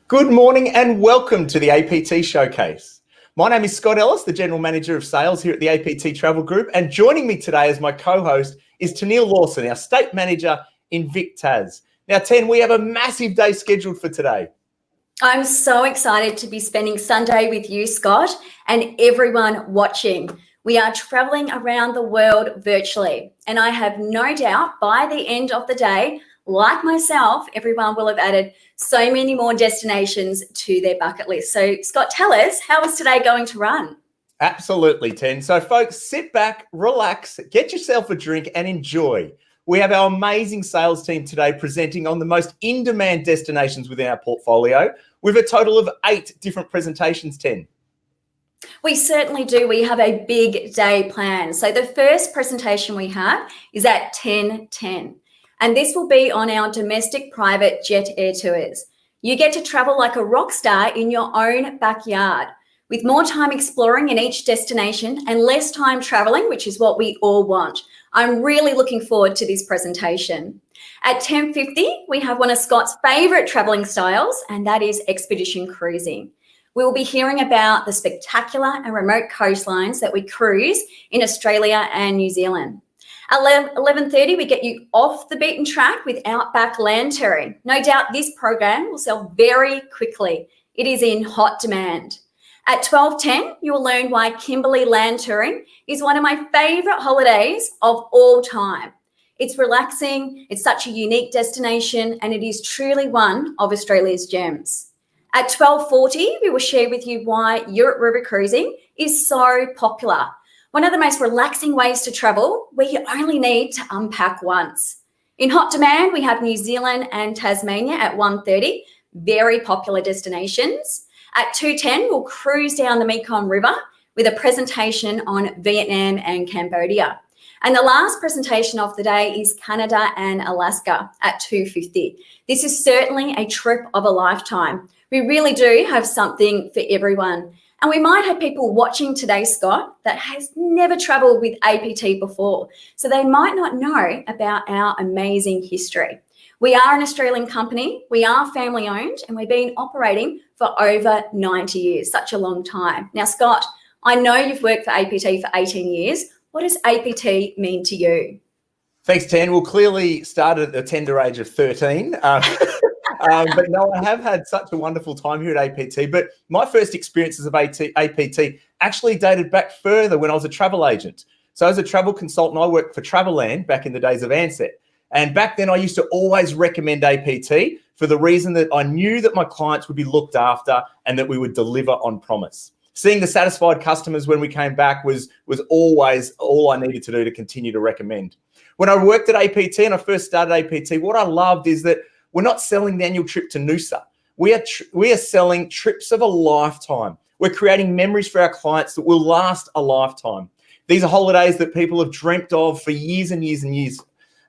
Good morning and welcome to the APT Showcase. My name is Scott Ellis, the General Manager of Sales here at the APT Travel Group, and joining me today as my co-host is Tenneil Lawson, our State Manager in Vic Tas. Now, Ten, we have a massive day scheduled for today. I'm so excited to be spending Sunday with you, Scott, and everyone watching. We are traveling around the world virtually, and I have no doubt by the end of the day, like myself, everyone will have added so many more destinations to their bucket list. So, Scott, tell us, how is today going to run? Absolutely, Ten. So, folks, sit back, relax, get yourself a drink and enjoy. We have our amazing sales team today presenting on the most in-demand destinations within our portfolio with a total of 8 different presentations, Ten. We certainly do. We have a big day planned. So the first presentation we have is at 10:10. And this will be on our domestic private jet air tours. You get to travel like a rock star in your own backyard with more time exploring in each destination and less time traveling, which is what we all want. I'm really looking forward to this presentation. At 10:50, we have one of Scott's favourite travelling styles, and that is expedition cruising. We'll be hearing about the spectacular and remote coastlines that we cruise in Australia and New Zealand. At 11:30, we get you off the beaten track with Outback land touring. No doubt this program will sell very quickly. It is in hot demand. At 12:10, you will learn why Kimberley land touring is one of my favourite holidays of all time. It's relaxing, it's such a unique destination, and it is truly one of Australia's gems. At 12:40, we will share with you why Europe river cruising is so popular. One of the most relaxing ways to travel where you only need to unpack once. In hot demand, we have New Zealand and Tasmania at 1:30, very popular destinations. At 2:10, we'll cruise down the Mekong River with a presentation on Vietnam and Cambodia. And the last presentation of the day is Canada and Alaska at 2:50. This is certainly a trip of a lifetime. We really do have something for everyone. And we might have people watching today, Scott, that has never travelled with APT before. So they might not know about our amazing history. We are an Australian company, we are family owned, and we've been operating for over 90 years, such a long time. Now, Scott, I know you've worked for APT for 18 years. What does APT mean to you? Thanks, Tan. Well, clearly started at the tender age of 13. But no, I have had such a wonderful time here at APT. But my first experiences of APT actually dated back further when I was a travel agent. So as a travel consultant, I worked for Travelland back in the days of Ansett. And back then I used to always recommend APT for the reason that I knew that my clients would be looked after and that we would deliver on promise. Seeing the satisfied customers when we came back was always all I needed to do to continue to recommend. When I worked at APT and I first started APT, what I loved is that we're not selling the annual trip to Noosa. We are selling trips of a lifetime. We're creating memories for our clients that will last a lifetime. These are holidays that people have dreamt of for years and years and years.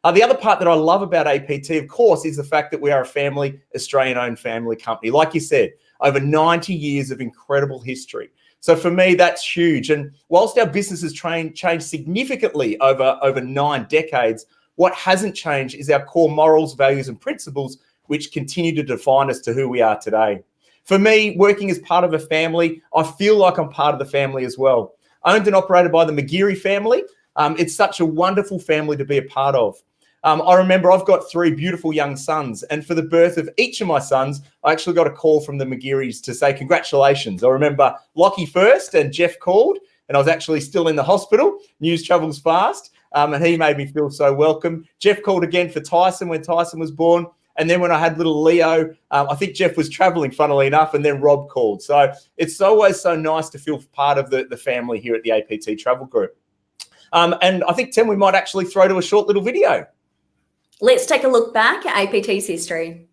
The other part that I love about APT, of course, is the fact that we are a family, Australian-owned family company. Like you said, over 90 years of incredible history. So for me, that's huge. And whilst our business has changed significantly over 9 decades, what hasn't changed is our core morals, values, and principles, which continue to define us to who we are today. For me, working as part of a family, I feel like I'm part of the family as well. Owned and operated by the McGeary family. It's such a wonderful family to be a part of. I remember I've got 3 beautiful young sons, and for the birth of each of my sons, I actually got a call from the McGearys to say congratulations. I remember Lockie first, and Jeff called, and I was actually still in the hospital. News travels fast. And he made me feel so welcome. Jeff called again for Tyson when Tyson was born. And then when I had little Leo, I think Jeff was traveling, funnily enough, and then Rob called. So it's always so nice to feel part of the family here at the APT Travel Group. And I think, Tim, we might actually throw to a short little video. Let's take a look back at APT's history.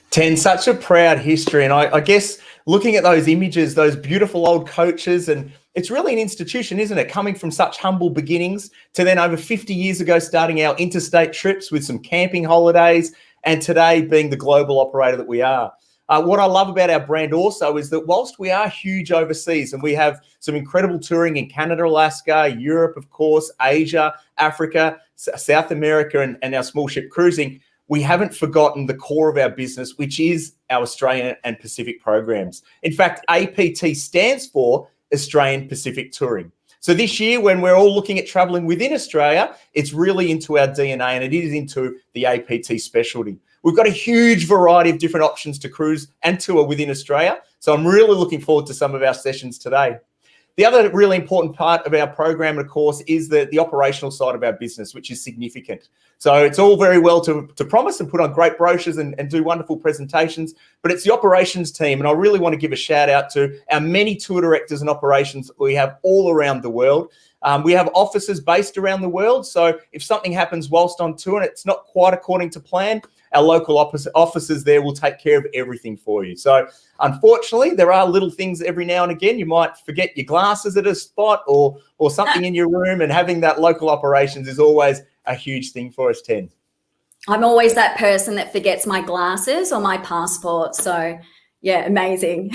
Ten, such a proud history. And I guess looking at those images, those beautiful old coaches, and it's really an institution, isn't it? Coming from such humble beginnings to then over 50 years ago, starting our interstate trips with some camping holidays, and today being the global operator that we are. What I love about our brand also is that whilst we are huge overseas and we have some incredible touring in Canada, Alaska, Europe, of course, Asia, Africa, South America, and our small ship cruising, we haven't forgotten the core of our business, which is our Australian and Pacific programs. In fact, APT stands for Australian Pacific Touring. So this year, when we're all looking at traveling within Australia, it's really into our DNA and it is into the APT specialty. We've got a huge variety of different options to cruise and tour within Australia. So I'm really looking forward to some of our sessions today. The other really important part of our program, of course, is the operational side of our business, which is significant. So it's all very well to promise and put on great brochures and do wonderful presentations, but it's the operations team. And I really want to give a shout out to our many tour directors and operations we have all around the world. We have offices based around the world. So if something happens whilst on tour and it's not quite according to plan, our local offices there will take care of everything for you. So unfortunately, there are little things every now and again. You might forget your glasses at a spot or something in your room, and having that local operations is always a huge thing for us, Ten. I'm always that person that forgets my glasses or my passport. So yeah, amazing.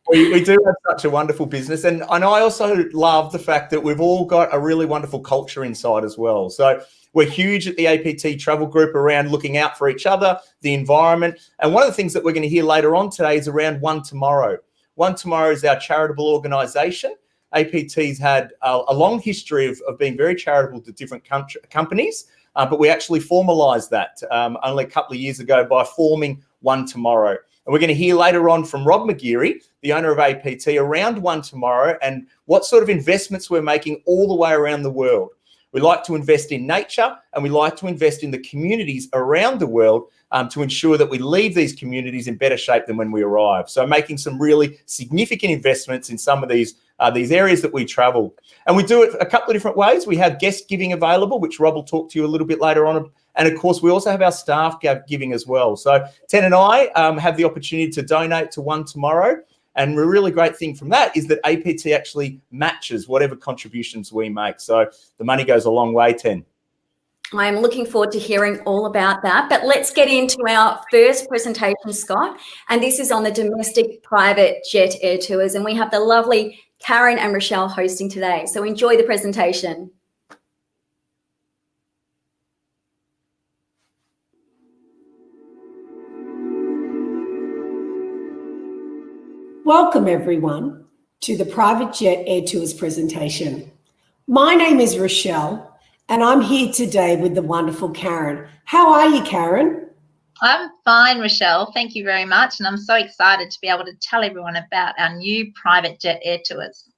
We do have such a wonderful business. And I also love the fact that we've all got a really wonderful culture inside as well. So we're huge at the APT travel group around looking out for each other, the environment. And one of the things that we're going to hear later on today is around One Tomorrow. One Tomorrow is our charitable organisation. APT's had a long history of being very charitable to different companies, but we actually formalised that only a couple of years ago by forming One Tomorrow. And we're going to hear later on from Rob McGeary, the owner of APT, around One Tomorrow and what sort of investments we're making all the way around the world. We like to invest in nature and we like to invest in the communities around the world to ensure that we leave these communities in better shape than when we arrive. So making some really significant investments in some of these areas that we travel. And we do it a couple of different ways. We have guest giving available, which Rob will talk to you a little bit later on. And of course, we also have our staff giving as well. So Ten and I have the opportunity to donate to One Tomorrow. And a really great thing from that is that APT actually matches whatever contributions we make. So the money goes a long way, Ten. I'm looking forward to hearing all about that. But let's get into our first presentation, Scott. And this is on the domestic private jet air tours. And we have the lovely Karen and Rochelle hosting today. So enjoy the presentation. Welcome everyone to the Private Jet Air Tours presentation. My name is Rochelle and I'm here today with the wonderful Karen. How are you, Karen? I'm fine, Rochelle. Thank you very much. And I'm so excited to be able to tell everyone about our new private jet air tours.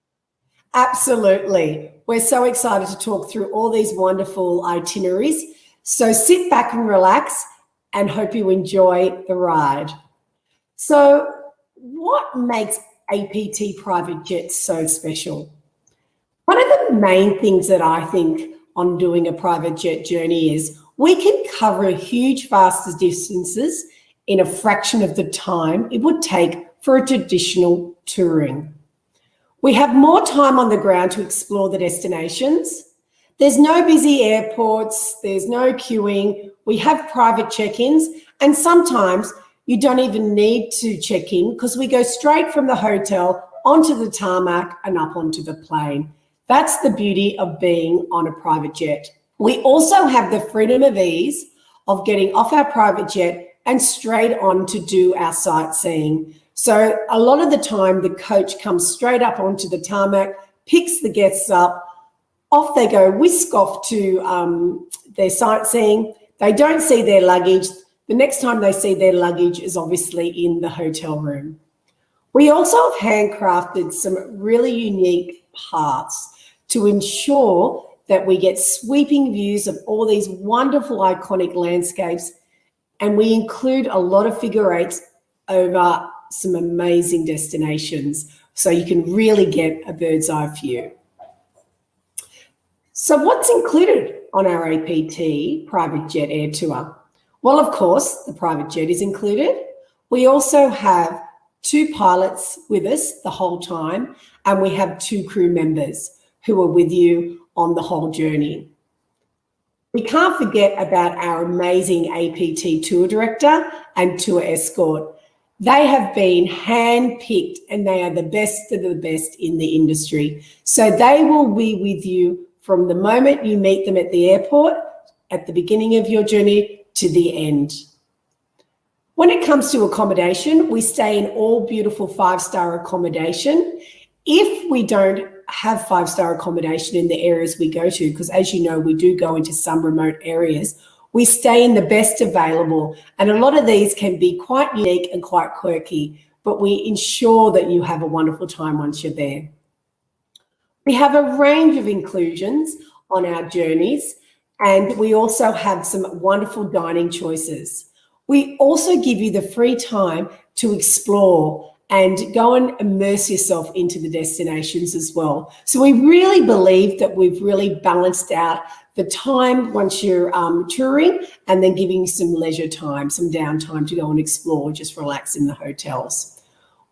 Absolutely. We're so excited to talk through all these wonderful itineraries. So sit back and relax and hope you enjoy the ride. So what makes APT private jets so special? One of the main things that I think on doing a private jet journey is we can cover huge, vast distances in a fraction of the time it would take for a traditional touring. We have more time on the ground to explore the destinations. There's no busy airports, there's no queuing. We have private check-ins, and sometimes you don't even need to check in because we go straight from the hotel onto the tarmac and up onto the plane. That's the beauty of being on a private jet. We also have the freedom of ease of getting off our private jet and straight on to do our sightseeing. So a lot of the time, the coach comes straight up onto the tarmac, picks the guests up, off they go, whisk off to their sightseeing. They don't see their luggage. The next time they see their luggage is obviously in the hotel room. We also have handcrafted some really unique paths to ensure that we get sweeping views of all these wonderful iconic landscapes, and we include a lot of figure eights over some amazing destinations so you can really get a bird's eye view. So what's included on our APT private jet air tour? Well, of course, the private jet is included. We also have 2 pilots with us the whole time, and we have 2 crew members who are with you on the whole journey. We can't forget about our amazing APT tour director and tour escort. They have been hand-picked and they are the best of the best in the industry. So they will be with you from the moment you meet them at the airport, at the beginning of your journey to the end. When it comes to accommodation, we stay in all beautiful 5-star accommodation. If we don't have 5-star accommodation in the areas we go to, because as you know, we do go into some remote areas, we stay in the best available. And a lot of these can be quite unique and quite quirky, but we ensure that you have a wonderful time once you're there. We have a range of inclusions on our journeys, and we also have some wonderful dining choices. We also give you the free time to explore and go and immerse yourself into the destinations as well. So we really believe that we've really balanced out the time once you're touring, and then giving you some leisure time, some downtime to go and explore, just relax in the hotels.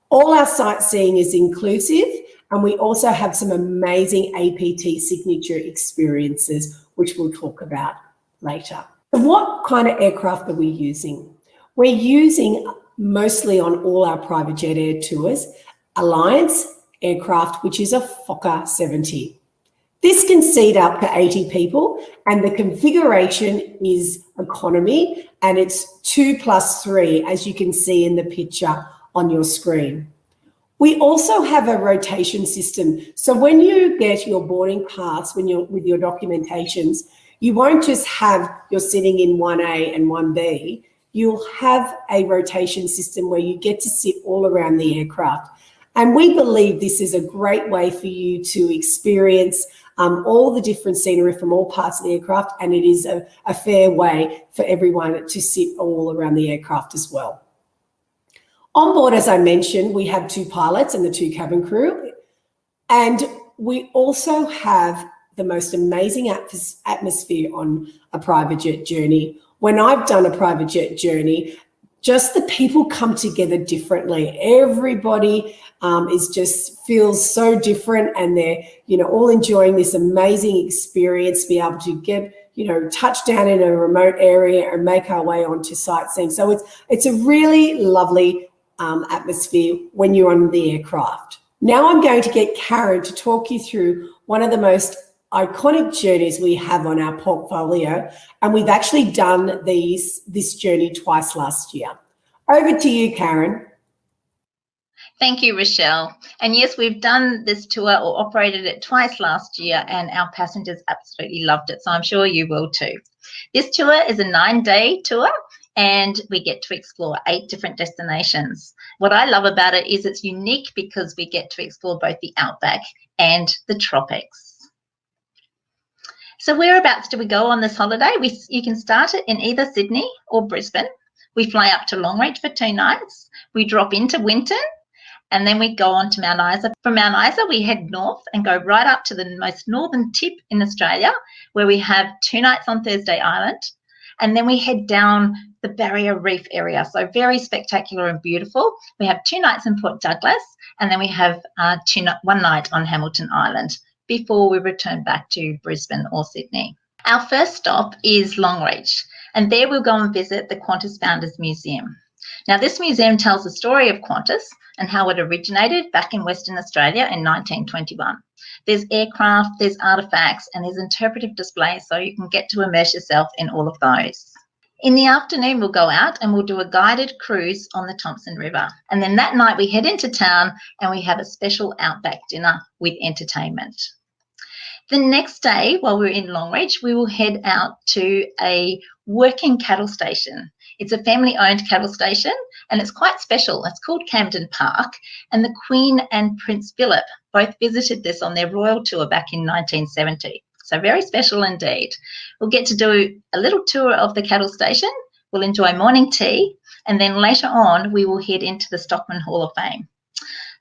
All our sightseeing is inclusive, and we also have some amazing APT signature experiences, which we'll talk about later. So what kind of aircraft are we using? We're using mostly on all our private jet air tours, Alliance aircraft, which is a Fokker 70. This can seat up to 80 people, and the configuration is economy, and it's 2+3, as you can see in the picture on your screen. We also have a rotation system. So when you get your boarding pass, when you're with your documentations, you won't just have you're sitting in 1A and 1B. You'll have a rotation system where you get to sit all around the aircraft. And we believe this is a great way for you to experience all the different scenery from all parts of the aircraft, and it is a fair way for everyone to sit all around the aircraft as well. On board, as I mentioned, we have 2 pilots and the 2 cabin crew, and we also have the most amazing atmosphere on a private jet journey. When I've done a private jet journey, just the people come together differently. Everybody feels so different, and they're, all enjoying this amazing experience, be able to get, touch down in a remote area and make our way onto sightseeing. So it's a really lovely atmosphere when you're on the aircraft. Now I'm going to get Karen to talk you through one of the most iconic journeys we have on our portfolio, and we've actually done this journey twice last year. Over to you, Karen. Thank you, Rochelle. And yes, we've done this tour or operated it twice last year, and our passengers absolutely loved it. So I'm sure you will too. This tour is a 9-day tour, and we get to explore 8 different destinations. What I love about it is it's unique because we get to explore both the Outback and the tropics. So whereabouts do we go on this holiday? You can start it in either Sydney or Brisbane. We fly up to Longreach for 2 nights. We drop into Winton, and then we go on to Mount Isa. From Mount Isa, we head north and go right up to the most northern tip in Australia, where we have 2 nights on Thursday Island. And then we head down the Barrier Reef area. So very spectacular and beautiful. We have 2 nights in Port Douglas, and then we have 1 night on Hamilton Island before we return back to Brisbane or Sydney. Our first stop is Longreach, and there we'll go and visit the Qantas Founders Museum. Now, this museum tells the story of Qantas and how it originated back in Western Australia in 1921. There's aircraft, there's artefacts, and there's interpretive displays, so you can get to immerse yourself in all of those. In the afternoon, we'll go out and we'll do a guided cruise on the Thompson River. And then that night we head into town and we have a special Outback dinner with entertainment. The next day, while we're in Longreach, we will head out to a working cattle station. It's a family-owned cattle station, and it's quite special. It's called Camden Park, and the Queen and Prince Philip both visited this on their royal tour back in 1970. So very special indeed. We'll get to do a little tour of the cattle station. We'll enjoy morning tea, and then later on we will head into the Stockman Hall of Fame.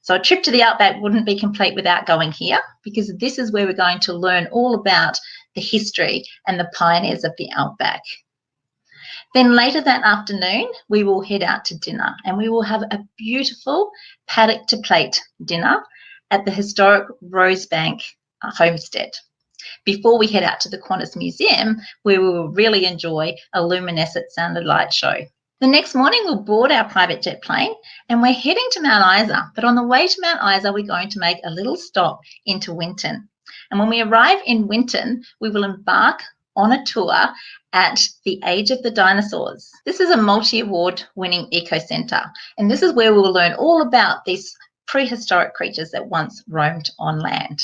So a trip to the Outback wouldn't be complete without going here, because this is where we're going to learn all about the history and the pioneers of the Outback. Then later that afternoon, we will head out to dinner, and we will have a beautiful paddock to plate dinner at the historic Rosebank homestead. Before we head out to the Qantas Museum, where we will really enjoy a luminescent sound and light show. The next morning, we'll board our private jet plane and we're heading to Mount Isa. But on the way to Mount Isa, we're going to make a little stop into Winton. And when we arrive in Winton, we will embark on a tour at the Age of the Dinosaurs. This is a multi-award winning eco-centre, and this is where we will learn all about these prehistoric creatures that once roamed on land.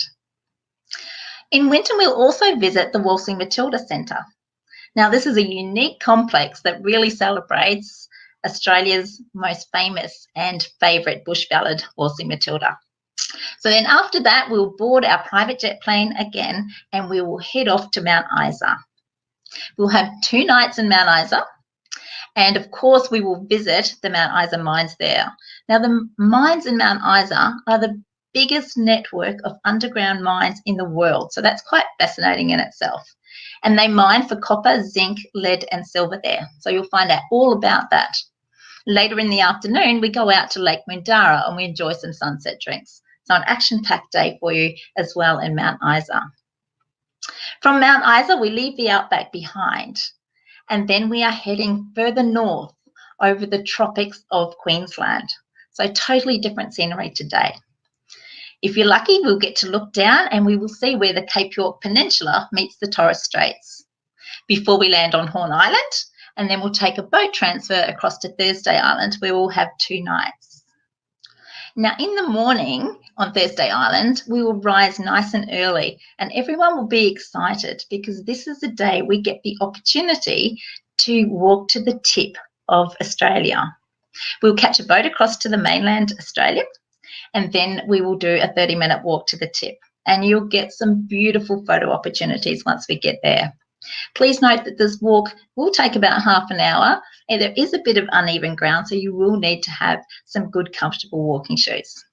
In Winton, we'll also visit the Waltzing Matilda Centre. Now, this is a unique complex that really celebrates Australia's most famous and favourite bush ballad, Waltzing Matilda. So then after that, we'll board our private jet plane again and we will head off to Mount Isa. We'll have 2 nights in Mount Isa, and of course we will visit the Mount Isa mines there. Now, the mines in Mount Isa are the biggest network of underground mines in the world, so that's quite fascinating in itself. And they mine for copper, zinc, lead and silver there, so you'll find out all about that. Later in the afternoon, we go out to Lake Mundara and we enjoy some sunset drinks. So an action-packed day for you as well in Mount Isa. From Mount Isa, we leave the Outback behind, and then we are heading further north over the tropics of Queensland. So totally different scenery today. If you're lucky, we'll get to look down and we will see where the Cape York Peninsula meets the Torres Straits before we land on Horn Island, and then we'll take a boat transfer across to Thursday Island where we'll have 2 nights. Now, in the morning on Thursday Island, we will rise nice and early and everyone will be excited because this is the day we get the opportunity to walk to the tip of Australia. We'll catch a boat across to the mainland Australia, and then we will do a 30-minute walk to the tip, and you'll get some beautiful photo opportunities once we get there. Please note that this walk will take about half an hour, and there is a bit of uneven ground, so you will need to have some good comfortable walking shoes.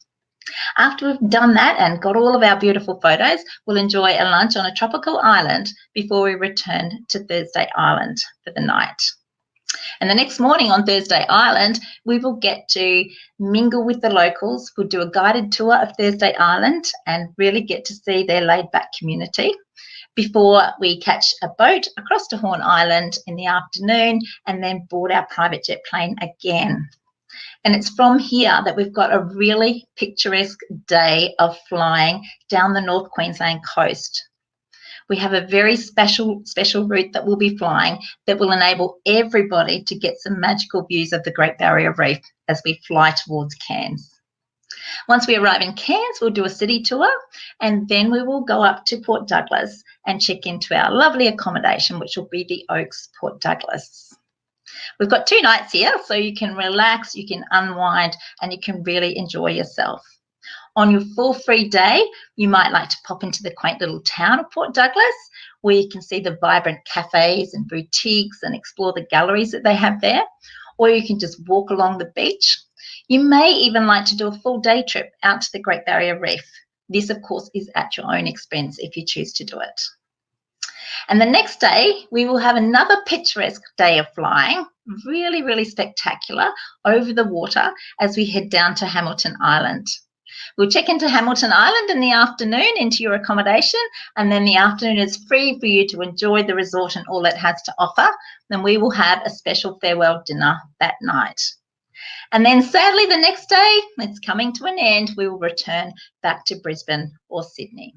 After we've done that and got all of our beautiful photos, we'll enjoy a lunch on a tropical island before we return to Thursday Island for the night. And the next morning on Thursday Island, we will get to mingle with the locals. We'll do a guided tour of Thursday Island and really get to see their laid-back community before we catch a boat across to Horn Island in the afternoon and then board our private jet plane again. And it's from here that we've got a really picturesque day of flying down the North Queensland coast. We have a very special route that we'll be flying that will enable everybody to get some magical views of the Great Barrier Reef as we fly towards Cairns. Once we arrive in Cairns, we'll do a city tour, and then we will go up to Port Douglas and check into our lovely accommodation, which will be the Oaks Port Douglas. We've got 2 nights here, so you can relax, you can unwind, and you can really enjoy yourself. On your full free day, you might like to pop into the quaint little town of Port Douglas, where you can see the vibrant cafes and boutiques and explore the galleries that they have there, or you can just walk along the beach. You may even like to do a full day trip out to the Great Barrier Reef. This, of course, is at your own expense if you choose to do it. And the next day, we will have another picturesque day of flying, really, really spectacular, over the water as we head down to Hamilton Island. We'll check into Hamilton Island in the afternoon into your accommodation, and then the afternoon is free for you to enjoy the resort and all it has to offer. Then we will have a special farewell dinner that night. And then sadly the next day, it's coming to an end, we will return back to Brisbane or Sydney.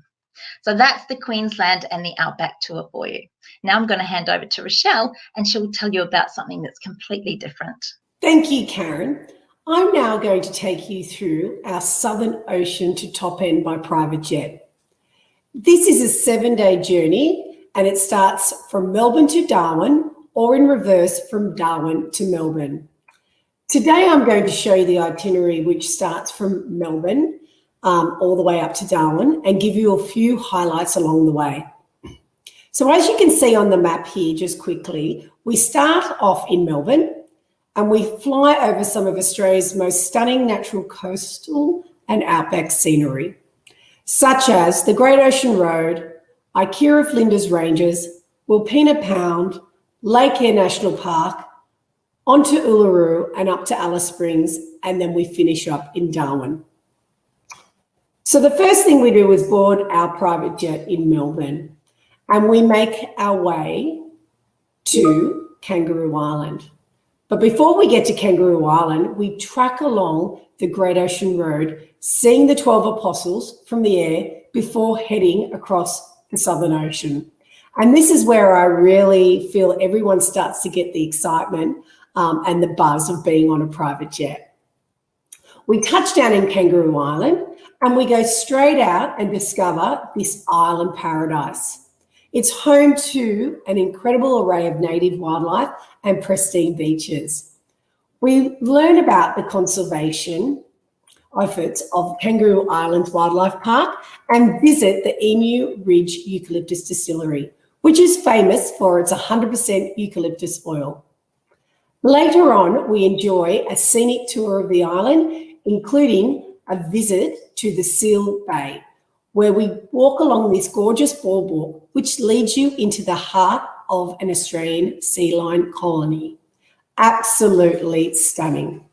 So that's the Queensland and the Outback tour for you. Now I'm going to hand over to Rochelle and she'll tell you about something that's completely different. Thank you, Karen. I'm now going to take you through our Southern Ocean to Top End by private jet. This is a 7-day journey and it starts from Melbourne to Darwin, or in reverse from Darwin to Melbourne. Today I'm going to show you the itinerary which starts from Melbourne all the way up to Darwin and give you a few highlights along the way. So as you can see on the map here, just quickly, we start off in Melbourne and we fly over some of Australia's most stunning natural coastal and outback scenery, such as the Great Ocean Road, Ikea of Flinders Ranges, Wilpena Pound, Lake Eyre National Park, onto Uluru and up to Alice Springs, and then we finish up in Darwin. So the first thing we do is board our private jet in Melbourne, and we make our way to Kangaroo Island. But before we get to Kangaroo Island, we track along the Great Ocean Road, seeing the 12 Apostles from the air before heading across the Southern Ocean. And this is where I really feel everyone starts to get the excitement and the buzz of being on a private jet. We touch down in Kangaroo Island and we go straight out and discover this island paradise. It's home to an incredible array of native wildlife and pristine beaches. We learn about the conservation efforts of Kangaroo Island Wildlife Park and visit the Emu Ridge Eucalyptus Distillery, which is famous for its 100% eucalyptus oil. Later on, we enjoy a scenic tour of the island, including a visit to the Seal Bay, where we walk along this gorgeous boardwalk, which leads you into the heart of an Australian sea lion colony. Absolutely stunning.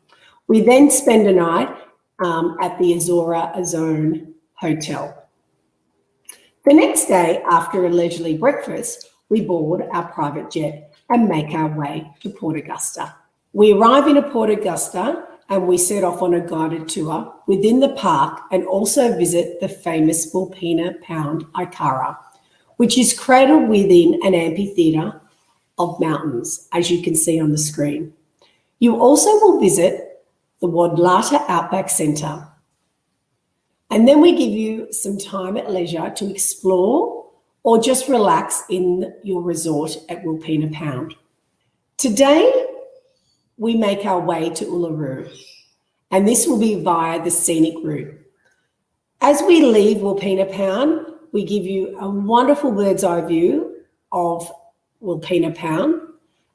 We then spend a night at the Azora Azone Hotel. The next day, after a leisurely breakfast, we board our private jet and make our way to Port Augusta. We arrive in Port Augusta and we set off on a guided tour within the park and also visit the famous Wilpena Pound Ikara, which is cradled within an amphitheatre of mountains, as you can see on the screen. You also will visit the Wadlata Outback Centre. And then we give you some time at leisure to explore or just relax in your resort at Wilpena Pound. Today, we make our way to Uluru, and this will be via the scenic route. As we leave Wilpena Pound, we give you a wonderful bird's eye view of Wilpena Pound,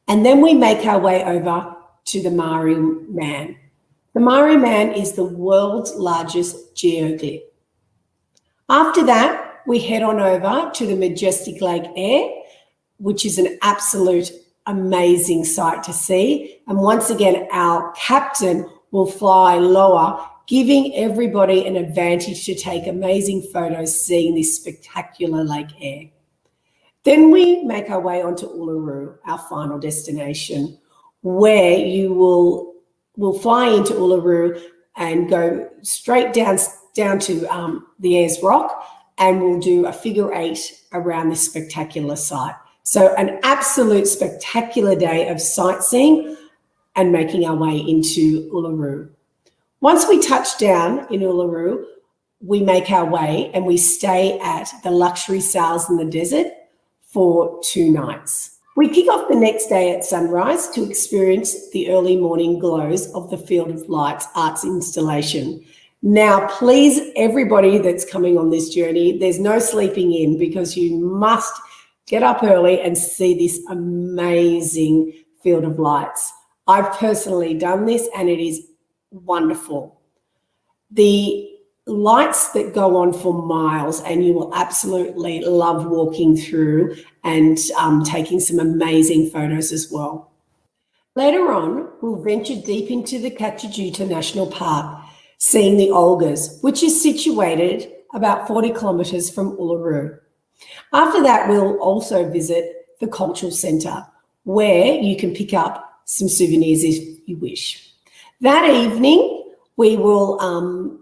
and then we make our way over to the Maori Man. The Maori Man is the world's largest geoglyph. After that, we head on over to the majestic Lake Eyre, which is an absolute amazing sight to see. And once again, our captain will fly lower, giving everybody an advantage to take amazing photos seeing this spectacular Lake Eyre. Then we make our way onto Uluru, our final destination, where you will fly into Uluru and go straight down to the Ayers Rock, and we'll do a figure 8 around this spectacular site. So an absolute spectacular day of sightseeing and making our way into Uluru. Once we touch down in Uluru, we make our way and we stay at the Luxury Sails in the Desert for 2 nights. We kick off the next day at sunrise to experience the early morning glows of the Field of Lights arts installation. Now, please, everybody that's coming on this journey, there's no sleeping in because you must get up early and see this amazing Field of Lights. I've personally done this and it is wonderful. The lights that go on for miles, and you will absolutely love walking through and taking some amazing photos as well. Later on, we'll venture deep into the Kachajuta National Park, seeing the Olgas, which is situated about 40 kilometres from Uluru. After that, we'll also visit the Cultural Centre, where you can pick up some souvenirs if you wish. That evening, we will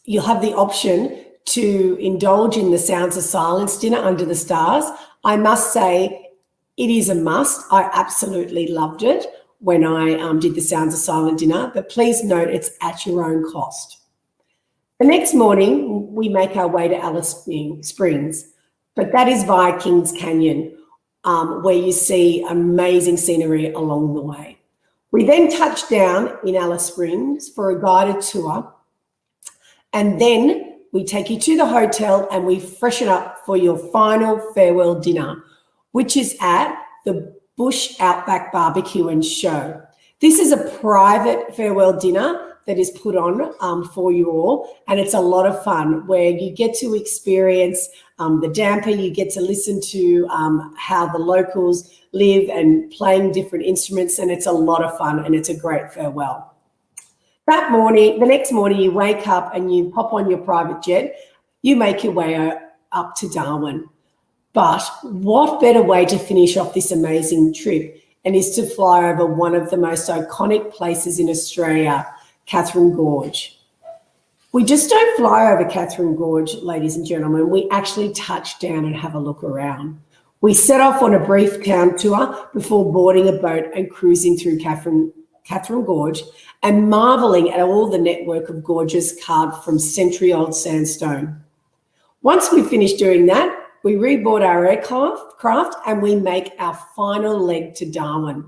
you'll have the option to indulge in the Sounds of Silence dinner under the stars. I must say it is a must. I absolutely loved it when I did the Sounds of Silence dinner, but please note it's at your own cost. The next morning, we make our way to Alice Springs, but that is via Kings Canyon, where you see amazing scenery along the way. We then touch down in Alice Springs for a guided tour, and then we take you to the hotel and we freshen up for your final farewell dinner, which is at the Bush Outback Barbecue and Show. This is a private farewell dinner that is put on for you all, and it's a lot of fun where you get to experience the damper. You get to listen to how the locals live and playing different instruments, and it's a lot of fun and it's a great farewell. That morning, the next morning, you wake up and you pop on your private jet. You make your way up to Darwin. But what better way to finish off this amazing trip and is to fly over one of the most iconic places in Australia, Catherine Gorge. We just don't fly over Catherine Gorge, ladies and gentlemen. We actually touch down and have a look around. We set off on a brief town tour before boarding a boat and cruising through Catherine Gorge and marvelling at all the network of gorges carved from century-old sandstone. Once we finish doing that, we reboard our aircraft and we make our final leg to Darwin.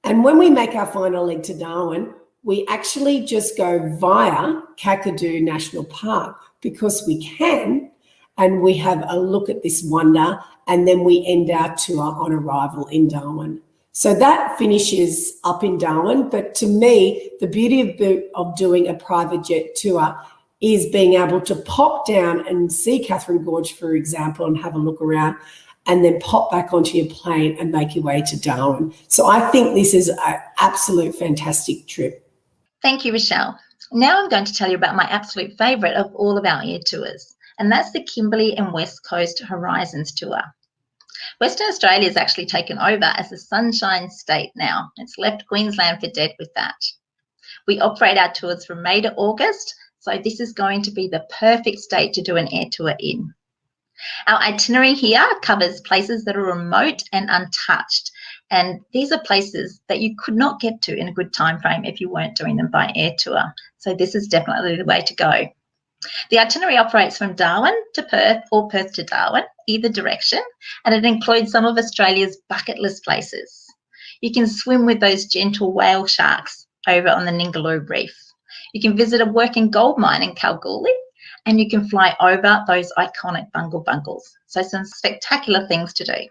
And when we make our final leg to Darwin, we actually just go via Kakadu National Park because we can, and we have a look at this wonder, and then we end our tour on arrival in Darwin. So that finishes up in Darwin, but to me, the beauty of doing a private jet tour is being able to pop down and see Catherine Gorge, for example, and have a look around, and then pop back onto your plane and make your way to Darwin. So I think this is an absolute fantastic trip. Thank you, Rochelle. Now I'm going to tell you about my absolute favourite of all of our air tours, and that's the Kimberley and West Coast Horizons tour. Western Australia has actually taken over as the Sunshine State now. It's left Queensland for dead with that. We operate our tours from May to August, so this is going to be the perfect state to do an air tour in. Our itinerary here covers places that are remote and untouched, and these are places that you could not get to in a good time frame if you weren't doing them by air tour. So this is definitely the way to go. The itinerary operates from Darwin to Perth or Perth to Darwin, either direction, and it includes some of Australia's bucket list places. You can swim with those gentle whale sharks over on the Ningaloo Reef. You can visit a working gold mine in Kalgoorlie, and you can fly over those iconic bungle bungles. So some spectacular things to do.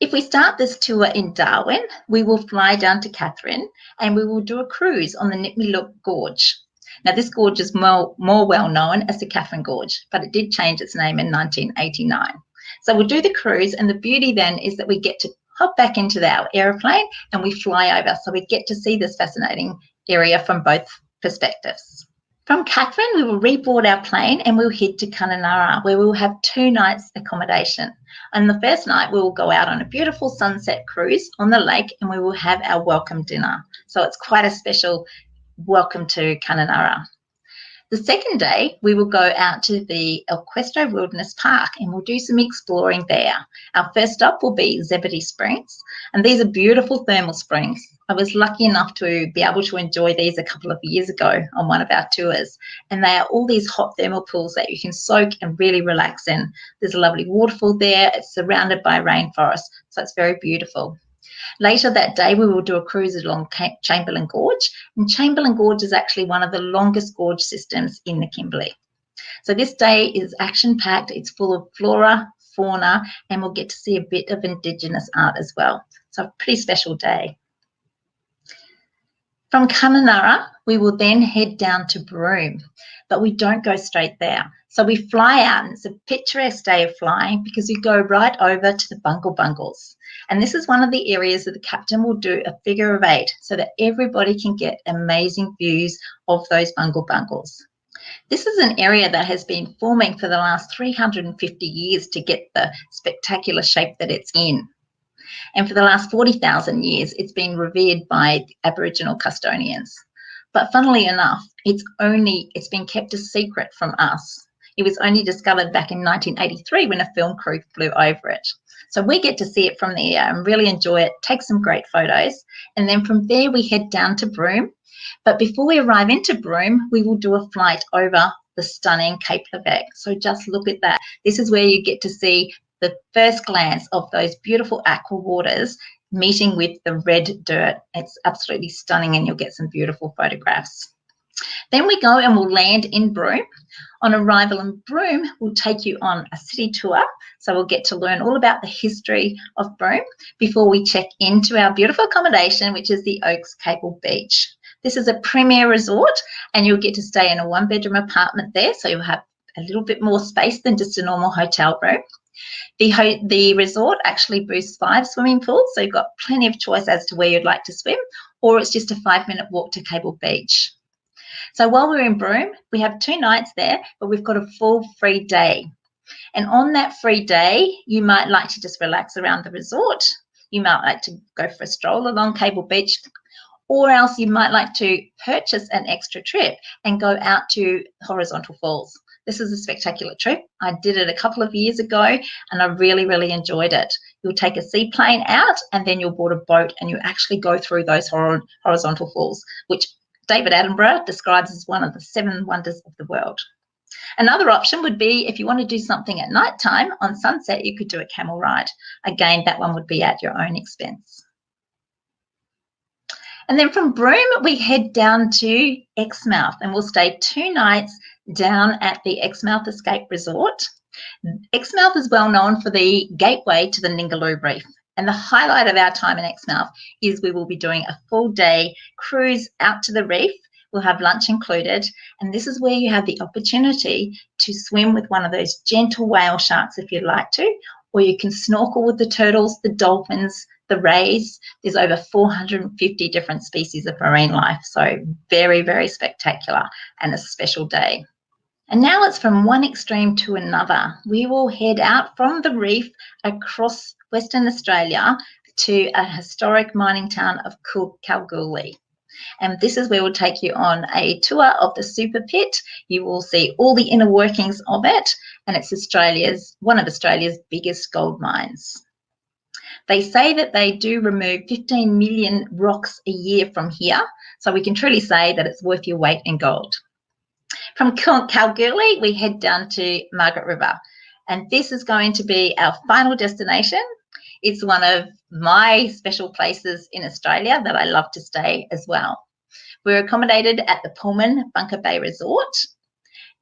If we start this tour in Darwin, we will fly down to Catherine and we will do a cruise on the Nipmuc Gorge. Now, this gorge is more well known as the Catherine Gorge, but it did change its name in 1989. So we'll do the cruise, and the beauty then is that we get to hop back into our aeroplane and we fly over. So we get to see this fascinating area from both perspectives. From Catherine, we will reboard our plane and we'll head to Kununurra, where we will have 2 nights accommodation. On the first night, we will go out on a beautiful sunset cruise on the lake and we will have our welcome dinner. So it's quite a special welcome to Kununurra. The second day, we will go out to the Equestro Wilderness Park and we'll do some exploring there. Our first stop will be Zebedee Springs, and these are beautiful thermal springs. I was lucky enough to be able to enjoy these a couple of years ago on one of our tours, and they are all these hot thermal pools that you can soak and really relax in. There's a lovely waterfall there. It's surrounded by rainforest, so it's very beautiful. Later that day, we will do a cruise along Chamberlain Gorge, and Chamberlain Gorge is actually one of the longest gorge systems in the Kimberley. So this day is action-packed. It's full of flora, fauna, and we'll get to see a bit of Indigenous art as well. So a pretty special day. From Kununurra, we will then head down to Broome, but we don't go straight there. So we fly out, and it's a picturesque day of flying because we go right over to the Bungle Bungles. And this is one of the areas that the captain will do a figure of 8 so that everybody can get amazing views of those Bungle Bungles. This is an area that has been forming for the last 350 years to get the spectacular shape that it's in. And for the last 40,000 years, it's been revered by Aboriginal custodians. But funnily enough, it's been kept a secret from us. It was only discovered back in 1983 when a film crew flew over it. So we get to see it from the air and really enjoy it, take some great photos. And then from there, we head down to Broome. But before we arrive into Broome, we will do a flight over the stunning Cape Levesque. So just look at that. This is where you get to see the first glance of those beautiful aqua waters meeting with the red dirt. It's absolutely stunning, and you'll get some beautiful photographs. Then we go and we'll land in Broome. On arrival in Broome, we'll take you on a city tour. So we'll get to learn all about the history of Broome before we check into our beautiful accommodation, which is the Oaks Cable Beach. This is a premier resort, and you'll get to stay in a 1-bedroom apartment there. So you'll have a little bit more space than just a normal hotel room. The resort actually boasts 5 swimming pools, so you've got plenty of choice as to where you'd like to swim, or it's just a 5-minute walk to Cable Beach. So while we're in Broome, we have 2 nights there, but we've got a full free day. And on that free day, you might like to just relax around the resort. You might like to go for a stroll along Cable Beach, or else you might like to purchase an extra trip and go out to Horizontal Falls. This is a spectacular trip. I did it a couple of years ago and I really, really enjoyed it. You'll take a seaplane out and then you'll board a boat and you actually go through those horizontal falls, which David Attenborough describes as one of the 7 wonders of the world. Another option would be if you want to do something at night time on sunset, you could do a camel ride. Again, that one would be at your own expense. And then from Broome, we head down to Exmouth and we'll stay 2 nights down at the Exmouth Escape Resort. Exmouth is well known for the gateway to the Ningaloo Reef. And the highlight of our time in Exmouth is we will be doing a full day cruise out to the reef. We'll have lunch included. And this is where you have the opportunity to swim with one of those gentle whale sharks if you'd like to, or you can snorkel with the turtles, the dolphins, the rays. There's over 450 different species of marine life. So very, very spectacular and a special day. And now it's from one extreme to another. We will head out from the reef across Western Australia to a historic mining town of Kalgoorlie. And this is where we'll take you on a tour of the super pit. You will see all the inner workings of it, and it's one of Australia's biggest gold mines. They say that they do remove 15 million rocks a year from here, so we can truly say that it's worth your weight in gold. From Kalgoorlie, we head down to Margaret River, and this is going to be our final destination. It's one of my special places in Australia that I love to stay as well. We're accommodated at the Pullman Bunker Bay Resort,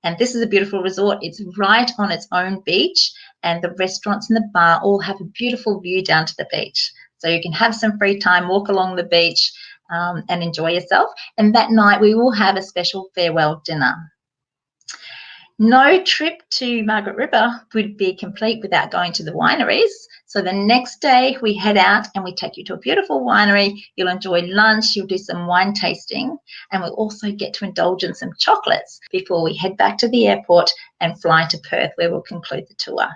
and this is a beautiful resort. It's right on its own beach, and the restaurants and the bar all have a beautiful view down to the beach. So you can have some free time, walk along the beach and enjoy yourself. And that night we will have a special farewell dinner. No trip to Margaret River would be complete without going to the wineries. So the next day we head out and we take you to a beautiful winery. You'll enjoy lunch, you'll do some wine tasting, and we'll also get to indulge in some chocolates before we head back to the airport and fly to Perth, where we'll conclude the tour.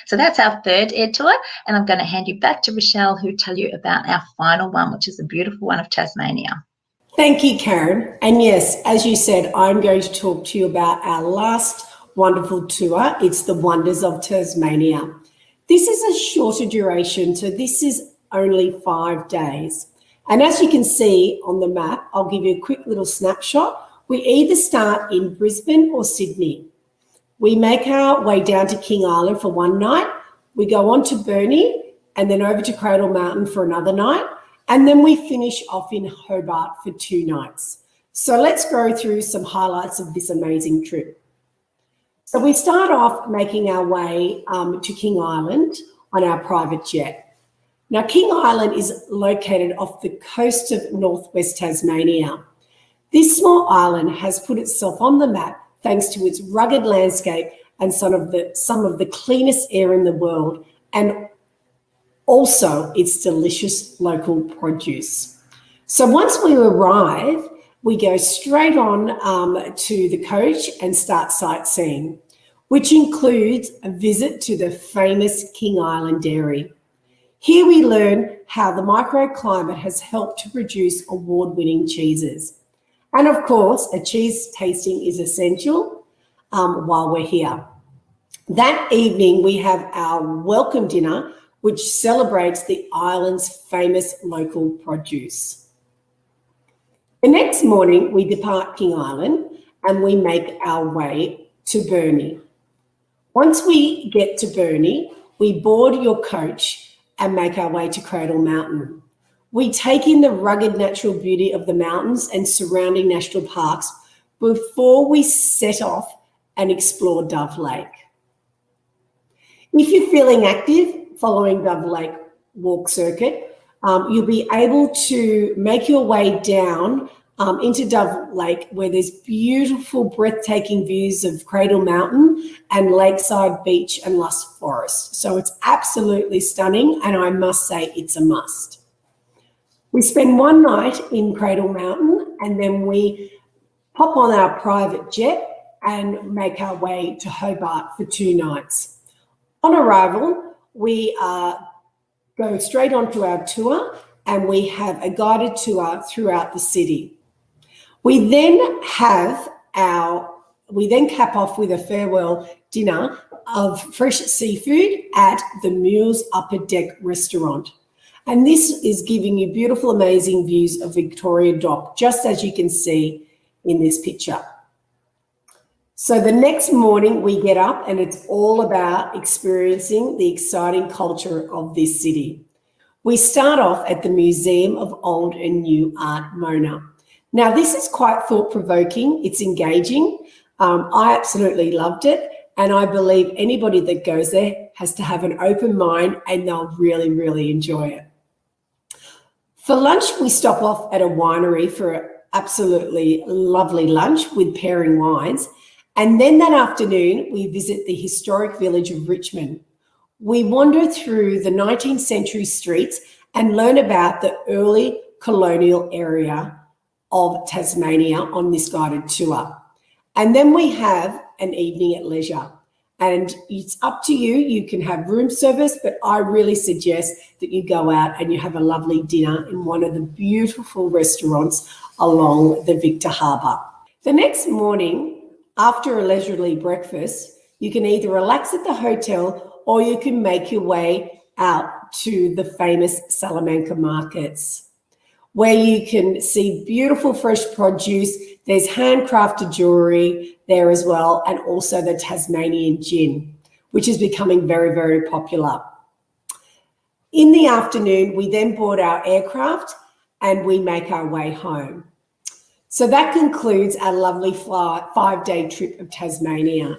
So that's our 3rd air tour, and I'm going to hand you back to Rochelle, who'll tell you about our final one, which is the beautiful one of Tasmania. Thank you, Karen. And yes, as you said, I'm going to talk to you about our last wonderful tour. It's the Wonders of Tasmania. This is a shorter duration, so this is only 5 days. And as you can see on the map, I'll give you a quick little snapshot. We either start in Brisbane or Sydney. We make our way down to King Island for 1 night. We go on to Burnie and then over to Cradle Mountain for another night. And then we finish off in Hobart for 2 nights. So let's go through some highlights of this amazing trip. So we start off making our way to King Island on our private jet. Now, King Island is located off the coast of northwest Tasmania. This small island has put itself on the map thanks to its rugged landscape and some of the cleanest air in the world, and also its delicious local produce. So once we arrive, we go straight on to the coach and start sightseeing, which includes a visit to the famous King Island Dairy. Here we learn how the microclimate has helped to produce award-winning cheeses. And of course, a cheese tasting is essential while we're here. That evening, we have our welcome dinner, which celebrates the island's famous local produce. The next morning, we depart King Island and we make our way to Burnie. Once we get to Burnie, we board your coach and make our way to Cradle Mountain. We take in the rugged natural beauty of the mountains and surrounding national parks before we set off and explore Dove Lake. If you're feeling active following Dove Lake walk circuit, you'll be able to make your way down into Dove Lake, where there's beautiful, breathtaking views of Cradle Mountain and Lakeside Beach and Lusk Forest. So it's absolutely stunning, and I must say it's a must. We spend one night in Cradle Mountain, and then we pop on our private jet and make our way to Hobart for 2 nights. On arrival, we go straight onto our tour, and we have a guided tour throughout the city. We then cap off with a farewell dinner of fresh seafood at the Mules Upper Deck restaurant. And this is giving you beautiful, amazing views of Victoria Dock, just as you can see in this picture. So the next morning we get up, and it's all about experiencing the exciting culture of this city. We start off at the Museum of Old and New Art, Mona. Now, this is quite thought-provoking. It's engaging. I absolutely loved it, and I believe anybody that goes there has to have an open mind, and they'll really, really enjoy it. For lunch, we stop off at a winery for an absolutely lovely lunch with pairing wines, and then that afternoon, we visit the historic village of Richmond. We wander through the 19th century streets and learn about the early colonial area of Tasmania on this guided tour. And then we have an evening at leisure. And it's up to you. You can have room service, but I really suggest that you go out and you have a lovely dinner in one of the beautiful restaurants along the Victor Harbour. The next morning, after a leisurely breakfast, you can either relax at the hotel or you can make your way out to the famous Salamanca markets, where you can see beautiful fresh produce. There's handcrafted jewelry there as well, and also the Tasmanian gin, which is becoming very, very popular. In the afternoon, we then board our aircraft and we make our way home. So that concludes our lovely 5-day trip of Tasmania.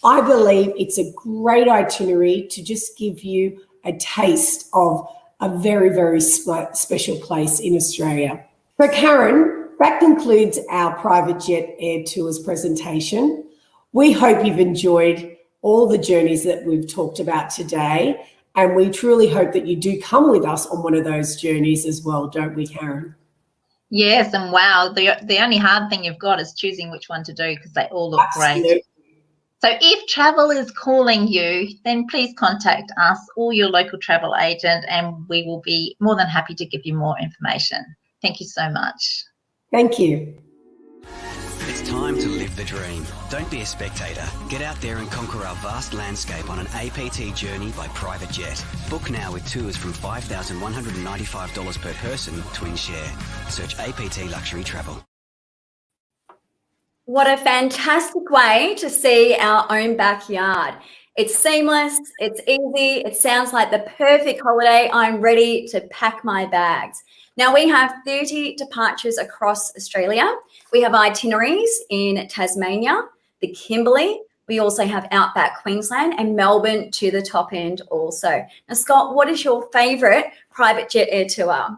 I believe it's a great itinerary to just give you a taste of a very, very special place in Australia. So Karen, that concludes our private jet air tours presentation. We hope you've enjoyed all the journeys that we've talked about today, and we truly hope that you do come with us on one of those journeys as well, don't we, Karen? Yes, and wow, the only hard thing you've got is choosing which one to do, because they all look great. So if travel is calling you, then please contact us or your local travel agent, and we will be more than happy to give you more information. Thank you so much. Thank you. It's time to live the dream. Don't be a spectator. Get out there and conquer our vast landscape on an APT journey by private jet. Book now with tours from $5,195 per person, twin share. Search APT Luxury Travel. What a fantastic way to see our own backyard. It's seamless, it's easy, it sounds like the perfect holiday. I'm ready to pack my bags. Now we have 30 departures across Australia. We have itineraries in Tasmania, the Kimberley. We also have Outback Queensland and Melbourne to the top end also. Now, Scott, what is your favourite private jet air tour?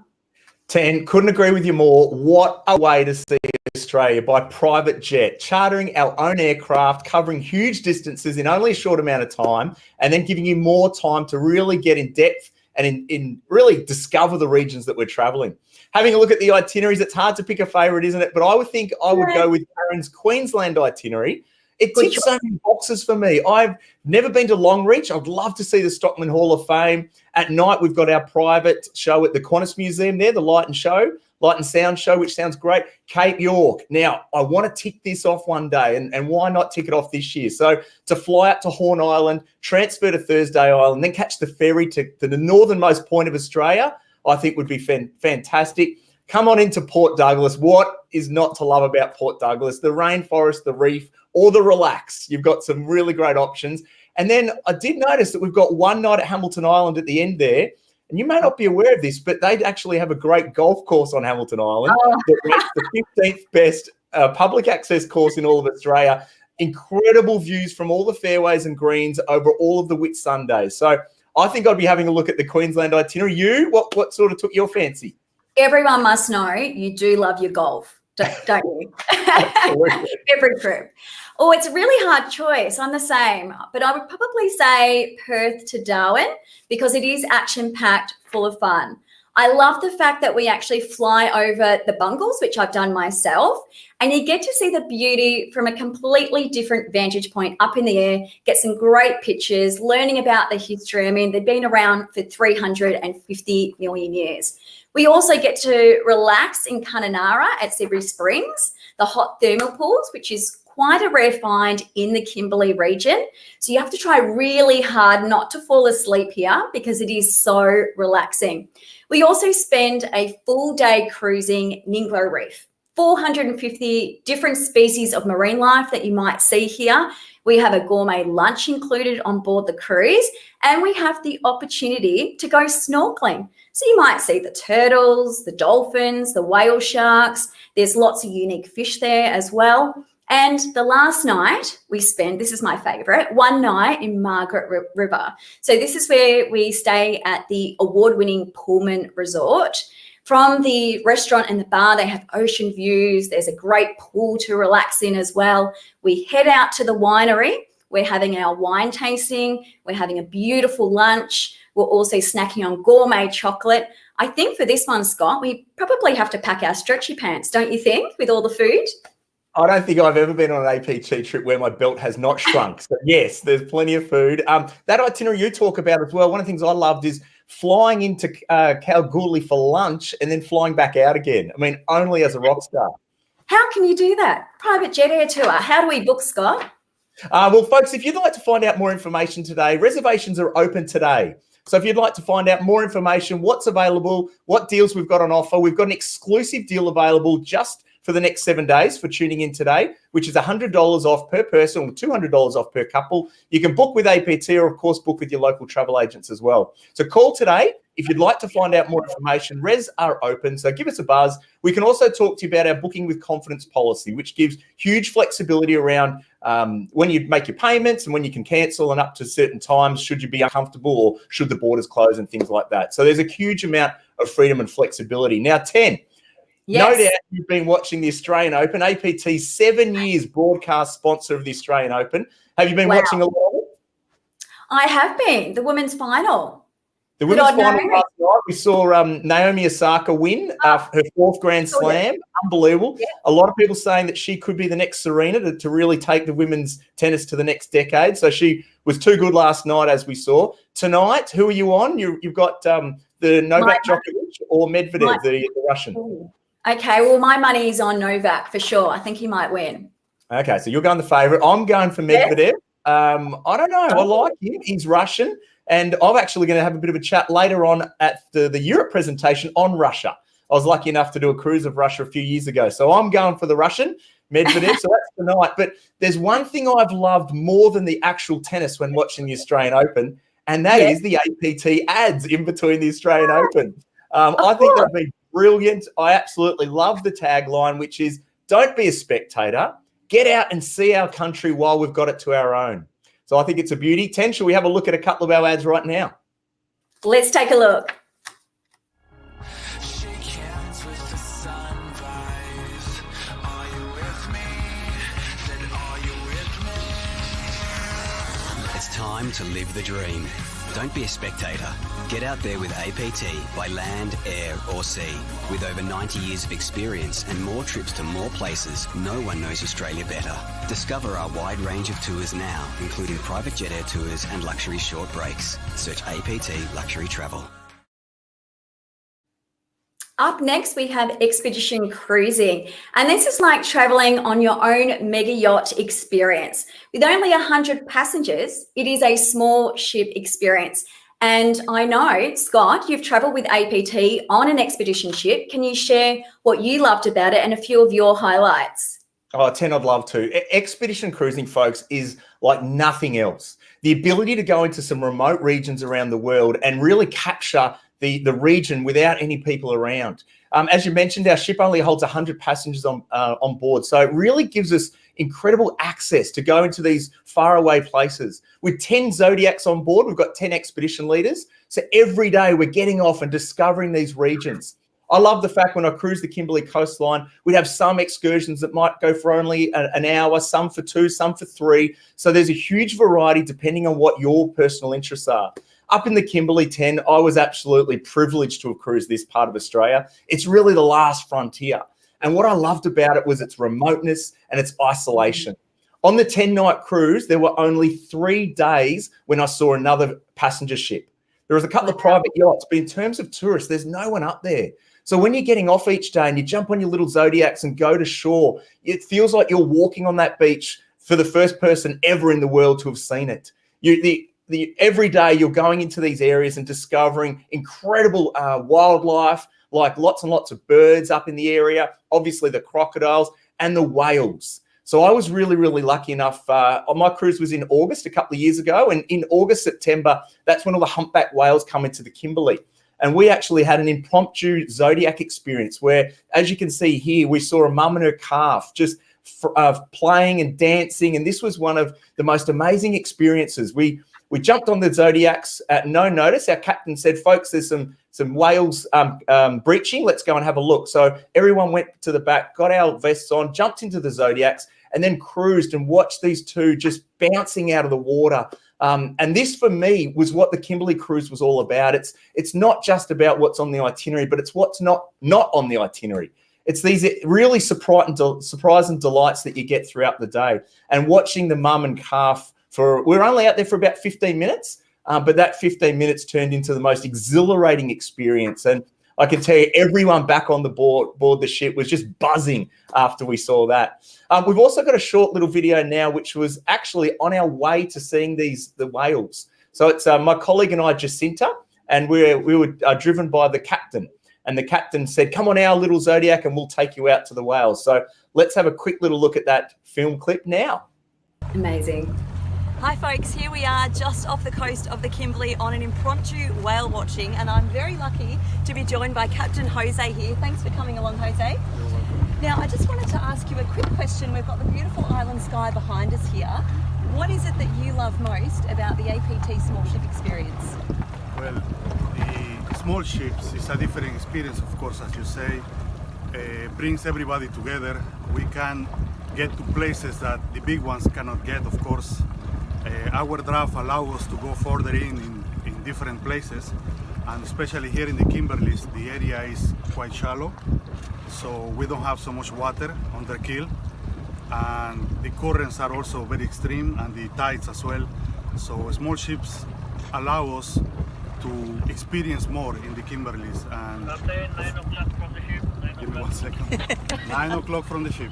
Ten, couldn't agree with you more. What a way to see Australia by private jet, chartering our own aircraft, covering huge distances in only a short amount of time, and then giving you more time to really get in depth and in really discover the regions that we're traveling. Having a look at the itineraries, it's hard to pick a favourite, isn't it? But I would think I would go with Karen's Queensland itinerary. It ticks so many boxes for me. I've never been to Longreach. I'd love to see the Stockman Hall of Fame. At night, we've got our private show at the Qantas Museum there, the Light and Sound show, which sounds great. Cape York. Now, I want to tick this off one day, and why not tick it off this year? So to fly out to Horn Island, transfer to Thursday Island, then catch the ferry to the northernmost point of Australia, I think would be fantastic. Come on into Port Douglas. What is not to love about Port Douglas? The rainforest, the reef, or the relax. You've got some really great options. And then I did notice that we've got one night at Hamilton Island at the end there. And you may not be aware of this, but they actually have a great golf course on Hamilton Island. It's the 15th best public access course in all of Australia. Incredible views from all the fairways and greens over all of the Whitsundays. So I think I'd be having a look at the Queensland itinerary. You, what sort of took your fancy? Everyone must know you do love your golf, don't you? Absolutely. Every trip. Oh, it's a really hard choice. I'm the same, but I would probably say Perth to Darwin because it is action-packed, full of fun. I love the fact that we actually fly over the bungles, which I've done myself, and you get to see the beauty from a completely different vantage point up in the air, get some great pictures, learning about the history. I mean, they've been around for 350 million years. We also get to relax in Kununurra at Siberry Springs, the hot thermal pools, which is quite a rare find in the Kimberley region. So you have to try really hard not to fall asleep here because it is so relaxing. We also spend a full day cruising Ninglo Reef. 450 different species of marine life that you might see here. We have a gourmet lunch included on board the cruise, and we have the opportunity to go snorkeling. So you might see the turtles, the dolphins, the whale sharks. There's lots of unique fish there as well. And the last night we spend, this is my favourite, one night in Margaret River. So this is where we stay at the award-winning Pullman Resort. From the restaurant and the bar, they have ocean views. There's a great pool to relax in as well. We head out to the winery. We're having our wine tasting. We're having a beautiful lunch. We're also snacking on gourmet chocolate. I think for this one, Scott, we probably have to pack our stretchy pants, don't you think, with all the food? I don't think I've ever been on an APT trip where my belt has not shrunk. So yes, there's plenty of food. That itinerary you talk about as well, one of the things I loved is flying into Kalgoorlie for lunch and then flying back out again. I mean, only as a rock star. How can you do that? Private jet air tour. How do we book, Scott? Well, folks, if you'd like to find out more information today, reservations are open today. So if you'd like to find out more information, what's available, what deals we've got on offer, we've got an exclusive deal available just for the next 7 days for tuning in today, which is $100 off per person or $200 off per couple. You can book with APT or, of course, book with your local travel agents as well. So call today if you'd like to find out more information. Res are open, so give us a buzz. We can also talk to you about our booking with confidence policy, which gives huge flexibility around when you make your payments and when you can cancel and up to certain times should you be uncomfortable or should the borders close and things like that. So there's a huge amount of freedom and flexibility. Now, 10. Yes. No doubt you've been watching the Australian Open. APT, 7 years broadcast sponsor of the Australian Open. Have you been watching a lot of it? I have been. The women's final. The women's final last night, we saw Naomi Osaka win her fourth Grand Slam. Unbelievable. Yeah. A lot of people saying that she could be the next Serena to really take the women's tennis to the next decade. So she was too good last night, as we saw. Tonight, who are you on? You've got the Novak Djokovic or Medvedev, the Russian. Ooh. Okay, well, my money is on Novak for sure. I think he might win. Okay, so you're going the favourite. I'm going for Medvedev. Yeah. I don't know. I like him. He's Russian. And I'm actually going to have a bit of a chat later on at the Europe presentation on Russia. I was lucky enough to do a cruise of Russia a few years ago. So I'm going for the Russian, Medvedev. So that's tonight. But there's one thing I've loved more than the actual tennis when watching the Australian Open, and that is the APT ads in between the Australian Open. I think they've been brilliant. I absolutely love the tagline, which is don't be a spectator. Get out and see our country while we've got it to our own. So I think it's a beauty. Ten, shall we have a look at a couple of our ads right now? Let's take a look. Shake hands with the sunrise. Are you with me? Then are you with me? It's time to live the dream. Don't be a spectator. Get out there with APT by land, air or sea. With over 90 years of experience and more trips to more places, no one knows Australia better. Discover our wide range of tours now, including private jet air tours and luxury short breaks. Search APT Luxury Travel. Up next, we have expedition cruising. And this is like traveling on your own mega yacht experience. With only 100 passengers, it is a small ship experience. And I know, Scott, you've traveled with APT on an expedition ship. Can you share what you loved about it and a few of your highlights? Oh, 10, I'd love to. Expedition cruising, folks, is like nothing else. The ability to go into some remote regions around the world and really capture the region without any people around. As you mentioned, our ship only holds 100 passengers on board. So it really gives us incredible access to go into these faraway places. With 10 Zodiacs on board, we've got 10 expedition leaders. So every day we're getting off and discovering these regions. I love the fact when I cruise the Kimberley coastline, we'd have some excursions that might go for only an hour, some for 2, some for 3. So there's a huge variety depending on what your personal interests are. Up in the Kimberley 10, I was absolutely privileged to have cruised this part of Australia. It's really the last frontier. And what I loved about it was its remoteness and its isolation. On the 10-night cruise, there were only 3 days when I saw another passenger ship. There was a couple of private yachts, but in terms of tourists, there's no one up there. So when you're getting off each day and you jump on your little Zodiacs and go to shore, it feels like you're walking on that beach for the first person ever in the world to have seen it. Every day you're going into these areas and discovering incredible wildlife, like lots and lots of birds up in the area, obviously the crocodiles and the whales. So I was really, really lucky enough. My cruise was in August a couple of years ago, and in August, September, that's when all the humpback whales come into the Kimberley. And we actually had an impromptu Zodiac experience where, as you can see here, we saw a mum and her calf just playing and dancing. And this was one of the most amazing experiences. We jumped on the Zodiacs at no notice. Our captain said, folks, there's some whales breaching. Let's go and have a look. So everyone went to the back, got our vests on, jumped into the Zodiacs, and then cruised and watched these two just bouncing out of the water. And this, for me, was what the Kimberley cruise was all about. It's not just about what's on the itinerary, but it's what's not on the itinerary. It's these really surprising delights that you get throughout the day. And watching the mum and calf we're only out there for about 15 minutes, but that 15 minutes turned into the most exhilarating experience. And I can tell you, everyone back on the board the ship was just buzzing after we saw that. We've also got a short little video now, which was actually on our way to seeing the whales. So it's my colleague and I, Jacinta, and we were driven by the captain. And the captain said, come on our little Zodiac and we'll take you out to the whales. So let's have a quick little look at that film clip now. Amazing. Hi folks, here we are just off the coast of the Kimberley on an impromptu whale watching, and I'm very lucky to be joined by Captain Jose here. Thanks for coming along, Jose. You're welcome. Now I just wanted to ask you a quick question. We've got the beautiful island sky behind us here. What is it that you love most about the APT small ship experience? Well, the small ships is a different experience, of course, as you say. Brings everybody together. We can get to places that the big ones cannot get, of course. Our draft allows us to go further in different places, and especially here in the Kimberleys, the area is quite shallow, so we don't have so much water on the keel, and the currents are also very extreme, and the tides as well. So small ships allow us to experience more in the Kimberleys. And 9 o'clock from the ship. Give me 1 second. 9 o'clock from the ship,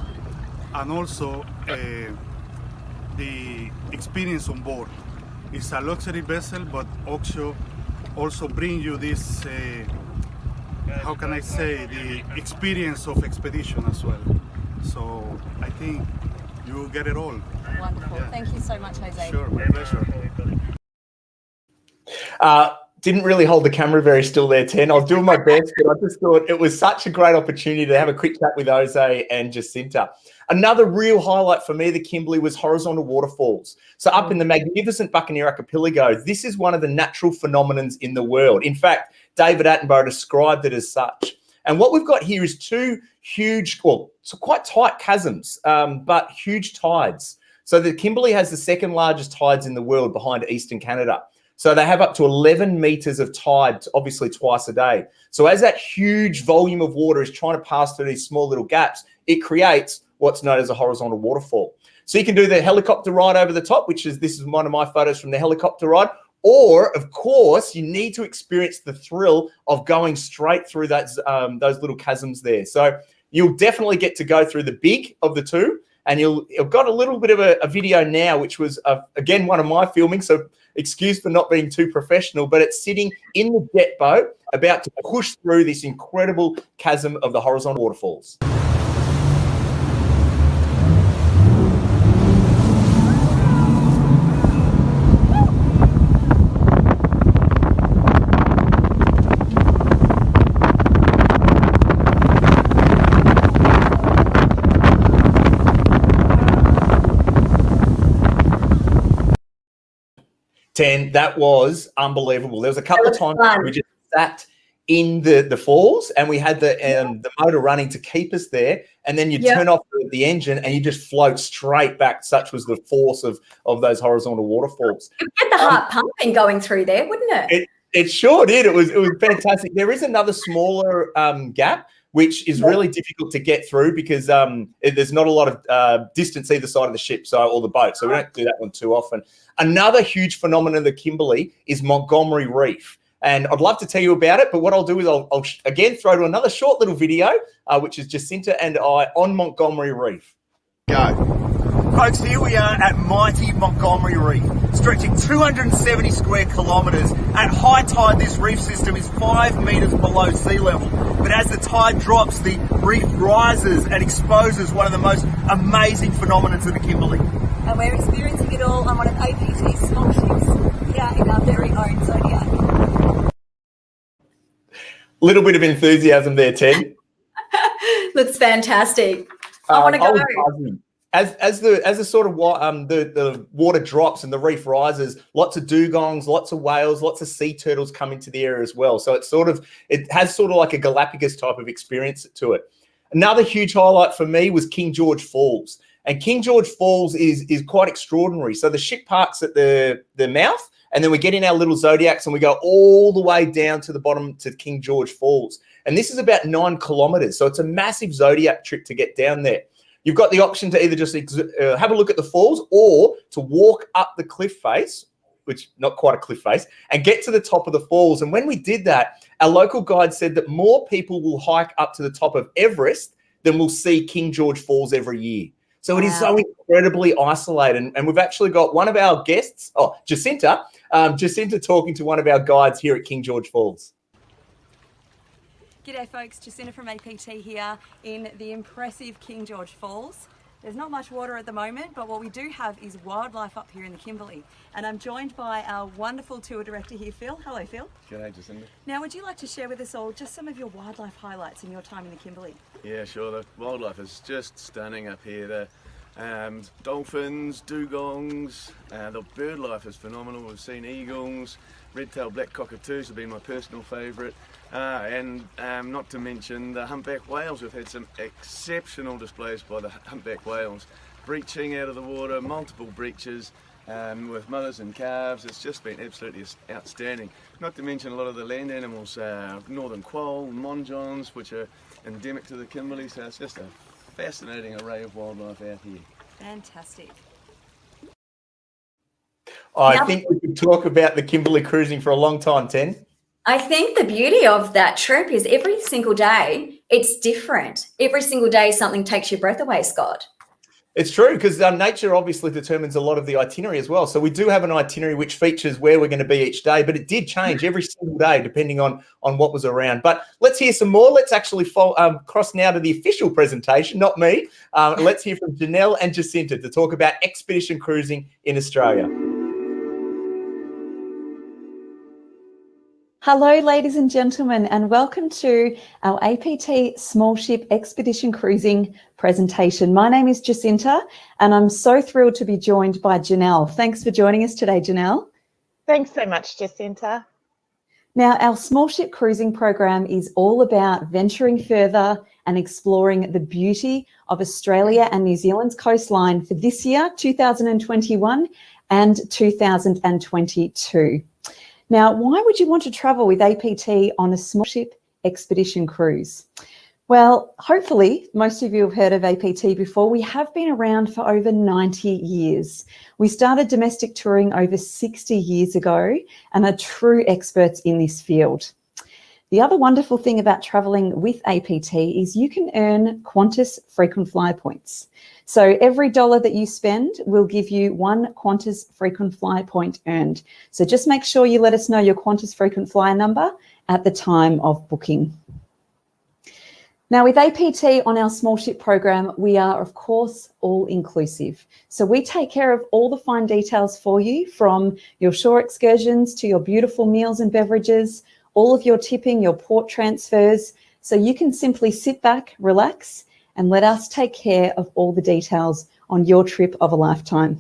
and also. The experience on board is a luxury vessel, but also bring you this, how can I say, the experience of expedition as well. So I think you get it all. Wonderful. Yeah. Thank you so much, Jose. Sure, my pleasure. Didn't really hold the camera very still there, Ten. I was doing my best, but I just thought it was such a great opportunity to have a quick chat with Jose and Jacinta. Another real highlight for me, the Kimberley, was horizontal waterfalls. So up in the magnificent Buccaneer Archipelago, this is one of the natural phenomenons in the world. In fact, David Attenborough described it as such. And what we've got here is two huge, well, so quite tight chasms, but huge tides. So the Kimberley has the second largest tides in the world behind Eastern Canada. So they have up to 11 meters of tide, obviously twice a day. So as that huge volume of water is trying to pass through these small little gaps, it creates what's known as a horizontal waterfall. So you can do the helicopter ride over the top, this is one of my photos from the helicopter ride. Or, of course, you need to experience the thrill of going straight through those little chasms there. So you'll definitely get to go through the big of the two. And you've got a little bit of a video now, which was, again, one of my filming. So excuse for not being too professional, but it's sitting in the jet boat about to push through this incredible chasm of the horizontal waterfalls. Ten, that was unbelievable. There was a couple of times we just sat in the falls, and we had the motor running to keep us there, and then you turn off the engine and you just float straight back. Such was the force of those horizontal waterfalls. You'd get the heart pumping going through there, wouldn't it? It sure did. It was fantastic. There is another smaller gap, which is really difficult to get through because there's not a lot of distance either side of the ship, or the boat. So we don't do that one too often. Another huge phenomenon of the Kimberley is Montgomery Reef. And I'd love to tell you about it, but what I'll do is I'll again throw to another short little video, which is Jacinta and I on Montgomery Reef. Go. Folks, here we are at mighty Montgomery Reef, stretching 270 square kilometres. At high tide, this reef system is 5 metres below sea level. But as the tide drops, the reef rises and exposes one of the most amazing phenomena to the Kimberley. And we're experiencing it all on one of APT's small ships here in our very own Zodiac. Little bit of enthusiasm there, Ted. Looks fantastic. I want to go. As the sort of the water drops and the reef rises, lots of dugongs, lots of whales, lots of sea turtles come into the area as well. So it has sort of like a Galapagos type of experience to it. Another huge highlight for me was King George Falls, and King George Falls is quite extraordinary. So the ship parks at the mouth, and then we get in our little Zodiacs and we go all the way down to the bottom to King George Falls. And this is about 9 kilometres. So it's a massive Zodiac trip to get down there. You've got the option to either just have a look at the falls or to walk up the cliff face, which not quite a cliff face, and get to the top of the falls. And when we did that, our local guide said that more people will hike up to the top of Everest than will see King George Falls every year. So it is so incredibly isolated. And we've actually got one of our guests, Jacinta talking to one of our guides here at King George Falls. G'day folks, Jacinta from APT here in the impressive King George Falls. There's not much water at the moment, but what we do have is wildlife up here in the Kimberley. And I'm joined by our wonderful tour director here, Phil. Hello, Phil. G'day, Jacinta. Now, would you like to share with us all just some of your wildlife highlights in your time in the Kimberley? Yeah, sure. The wildlife is just stunning up here. The dolphins, dugongs, the bird life is phenomenal. We've seen eagles, red-tailed black cockatoos have been my personal favourite. And not to mention the humpback whales. We've had some exceptional displays by the humpback whales, breaching out of the water, multiple breaches with mothers and calves. It's just been absolutely outstanding. Not to mention a lot of the land animals, northern quoll, monjons, which are endemic to the Kimberley. So it's just a fascinating array of wildlife out here. Fantastic. I think we could talk about the Kimberley cruising for a long time, Ten. I think the beauty of that trip is every single day it's different. Every single day something takes your breath away, Scott. It's true, because nature obviously determines a lot of the itinerary as well. So we do have an itinerary which features where we're going to be each day, but it did change every single day depending on what was around. But let's hear some more. Let's actually cross now to the official presentation, not me. Let's hear from Tenneil and Jacinta to talk about expedition cruising in Australia. Hello, ladies and gentlemen, and welcome to our APT Small Ship Expedition Cruising presentation. My name is Jacinta, and I'm so thrilled to be joined by Janelle. Thanks for joining us today, Janelle. Thanks so much, Jacinta. Now, our Small Ship Cruising program is all about venturing further and exploring the beauty of Australia and New Zealand's coastline for this year, 2021 and 2022. Now, why would you want to travel with APT on a small ship expedition cruise? Well, hopefully most of you have heard of APT before. We have been around for over 90 years. We started domestic touring over 60 years ago and are true experts in this field. The other wonderful thing about traveling with APT is you can earn Qantas frequent flyer points. So every $1 that you spend will give you 1 Qantas frequent flyer point earned. So just make sure you let us know your Qantas frequent flyer number at the time of booking. Now with APT on our small ship program, we are of course all inclusive. So we take care of all the fine details for you, from your shore excursions to your beautiful meals and beverages, all of your tipping, your port transfers. So you can simply sit back, relax, and let us take care of all the details on your trip of a lifetime.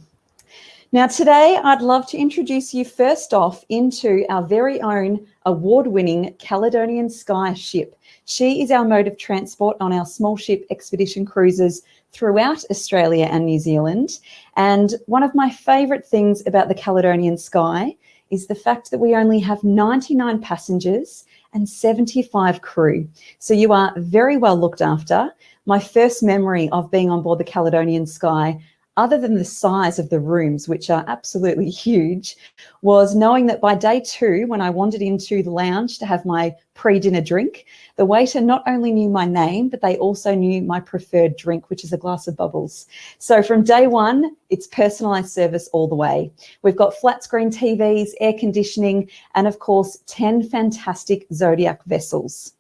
Now, today I'd love to introduce you first off into our very own award-winning Caledonian Sky ship. She is our mode of transport on our small ship expedition cruises throughout Australia and New Zealand. And one of my favourite things about the Caledonian Sky is the fact that we only have 99 passengers and 75 crew. So you are very well looked after. My first memory of being on board the Caledonian Sky, other than the size of the rooms, which are absolutely huge, was knowing that by day 2, when I wandered into the lounge to have my pre-dinner drink, the waiter not only knew my name, but they also knew my preferred drink, which is a glass of bubbles. So from day 1, it's personalised service all the way. We've got flat screen TVs, air conditioning, and of course, 10 fantastic Zodiac vessels.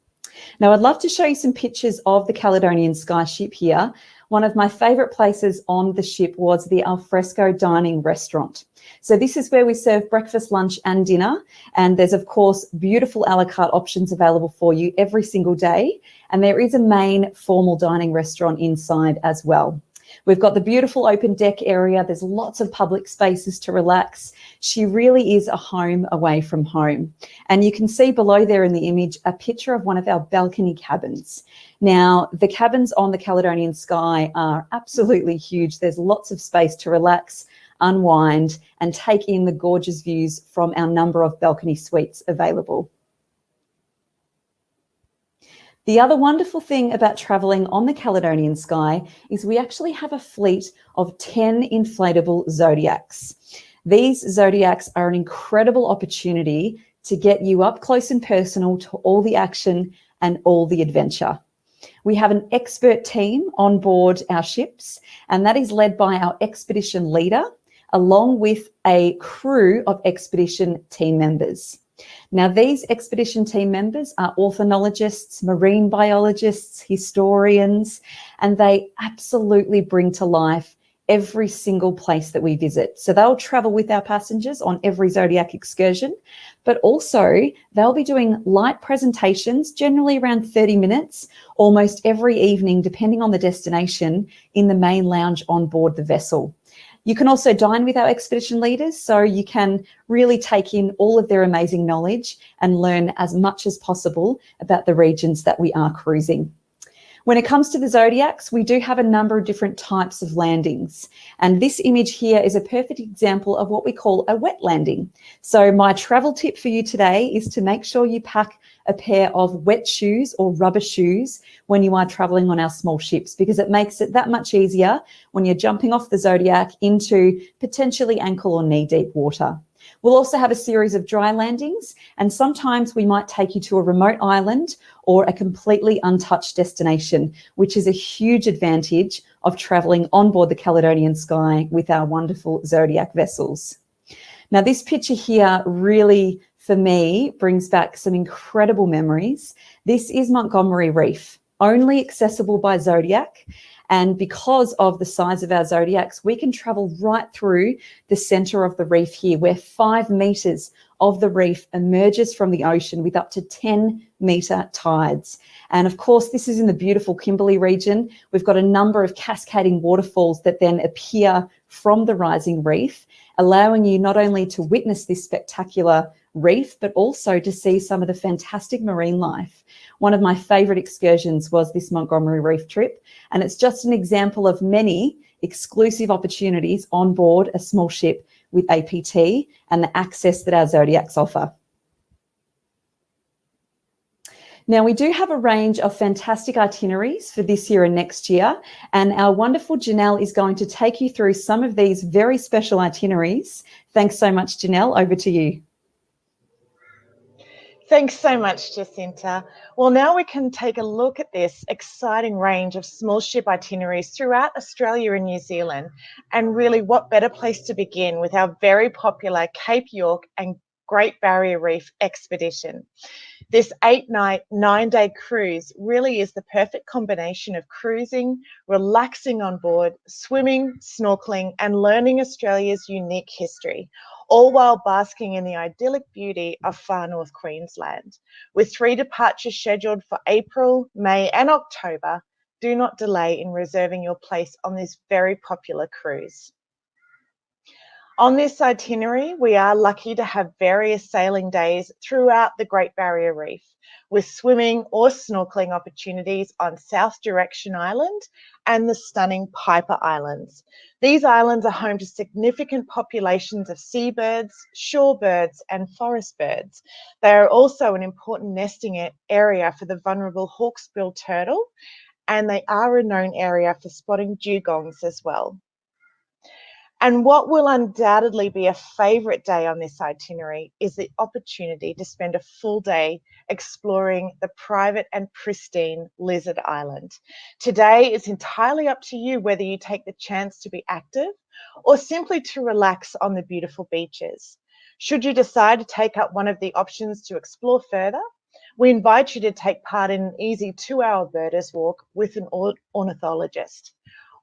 Now, I'd love to show you some pictures of the Caledonian Sky ship here. One of my favourite places on the ship was the alfresco dining restaurant. So this is where we serve breakfast, lunch and dinner. And there's, of course, beautiful a la carte options available for you every single day. And there is a main formal dining restaurant inside as well. We've got the beautiful open deck area. There's lots of public spaces to relax. She really is a home away from home. And you can see below there in the image a picture of one of our balcony cabins. Now, the cabins on the Caledonian Sky are absolutely huge. There's lots of space to relax, unwind, and take in the gorgeous views from our number of balcony suites available. The other wonderful thing about travelling on the Caledonian Sky is we actually have a fleet of 10 inflatable Zodiacs. These Zodiacs are an incredible opportunity to get you up close and personal to all the action and all the adventure. We have an expert team on board our ships, and that is led by our expedition leader, along with a crew of expedition team members. Now, these expedition team members are ornithologists, marine biologists, historians, and they absolutely bring to life every single place that we visit. So they'll travel with our passengers on every Zodiac excursion, but also they'll be doing light presentations, generally around 30 minutes, almost every evening, depending on the destination, in the main lounge on board the vessel. You can also dine with our expedition leaders, so you can really take in all of their amazing knowledge and learn as much as possible about the regions that we are cruising. When it comes to the Zodiacs, we do have a number of different types of landings. And this image here is a perfect example of what we call a wet landing. So my travel tip for you today is to make sure you pack a pair of wet shoes or rubber shoes when you are traveling on our small ships, because it makes it that much easier when you're jumping off the Zodiac into potentially ankle or knee deep water. We'll also have a series of dry landings, and sometimes we might take you to a remote island or a completely untouched destination, which is a huge advantage of traveling on board the Caledonian Sky with our wonderful Zodiac vessels. Now, this picture here really, for me, brings back some incredible memories. This is Montgomery Reef, only accessible by Zodiac. And because of the size of our Zodiacs, we can travel right through the center of the reef here, where 5 meters of the reef emerges from the ocean with up to 10-meter tides. And of course, this is in the beautiful Kimberley region. We've got a number of cascading waterfalls that then appear from the rising reef, allowing you not only to witness this spectacular reef, but also to see some of the fantastic marine life. One of my favorite excursions was this Montgomery Reef trip, and it's just an example of many exclusive opportunities on board a small ship with APT and the access that our Zodiacs offer. Now, we do have a range of fantastic itineraries for this year and next year, and our wonderful Janelle is going to take you through some of these very special itineraries. Thanks so much, Janelle. Over to you. Thanks so much, Jacinta. Well, now we can take a look at this exciting range of small ship itineraries throughout Australia and New Zealand. And really, what better place to begin with our very popular Cape York and Great Barrier Reef expedition. This 8-night, 9-day cruise really is the perfect combination of cruising, relaxing on board, swimming, snorkeling, and learning Australia's unique history, all while basking in the idyllic beauty of far north Queensland. With 3 departures scheduled for April, May, and October, do not delay in reserving your place on this very popular cruise. On this itinerary, we are lucky to have various sailing days throughout the Great Barrier Reef, with swimming or snorkeling opportunities on South Direction Island and the stunning Piper Islands. These islands are home to significant populations of seabirds, shorebirds, and forest birds. They are also an important nesting area for the vulnerable hawksbill turtle, and they are a known area for spotting dugongs as well. And what will undoubtedly be a favourite day on this itinerary is the opportunity to spend a full day exploring the private and pristine Lizard Island. Today it's entirely up to you whether you take the chance to be active or simply to relax on the beautiful beaches. Should you decide to take up one of the options to explore further, we invite you to take part in an easy 2-hour birders walk with an ornithologist.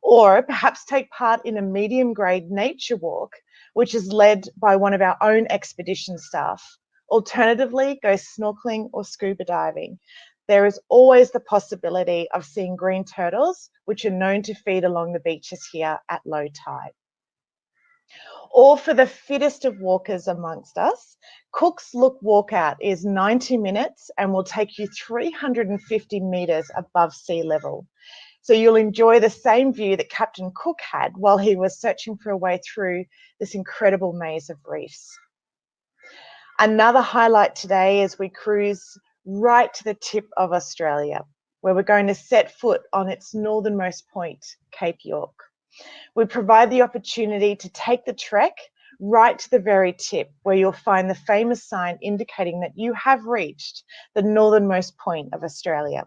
Or perhaps take part in a medium-grade nature walk, which is led by one of our own expedition staff. Alternatively, go snorkeling or scuba diving. There is always the possibility of seeing green turtles, which are known to feed along the beaches here at low tide. Or for the fittest of walkers amongst us, Cook's Look Walkout is 90 minutes and will take you 350 metres above sea level. So you'll enjoy the same view that Captain Cook had while he was searching for a way through this incredible maze of reefs. Another highlight today is we cruise right to the tip of Australia, where we're going to set foot on its northernmost point, Cape York. We provide the opportunity to take the trek right to the very tip, where you'll find the famous sign indicating that you have reached the northernmost point of Australia.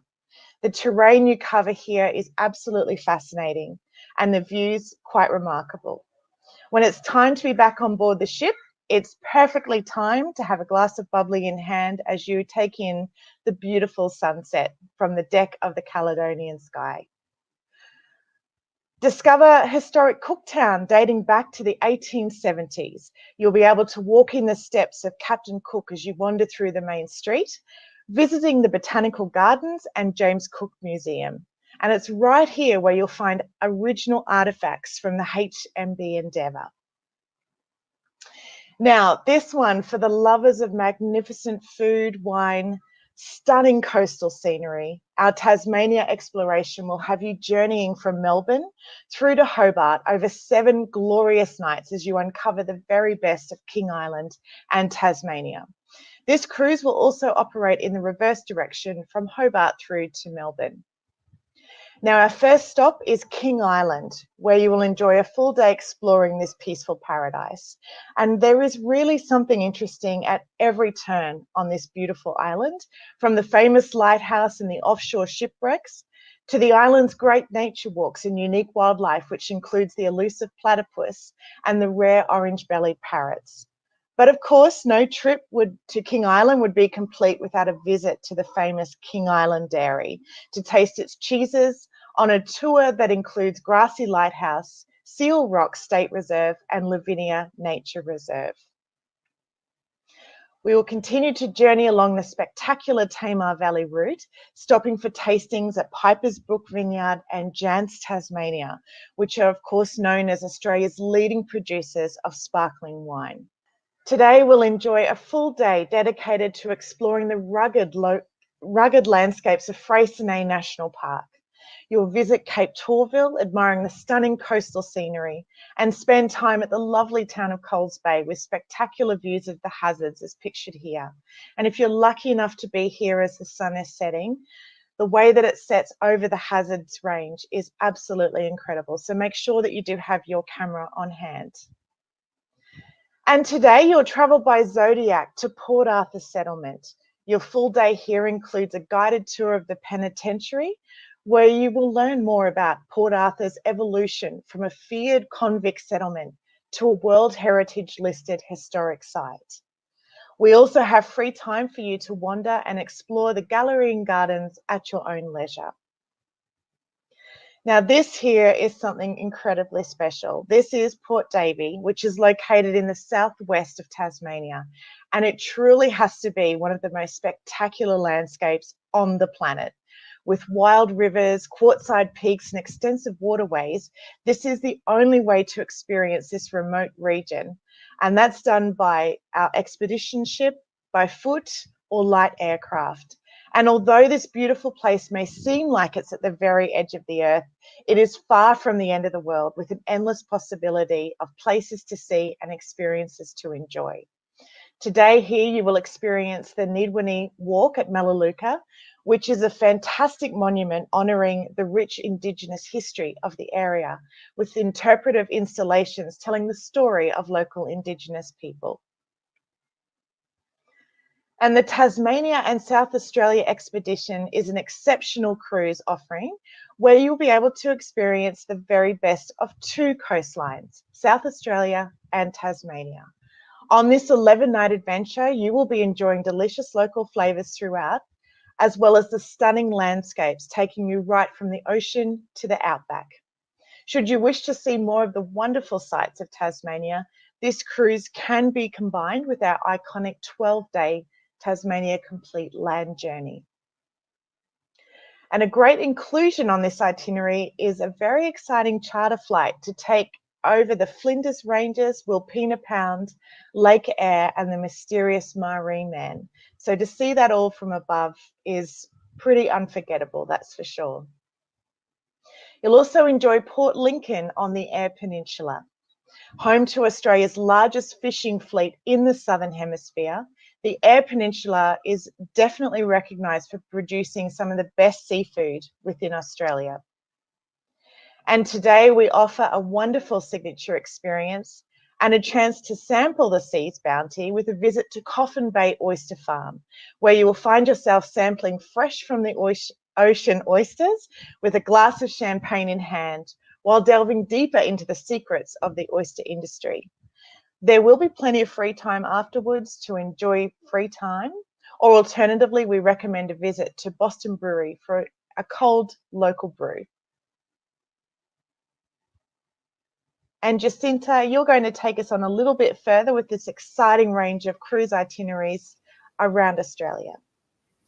The terrain you cover here is absolutely fascinating and the views quite remarkable. When it's time to be back on board the ship, it's perfectly timed to have a glass of bubbly in hand as you take in the beautiful sunset from the deck of the Caledonian Sky. Discover historic Cooktown dating back to the 1870s. You'll be able to walk in the steps of Captain Cook as you wander through the main street, visiting the Botanical Gardens and James Cook Museum. And it's right here where you'll find original artefacts from the HMB Endeavour. Now, this one for the lovers of magnificent food, wine, stunning coastal scenery. Our Tasmania exploration will have you journeying from Melbourne through to Hobart over 7 glorious nights as you uncover the very best of King Island and Tasmania. This cruise will also operate in the reverse direction from Hobart through to Melbourne. Now, our first stop is King Island, where you will enjoy a full day exploring this peaceful paradise. And there is really something interesting at every turn on this beautiful island, from the famous lighthouse and the offshore shipwrecks to the island's great nature walks and unique wildlife, which includes the elusive platypus and the rare orange-bellied parrots. But of course, no trip to King Island would be complete without a visit to the famous King Island Dairy to taste its cheeses on a tour that includes Grassy Lighthouse, Seal Rock State Reserve, and Lavinia Nature Reserve. We will continue to journey along the spectacular Tamar Valley route, stopping for tastings at Piper's Brook Vineyard and Jant's Tasmania, which are of course known as Australia's leading producers of sparkling wine. Today, we'll enjoy a full day dedicated to exploring the rugged landscapes of Freycinet National Park. You'll visit Cape Tourville, admiring the stunning coastal scenery, and spend time at the lovely town of Coles Bay with spectacular views of the hazards as pictured here. And if you're lucky enough to be here as the sun is setting, the way that it sets over the hazards range is absolutely incredible. So make sure that you do have your camera on hand. And today you'll travel by Zodiac to Port Arthur Settlement. Your full day here includes a guided tour of the penitentiary, where you will learn more about Port Arthur's evolution from a feared convict settlement to a World Heritage listed historic site. We also have free time for you to wander and explore the gallery and gardens at your own leisure. Now, this here is something incredibly special. This is Port Davey, which is located in the southwest of Tasmania, and it truly has to be one of the most spectacular landscapes on the planet. With wild rivers, quartzite peaks, and extensive waterways, this is the only way to experience this remote region. And that's done by our expedition ship, by foot, or light aircraft. And although this beautiful place may seem like it's at the very edge of the earth, it is far from the end of the world, with an endless possibility of places to see and experiences to enjoy. Today here you will experience the Nidwani Walk at Melaleuca, which is a fantastic monument honouring the rich Indigenous history of the area, with interpretive installations telling the story of local Indigenous people. And the Tasmania and South Australia expedition is an exceptional cruise offering where you'll be able to experience the very best of two coastlines, South Australia and Tasmania. On this 11-night adventure, you will be enjoying delicious local flavours throughout, as well as the stunning landscapes taking you right from the ocean to the outback. Should you wish to see more of the wonderful sights of Tasmania, this cruise can be combined with our iconic 12-day Tasmania Complete land journey. And a great inclusion on this itinerary is a very exciting charter flight to take over the Flinders Ranges, Wilpena Pound, Lake Eyre, and the mysterious Maree Man. So to see that all from above is pretty unforgettable, that's for sure. You'll also enjoy Port Lincoln on the Eyre Peninsula, home to Australia's largest fishing fleet in the Southern Hemisphere. The Eyre Peninsula is definitely recognised for producing some of the best seafood within Australia. And today we offer a wonderful signature experience and a chance to sample the sea's bounty with a visit to Coffin Bay Oyster Farm, where you will find yourself sampling fresh from the ocean oysters with a glass of champagne in hand, while delving deeper into the secrets of the oyster industry. There will be plenty of free time afterwards to enjoy free time, or alternatively, we recommend a visit to Boston Brewery for a cold local brew. And Jacinta, you're going to take us on a little bit further with this exciting range of cruise itineraries around Australia.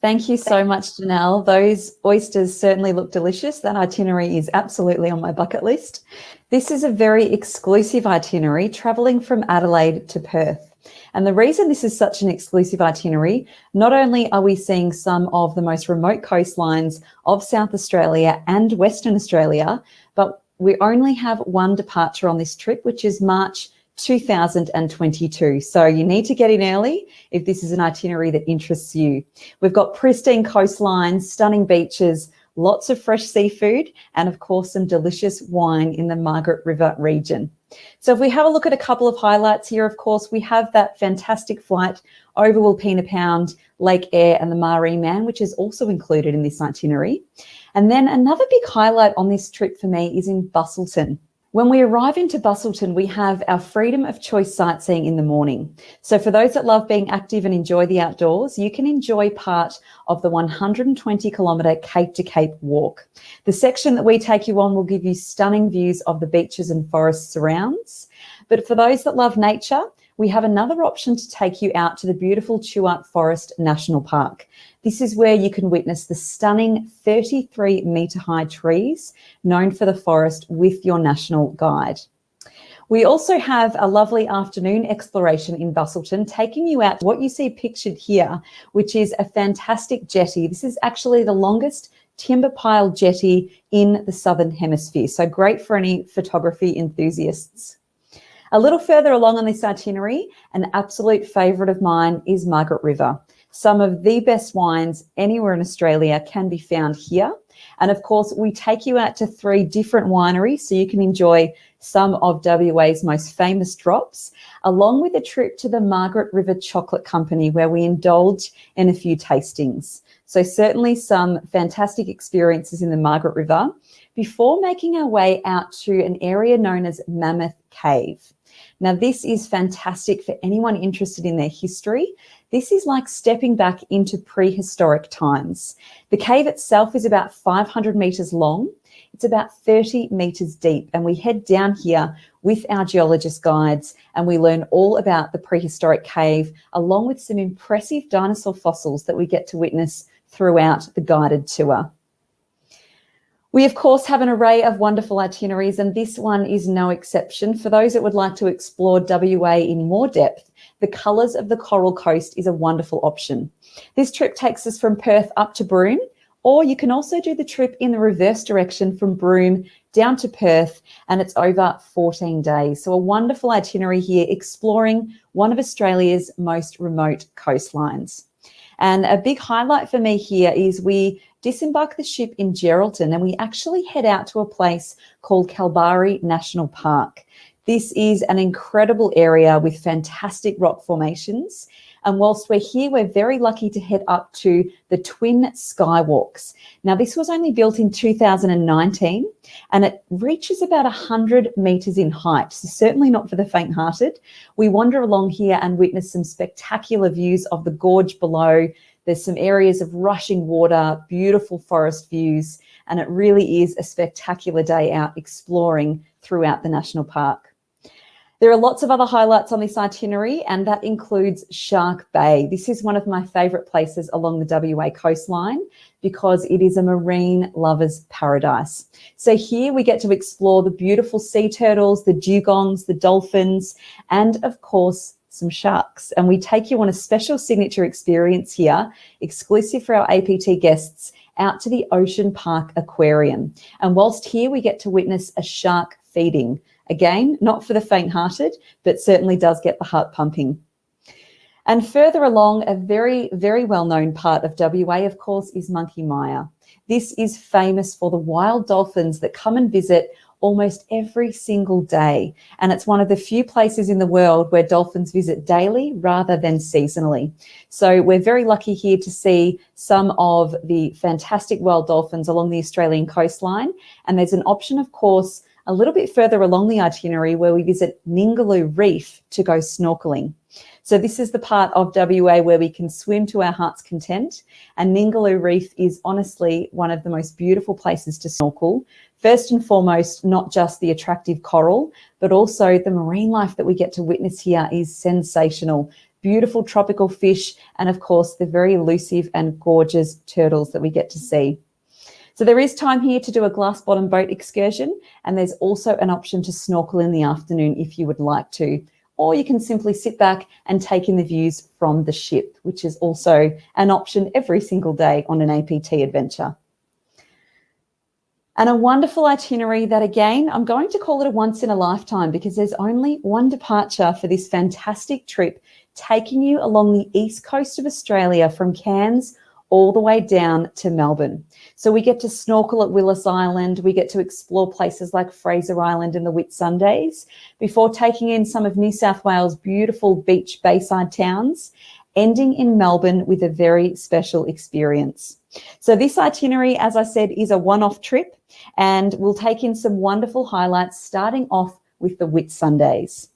Thank you so much, Janelle. Those oysters certainly look delicious. That itinerary is absolutely on my bucket list. This is a very exclusive itinerary travelling from Adelaide to Perth. And the reason this is such an exclusive itinerary, not only are we seeing some of the most remote coastlines of South Australia and Western Australia, but we only have one departure on this trip, which is March 2022. So you need to get in early if this is an itinerary that interests you. We've got pristine coastlines, stunning beaches, lots of fresh seafood, and of course some delicious wine in the Margaret River region. So if we have a look at a couple of highlights here, of course, we have that fantastic flight over Wilpena Pound, Lake Eyre and the Maree Man, which is also included in this itinerary. And then another big highlight on this trip for me is in Busselton. When we arrive into Busselton, we have our freedom of choice sightseeing in the morning. So for those that love being active and enjoy the outdoors, you can enjoy part of the 120-kilometre Cape to Cape walk. The section that we take you on will give you stunning views of the beaches and forest surrounds. But for those that love nature, we have another option to take you out to the beautiful Chewart Forest National Park. This is where you can witness the stunning 33-metre high trees known for the forest with your national guide. We also have a lovely afternoon exploration in Busselton, taking you out to what you see pictured here, which is a fantastic jetty. This is actually the longest timber pile jetty in the Southern Hemisphere, so great for any photography enthusiasts. A little further along on this itinerary, an absolute favourite of mine is Margaret River. Some of the best wines anywhere in Australia can be found here. And of course, we take you out to 3 different wineries so you can enjoy some of WA's most famous drops, along with a trip to the Margaret River Chocolate Company where we indulge in a few tastings. So certainly some fantastic experiences in the Margaret River before making our way out to an area known as Mammoth Cave. Now, this is fantastic for anyone interested in their history. This is like stepping back into prehistoric times. The cave itself is about 500 metres long. It's about 30 metres deep, and we head down here with our geologist guides and we learn all about the prehistoric cave, along with some impressive dinosaur fossils that we get to witness throughout the guided tour. We, of course, have an array of wonderful itineraries, and this one is no exception. For those that would like to explore WA in more depth, the Colours of the Coral Coast is a wonderful option. This trip takes us from Perth up to Broome, or you can also do the trip in the reverse direction from Broome down to Perth, and it's over 14 days. So a wonderful itinerary here exploring one of Australia's most remote coastlines. And a big highlight for me here is we disembark the ship in Geraldton and we actually head out to a place called Kalbarri National Park. This is an incredible area with fantastic rock formations. And whilst we're here, we're very lucky to head up to the Twin Skywalks. Now, this was only built in 2019 and it reaches about 100 metres in height, so certainly not for the faint-hearted. We wander along here and witness some spectacular views of the gorge below. There's some areas of rushing water, beautiful forest views, and it really is a spectacular day out exploring throughout the national park. There are lots of other highlights on this itinerary, and that includes Shark Bay. This is one of my favourite places along the WA coastline because it is a marine lover's paradise. So here we get to explore the beautiful sea turtles, the dugongs, the dolphins, and of course, some sharks. And we take you on a special signature experience here, exclusive for our APT guests, out to the Ocean Park Aquarium. And whilst here, we get to witness a shark feeding. Again, not for the faint-hearted, but certainly does get the heart pumping. And further along, a very, very well-known part of WA, of course, is Monkey Mia. This is famous for the wild dolphins that come and visit almost every single day. And it's one of the few places in the world where dolphins visit daily rather than seasonally. So we're very lucky here to see some of the fantastic wild dolphins along the Australian coastline. And there's an option, of course, a little bit further along the itinerary where we visit Ningaloo Reef to go snorkeling. So this is the part of WA where we can swim to our heart's content. And Ningaloo Reef is honestly one of the most beautiful places to snorkel. First and foremost, not just the attractive coral, but also the marine life that we get to witness here is sensational. Beautiful tropical fish, and of course, the very elusive and gorgeous turtles that we get to see. So there is time here to do a glass bottom boat excursion, and there's also an option to snorkel in the afternoon if you would like to. Or you can simply sit back and take in the views from the ship, which is also an option every single day on an APT adventure. And a wonderful itinerary that, again, I'm going to call it a once in a lifetime because there's only one departure for this fantastic trip taking you along the east coast of Australia from Cairns all the way down to Melbourne. So we get to snorkel at Willis Island, we get to explore places like Fraser Island and the Whitsundays before taking in some of New South Wales' beautiful beach bayside towns, ending in Melbourne with a very special experience. So this itinerary, as I said, is a one-off trip, and we'll take in some wonderful highlights, starting off with the Whitsundays.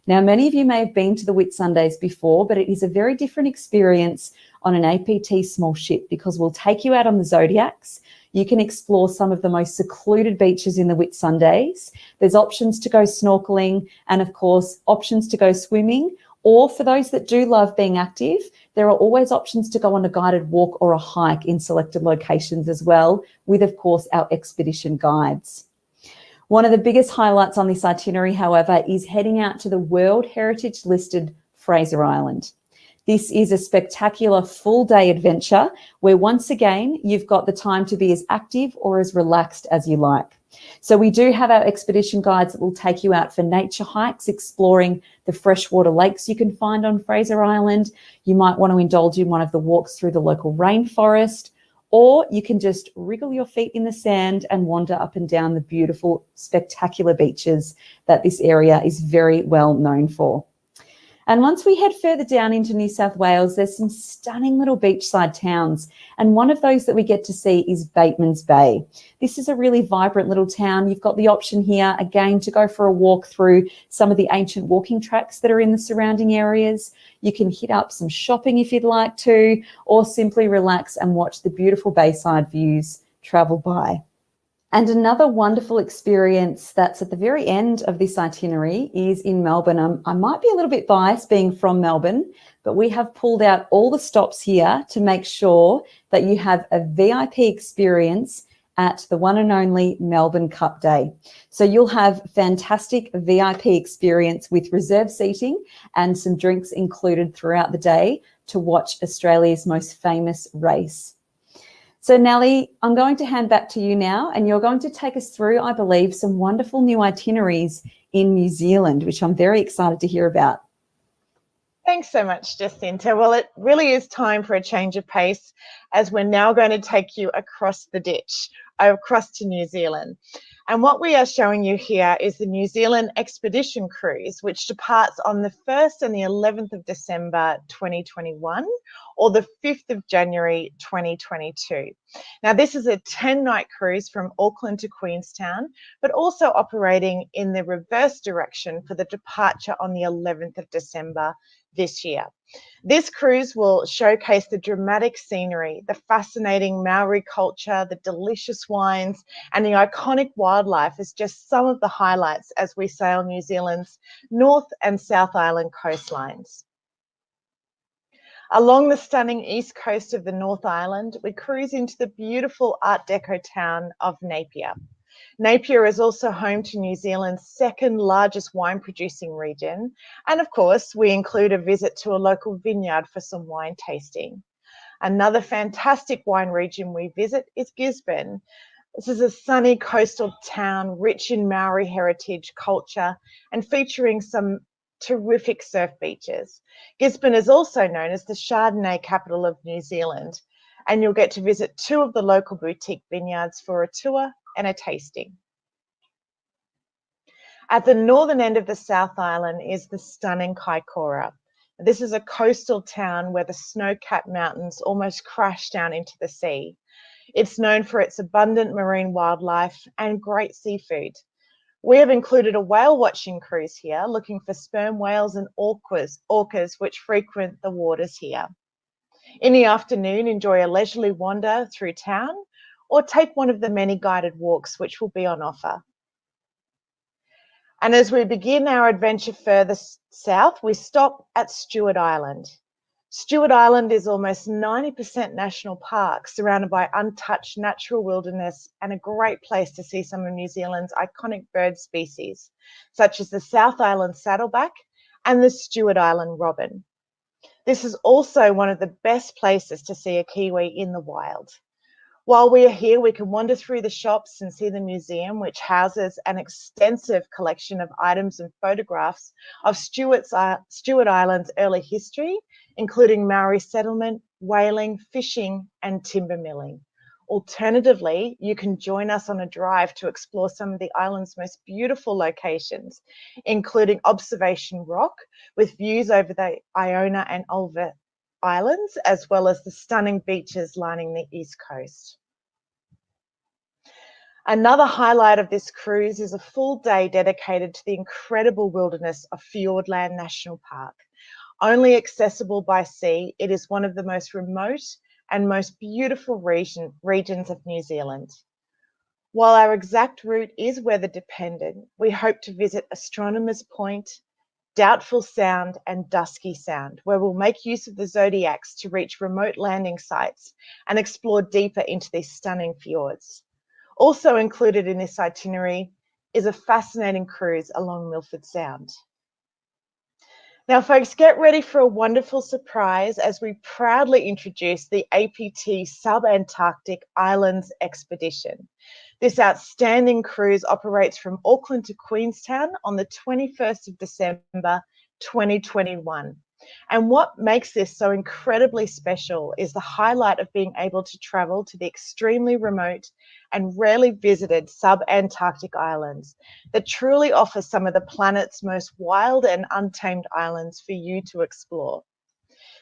Now, many of you may have been to the Whitsundays before, but it is a very different experience on an APT small ship because we'll take you out on the Zodiacs. You can explore some of the most secluded beaches in the Whitsundays. There's options to go snorkeling and, of course, options to go swimming. Or for those that do love being active, there are always options to go on a guided walk or a hike in selected locations as well, with, of course, our expedition guides. One of the biggest highlights on this itinerary, however, is heading out to the World Heritage listed Fraser Island. This is a spectacular full-day adventure where, once again, you've got the time to be as active or as relaxed as you like. So we do have our expedition guides that will take you out for nature hikes, exploring the freshwater lakes you can find on Fraser Island. You might want to indulge in one of the walks through the local rainforest, or you can just wriggle your feet in the sand and wander up and down the beautiful, spectacular beaches that this area is very well known for. And once we head further down into New South Wales, there's some stunning little beachside towns. And one of those that we get to see is Bateman's Bay. This is a really vibrant little town. You've got the option here, again, to go for a walk through some of the ancient walking tracks that are in the surrounding areas. You can hit up some shopping if you'd like to, or simply relax and watch the beautiful bayside views travel by. And another wonderful experience that's at the very end of this itinerary is in Melbourne. I might be a little bit biased being from Melbourne, but we have pulled out all the stops here to make sure that you have a VIP experience at the one and only Melbourne Cup Day. So you'll have fantastic VIP experience with reserved seating and some drinks included throughout the day to watch Australia's most famous race. So Nellie, I'm going to hand back to you now, and you're going to take us through, I believe, some wonderful new itineraries in New Zealand, which I'm very excited to hear about. Thanks so much, Jacinta. Well, it really is time for a change of pace, as we're now going to take you across the ditch, across to New Zealand. And what we are showing you here is the New Zealand Expedition Cruise, which departs on the 1st and the 11th of December 2021, or the 5th of January 2022. Now, this is a 10-night cruise from Auckland to Queenstown, but also operating in the reverse direction for the departure on the 11th of December this year. This cruise will showcase the dramatic scenery, the fascinating Maori culture, the delicious wines, and the iconic wildlife as just some of the highlights as we sail New Zealand's North and South Island coastlines. Along the stunning east coast of the North Island, we cruise into the beautiful Art Deco town of Napier. Napier is also home to New Zealand's second largest wine producing region. And of course, we include a visit to a local vineyard for some wine tasting. Another fantastic wine region we visit is Gisborne. This is a sunny coastal town rich in Maori heritage, culture, and featuring some terrific surf beaches. Gisborne is also known as the Chardonnay capital of New Zealand, and you'll get to visit 2 of the local boutique vineyards for a tour and a tasting. At the northern end of the South Island is the stunning Kaikoura. This is a coastal town where the snow-capped mountains almost crash down into the sea. It's known for its abundant marine wildlife and great seafood. We have included a whale watching cruise here, looking for sperm whales and orcas which frequent the waters here. In the afternoon, enjoy a leisurely wander through town, or take one of the many guided walks which will be on offer. And as we begin our adventure further south, we stop at Stewart Island. Stewart Island is almost 90% national park, surrounded by untouched natural wilderness, and a great place to see some of New Zealand's iconic bird species, such as the South Island saddleback and the Stewart Island robin. This is also one of the best places to see a kiwi in the wild. While we are here, we can wander through the shops and see the museum, which houses an extensive collection of items and photographs of Stewart Island's early history, including Maori settlement, whaling, fishing, and timber milling. Alternatively, you can join us on a drive to explore some of the island's most beautiful locations, including Observation Rock, with views over the Iona and Ulva Islands, as well as the stunning beaches lining the east coast. Another highlight of this cruise is a full day dedicated to the incredible wilderness of Fiordland National Park. Only accessible by sea, it is one of the most remote and most beautiful regions of New Zealand. While our exact route is weather dependent, we hope to visit Astronomer's Point, Doubtful Sound, and Dusky Sound, where we'll make use of the zodiacs to reach remote landing sites and explore deeper into these stunning fjords. Also included in this itinerary is a fascinating cruise along Milford Sound. Now, folks, get ready for a wonderful surprise as we proudly introduce the APT Sub-Antarctic Islands Expedition. This outstanding cruise operates from Auckland to Queenstown on the 21st of December 2021. And what makes this so incredibly special is the highlight of being able to travel to the extremely remote and rarely visited sub-Antarctic islands that truly offer some of the planet's most wild and untamed islands for you to explore.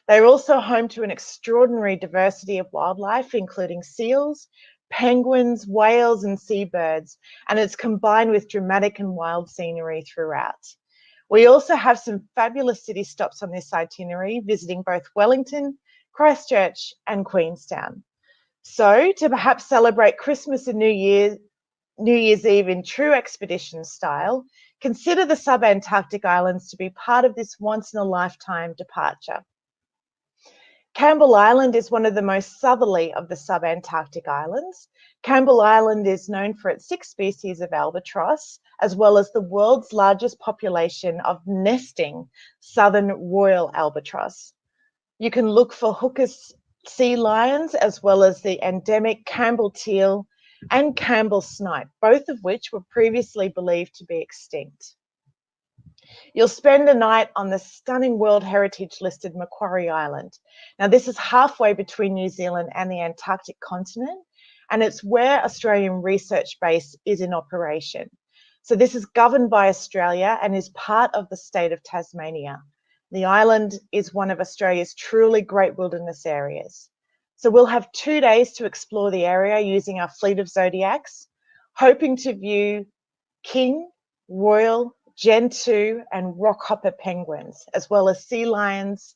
They're also home to an extraordinary diversity of wildlife, including seals, penguins, whales, and seabirds, and it's combined with dramatic and wild scenery throughout. We also have some fabulous city stops on this itinerary, visiting both Wellington, Christchurch, and Queenstown. So, to perhaps celebrate Christmas and New Year's Eve in true expedition style, consider the sub-Antarctic islands to be part of this once-in-a-lifetime departure. Campbell Island is one of the most southerly of the subantarctic islands. Campbell Island is known for its 6 species of albatross, as well as the world's largest population of nesting southern royal albatross. You can look for Hooker's sea lions, as well as the endemic Campbell teal and Campbell snipe, both of which were previously believed to be extinct. You'll spend a night on the stunning World Heritage listed Macquarie Island. Now, this is halfway between New Zealand and the Antarctic continent, and it's where Australian Research Base is in operation. So this is governed by Australia and is part of the state of Tasmania. The island is one of Australia's truly great wilderness areas. So we'll have 2 days to explore the area using our fleet of Zodiacs, hoping to view king, royal, Gentoo and rockhopper penguins, as well as sea lions,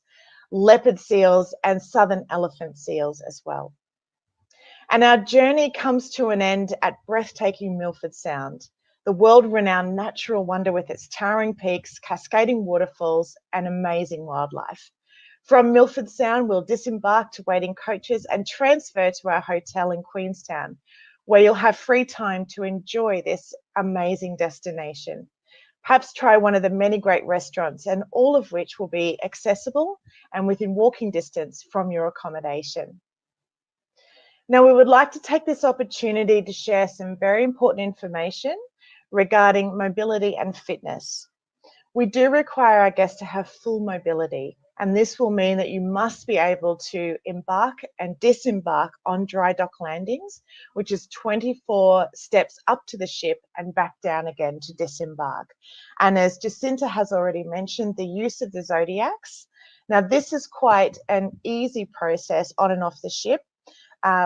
leopard seals and southern elephant seals as well. And our journey comes to an end at breathtaking Milford Sound, the world-renowned natural wonder with its towering peaks, cascading waterfalls and amazing wildlife. From Milford Sound, we'll disembark to waiting coaches and transfer to our hotel in Queenstown, where you'll have free time to enjoy this amazing destination. Perhaps try one of the many great restaurants, and all of which will be accessible and within walking distance from your accommodation. Now, we would like to take this opportunity to share some very important information regarding mobility and fitness. We do require our guests to have full mobility, and this will mean that you must be able to embark and disembark on dry dock landings, which is 24 steps up to the ship and back down again to disembark. And as Jacinta has already mentioned, the use of the Zodiacs. Now, this is quite an easy process on and off the ship,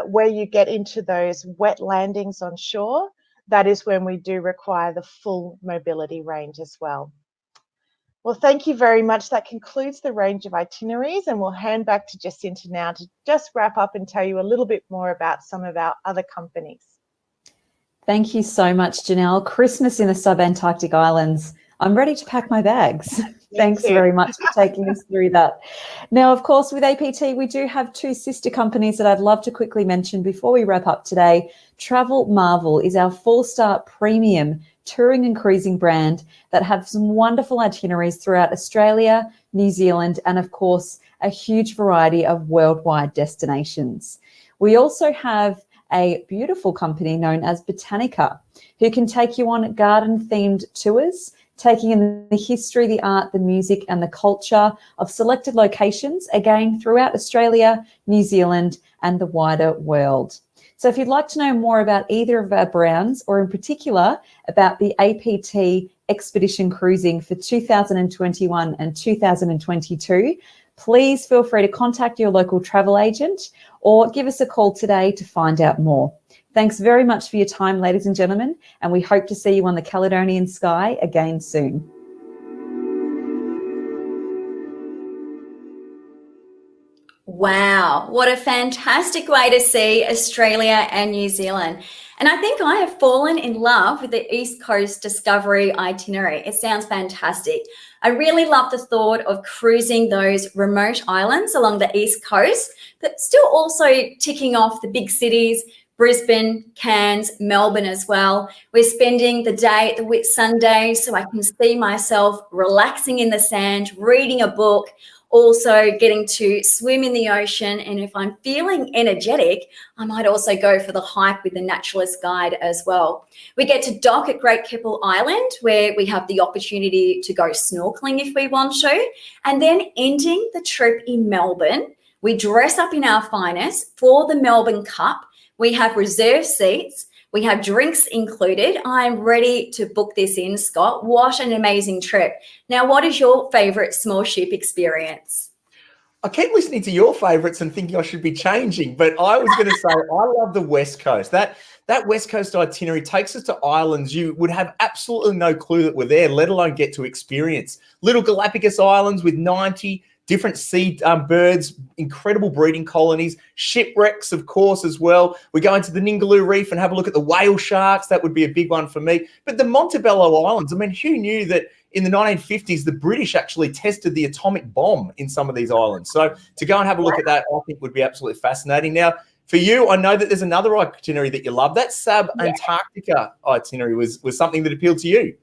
where you get into those wet landings on shore. That is when we do require the full mobility range as well. Well, thank you very much. That concludes the range of itineraries, and we'll hand back to Jacinta now to just wrap up and tell you a little bit more about some of our other companies. Thank you so much, Janelle. Christmas in the subantarctic islands. I'm ready to pack my bags. Thanks very much for taking us through that. Now, of course, with APT, we do have 2 sister companies that I'd love to quickly mention before we wrap up today. Travel Marvel is our 4-star premium touring and cruising brand that have some wonderful itineraries throughout Australia, New Zealand, and of course, a huge variety of worldwide destinations. We also have a beautiful company known as Botanica, who can take you on garden-themed tours, taking in the history, the art, the music, and the culture of selected locations, again, throughout Australia, New Zealand, and the wider world. So if you'd like to know more about either of our brands, or in particular about the APT Expedition Cruising for 2021 and 2022, please feel free to contact your local travel agent or give us a call today to find out more. Thanks very much for your time, ladies and gentlemen, and we hope to see you on the Caledonian sky again soon. Wow, what a fantastic way to see Australia and New Zealand. And I think I have fallen in love with the East Coast Discovery itinerary. It sounds fantastic. I really love the thought of cruising those remote islands along the East Coast, but still also ticking off the big cities, Brisbane, Cairns, Melbourne as well. We're spending the day at the Whitsunday, so I can see myself relaxing in the sand, reading a book, also getting to swim in the ocean. And if I'm feeling energetic, I might also go for the hike with the naturalist guide as well. We get to dock at Great Keppel Island, where we have the opportunity to go snorkeling if we want to. And then ending the trip in Melbourne, we dress up in our finest for the Melbourne Cup. We have reserved seats. We have drinks included. I'm ready to book this in, Scott. What an amazing trip. Now, what is your favourite small ship experience? I keep listening to your favourites and thinking I should be changing, but I was going to say I love the West Coast. That West Coast itinerary takes us to islands you would have absolutely no clue that were there, let alone get to experience. Little Galapagos Islands with 90 different sea birds, incredible breeding colonies, shipwrecks, of course, as well. We go into the Ningaloo Reef and have a look at the whale sharks. That would be a big one for me. But the Montebello Islands, I mean, who knew that in the 1950s, the British actually tested the atomic bomb in some of these islands? So to go and have a look at that, I think would be absolutely fascinating. Now, for you, I know that there's another itinerary that you love. That Antarctica itinerary was something that appealed to you.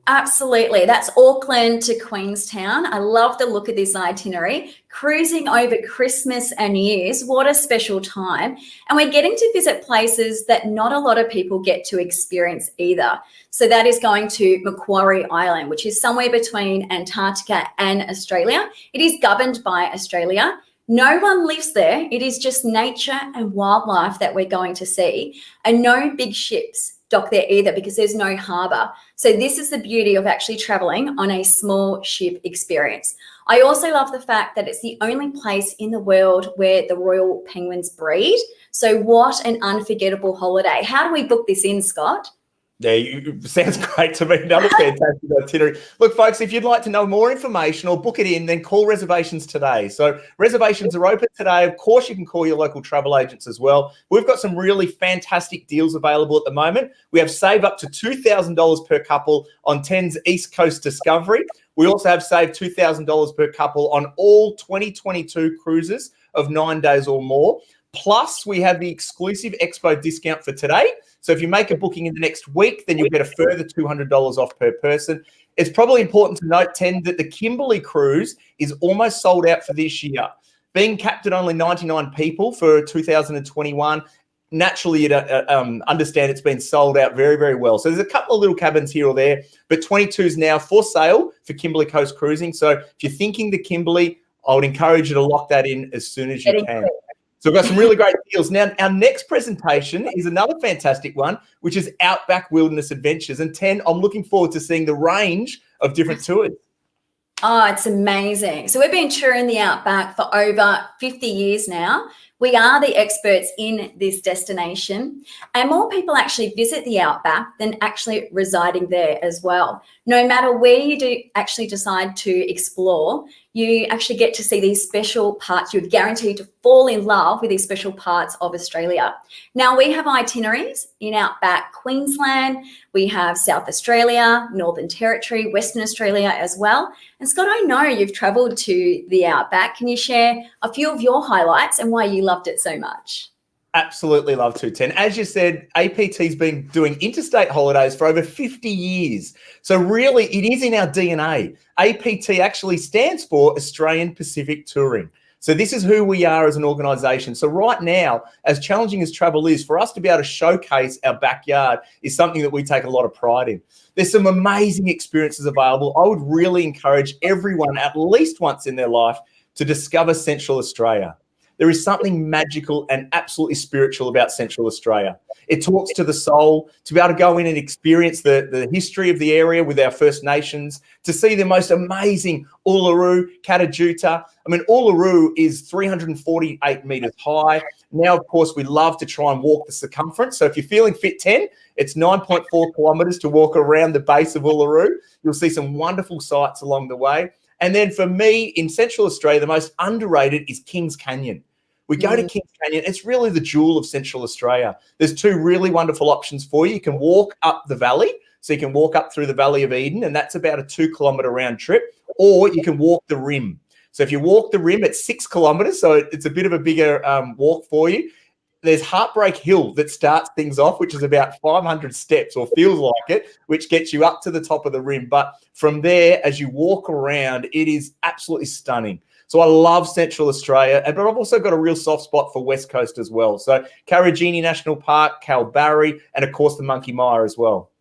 Absolutely. That's Auckland to Queenstown. I love the look of this itinerary. Cruising over Christmas and New Year's, what a special time. And we're getting to visit places that not a lot of people get to experience either. So that is going to Macquarie Island, which is somewhere between Antarctica and Australia. It is governed by Australia. No one lives there. It is just nature and wildlife that we're going to see. And no big ships dock there either because there's no harbour. So this is the beauty of actually travelling on a small ship experience. I also love the fact that it's the only place in the world where the royal penguins breed. So what an unforgettable holiday. How do we book this in, Scott? Yeah, sounds great to me. Another fantastic itinerary. Look, folks, if you'd like to know more information or book it in, then call reservations today. So reservations are open today. Of course, you can call your local travel agents as well. We've got some really fantastic deals available at the moment. We have save up to $2,000 per couple on TEN's East Coast Discovery. We also have saved $2,000 per couple on all 2022 cruises of 9 days or more. Plus, we have the exclusive Expo discount for today. So if you make a booking in the next week, then you'll get a further $200 off per person. It's probably important to note, Ten, that the Kimberley cruise is almost sold out for this year. Being capped at only 99 people for 2021, naturally you'd understand it's been sold out very, very well. So there's a couple of little cabins here or there, but 22 is now for sale for Kimberley Coast Cruising. So if you're thinking the Kimberley, I would encourage you to lock that in as soon as you can. So we've got some really great deals. Now, our next presentation is another fantastic one, which is Outback Wilderness Adventures. And Ten, I'm looking forward to seeing the range of different tours. Oh, it's amazing. So we've been touring the Outback for over 50 years now. We are the experts in this destination, and more people actually visit the Outback than actually residing there as well. No matter where you do actually decide to explore, you actually get to see these special parts. You're guaranteed to fall in love with these special parts of Australia. Now, we have itineraries in Outback Queensland, we have South Australia, Northern Territory, Western Australia as well. And Scott, I know you've travelled to the Outback. Can you share a few of your highlights and why you loved it so much? Absolutely love to, Ten. As you said, APT's been doing interstate holidays for over 50 years. So really, it is in our DNA. APT actually stands for Australian Pacific Touring. So this is who we are as an organisation. So right now, as challenging as travel is, for us to be able to showcase our backyard is something that we take a lot of pride in. There's some amazing experiences available. I would really encourage everyone at least once in their life to discover Central Australia. There is something magical and absolutely spiritual about Central Australia. It talks to the soul, to be able to go in and experience the history of the area with our First Nations, to see the most amazing Uluru, Katajuta. I mean, Uluru is 348 metres high. Now, of course, we love to try and walk the circumference. So if you're feeling fit, 10, it's 9.4 kilometres to walk around the base of Uluru. You'll see some wonderful sights along the way. And then for me, in Central Australia, the most underrated is Kings Canyon. We go to Kings Canyon. It's really the jewel of Central Australia. There's two really wonderful options for you. You can walk up the valley. So you can walk up through the Valley of Eden, and that's about a 2-kilometre round trip. Or you can walk the rim. So if you walk the rim, it's 6 kilometres. So it's a bit of a bigger walk for you. There's Heartbreak Hill that starts things off, which is about 500 steps, or feels like it, which gets you up to the top of the rim. But from there, as you walk around, it is absolutely stunning. So I love Central Australia, but I've also got a real soft spot for West Coast as well. So Karajini National Park, Kalbarri, and of course the Monkey Mia as well.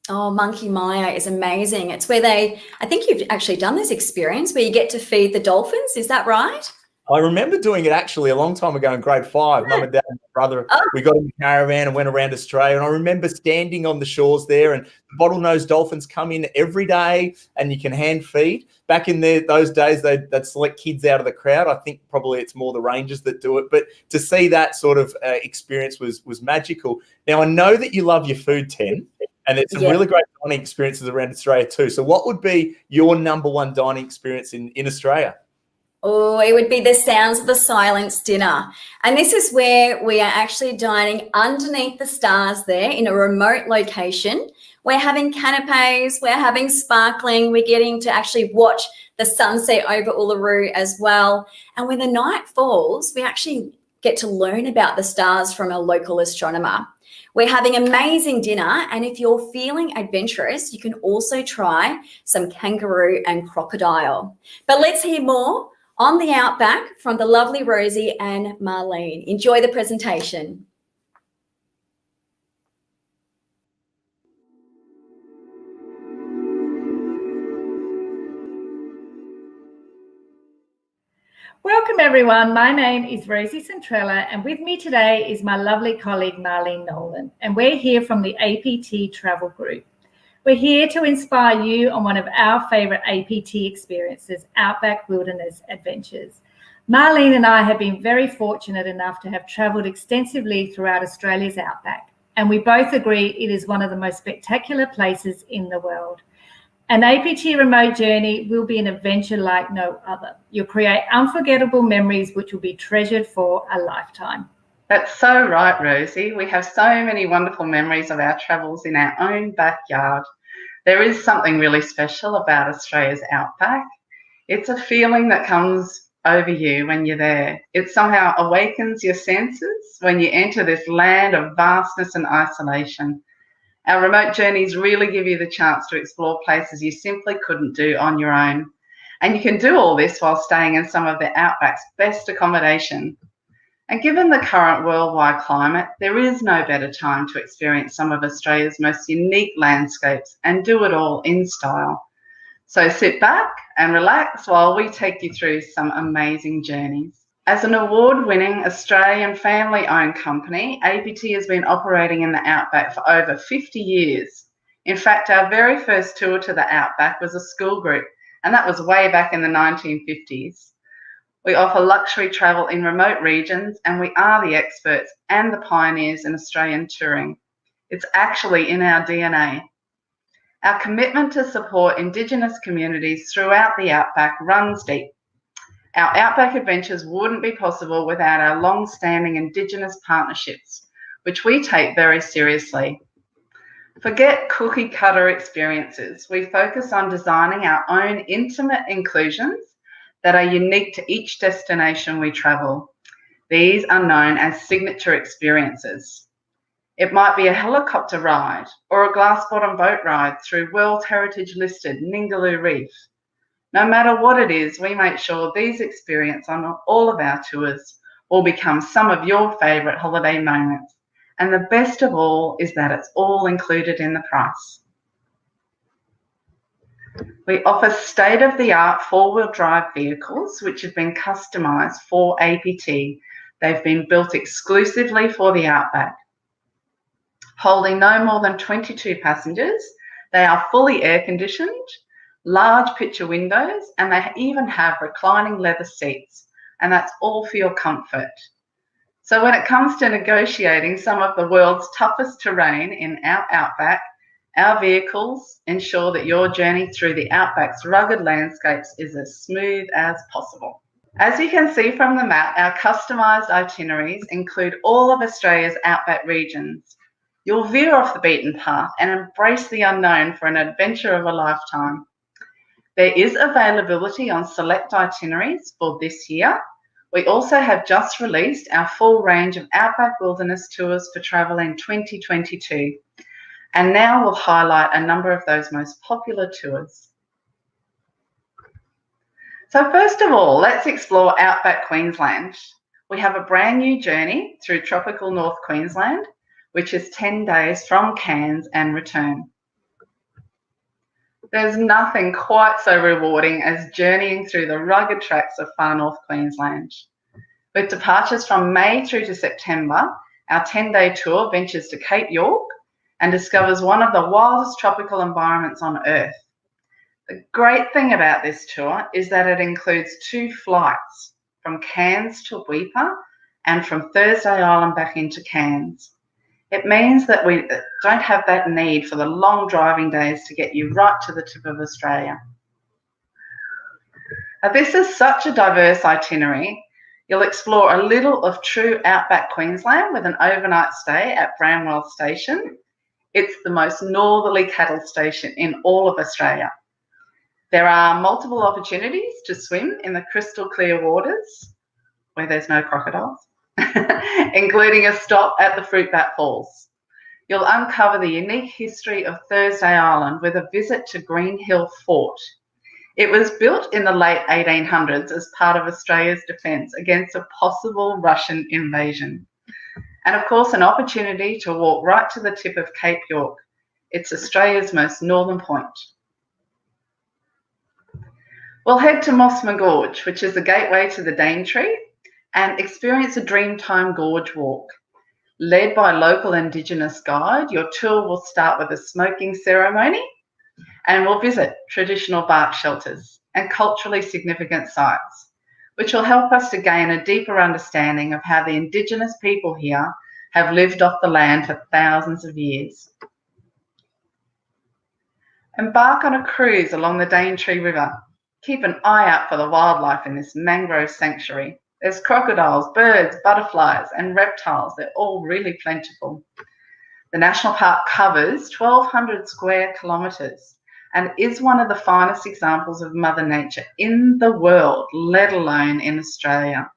Oh, Monkey Mia is amazing. It's where I think you've actually done this experience where you get to feed the dolphins. Is that right? I remember doing it actually a long time ago in grade 5. Mum and Dad and my brother, we got in the caravan and went around Australia. And I remember standing on the shores there, and the bottlenose dolphins come in every day and you can hand feed. Back in those days, they'd select kids out of the crowd. I think probably it's more the rangers that do it. But to see that sort of experience was magical. Now, I know that you love your food, Ten, and there's some really great dining experiences around Australia too. So what would be your number one dining experience in Australia? Oh, it would be the Sounds of the Silence dinner. And this is where we are actually dining underneath the stars there in a remote location. We're having canapes, we're having sparkling, we're getting to actually watch the sunset over Uluru as well. And when the night falls, we actually get to learn about the stars from a local astronomer. We're having amazing dinner, and if you're feeling adventurous, you can also try some kangaroo and crocodile. But let's hear more on the Outback from the lovely Rosie and Marlene. Enjoy the presentation. Welcome everyone, my name is Rosie Centrella and with me today is my lovely colleague Marlene Nolan, and we're here from the APT Travel Group. We're here to inspire you on one of our favourite APT experiences, Outback Wilderness Adventures. Marlene and I have been very fortunate enough to have travelled extensively throughout Australia's Outback, and we both agree it is one of the most spectacular places in the world. An APT remote journey will be an adventure like no other. You'll create unforgettable memories which will be treasured for a lifetime. That's so right, Rosie. We have so many wonderful memories of our travels in our own backyard. There is something really special about Australia's Outback. It's a feeling that comes over you when you're there. It somehow awakens your senses when you enter this land of vastness and isolation. Our remote journeys really give you the chance to explore places you simply couldn't do on your own. And you can do all this while staying in some of the Outback's best accommodation. And given the current worldwide climate, there is no better time to experience some of Australia's most unique landscapes and do it all in style. So sit back and relax while we take you through some amazing journeys. As an award-winning Australian family-owned company, APT has been operating in the Outback for over 50 years. In fact, our very first tour to the Outback was a school group, and that was way back in the 1950s. We offer luxury travel in remote regions, and we are the experts and the pioneers in Australian touring. It's actually in our DNA. Our commitment to support Indigenous communities throughout the Outback runs deep. Our Outback adventures wouldn't be possible without our long-standing Indigenous partnerships, which we take very seriously. Forget cookie-cutter experiences. We focus on designing our own intimate inclusions that are unique to each destination we travel. These are known as signature experiences. It might be a helicopter ride or a glass-bottom boat ride through World Heritage-listed Ningaloo Reef. No matter what it is, we make sure these experiences on all of our tours will become some of your favourite holiday moments. And the best of all is that it's all included in the price. We offer state-of-the-art four-wheel drive vehicles which have been customised for APT. They've been built exclusively for the Outback. Holding no more than 22 passengers, they are fully air-conditioned, large picture windows, and they even have reclining leather seats, and that's all for your comfort. So when it comes to negotiating some of the world's toughest terrain in our Outback, our vehicles ensure that your journey through the Outback's rugged landscapes is as smooth as possible. As you can see from the map, our customised itineraries include all of Australia's Outback regions. You'll veer off the beaten path and embrace the unknown for an adventure of a lifetime. There is availability on select itineraries for this year. We also have just released our full range of Outback Wilderness tours for travel in 2022. And now we'll highlight a number of those most popular tours. So first of all, let's explore Outback Queensland. We have a brand new journey through tropical North Queensland, which is 10 days from Cairns and return. There's nothing quite so rewarding as journeying through the rugged tracks of far North Queensland. With departures from May through to September, our 10-day tour ventures to Cape York and discovers one of the wildest tropical environments on Earth. The great thing about this tour is that it includes 2 flights from Cairns to Weipa and from Thursday Island back into Cairns. It means that we don't have that need for the long driving days to get you right to the tip of Australia. This is such a diverse itinerary. You'll explore a little of true outback Queensland with an overnight stay at Bramwell Station. It's the most northerly cattle station in all of Australia. There are multiple opportunities to swim in the crystal clear waters where there's no crocodiles, including a stop at the Fruitbat Falls. You'll uncover the unique history of Thursday Island with a visit to Green Hill Fort. It was built in the late 1800s as part of Australia's defence against a possible Russian invasion. And of course, an opportunity to walk right to the tip of Cape York. It's Australia's most northern point. We'll head to Mossman Gorge, which is the gateway to the Daintree, and experience a Dreamtime Gorge walk. Led by a local Indigenous guide, your tour will start with a smoking ceremony, and we'll visit traditional bark shelters and culturally significant sites, which will help us to gain a deeper understanding of how the Indigenous people here have lived off the land for thousands of years. Embark on a cruise along the Daintree River. Keep an eye out for the wildlife in this mangrove sanctuary. There's crocodiles, birds, butterflies, and reptiles. They're all really plentiful. The National Park covers 1,200 square kilometres and is one of the finest examples of Mother Nature in the world, let alone in Australia.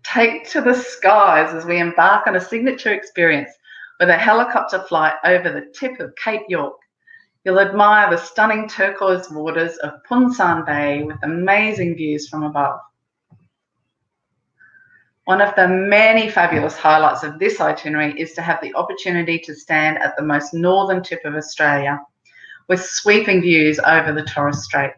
Take to the skies as we embark on a signature experience with a helicopter flight over the tip of Cape York. You'll admire the stunning turquoise waters of Punsan Bay with amazing views from above. One of the many fabulous highlights of this itinerary is to have the opportunity to stand at the most northern tip of Australia with sweeping views over the Torres Strait.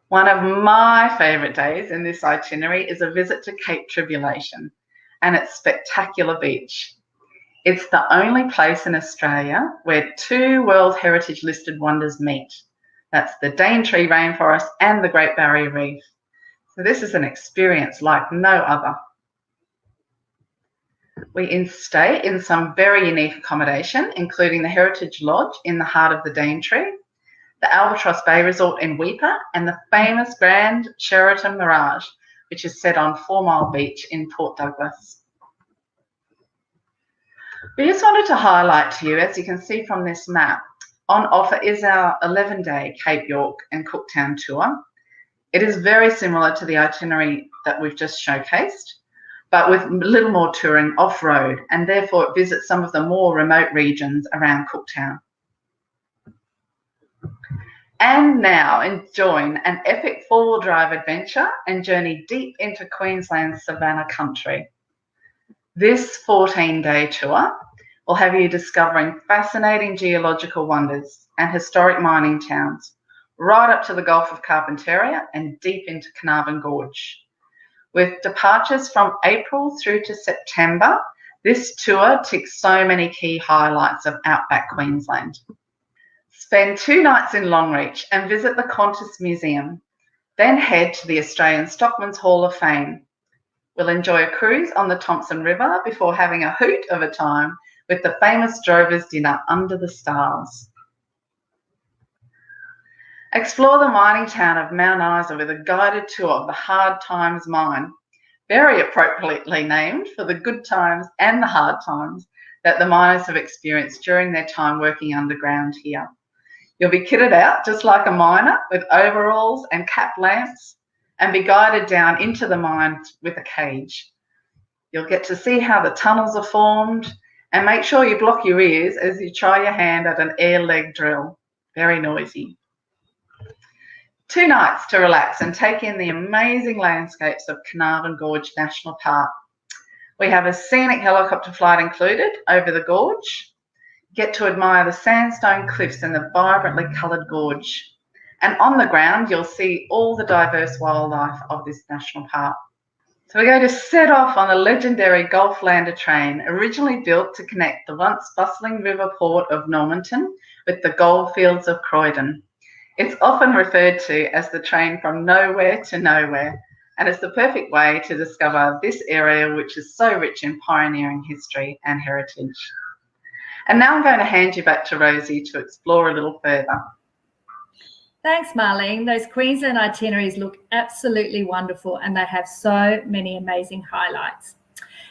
One of my favourite days in this itinerary is a visit to Cape Tribulation and its spectacular beach. It's the only place in Australia where two World Heritage listed wonders meet. That's the Daintree Rainforest and the Great Barrier Reef. So this is an experience like no other. We stay in some very unique accommodation, including the Heritage Lodge in the heart of the Daintree, the Albatross Bay Resort in Weipa, and the famous Grand Sheraton Mirage, which is set on 4 Mile Beach in Port Douglas. We just wanted to highlight to you, as you can see from this map, on offer is our 11-day Cape York and Cooktown tour. It is very similar to the itinerary that we've just showcased, but with a little more touring off-road, and therefore it visits some of the more remote regions around Cooktown. And now join an epic four-wheel drive adventure and journey deep into Queensland's Savannah country. This 14-day tour will have you discovering fascinating geological wonders and historic mining towns, right up to the Gulf of Carpentaria and deep into Carnarvon Gorge. With departures from April through to September, this tour ticks so many key highlights of Outback Queensland. Spend 2 nights in Longreach and visit the Qantas Museum, then head to the Australian Stockman's Hall of Fame. We'll enjoy a cruise on the Thompson River before having a hoot of a time with the famous Drover's Dinner under the stars. Explore the mining town of Mount Isa with a guided tour of the Hard Times Mine, very appropriately named for the good times and the hard times that the miners have experienced during their time working underground here. You'll be kitted out just like a miner with overalls and cap lamps and be guided down into the mine with a cage. You'll get to see how the tunnels are formed and make sure you block your ears as you try your hand at an air leg drill. Very noisy. 2 nights to relax and take in the amazing landscapes of Carnarvon Gorge National Park. We have a scenic helicopter flight included over the gorge. Get to admire the sandstone cliffs and the vibrantly coloured gorge. And on the ground, you'll see all the diverse wildlife of this national park. So we're going to set off on a legendary Gulflander train, originally built to connect the once bustling river port of Normanton with the goldfields of Croydon. It's often referred to as the train from nowhere to nowhere, and it's the perfect way to discover this area, which is so rich in pioneering history and heritage. And now I'm going to hand you back to Rosie to explore a little further. Thanks, Marlene. Those Queensland itineraries look absolutely wonderful and they have so many amazing highlights.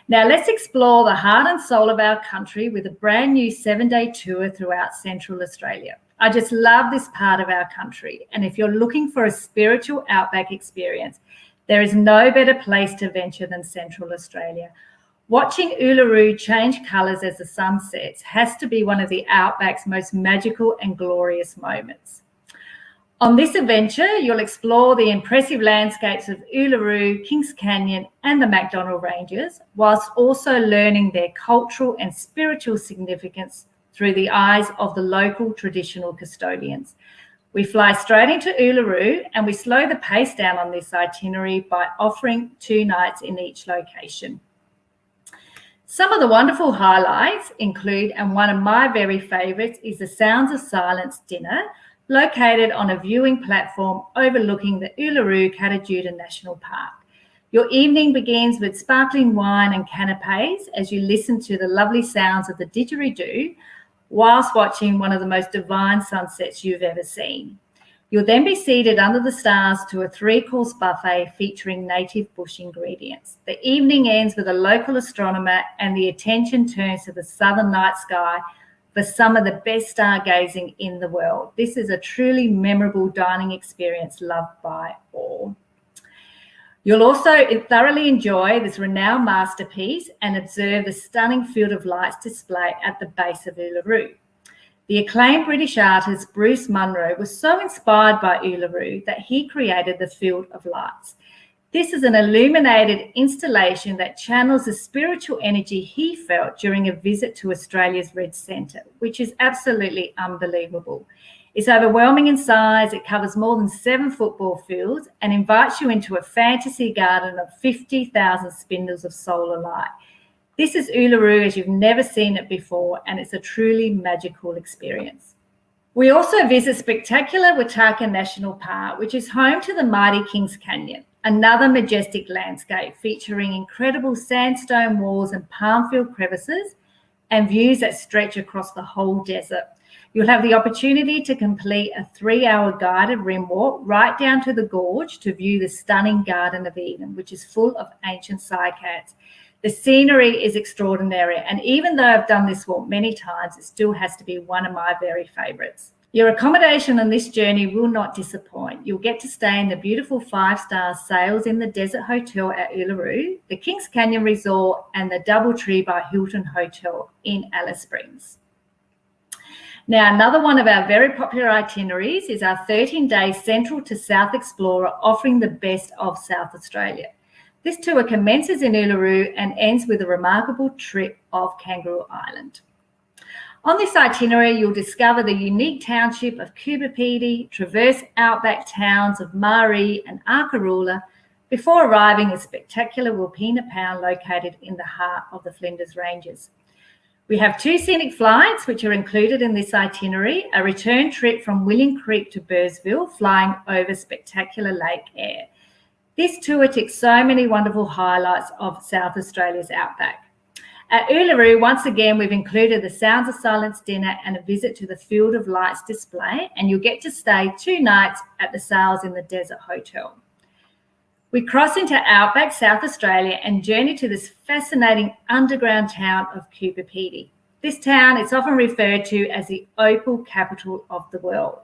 Now let's explore the heart and soul of our country with a brand new 7-day tour throughout Central Australia. I just love this part of our country, and if you're looking for a spiritual outback experience, there is no better place to venture than Central Australia. Watching Uluru change colours as the sun sets has to be one of the outback's most magical and glorious moments. On this adventure, you'll explore the impressive landscapes of Uluru, Kings Canyon and the MacDonnell Ranges, whilst also learning their cultural and spiritual significance through the eyes of the local traditional custodians. We fly straight into Uluru and we slow the pace down on this itinerary by offering 2 nights in each location. Some of the wonderful highlights include, and one of my very favourites is the Sounds of Silence dinner, located on a viewing platform overlooking the Uluru-Katajuda National Park. Your evening begins with sparkling wine and canapes as you listen to the lovely sounds of the didgeridoo whilst watching one of the most divine sunsets you've ever seen. You'll then be seated under the stars to a 3-course buffet featuring native bush ingredients. The evening ends with a local astronomer and the attention turns to the southern night sky for some of the best stargazing in the world. This is a truly memorable dining experience loved by all. You'll also thoroughly enjoy this renowned masterpiece and observe the stunning field of lights display at the base of Uluru. The acclaimed British artist Bruce Munro was so inspired by Uluru that he created the field of lights. This is an illuminated installation that channels the spiritual energy he felt during a visit to Australia's Red Centre, which is absolutely unbelievable. It's overwhelming in size, it covers more than 7 football fields and invites you into a fantasy garden of 50,000 spindles of solar light. This is Uluru as you've never seen it before, and it's a truly magical experience. We also visit spectacular Wataka National Park, which is home to the mighty Kings Canyon, another majestic landscape featuring incredible sandstone walls and palm-filled crevices and views that stretch across the whole desert. You'll have the opportunity to complete a 3-hour guided rim walk right down to the gorge to view the stunning Garden of Eden, which is full of ancient cycads. The scenery is extraordinary, and even though I've done this walk many times, it still has to be one of my very favourites. Your accommodation on this journey will not disappoint. You'll get to stay in the beautiful 5-star Sails in the Desert Hotel at Uluru, the Kings Canyon Resort and the Doubletree by Hilton Hotel in Alice Springs. Now, another one of our very popular itineraries is our 13-day Central to South Explorer, offering the best of South Australia. This tour commences in Uluru and ends with a remarkable trip of Kangaroo Island. On this itinerary, you'll discover the unique township of Kubapidi, traverse outback towns of Maree and Arkaroola before arriving at spectacular Wilpena Pound located in the heart of the Flinders Ranges. We have 2 scenic flights which are included in this itinerary, a return trip from William Creek to Bursville flying over spectacular Lake Eyre. This tour ticks so many wonderful highlights of South Australia's outback. At Uluru, once again, we've included the Sounds of Silence dinner and a visit to the Field of Lights display, and you'll get to stay 2 nights at the Sails in the Desert Hotel. We cross into Outback, South Australia, and journey to this fascinating underground town of Kubapidi. This town is often referred to as the opal capital of the world.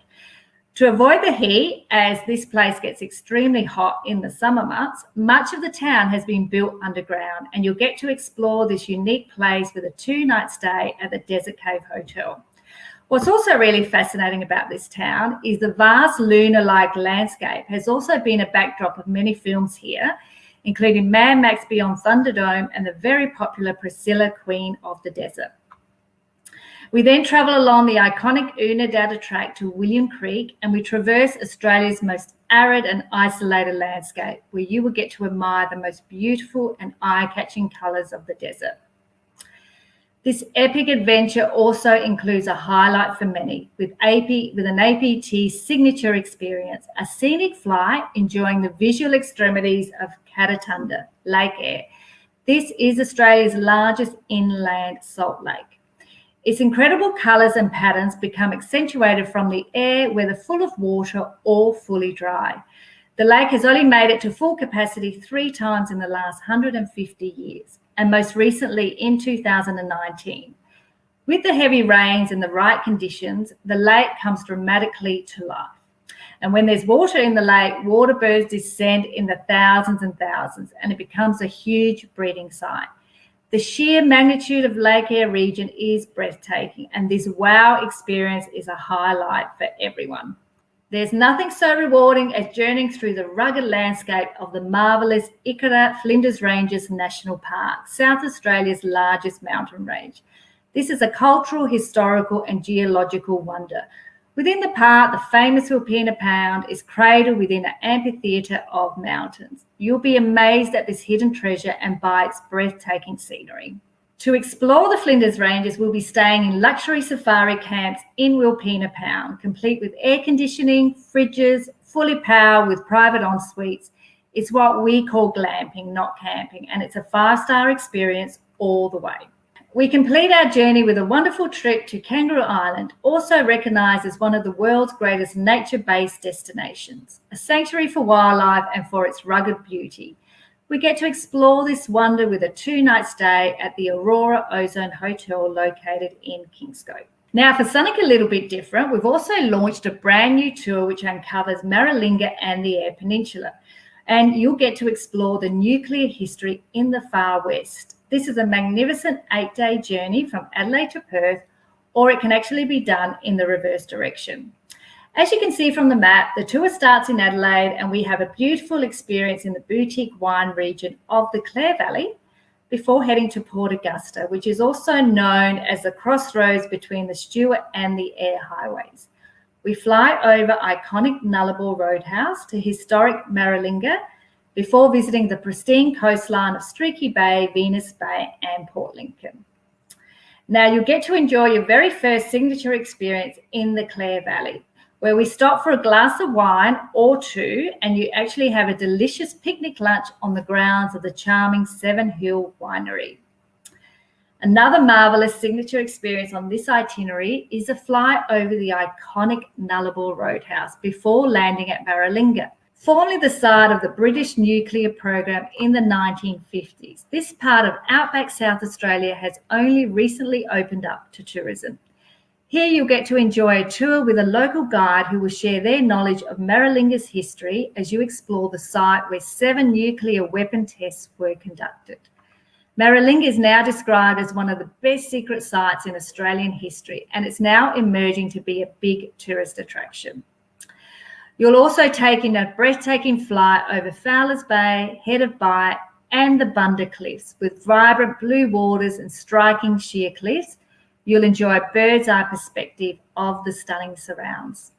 To avoid the heat, as this place gets extremely hot in the summer months, much of the town has been built underground, and you'll get to explore this unique place with a 2-night stay at the Desert Cave Hotel. What's also really fascinating about this town is the vast lunar-like landscape has also been a backdrop of many films here, including Mad Max Beyond Thunderdome and the very popular Priscilla, Queen of the Desert. We then travel along the iconic Oonadatta track to William Creek, and we traverse Australia's most arid and isolated landscape, where you will get to admire the most beautiful and eye-catching colours of the desert. This epic adventure also includes a highlight for many, with an APT signature experience, a scenic flight enjoying the visual extremities of Katatunda, Lake Eyre. This is Australia's largest inland salt lake. Its incredible colours and patterns become accentuated from the air, whether full of water or fully dry. The lake has only made it to full capacity 3 times in the last 150 years, and most recently in 2019. With the heavy rains and the right conditions, the lake comes dramatically to life. And when there's water in the lake, water birds descend in the thousands and thousands, and it becomes a huge breeding site. The sheer magnitude of Lake Eyre region is breathtaking, and this wow experience is a highlight for everyone. There's nothing so rewarding as journeying through the rugged landscape of the marvellous Ikara Flinders Ranges National Park, South Australia's largest mountain range. This is a cultural, historical and geological wonder. Within the park, the famous Wilpena Pound is cradled within an amphitheatre of mountains. You'll be amazed at this hidden treasure and by its breathtaking scenery. To explore the Flinders Ranges, we'll be staying in luxury safari camps in Wilpena Pound, complete with air conditioning, fridges, fully powered with private en-suites. It's what we call glamping, not camping, and it's a 5-star experience all the way. We complete our journey with a wonderful trip to Kangaroo Island, also recognised as one of the world's greatest nature-based destinations, a sanctuary for wildlife and for its rugged beauty. We get to explore this wonder with a 2-night stay at the Aurora Ozone Hotel located in Kingscote. Now, for something a little bit different, we've also launched a brand new tour which uncovers Maralinga and the Eyre Peninsula, and you'll get to explore the nuclear history in the far west. This is a magnificent 8-day journey from Adelaide to Perth, or it can actually be done in the reverse direction. As you can see from the map, the tour starts in Adelaide and we have a beautiful experience in the boutique wine region of the Clare Valley before heading to Port Augusta, which is also known as the crossroads between the Stuart and the Eyre highways. We fly over iconic Nullarbor Roadhouse to historic Maralinga before visiting the pristine coastline of Streaky Bay, Venus Bay and Port Lincoln. Now you'll get to enjoy your very first signature experience in the Clare Valley, where we stop for a glass of wine or 2 and you actually have a delicious picnic lunch on the grounds of the charming Seven Hill Winery. Another marvellous signature experience on this itinerary is a fly over the iconic Nullarbor Roadhouse before landing at Maralinga. Formerly the site of the British nuclear program in the 1950s, this part of Outback South Australia has only recently opened up to tourism. Here you'll get to enjoy a tour with a local guide who will share their knowledge of Maralinga's history as you explore the site where 7 nuclear weapon tests were conducted. Maralinga is now described as one of the best secret sites in Australian history, and it's now emerging to be a big tourist attraction. You'll also take in a breathtaking flight over Fowler's Bay, Head of Bight and the Bunda Cliffs with vibrant blue waters and striking sheer cliffs. You'll enjoy a bird's eye perspective of the stunning surrounds.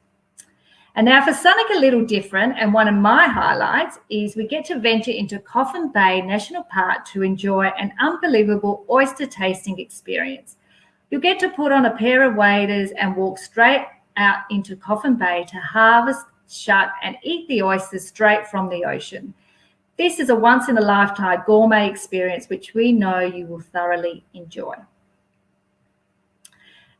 And now for something a little different, and one of my highlights is we get to venture into Coffin Bay National Park to enjoy an unbelievable oyster tasting experience. You'll get to put on a pair of waders and walk straight out into Coffin Bay to harvest, shuck and eat the oysters straight from the ocean. This is a once-in-a-lifetime gourmet experience which we know you will thoroughly enjoy.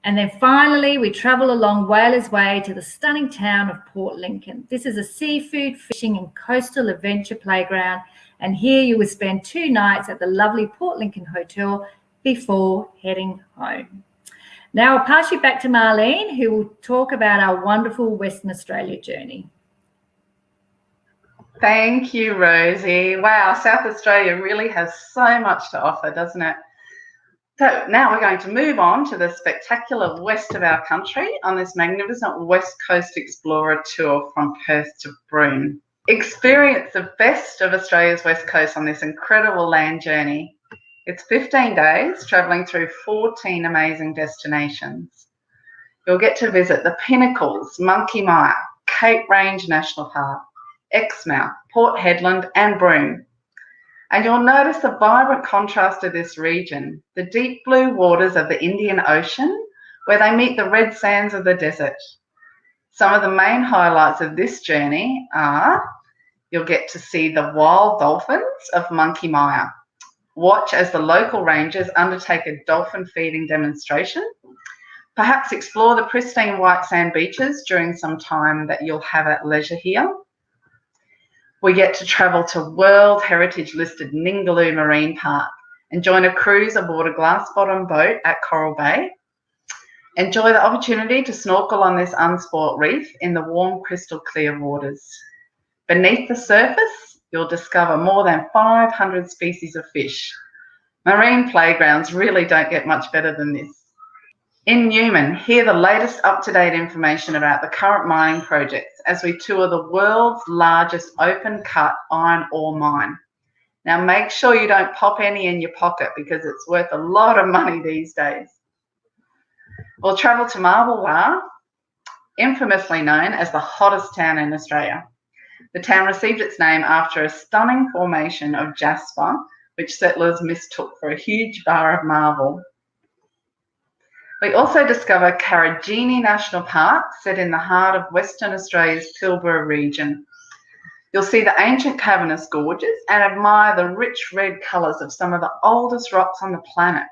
And then finally, we travel along Whalers Way to the stunning town of Port Lincoln. This is a seafood, fishing and coastal adventure playground, and here you will spend 2 nights at the lovely Port Lincoln Hotel before heading home. Now I'll pass you back to Marlene, who will talk about our wonderful Western Australia journey. Thank you, Rosie. Wow, South Australia really has so much to offer, doesn't it? So now we're going to move on to the spectacular west of our country on this magnificent West Coast Explorer tour from Perth to Broome. Experience the best of Australia's West Coast on this incredible land journey. It's 15 days travelling through 14 amazing destinations. You'll get to visit the Pinnacles, Monkey Mia, Cape Range National Park, Exmouth, Port Hedland and Broome. And you'll notice the vibrant contrast of this region, the deep blue waters of the Indian Ocean, where they meet the red sands of the desert. Some of the main highlights of this journey are you'll get to see the wild dolphins of Monkey Mia. Watch as the local rangers undertake a dolphin feeding demonstration. Perhaps explore the pristine white sand beaches during some time that you'll have at leisure here. We get to travel to World Heritage listed Ningaloo Marine Park and join a cruise aboard a glass bottom boat at Coral Bay. Enjoy the opportunity to snorkel on this unspoilt reef in the warm crystal clear waters. Beneath the surface, you'll discover more than 500 species of fish. Marine playgrounds really don't get much better than this. In Newman, hear the latest up-to-date information about the current mining projects as we tour the world's largest open-cut iron ore mine. Now make sure you don't pop any in your pocket because it's worth a lot of money these days. We'll travel to Marble, infamously known as the hottest town in Australia. The town received its name after a stunning formation of jasper, which settlers mistook for a huge bar of marble. We also discover Karijini National Park, set in the heart of Western Australia's Pilbara region. You'll see the ancient cavernous gorges and admire the rich red colours of some of the oldest rocks on the planet.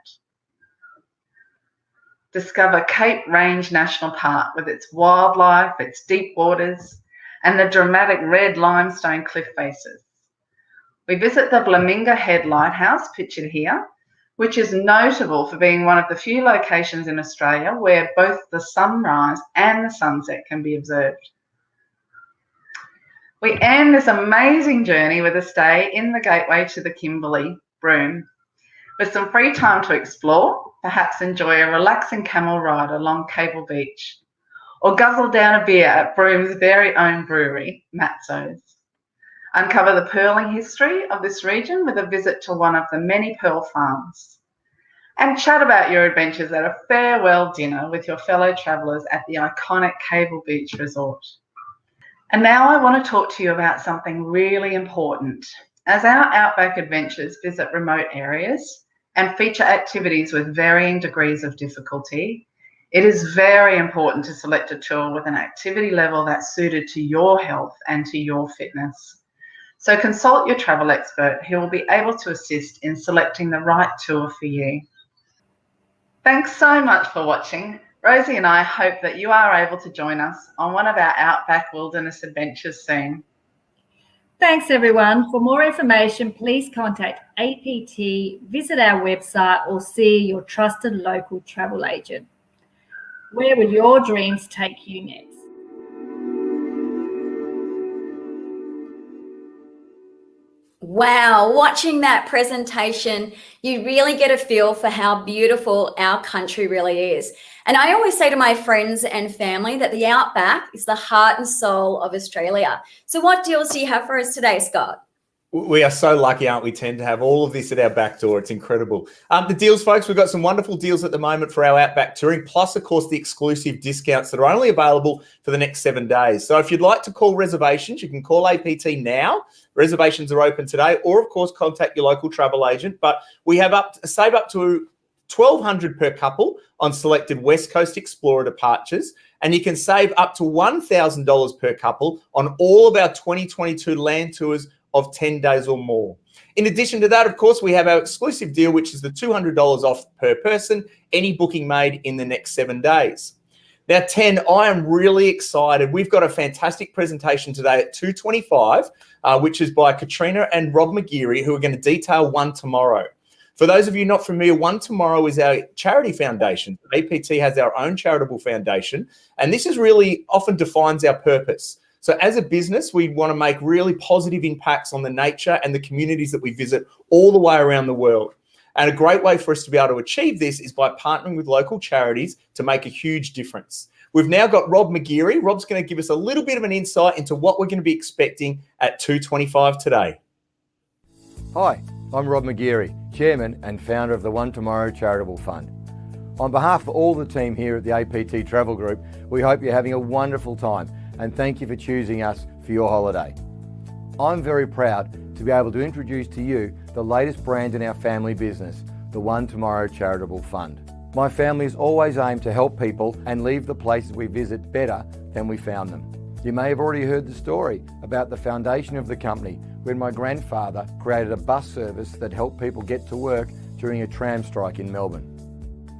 Discover Cape Range National Park with its wildlife, its deep waters, and the dramatic red limestone cliff faces. We visit the Blaminga Head Lighthouse, pictured here, which is notable for being one of the few locations in Australia where both the sunrise and the sunset can be observed. We end this amazing journey with a stay in the gateway to the Kimberley, Broome. With some free time to explore, perhaps enjoy a relaxing camel ride along Cable Beach, or guzzle down a beer at Broome's very own brewery, Matzo's. Uncover the pearling history of this region with a visit to one of the many pearl farms, and chat about your adventures at a farewell dinner with your fellow travellers at the iconic Cable Beach Resort. And now I want to talk to you about something really important. As our Outback adventures visit remote areas and feature activities with varying degrees of difficulty, it is very important to select a tour with an activity level that's suited to your health and to your fitness. So consult your travel expert who will be able to assist in selecting the right tour for you. Thanks so much for watching. Rosie and I hope that you are able to join us on one of our Outback Wilderness adventures soon. Thanks everyone. For more information, please contact APT, visit our website or see your trusted local travel agent. Where will your dreams take you next? Wow, watching that presentation, you really get a feel for how beautiful our country really is. And I always say to my friends and family that the Outback is the heart and soul of Australia. So what deals do you have for us today, Scott? We are so lucky, aren't we, Ten, to have all of this at our back door. It's incredible. The deals, folks, we've got some wonderful deals at the moment for our Outback touring, plus, of course, the exclusive discounts that are only available for the next 7 days. So if you'd like to call reservations, you can call APT now. Reservations are open today, or, of course, contact your local travel agent. But we have save up to $1,200 per couple on selected West Coast Explorer departures, and you can save up to $1,000 per couple on all of our 2022 land tours of 10 days or more. In addition to that, of course, we have our exclusive deal, which is the $200 off per person, any booking made in the next 7 days. Now, 10, I am really excited. We've got a fantastic presentation today at 2:25, which is by Katrina and Rob McGeary, who are going to detail One Tomorrow. For those of you not familiar, One Tomorrow is our charity foundation. APT has our own charitable foundation, and this is really often defines our purpose. So as a business, we want to make really positive impacts on the nature and the communities that we visit all the way around the world. And a great way for us to be able to achieve this is by partnering with local charities to make a huge difference. We've now got Rob McGeary. Rob's going to give us a little bit of an insight into what we're going to be expecting at 2:25 today. Hi, I'm Rob McGeary, Chairman and founder of the One Tomorrow Charitable Fund. On behalf of all the team here at the APT Travel Group, we hope you're having a wonderful time and thank you for choosing us for your holiday. I'm very proud to be able to introduce to you the latest brand in our family business, the One Tomorrow Charitable Fund. My family has always aimed to help people and leave the places we visit better than we found them. You may have already heard the story about the foundation of the company when my grandfather created a bus service that helped people get to work during a tram strike in Melbourne.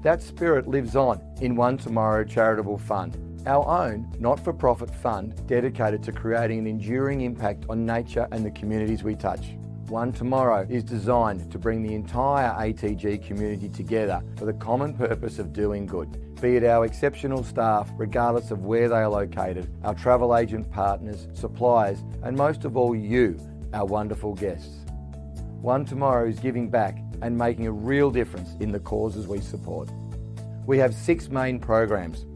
That spirit lives on in One Tomorrow Charitable Fund, our own not-for-profit fund dedicated to creating an enduring impact on nature and the communities we touch. One Tomorrow is designed to bring the entire ATG community together for the common purpose of doing good, be it our exceptional staff, regardless of where they are located, our travel agent partners, suppliers, and most of all you, our wonderful guests. One Tomorrow is giving back and making a real difference in the causes we support. We have 6 main programs.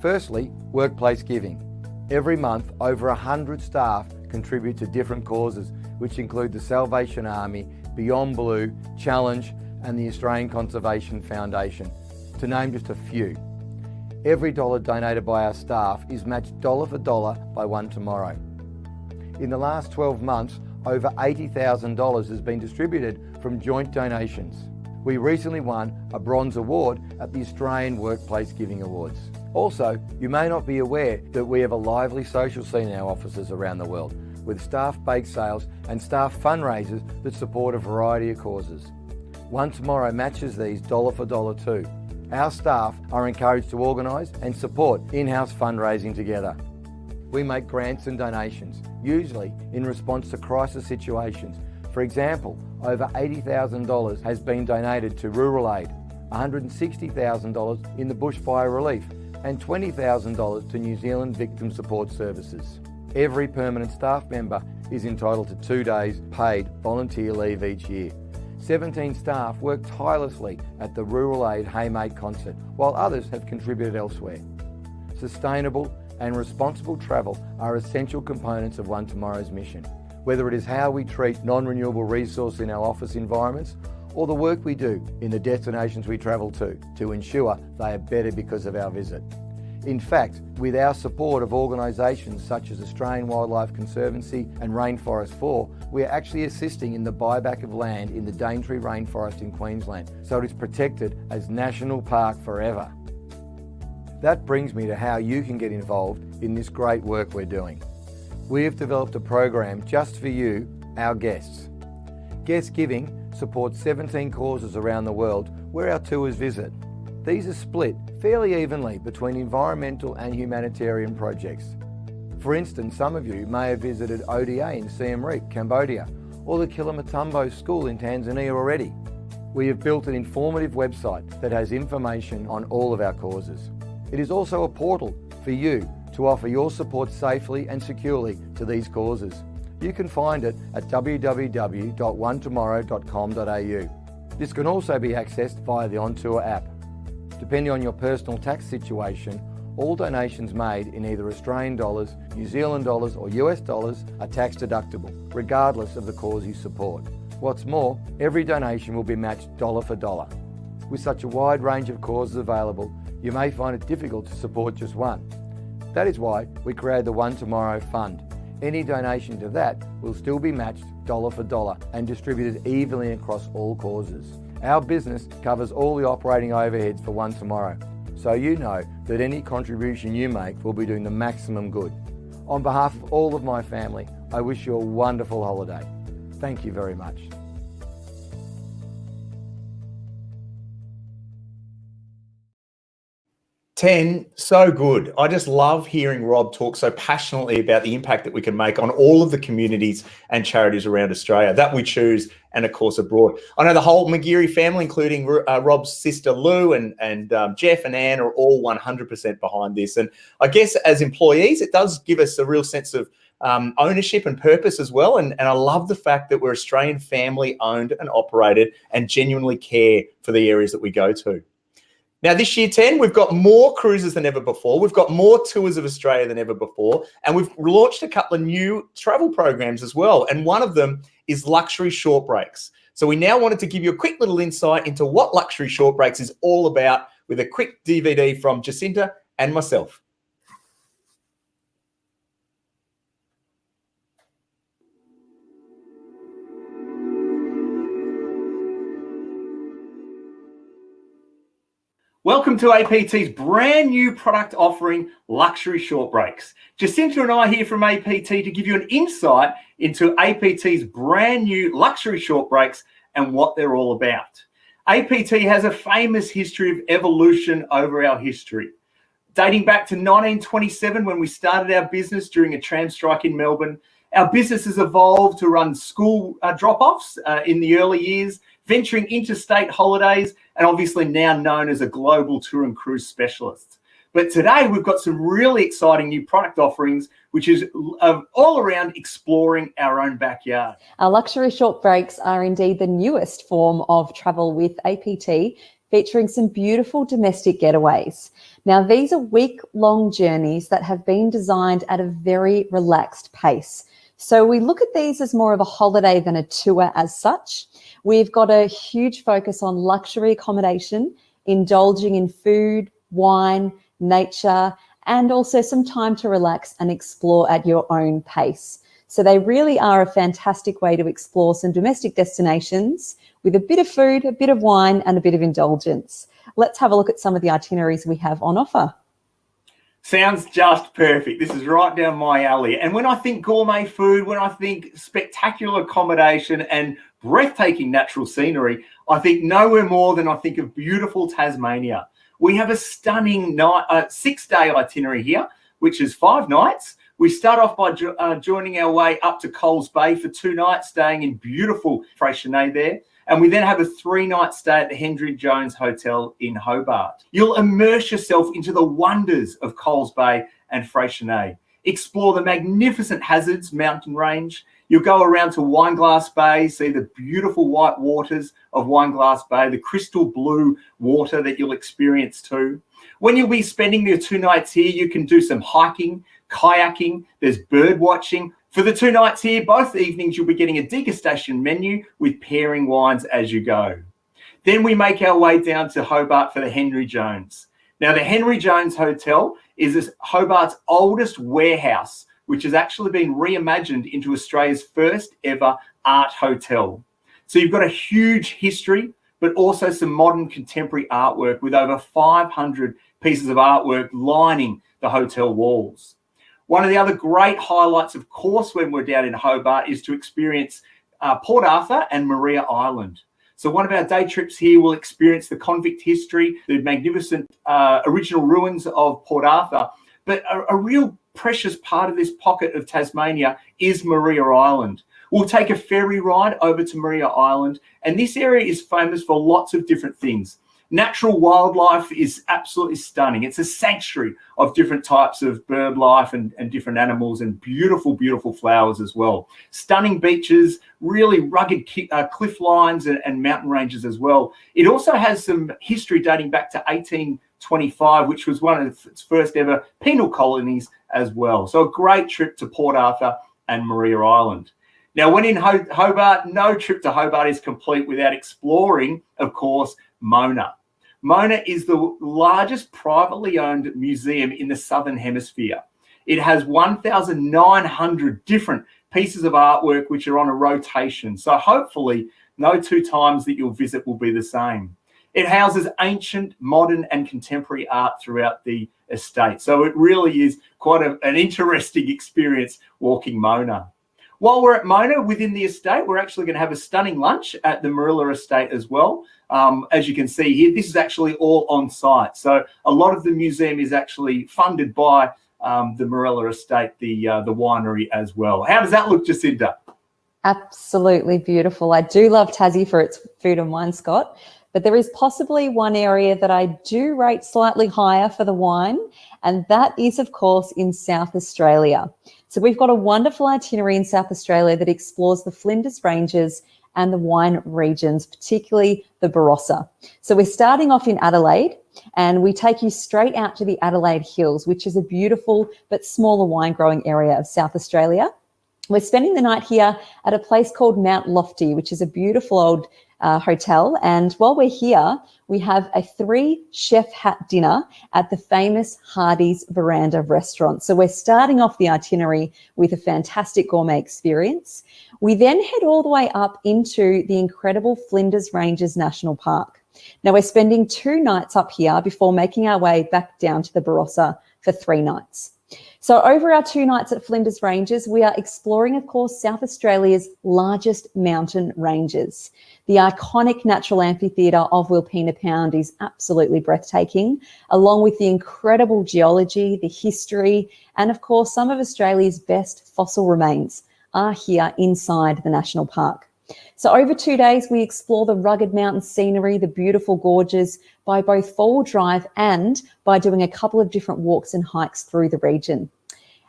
Firstly, workplace giving. Every month, over 100 staff contribute to different causes, which include the Salvation Army, Beyond Blue, Challenge, and the Australian Conservation Foundation, to name just a few. Every dollar donated by our staff is matched dollar for dollar by One Tomorrow. In the last 12 months, over $80,000 has been distributed from joint donations. We recently won a bronze award at the Australian Workplace Giving Awards. Also, you may not be aware that we have a lively social scene in our offices around the world, with staff bake sales and staff fundraisers that support a variety of causes. One Tomorrow matches these dollar for dollar too. Our staff are encouraged to organise and support in-house fundraising together. We make grants and donations, usually in response to crisis situations. For example, over $80,000 has been donated to rural aid, $160,000 in the bushfire relief, and $20,000 to New Zealand Victim Support Services. Every permanent staff member is entitled to 2 days paid volunteer leave each year. 17 staff work tirelessly at the Rural Aid Haymate concert, while others have contributed elsewhere. Sustainable and responsible travel are essential components of One Tomorrow's mission, whether it is how we treat non-renewable resources in our office environments or the work we do in the destinations we travel to ensure they are better because of our visit. In fact, with our support of organisations such as Australian Wildlife Conservancy and Rainforest 4, we are actually assisting in the buyback of land in the Daintree Rainforest in Queensland, so it is protected as National Park forever. That brings me to how you can get involved in this great work we're doing. We have developed a program just for you, our guests. Guest Giving supports 17 causes around the world where our tours visit. These are split fairly evenly between environmental and humanitarian projects. For instance, some of you may have visited ODA in Siem Reap, Cambodia, or the Kilamatumbo School in Tanzania already. We have built an informative website that has information on all of our causes. It is also a portal for you to offer your support safely and securely to these causes. You can find it at www.onetomorrow.com.au. This can also be accessed via the On Tour app. Depending on your personal tax situation, all donations made in either Australian dollars, New Zealand dollars or US dollars are tax deductible, regardless of the cause you support. What's more, every donation will be matched dollar for dollar. With such a wide range of causes available, you may find it difficult to support just one. That is why we created the One Tomorrow Fund. Any donation to that will still be matched dollar for dollar and distributed evenly across all causes. Our business covers all the operating overheads for One Tomorrow, so you know that any contribution you make will be doing the maximum good. On behalf of all of my family, I wish you a wonderful holiday. Thank you very much. Ten, so good. I just love hearing Rob talk so passionately about the impact that we can make on all of the communities and charities around Australia that we choose and, of course, abroad. I know the whole McGeary family, including Rob's sister Lou and Jeff and Anne, are all 100% behind this. And I guess as employees, it does give us a real sense of ownership and purpose as well. And I love the fact that we're Australian family owned and operated and genuinely care for the areas that we go to. Now, this year, 10, we've got more cruises than ever before. We've got more tours of Australia than ever before. And we've launched a couple of new travel programs as well. And one of them is luxury short breaks. So we now wanted to give you a quick little insight into what luxury short breaks is all about with a quick DVD from Jacinta and myself. Welcome to APT's brand new product offering, Luxury Short Breaks. Jacinta and I are here from APT to give you an insight into APT's brand new Luxury Short Breaks and what they're all about. APT has a famous history of evolution over our history. Dating back to 1927, when we started our business during a tram strike in Melbourne, our business has evolved to run school drop-offs in the early years, venturing interstate holidays, and obviously now known as a global tour and cruise specialist. But today we've got some really exciting new product offerings, which is all around exploring our own backyard. Our luxury short breaks are indeed the newest form of travel with APT, featuring some beautiful domestic getaways. Now, these are week-long journeys that have been designed at a very relaxed pace. So we look at these as more of a holiday than a tour as such. We've got a huge focus on luxury accommodation, indulging in food, wine, nature, and also some time to relax and explore at your own pace. So they really are a fantastic way to explore some domestic destinations with a bit of food, a bit of wine, and a bit of indulgence. Let's have a look at some of the itineraries we have on offer. Sounds just perfect. This is right down my alley. And when I think gourmet food, when I think spectacular accommodation and breathtaking natural scenery, I think nowhere more than I think of beautiful Tasmania. We have a stunning 6-day itinerary here, which is 5 nights. We start off by joining our way up to Coles Bay for 2 nights, staying in beautiful Freycinet there. And we then have a 3-night stay at the Henry Jones Hotel in Hobart. You'll immerse yourself into the wonders of Coles Bay and Freycinet. Explore the magnificent Hazards mountain range. You'll go around to Wineglass Bay, see the beautiful white waters of Wineglass Bay, the crystal blue water that you'll experience too. When you'll be spending your 2 nights here, you can do some hiking, kayaking, there's bird watching. For the 2 nights here, both evenings, you'll be getting a degustation menu with pairing wines as you go. Then we make our way down to Hobart for the Henry Jones. Now, the Henry Jones Hotel is Hobart's oldest warehouse, which has actually been reimagined into Australia's first ever art hotel. So you've got a huge history, but also some modern contemporary artwork with over 500 pieces of artwork lining the hotel walls. One of the other great highlights, of course, when we're down in Hobart is to experience Port Arthur and Maria Island. So one of our day trips here will experience the convict history, the magnificent original ruins of Port Arthur. But a real precious part of this pocket of Tasmania is Maria Island. We'll take a ferry ride over to Maria Island, and this area is famous for lots of different things. Natural wildlife is absolutely stunning. It's a sanctuary of different types of bird life and different animals, and beautiful, beautiful flowers as well. Stunning beaches, really rugged cliff lines and mountain ranges as well. It also has some history dating back to 1825, which was one of its first ever penal colonies as well. So a great trip to Port Arthur and Maria Island. Now, when in Hobart, no trip to Hobart is complete without exploring, of course, Mona. Mona is the largest privately owned museum in the Southern Hemisphere. It has 1,900 different pieces of artwork which are on a rotation. So hopefully no 2 times that you'll visit will be the same. It houses ancient, modern and contemporary art throughout the estate. So it really is quite an interesting experience walking Mona. While we're at Mona, within the estate, we're actually going to have a stunning lunch at the Marilla estate as well. As you can see here, this is actually all on site. So a lot of the museum is actually funded by the Marilla estate, the winery as well. How does that look, Jacinta? Absolutely beautiful. I do love Tassie for its food and wine, Scott, but there is possibly one area that I do rate slightly higher for the wine, and that is, of course, in South Australia. So we've got a wonderful itinerary in South Australia that explores the Flinders Ranges and the wine regions, particularly the Barossa. So we're starting off in Adelaide, and we take you straight out to the Adelaide Hills, which is a beautiful but smaller wine growing area of South Australia. We're spending the night here at a place called Mount Lofty, which is a beautiful old hotel. And while we're here, we have a 3-chef hat dinner at the famous Hardy's Veranda restaurant. So we're starting off the itinerary with a fantastic gourmet experience. We then head all the way up into the incredible Flinders Ranges National Park. Now we're spending 2 nights up here before making our way back down to the Barossa for 3 nights. So over our 2 nights at Flinders Ranges, we are exploring, of course, South Australia's largest mountain ranges. The iconic natural amphitheatre of Wilpena Pound is absolutely breathtaking, along with the incredible geology, the history, and of course, some of Australia's best fossil remains are here inside the national park. So over 2 days, we explore the rugged mountain scenery, the beautiful gorges, by both four-wheel drive and by doing a couple of different walks and hikes through the region.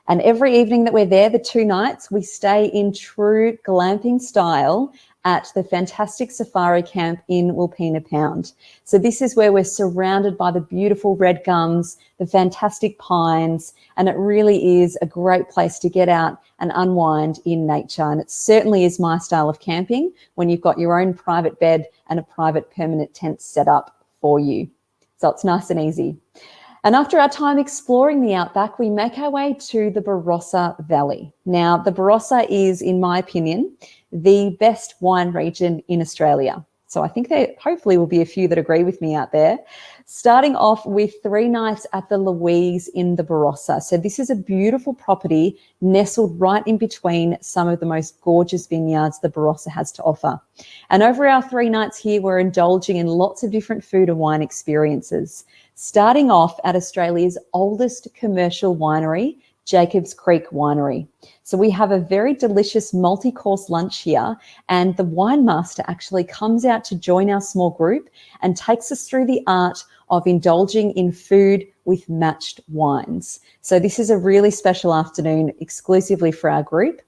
And every evening that we're there, the 2 nights, we stay in true glamping style at the fantastic safari camp in Wilpena Pound. So this is where we're surrounded by the beautiful red gums, the fantastic pines, and it really is a great place to get out and unwind in nature. And it certainly is my style of camping when you've got your own private bed and a private permanent tent set up for you. So it's nice and easy. And after our time exploring the outback, we make our way to the Barossa Valley. Now, the Barossa is, in my opinion, the best wine region in Australia. So I think there hopefully will be a few that agree with me out there. Starting off with 3 nights at the Louise in the Barossa. So this is a beautiful property nestled right in between some of the most gorgeous vineyards the Barossa has to offer. And over our 3 nights here, we're indulging in lots of different food and wine experiences. Starting off at Australia's oldest commercial winery, Jacobs Creek Winery. So we have a very delicious multi-course lunch here, and the wine master actually comes out to join our small group and takes us through the art of indulging in food with matched wines. So this is a really special afternoon exclusively for our group.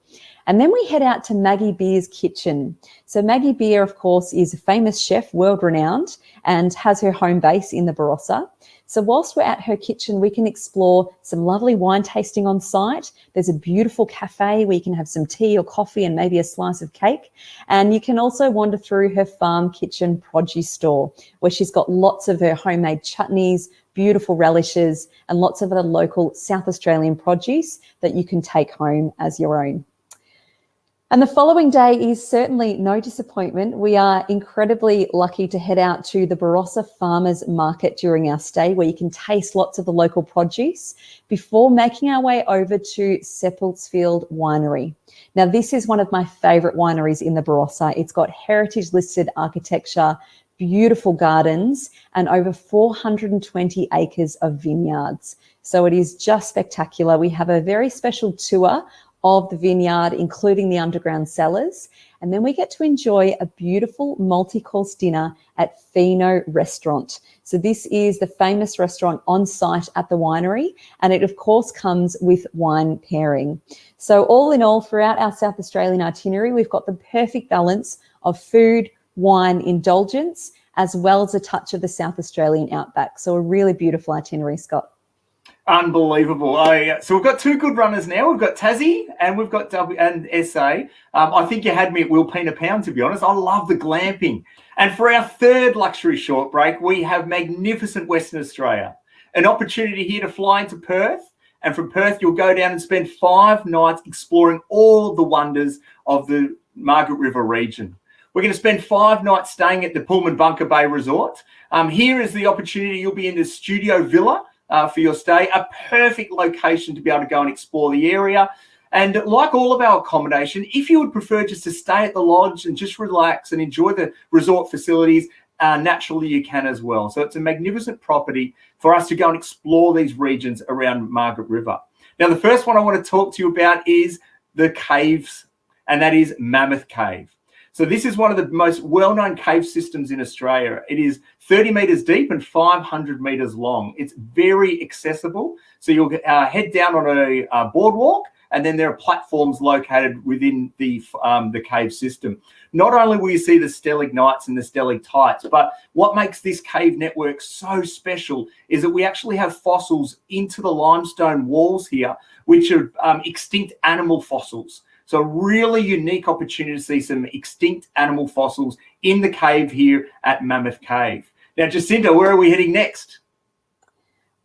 And then we head out to Maggie Beer's kitchen. So Maggie Beer, of course, is a famous chef, world-renowned, and has her home base in the Barossa. So whilst we're at her kitchen, we can explore some lovely wine tasting on site. There's a beautiful cafe where you can have some tea or coffee and maybe a slice of cake. And you can also wander through her farm kitchen produce store, where she's got lots of her homemade chutneys, beautiful relishes, and lots of other local South Australian produce that you can take home as your own. And the following day is certainly no disappointment. We are incredibly lucky to head out to the Barossa Farmers Market during our stay, where you can taste lots of the local produce before making our way over to Seppeltsfield Winery. Now, this is one of my favourite wineries in the Barossa. It's got heritage-listed architecture, beautiful gardens, and over 420 acres of vineyards. So it is just spectacular. We have a very special tour of the vineyard, including the underground cellars. And then we get to enjoy a beautiful multi-course dinner at Fino Restaurant. So this is the famous restaurant on site at the winery, and it of course comes with wine pairing. So all in all, throughout our South Australian itinerary, we've got the perfect balance of food, wine, indulgence, as well as a touch of the South Australian outback. So a really beautiful itinerary, Scott. Unbelievable. So we've got 2 good runners now. We've got Tassie and we've got SA. I think you had me at Wilpena Pound, to be honest. I love the glamping. And for our 3rd luxury short break, we have magnificent Western Australia. An opportunity here to fly into Perth. And from Perth, you'll go down and spend 5 nights exploring all the wonders of the Margaret River region. We're going to spend 5 nights staying at the Pullman Bunker Bay Resort. Here is the opportunity. You'll be in the Studio Villa for your stay, a perfect location to be able to go and explore the area. And like all of our accommodation, if you would prefer just to stay at the lodge and just relax and enjoy the resort facilities, naturally you can as well. So it's a magnificent property for us to go and explore these regions around Margaret River. Now, the first one I want to talk to you about is the caves, and that is Mammoth Cave. So this is one of the most well-known cave systems in Australia. It is 30 metres deep and 500 metres long. It's very accessible. So you'll head down on a boardwalk, and then there are platforms located within the cave system. Not only will you see the stalagmites and the stalactites, but what makes this cave network so special is that we actually have fossils into the limestone walls here, which are extinct animal fossils. So a really unique opportunity to see some extinct animal fossils in the cave here at Mammoth Cave. Now, Jacinta, where are we heading next?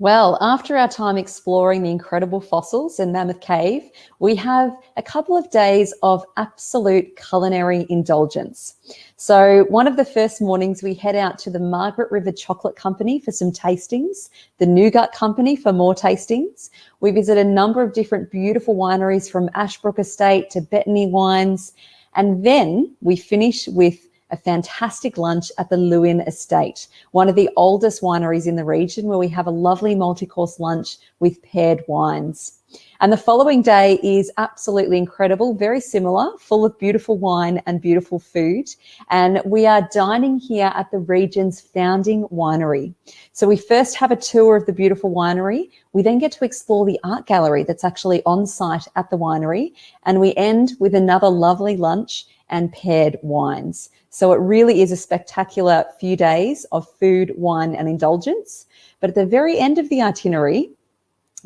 Well, after our time exploring the incredible fossils in Mammoth Cave, we have a couple of days of absolute culinary indulgence. So one of the first mornings we head out to the Margaret River Chocolate Company for some tastings, the Nougat Company for more tastings. We visit a number of different beautiful wineries from Ashbrook Estate to Bettany Wines. And then we finish with a fantastic lunch at the Lewin Estate, one of the oldest wineries in the region, where we have a lovely multi-course lunch with paired wines. And the following day is absolutely incredible, very similar, full of beautiful wine and beautiful food. And we are dining here at the region's founding winery. So we first have a tour of the beautiful winery. We then get to explore the art gallery that's actually on site at the winery. And we end with another lovely lunch and paired wines. So it really is a spectacular few days of food, wine, and indulgence. But at the very end of the itinerary,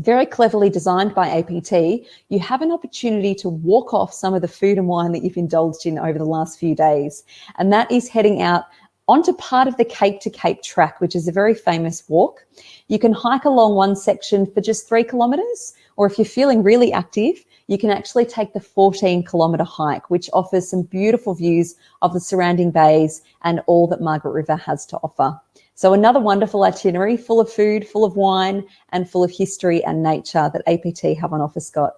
very cleverly designed by APT, you have an opportunity to walk off some of the food and wine that you've indulged in over the last few days. And that is heading out onto part of the Cape to Cape track, which is a very famous walk. You can hike along one section for just 3 kilometres, or if you're feeling really active, you can actually take the 14-kilometre hike, which offers some beautiful views of the surrounding bays and all that Margaret River has to offer. So another wonderful itinerary, full of food, full of wine, and full of history and nature that APT have on offer, Scott.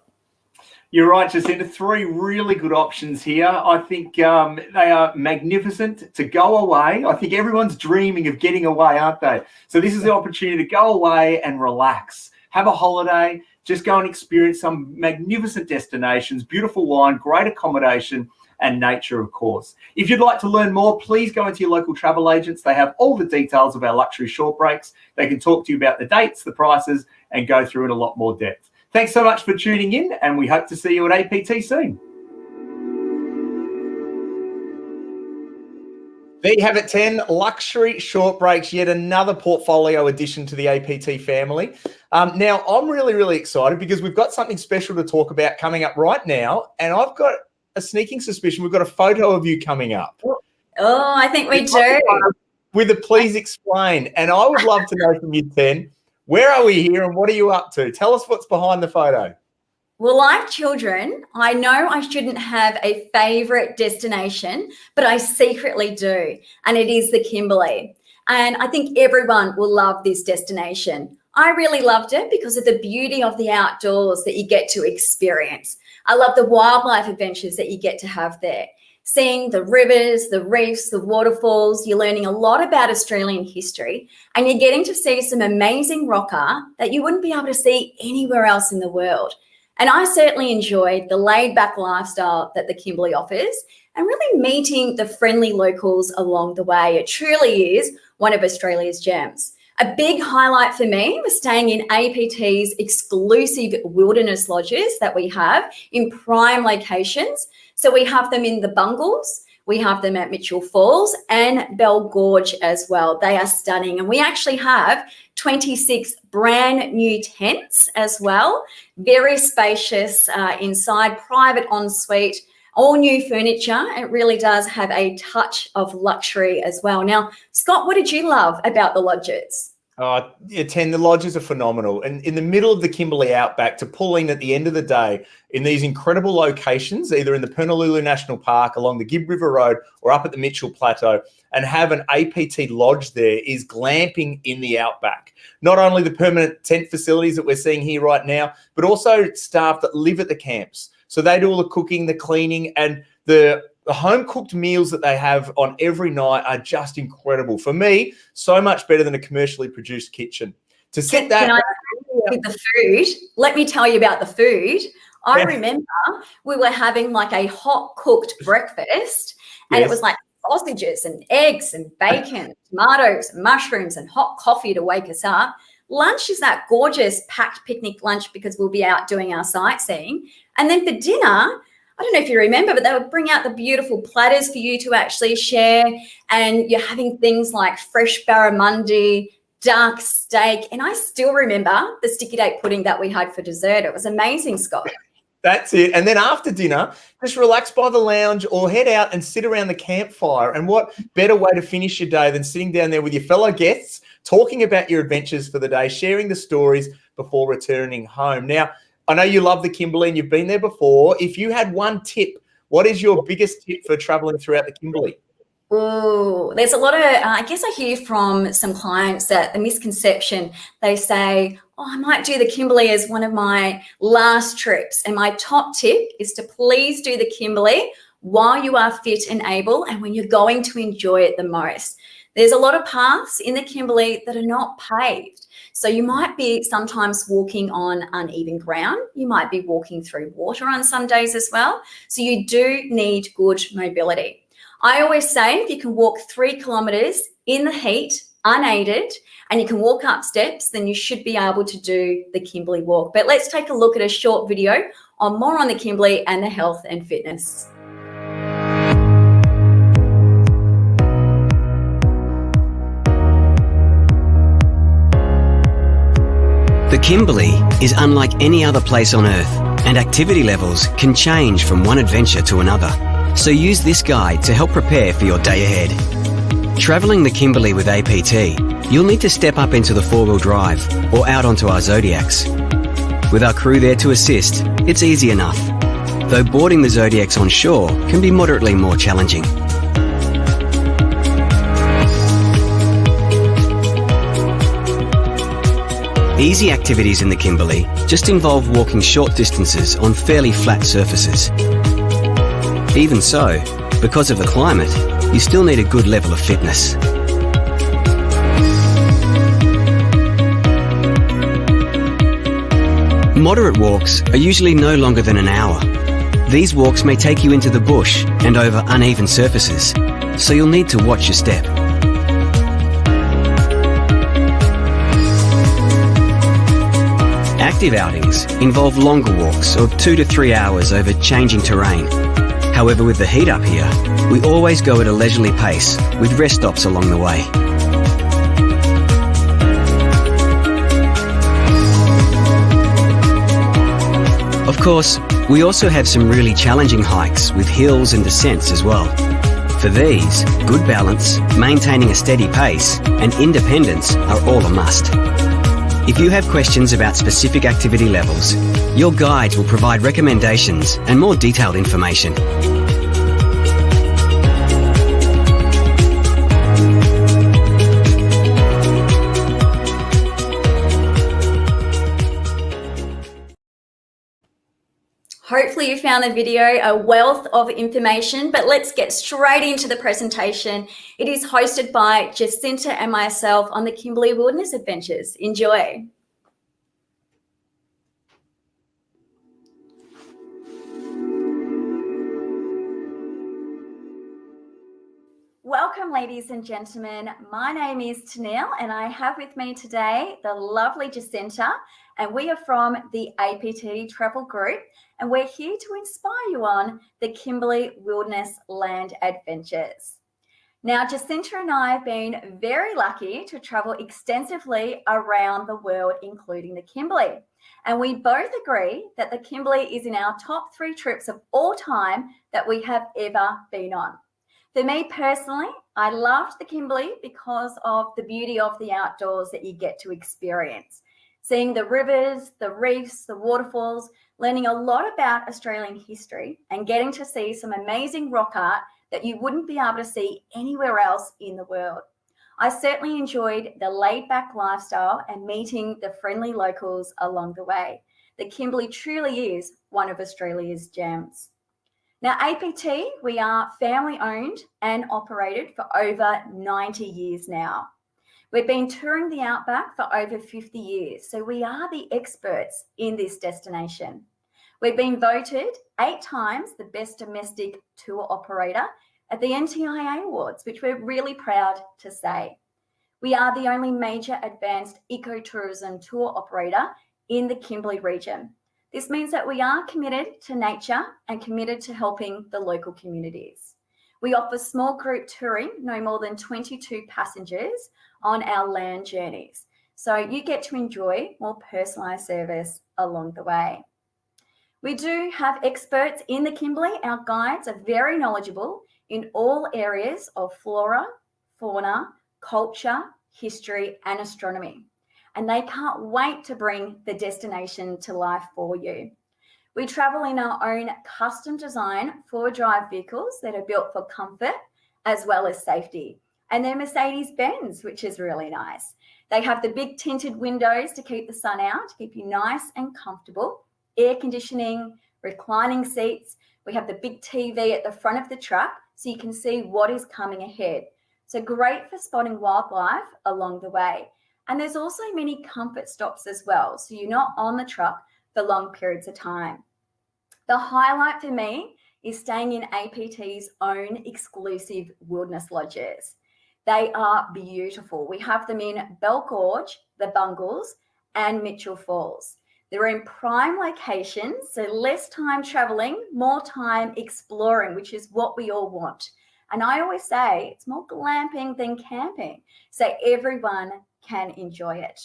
You're right, Jacinta. 3 really good options here. I think they are magnificent to go away. I think everyone's dreaming of getting away, aren't they? So this is the opportunity to go away and relax, have a holiday, just go and experience some magnificent destinations, beautiful wine, great accommodation, and nature, of course. If you'd like to learn more, please go into your local travel agents. They have all the details of our luxury short breaks. They can talk to you about the dates, the prices, and go through in a lot more depth. Thanks so much for tuning in, and we hope to see you at APT soon. There you have it, 10 luxury short breaks, yet another portfolio addition to the APT family. Now, I'm really, really excited because we've got something special to talk about coming up right now, and I've got a sneaking suspicion we've got a photo of you coming up. Oh, I think we do. With a please explain. And I would love to know from you, 10, where are we here and what are you up to? Tell us what's behind the photo. Well, like children, I know I shouldn't have a favourite destination, but I secretly do, and it is the Kimberley. And I think everyone will love this destination. I really loved it because of the beauty of the outdoors that you get to experience. I love the wildlife adventures that you get to have there. Seeing the rivers, the reefs, the waterfalls, you're learning a lot about Australian history, and you're getting to see some amazing rock art that you wouldn't be able to see anywhere else in the world. And I certainly enjoyed the laid-back lifestyle that the Kimberley offers and really meeting the friendly locals along the way. It truly is one of Australia's gems. A big highlight for me was staying in APT's exclusive wilderness lodges that we have in prime locations. So we have them in the Bungles, we have them at Mitchell Falls and Bell Gorge as well. They are stunning. And we actually have 26 brand new tents as well. Very spacious inside, private ensuite, all new furniture. It really does have a touch of luxury as well. Now, Scott, what did you love about the lodges? Yeah, 10, the lodges are phenomenal. And in the middle of the Kimberley Outback, to pull in at the end of the day in these incredible locations, either in the Purnululu National Park, along the Gibb River Road, or up at the Mitchell Plateau, and have an APT lodge there is glamping in the Outback. Not only the permanent tent facilities that we're seeing here right now, but also staff that live at the camps. So they do all the cooking, the cleaning, and the home-cooked meals that they have on every night are just incredible. For me, so much better than a commercially produced kitchen. To sit that... With the food, let me tell you about the food. I remember we were having like a hot-cooked breakfast, and it was like sausages and eggs and bacon, tomatoes and mushrooms and hot coffee to wake us up. Lunch is that gorgeous packed picnic lunch because we'll be out doing our sightseeing. And then for dinner... I don't know if you remember, but they would bring out the beautiful platters for you to actually share. And you're having things like fresh barramundi, duck, steak. And I still remember the sticky date pudding that we had for dessert. It was amazing, Scott. That's it. And then after dinner, just relax by the lounge or head out and sit around the campfire. And what better way to finish your day than sitting down there with your fellow guests, talking about your adventures for the day, sharing the stories before returning home. Now, I know you love the Kimberley and you've been there before. If you had one tip, what is your biggest tip for traveling throughout the Kimberley? Oh, there's a lot of, I guess I hear from some clients that the misconception, they say, oh, I might do the Kimberley as one of my last trips. And my top tip is to please do the Kimberley while you are fit and able and when you're going to enjoy it the most. There's a lot of paths in the Kimberley that are not paved. So you might be sometimes walking on uneven ground. You might be walking through water on some days as well. So you do need good mobility. I always say if you can walk 3 kilometres in the heat, unaided, and you can walk up steps, then you should be able to do the Kimberley walk. But let's take a look at a short video on more on the Kimberley and the health and fitness. The Kimberley is unlike any other place on Earth, and activity levels can change from one adventure to another. So use this guide to help prepare for your day ahead. Travelling the Kimberley with APT, you'll need to step up into the 4-wheel drive or out onto our Zodiacs. With our crew there to assist, it's easy enough, though boarding the Zodiacs on shore can be moderately more challenging. Easy activities in the Kimberley just involve walking short distances on fairly flat surfaces. Even so, because of the climate, you still need a good level of fitness. Moderate walks are usually no longer than an hour. These walks may take you into the bush and over uneven surfaces, so you'll need to watch your step. Active outings involve longer walks of 2 to 3 hours over changing terrain. However, with the heat up here, we always go at a leisurely pace with rest stops along the way. Of course, we also have some really challenging hikes with hills and descents as well. For these, good balance, maintaining a steady pace, and independence are all a must. If you have questions about specific activity levels, your guides will provide recommendations and more detailed information. Hopefully you found the video a wealth of information, but let's get straight into the presentation. It is hosted by Jacinta and myself on the Kimberley Wilderness Adventures. Enjoy. Welcome, ladies and gentlemen. My name is Tenneil, and I have with me today the lovely Jacinta, and we are from the APT Travel Group, and we're here to inspire you on the Kimberley Wilderness Land Adventures. Now, Jacinta and I have been very lucky to travel extensively around the world, including the Kimberley. And we both agree that the Kimberley is in our top 3 trips of all time that we have ever been on. For me personally, I loved the Kimberley because of the beauty of the outdoors that you get to experience. Seeing the rivers, the reefs, the waterfalls, learning a lot about Australian history and getting to see some amazing rock art that you wouldn't be able to see anywhere else in the world. I certainly enjoyed the laid-back lifestyle and meeting the friendly locals along the way. The Kimberley truly is one of Australia's gems. Now, APT, we are family owned and operated for over 90 years now. We've been touring the Outback for over 50 years, so we are the experts in this destination. We've been voted 8 times the best domestic tour operator at the NTIA Awards, which we're really proud to say. We are the only major advanced ecotourism tour operator in the Kimberley region. This means that we are committed to nature and committed to helping the local communities. We offer small group touring, no more than 22 passengers on our land journeys. So you get to enjoy more personalised service along the way. We do have experts in the Kimberley. Our guides are very knowledgeable in all areas of flora, fauna, culture, history, and astronomy. And they can't wait to bring the destination to life for you. We travel in our own custom design 4-drive vehicles that are built for comfort as well as safety. And they're Mercedes-Benz, which is really nice. They have the big tinted windows to keep the sun out, to keep you nice and comfortable, air conditioning, reclining seats. We have the big TV at the front of the truck so you can see what is coming ahead. So great for spotting wildlife along the way. And there's also many comfort stops as well, so you're not on the truck for long periods of time. The highlight for me is staying in APT's own exclusive wilderness lodges. They are beautiful. We have them in Bell Gorge, the Bungles, and Mitchell Falls. They're in prime locations, so less time traveling, more time exploring, which is what we all want. And I always say it's more glamping than camping, so everyone can enjoy it.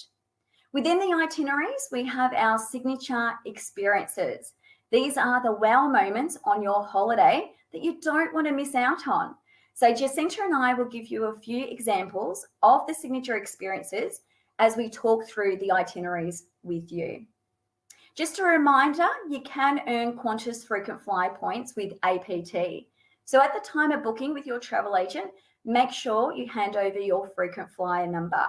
Within the itineraries, we have our signature experiences. These are the wow moments on your holiday that you don't want to miss out on. So Jacinta and I will give you a few examples of the signature experiences as we talk through the itineraries with you. Just a reminder, you can earn Qantas frequent flyer points with APT. So at the time of booking with your travel agent, make sure you hand over your frequent flyer number.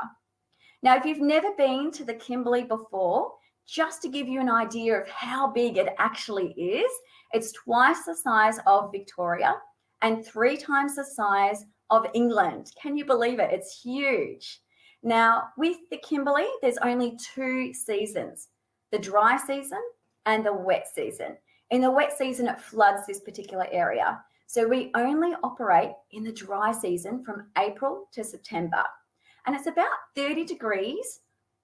Now, if you've never been to the Kimberley before, just to give you an idea of how big it actually is, it's twice the size of Victoria and 3 times the size of England. Can you believe it? It's huge. Now, with the Kimberley, there's only 2 seasons, the dry season and the wet season. In the wet season, it floods this particular area. So we only operate in the dry season from April to September. And it's about 30 degrees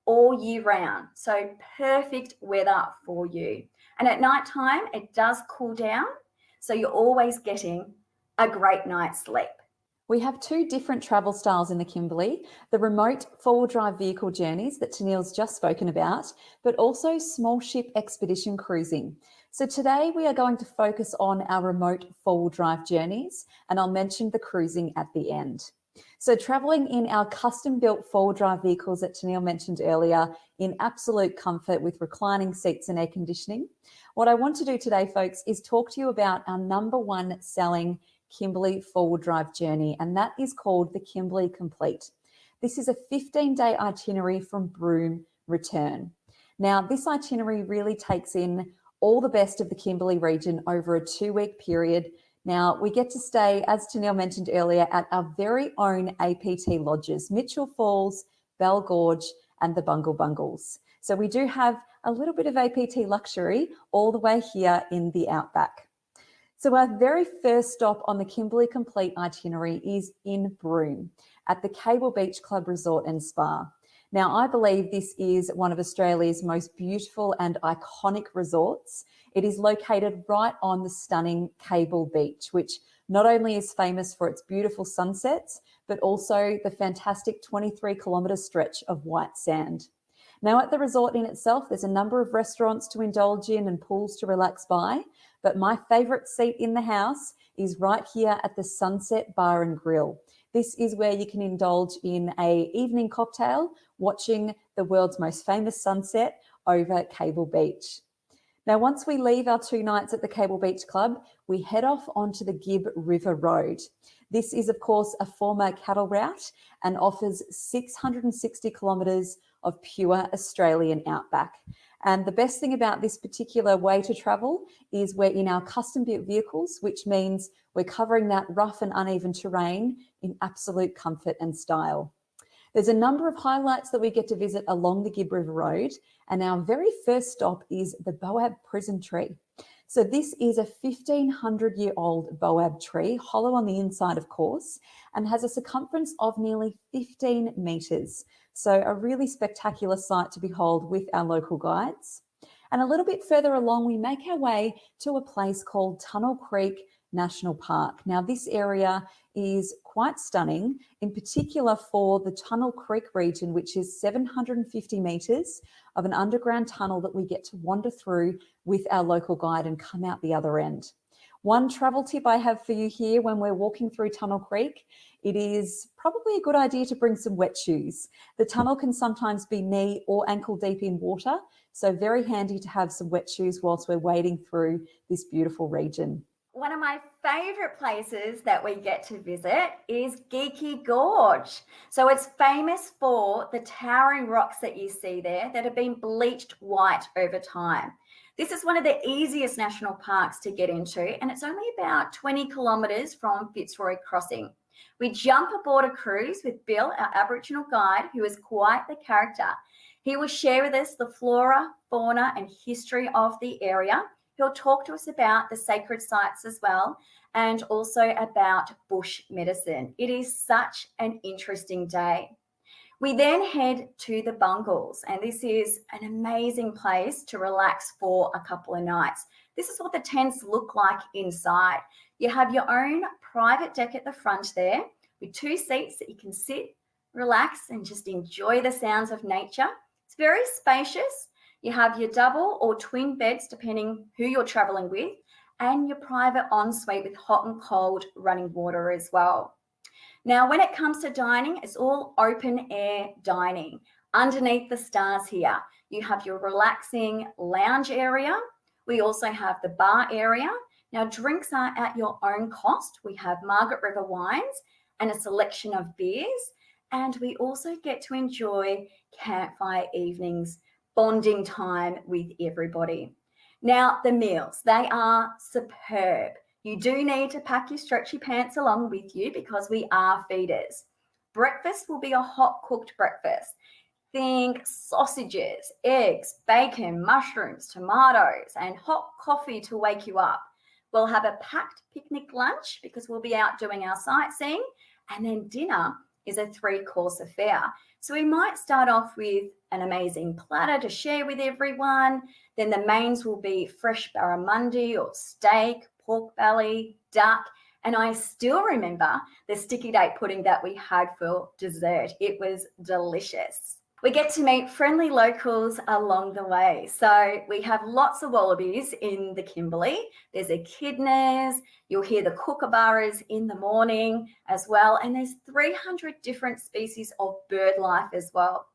all year round. So perfect weather for you. And at night time, it does cool down. So you're always getting a great night's sleep. We have 2 different travel styles in the Kimberley, the remote 4-wheel-drive vehicle journeys that Tenneil's just spoken about, but also small ship expedition cruising. So today we are going to focus on our remote 4-wheel-drive journeys, and I'll mention the cruising at the end. So traveling in our custom-built 4-wheel-drive vehicles that Tenneil mentioned earlier in absolute comfort with reclining seats and air conditioning. What I want to do today, folks, is talk to you about our #1 selling Kimberley 4-wheel-drive journey, and that is called the Kimberley Complete. This is a 15-day itinerary from Broome return. Now, this itinerary really takes in all the best of the Kimberley region over a 2-week period. Now, we get to stay, as Tenneil mentioned earlier, at our very own APT lodges, Mitchell Falls, Bell Gorge, and the Bungles. So we do have a little bit of APT luxury all the way here in the Outback. So our very first stop on the Kimberley Complete itinerary is in Broome at the Cable Beach Club Resort and Spa. Now, I believe this is one of Australia's most beautiful and iconic resorts. It is located right on the stunning Cable Beach, which not only is famous for its beautiful sunsets, but also the fantastic 23-kilometre stretch of white sand. Now, at the resort in itself, there's a number of restaurants to indulge in and pools to relax by, but my favourite seat in the house is right here at the Sunset Bar and Grill. This is where you can indulge in an evening cocktail, watching the world's most famous sunset over Cable Beach. Now, once we leave our 2 nights at the Cable Beach Club, we head off onto the Gibb River Road. This is, of course, a former cattle route and offers 660 kilometres of pure Australian outback. And the best thing about this particular way to travel is we're in our custom-built vehicles, which means we're covering that rough and uneven terrain in absolute comfort and style. There's a number of highlights that we get to visit along the Gibb River Road, and our very first stop is the Boab Prison Tree. So this is a 1,500-year-old Boab tree, hollow on the inside, of course, and has a circumference of nearly 15 metres. So a really spectacular sight to behold with our local guides. And a little bit further along, we make our way to a place called Tunnel Creek National Park. Now, this area is quite stunning, in particular for the Tunnel Creek region, which is 750 metres of an underground tunnel that we get to wander through with our local guide and come out the other end. One travel tip I have for you here when we're walking through Tunnel Creek, it is probably a good idea to bring some wet shoes. The tunnel can sometimes be knee or ankle deep in water, so very handy to have some wet shoes whilst we're wading through this beautiful region. One of my favourite places that we get to visit is Geeky Gorge. So it's famous for the towering rocks that you see there that have been bleached white over time. This is one of the easiest national parks to get into, and it's only about 20 kilometres from Fitzroy Crossing. We jump aboard a cruise with Bill, our Aboriginal guide, who is quite the character. He will share with us the flora, fauna and history of the area. He'll talk to us about the sacred sites as well, and also about bush medicine. It is such an interesting day. We then head to the Bungles, and this is an amazing place to relax for a couple of nights. This is what the tents look like inside. You have your own private deck at the front there with 2 seats that you can sit, relax, and just enjoy the sounds of nature. It's very spacious. You have your double or twin beds, depending who you're traveling with, and your private ensuite with hot and cold running water as well. Now, when it comes to dining, it's all open air dining underneath the stars here. You have your relaxing lounge area. We also have the bar area. Now, drinks are at your own cost. We have Margaret River wines and a selection of beers. And we also get to enjoy campfire evenings, bonding time with everybody. Now, the meals, they are superb. You do need to pack your stretchy pants along with you because we are feeders. Breakfast will be a hot cooked breakfast. Think sausages, eggs, bacon, mushrooms, tomatoes, and hot coffee to wake you up. We'll have a packed picnic lunch because we'll be out doing our sightseeing, and then dinner is a 3-course affair. So we might start off with an amazing platter to share with everyone. Then the mains will be fresh barramundi or steak, pork belly, duck. And I still remember the sticky date pudding that we had for dessert. It was delicious. We get to meet friendly locals along the way. So we have lots of wallabies in the Kimberley. There's echidnas. You'll hear the kookaburras in the morning as well. And there's 300 different species of bird life as well.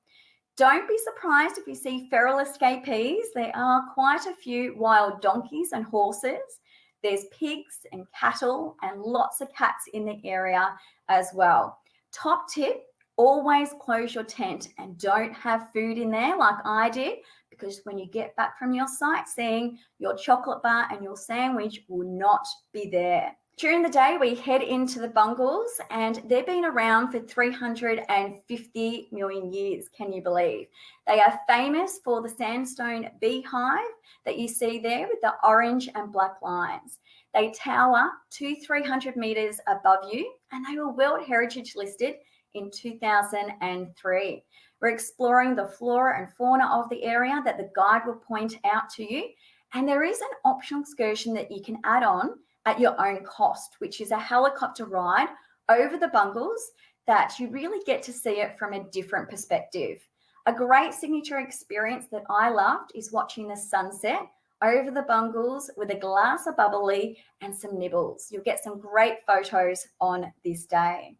Don't be surprised if you see feral escapees. There are quite a few wild donkeys and horses. There's pigs and cattle and lots of cats in the area as well. Top tip, always close your tent and don't have food in there like I did, because when you get back from your sightseeing, your chocolate bar and your sandwich will not be there. During the day, we head into the Bungles, and they've been around for 350 million years, can you believe? They are famous for the sandstone beehive that you see there with the orange and black lines. They tower 200-300 metres above you, and they were World Heritage listed in 2003. We're exploring the flora and fauna of the area that the guide will point out to you, and there is an optional excursion that you can add on at your own cost, which is a helicopter ride over the Bungles that you really get to see it from a different perspective. A great signature experience that I loved is watching the sunset over the Bungles with a glass of bubbly and some nibbles. You'll get some great photos on this day.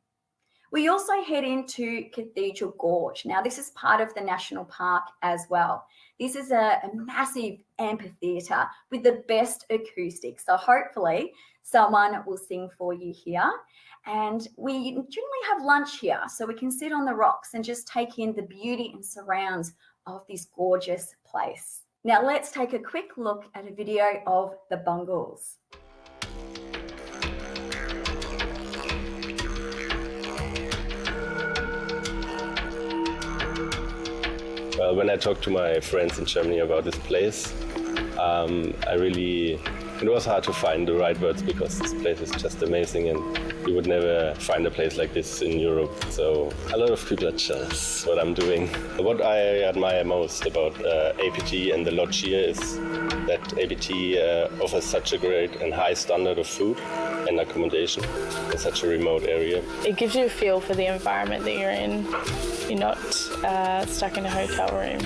We also head into Cathedral Gorge. Now, this is part of the National Park as well. This is a massive amphitheatre with the best acoustics. So hopefully someone will sing for you here. And we generally have lunch here, so we can sit on the rocks and just take in the beauty and surrounds of this gorgeous place. Now let's take a quick look at a video of the Bungles. Well, when I talked to my friends in Germany about this place, it was hard to find the right words because this place is just amazing and you would never find a place like this in Europe. So a lot of people are jealous what I'm doing. What I admire most about APT and the lodge here is that APT offers such a great and high standard of food and accommodation in such a remote area. It gives you a feel for the environment that you're in. You're not stuck in a hotel room.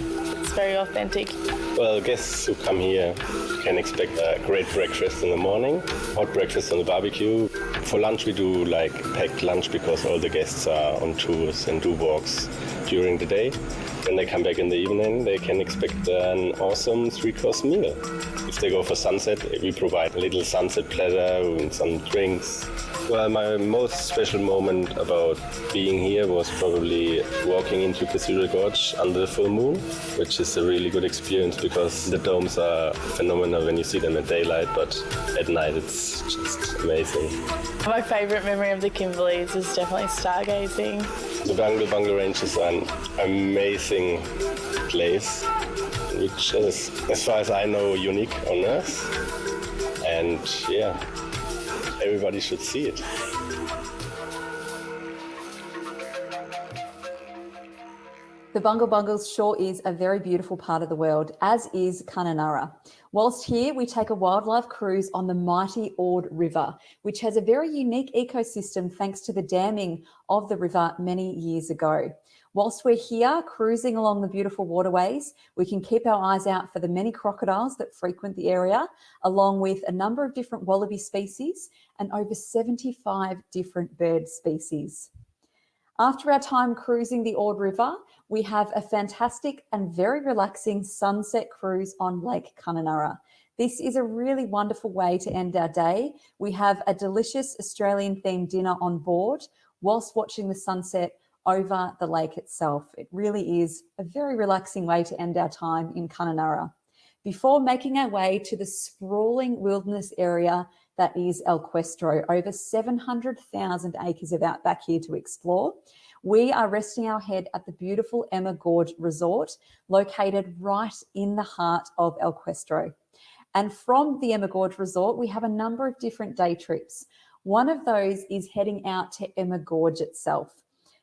it's very authentic. Well, guests who come here can expect a great breakfast in the morning, hot breakfast on the barbecue. For lunch we do like packed lunch because all the guests are on tours and do walks during the day. When they come back in the evening, they can expect an awesome 3-course meal. If they go for sunset, we provide a little sunset platter and some drinks. Well, my most special moment about being here was probably walking into Cathedral Gorge under the full moon, which is a really good experience because the domes are phenomenal when you see them at daylight, but at night it's just amazing. My favourite memory of the Kimberleys is definitely stargazing. The Bungle Range is an amazing place, which is, as far as I know, unique on Earth. And yeah, everybody should see it. The Bungles sure is a very beautiful part of the world, as is Kununurra. Whilst here, we take a wildlife cruise on the mighty Ord River, which has a very unique ecosystem thanks to the damming of the river many years ago. Whilst we're here cruising along the beautiful waterways, we can keep our eyes out for the many crocodiles that frequent the area, along with a number of different wallaby species and over 75 different bird species. After our time cruising the Ord River, we have a fantastic and very relaxing sunset cruise on Lake Kununurra. This is a really wonderful way to end our day. We have a delicious Australian-themed dinner on board whilst watching the sunset over the lake itself. It really is a very relaxing way to end our time in Kununurra. Before making our way to the sprawling wilderness area that is El Cuestro, over 700,000 acres of outback here to explore, we are resting our head at the beautiful Emma Gorge Resort, located right in the heart of El Cuestro. And from the Emma Gorge Resort, we have a number of different day trips. One of those is heading out to Emma Gorge itself.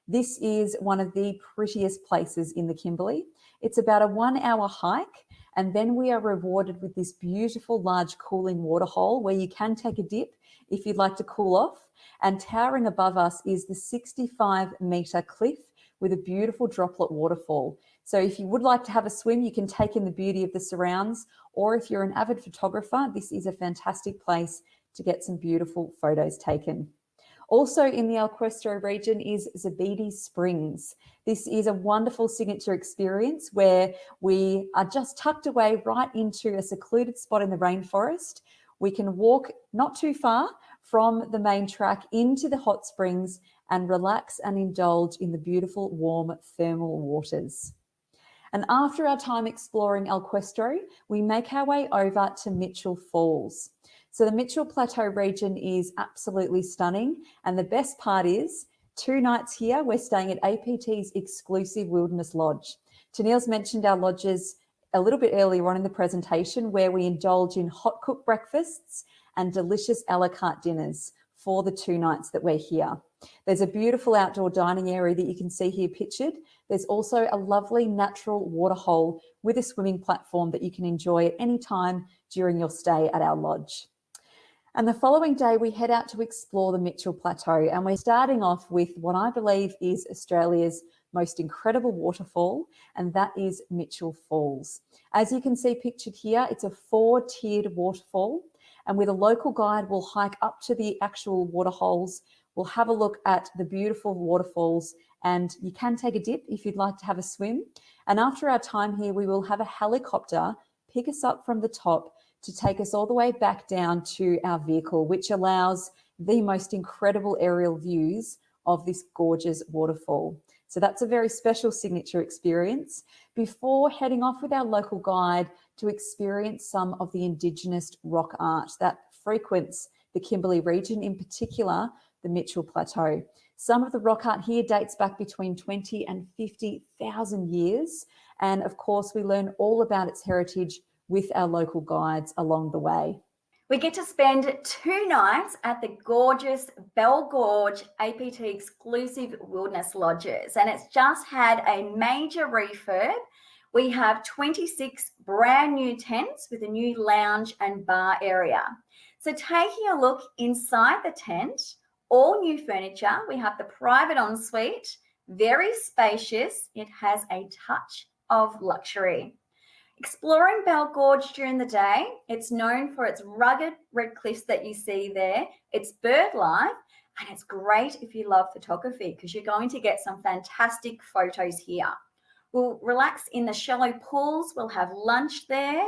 This is one of the prettiest places in the Kimberley. It's about a 1-hour hike, and then we are rewarded with this beautiful large cooling water hole where you can take a dip if you'd like to cool off. And towering above us is the 65-metre cliff with a beautiful droplet waterfall. So if you would like to have a swim, you can take in the beauty of the surrounds, or if you're an avid photographer, this is a fantastic place to get some beautiful photos taken. Also in the El Cuestro region is Zabidi Springs. This is a wonderful signature experience where we are just tucked away right into a secluded spot in the rainforest. We can walk not too far from the main track into the hot springs and relax and indulge in the beautiful warm thermal waters. And after our time exploring El Cuestro, we make our way over to Mitchell Falls. So the Mitchell Plateau region is absolutely stunning. And the best part is 2 nights here, we're staying at APT's exclusive Wilderness Lodge. Tenneil's mentioned our lodges a little bit earlier on in the presentation, where we indulge in hot cooked breakfasts and delicious a la carte dinners for the 2 nights that we're here. There's a beautiful outdoor dining area that you can see here pictured. There's also a lovely natural water hole with a swimming platform that you can enjoy at any time during your stay at our lodge. And the following day, we head out to explore the Mitchell Plateau, and we're starting off with what I believe is Australia's most incredible waterfall, and that is Mitchell Falls. As you can see pictured here, it's a 4-tiered waterfall, and with a local guide, we'll hike up to the actual waterholes. We'll have a look at the beautiful waterfalls, and you can take a dip if you'd like to have a swim. And after our time here, we will have a helicopter pick us up from the top to take us all the way back down to our vehicle, which allows the most incredible aerial views of this gorgeous waterfall. So that's a very special signature experience before heading off with our local guide to experience some of the Indigenous rock art that frequents the Kimberley region, in particular, the Mitchell Plateau. Some of the rock art here dates back between 20 and 50,000 years. And of course, we learn all about its heritage with our local guides along the way. We get to spend 2 nights at the gorgeous Bell Gorge APT exclusive Wilderness Lodges, and it's just had a major refurb. We have 26 brand new tents with a new lounge and bar area. So taking a look inside the tent, all new furniture. We have the private ensuite, very spacious. It has a touch of luxury. Exploring Bell Gorge during the day, it's known for its rugged red cliffs that you see there, its bird life, and it's great if you love photography because you're going to get some fantastic photos here. We'll relax in the shallow pools, we'll have lunch there,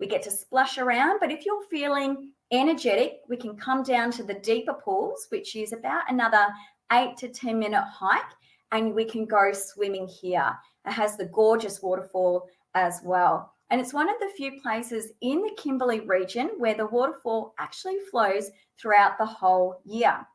we get to splash around, but if you're feeling energetic, we can come down to the deeper pools, which is about another 8 to 10 minute hike, and we can go swimming here. It has the gorgeous waterfall as well. And it's one of the few places in the Kimberley region where the waterfall actually flows throughout the whole year.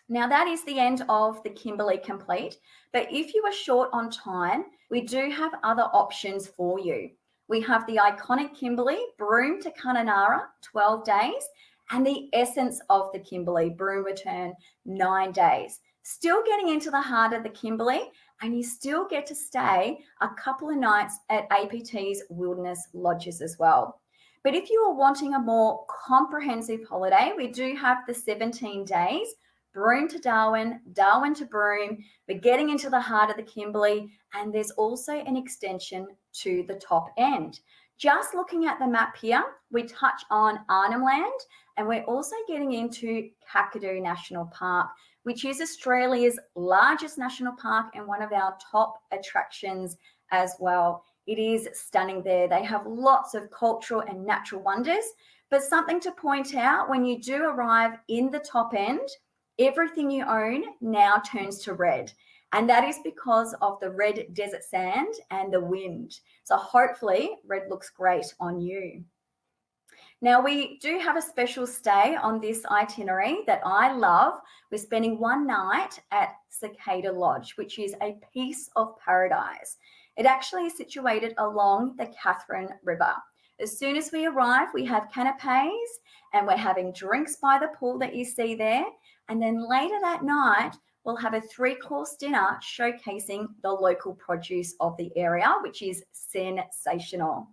Now that is the end of the Kimberley Complete, but if you are short on time, we do have other options for you. We have the iconic Kimberley, Broome to Kununurra, 12 days, and the essence of the Kimberley, Broome Return, 9 days. Still getting into the heart of the Kimberley, and you still get to stay a couple of nights at APT's Wilderness Lodges as well. But if you are wanting a more comprehensive holiday, we do have the 17 days, Broome to Darwin, Darwin to Broome. We're getting into the heart of the Kimberley, and there's also an extension to the top end. Just looking at the map here, we touch on Arnhem Land, and we're also getting into Kakadu National Park, which is Australia's largest national park and one of our top attractions as well. It is stunning there. They have lots of cultural and natural wonders, but something to point out, when you do arrive in the top end, everything you own now turns to red. And that is because of the red desert sand and the wind. So hopefully red looks great on you. Now we do have a special stay on this itinerary that I love. We're spending one night at Cicada Lodge, which is a piece of paradise. It actually is situated along the Catherine River. As soon as we arrive, we have canapes and we're having drinks by the pool that you see there. And then later that night, we'll have a 3-course dinner showcasing the local produce of the area, which is sensational.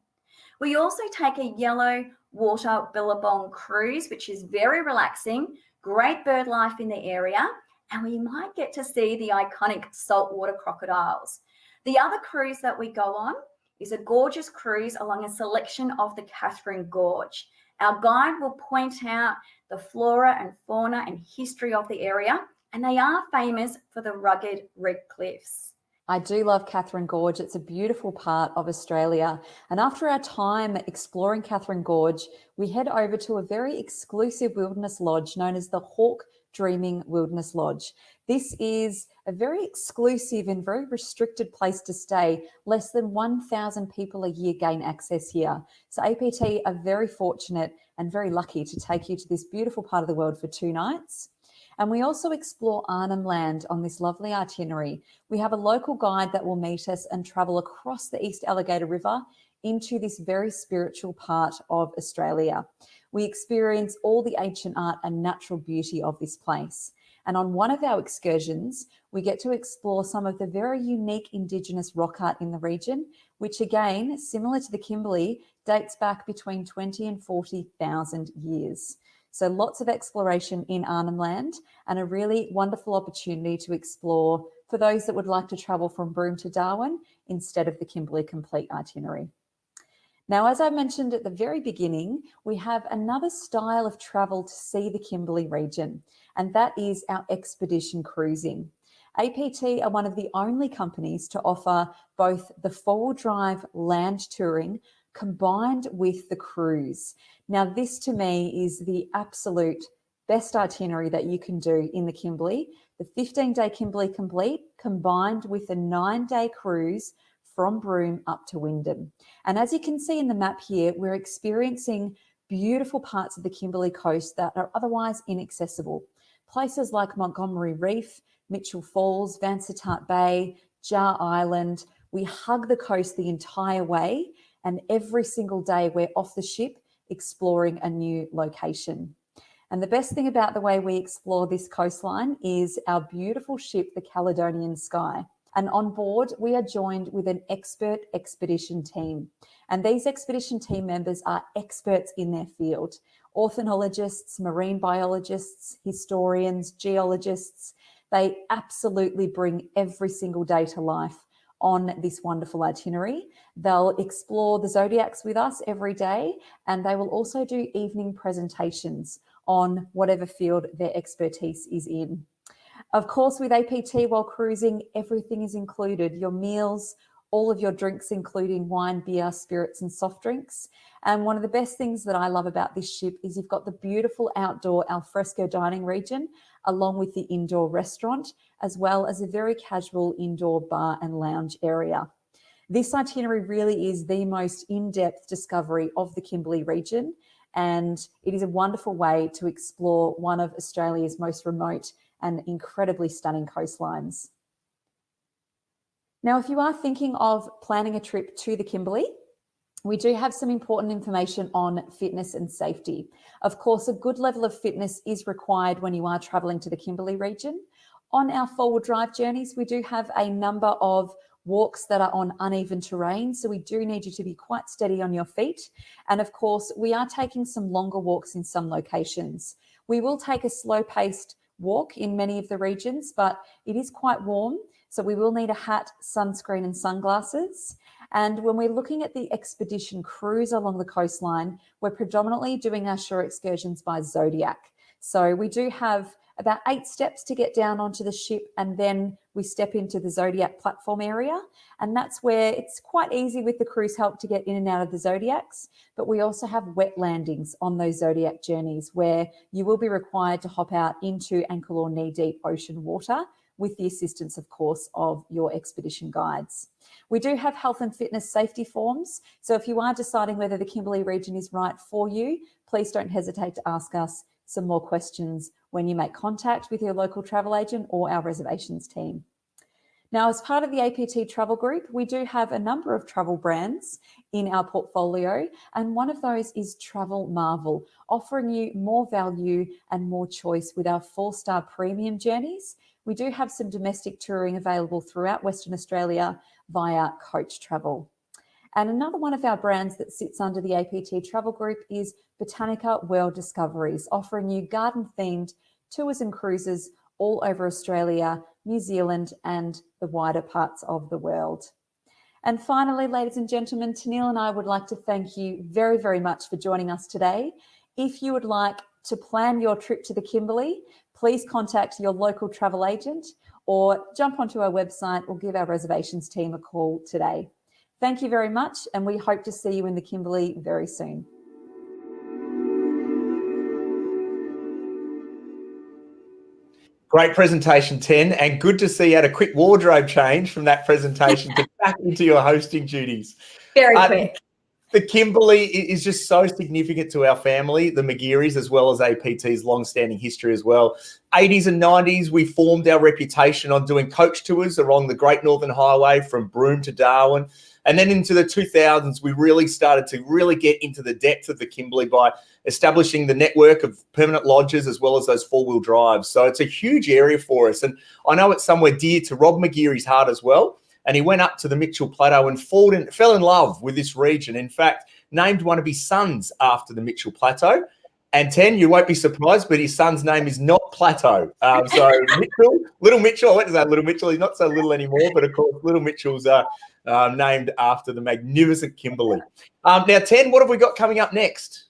We also take a yellow water billabong cruise, which is very relaxing, great bird life in the area, and we might get to see the iconic saltwater crocodiles. The other cruise that we go on is a gorgeous cruise along a selection of the Catherine Gorge. Our guide will point out the flora and fauna and history of the area, and they are famous for the rugged red cliffs. I do love Catherine Gorge. It's a beautiful part of Australia. And after our time exploring Catherine Gorge, we head over to a very exclusive wilderness lodge known as the Hawk Dreaming Wilderness Lodge. This is a very exclusive and very restricted place to stay. Less than 1,000 people a year gain access here. So APT are very fortunate and very lucky to take you to this beautiful part of the world for 2 nights. And we also explore Arnhem Land on this lovely itinerary. We have a local guide that will meet us and travel across the East Alligator River into this very spiritual part of Australia. We experience all the ancient art and natural beauty of this place. And on one of our excursions, we get to explore some of the very unique Indigenous rock art in the region, which again, similar to the Kimberley, dates back between 20 and 40,000 years. So lots of exploration in Arnhem Land and a really wonderful opportunity to explore for those that would like to travel from Broome to Darwin instead of the Kimberley Complete itinerary. Now, as I mentioned at the very beginning, we have another style of travel to see the Kimberley region, and that is our expedition cruising. APT are one of the only companies to offer both the 4-wheel drive land touring combined with the cruise. Now, this to me is the absolute best itinerary that you can do in the Kimberley. The 15-day Kimberley Complete combined with a 9-day cruise from Broome up to Wyndham. And as you can see in the map here, we're experiencing beautiful parts of the Kimberley coast that are otherwise inaccessible. Places like Montgomery Reef, Mitchell Falls, Vansittart Bay, Jar Island. We hug the coast the entire way, and every single day we're off the ship exploring a new location. And the best thing about the way we explore this coastline is our beautiful ship, the Caledonian Sky. And on board, we are joined with an expert expedition team. And these expedition team members are experts in their field. Ornithologists, marine biologists, historians, geologists. They absolutely bring every single day to life on this wonderful itinerary. They'll explore the zodiacs with us every day, and they will also do evening presentations on whatever field their expertise is in. Of course, with APT while cruising, everything is included. Your meals, all of your drinks, including wine, beer, spirits, and soft drinks. And one of the best things that I love about this ship is you've got the beautiful outdoor alfresco dining region, along with the indoor restaurant, as well as a very casual indoor bar and lounge area. This itinerary really is the most in-depth discovery of the Kimberley region, and it is a wonderful way to explore one of Australia's most remote and incredibly stunning coastlines. Now, if you are thinking of planning a trip to the Kimberley, we do have some important information on fitness and safety. Of course, a good level of fitness is required when you are travelling to the Kimberley region. On our forward drive journeys, we do have a number of walks that are on uneven terrain, so we do need you to be quite steady on your feet. And of course, we are taking some longer walks in some locations. We will take a slow-paced walk in many of the regions, but it is quite warm, so we will need a hat, sunscreen, and sunglasses. And when we're looking at the expedition cruise along the coastline, we're predominantly doing our shore excursions by Zodiac. So we do have about 8 steps to get down onto the ship, and then we step into the Zodiac platform area. And that's where it's quite easy with the cruise help to get in and out of the Zodiacs. But we also have wet landings on those Zodiac journeys where you will be required to hop out into ankle or knee deep ocean water, with the assistance, of course, of your expedition guides. We do have health and fitness safety forms. So if you are deciding whether the Kimberley region is right for you, please don't hesitate to ask us some more questions when you make contact with your local travel agent or our reservations team. Now, as part of the APT Travel Group, we do have a number of travel brands in our portfolio, and one of those is Travel Marvel, offering you more value and more choice with our 4-star premium journeys. We do have some domestic touring available throughout Western Australia via Coach Travel. And another one of our brands that sits under the APT Travel Group is Botanica World Discoveries, offering you garden-themed tours and cruises all over Australia, New Zealand, and the wider parts of the world. And finally, ladies and gentlemen, Tenneil and I would like to thank you very, very much for joining us today. If you would like to plan your trip to the Kimberley, please contact your local travel agent or jump onto our website or give our reservations team a call today. Thank you very much, and we hope to see you in the Kimberley very soon. Great presentation, Ten, and good to see you had a quick wardrobe change from that presentation to back into your hosting duties. Very quick. The Kimberley is just so significant to our family, the Magearies, as well as APT's long-standing history as well. 80s and 90s, we formed our reputation on doing coach tours along the Great Northern Highway from Broome to Darwin. And then into the 2000s, we really started to really get into the depth of the Kimberley by establishing the network of permanent lodges as well as those 4-wheel drives. So it's a huge area for us. And I know it's somewhere dear to Rob Mageary's heart as well. And he went up to the Mitchell Plateau and fell in love with this region. In fact, named one of his sons after the Mitchell Plateau. And Ten, you won't be surprised, but his son's name is not Plateau. So Little Mitchell, I went to say Little Mitchell. He's not so little anymore, but of course, Little Mitchell's named after the magnificent Kimberley. Now, Ten, what have we got coming up next?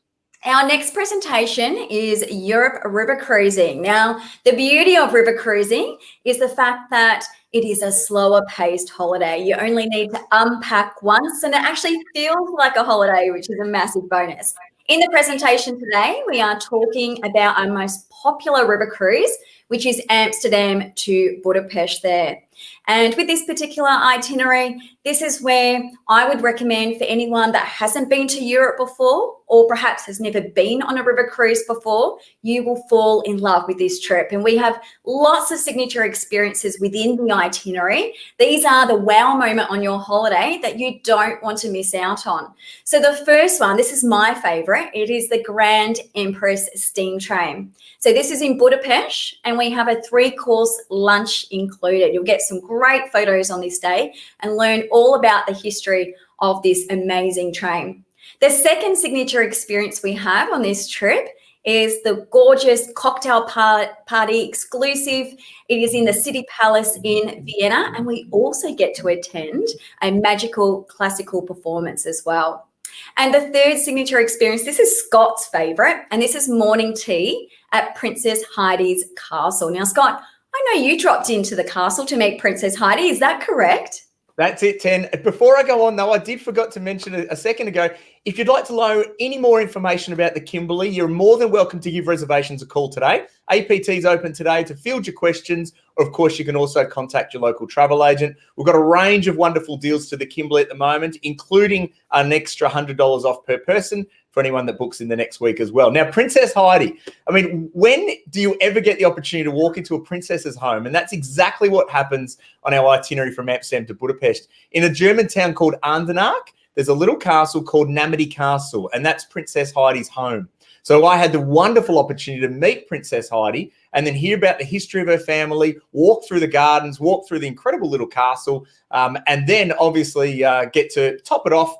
Our next presentation is Europe river cruising. Now, the beauty of river cruising is the fact that it is a slower paced holiday. You only need to unpack once, and it actually feels like a holiday, which is a massive bonus. In the presentation today, we are talking about our most popular river cruise, which is Amsterdam to Budapest there. And with this particular itinerary, this is where I would recommend for anyone that hasn't been to Europe before, or perhaps has never been on a river cruise before, you will fall in love with this trip. And we have lots of signature experiences within the itinerary. These are the wow moment on your holiday that you don't want to miss out on. So the first one, this is my favorite. It is the Grand Empress Steam Train. So this is in Budapest, and we have a 3-course lunch included. You'll get some great photos on this day and learn all about the history of this amazing train. The second signature experience we have on this trip is the gorgeous cocktail party exclusive. It is in the City Palace in Vienna, and we also get to attend a magical classical performance as well. And the third signature experience, this is Scott's favourite, and this is morning tea at Princess Heidi's castle. Now, Scott, I know you dropped into the castle to meet Princess Heidi. Is that correct? That's it, Ten. Before I go on, though, I did forgot to mention a second ago, if you'd like to know any more information about the Kimberley, you're more than welcome to give reservations a call today. APT is open today to field your questions. Of course, you can also contact your local travel agent. We've got a range of wonderful deals to the Kimberley at the moment, including an extra $100 off per person for anyone that books in the next week as well. Now, Princess Heidi, I mean, when do you ever get the opportunity to walk into a princess's home? And that's exactly what happens on our itinerary from Amsterdam to Budapest. In a German town called Andernach, there's a little castle called Namedy Castle, and that's Princess Heidi's home. So I had the wonderful opportunity to meet Princess Heidi and then hear about the history of her family, walk through the gardens, walk through the incredible little castle, and then obviously get to top it off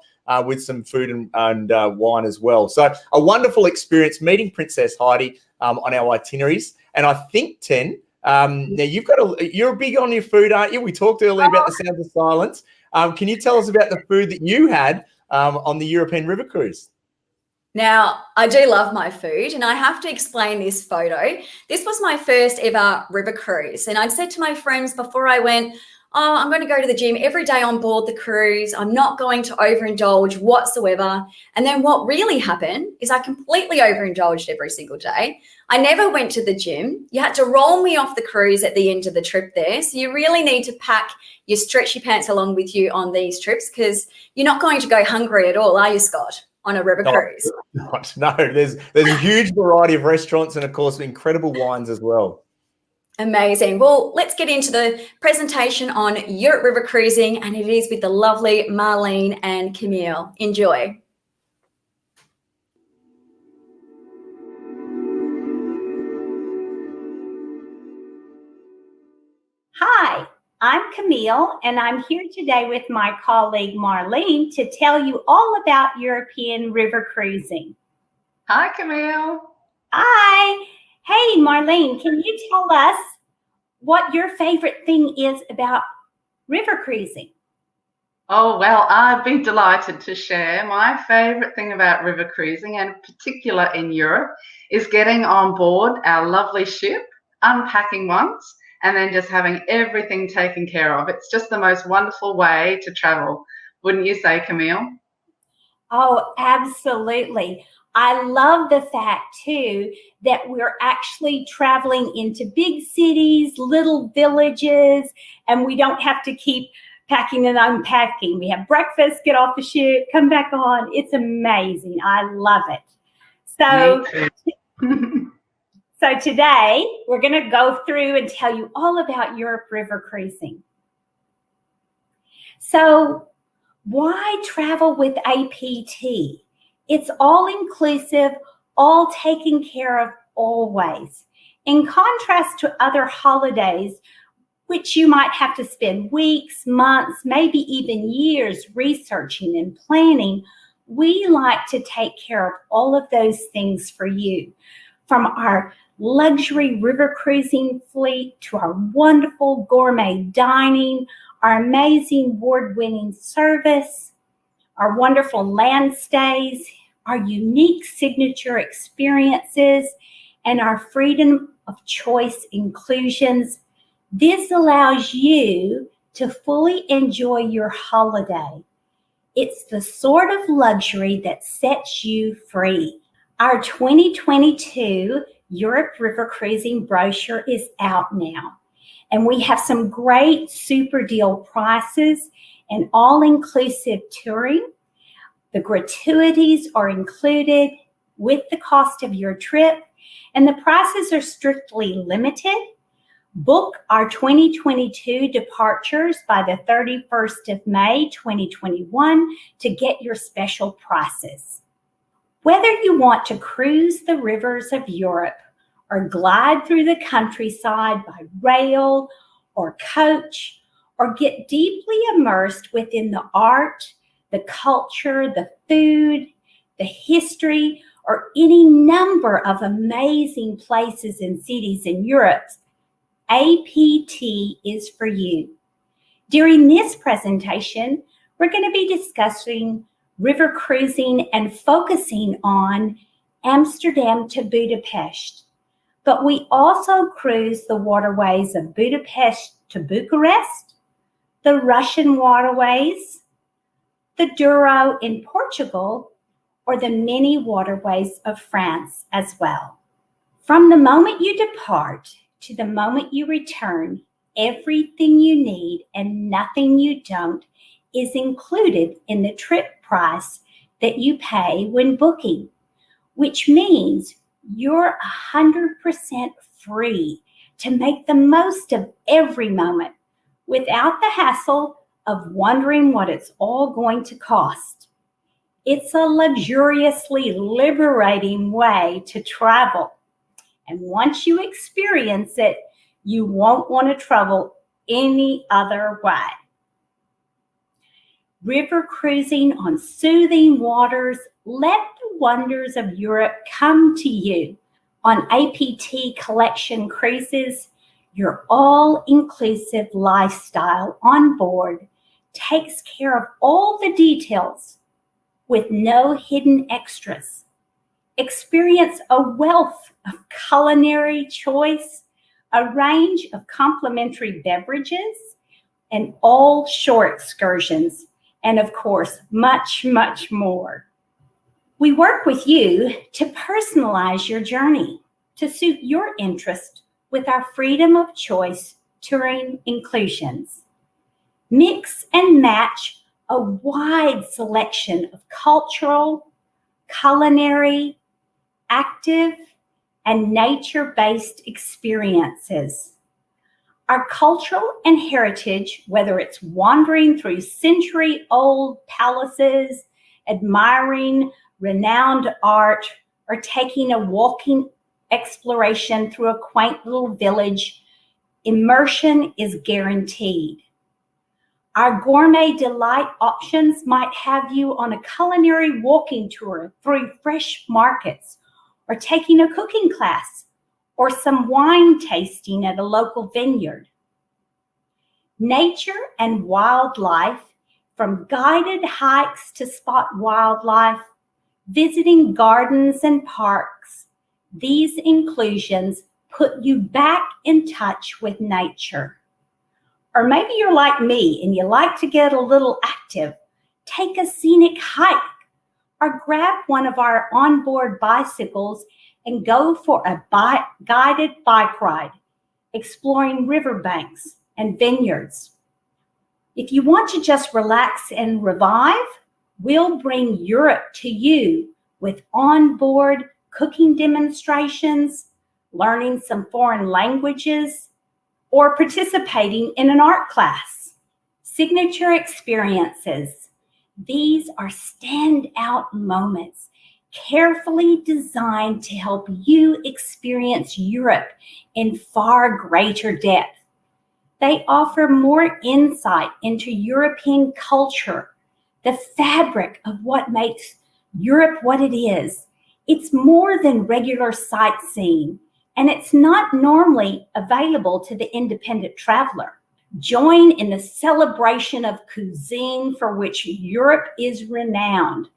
with some food and wine as well. So a wonderful experience meeting Princess Heidi on our itineraries. And I think, Ten, now you're big on your food, aren't you? We talked earlier about the sounds of silence. Can you tell us about the food that you had on the European River Cruise? Now, I do love my food, and I have to explain this photo. This was my first ever river cruise, and I'd said to my friends before I went, oh, I'm going to go to the gym every day on board the cruise. I'm not going to overindulge whatsoever. And then what really happened is I completely overindulged every single day. I never went to the gym. You had to roll me off the cruise at the end of the trip there. So you really need to pack your stretchy pants along with you on these trips, because you're not going to go hungry at all, are you, Scott, on a river cruise? No, there's a huge variety of restaurants and, of course, incredible wines as well. Amazing. Well, let's get into the presentation on Europe river cruising, and it is with the lovely Marlene and Camille. Enjoy. Hi, I'm Camille, and I'm here today with my colleague Marlene to tell you all about European river cruising. Hi, Camille. Hi. Hey, Marlene, can you tell us what your favorite thing is about river cruising? Oh, well, I'd be delighted to share. My favorite thing about river cruising, and in particular in Europe, is getting on board our lovely ship, unpacking once, and then just having everything taken care of. It's just the most wonderful way to travel. Wouldn't you say, Camille? Oh, absolutely. I love the fact, too, that we're actually traveling into big cities, little villages, and we don't have to keep packing and unpacking. We have breakfast, get off the ship, come back on. It's amazing. I love it. So today, we're going to go through and tell you all about Europe river cruising. So why travel with APT? It's all inclusive, all taken care of always. In contrast to other holidays, which you might have to spend weeks, months, maybe even years researching and planning, we like to take care of all of those things for you. From our luxury river cruising fleet to our wonderful gourmet dining, our amazing award-winning service, our wonderful land stays, our unique signature experiences, and our freedom of choice inclusions. This allows you to fully enjoy your holiday. It's the sort of luxury that sets you free. Our 2022 Europe River Cruising brochure is out now, and we have some great super deal prices and all-inclusive touring. The gratuities are included with the cost of your trip, and the prices are strictly limited. Book our 2022 departures by the 31st of May, 2021 to get your special prices. Whether you want to cruise the rivers of Europe or glide through the countryside by rail or coach, or get deeply immersed within the art, the culture, the food, the history, or any number of amazing places and cities in Europe, APT is for you. During this presentation, we're going to be discussing river cruising and focusing on Amsterdam to Budapest. But we also cruise the waterways of Budapest to Bucharest, the Russian waterways, the Douro in Portugal, or the many waterways of France as well. From the moment you depart to the moment you return, everything you need and nothing you don't is included in the trip price that you pay when booking, which means you're 100% free to make the most of every moment without the hassle of wondering what it's all going to cost. It's a luxuriously liberating way to travel. And once you experience it, you won't want to travel any other way. River cruising on soothing waters, let the wonders of Europe come to you. On APT Collection Cruises, your all-inclusive lifestyle on board takes care of all the details with no hidden extras. Experience a wealth of culinary choice, a range of complimentary beverages, and all shore excursions, and of course, much, much more. We work with you to personalize your journey to suit your interest with our freedom of choice touring inclusions. Mix and match a wide selection of cultural, culinary, active, and nature-based experiences. Our cultural and heritage, whether it's wandering through century-old palaces, admiring renowned art, or taking a walking exploration through a quaint little village, immersion is guaranteed. Our gourmet delight options might have you on a culinary walking tour through fresh markets, or taking a cooking class, or some wine tasting at a local vineyard. Nature and wildlife, from guided hikes to spot wildlife, visiting gardens and parks, these inclusions put you back in touch with nature. Or maybe you're like me and you like to get a little active. Take a scenic hike or grab one of our onboard bicycles and go for a guided bike ride, exploring riverbanks and vineyards. If you want to just relax and revive, we'll bring Europe to you with onboard cooking demonstrations, learning some foreign languages, or participating in an art class. Signature experiences. These are standout moments carefully designed to help you experience Europe in far greater depth. They offer more insight into European culture, the fabric of what makes Europe what it is. It's more than regular sightseeing, and it's not normally available to the independent traveler. Join in the celebration of cuisine for which Europe is renowned.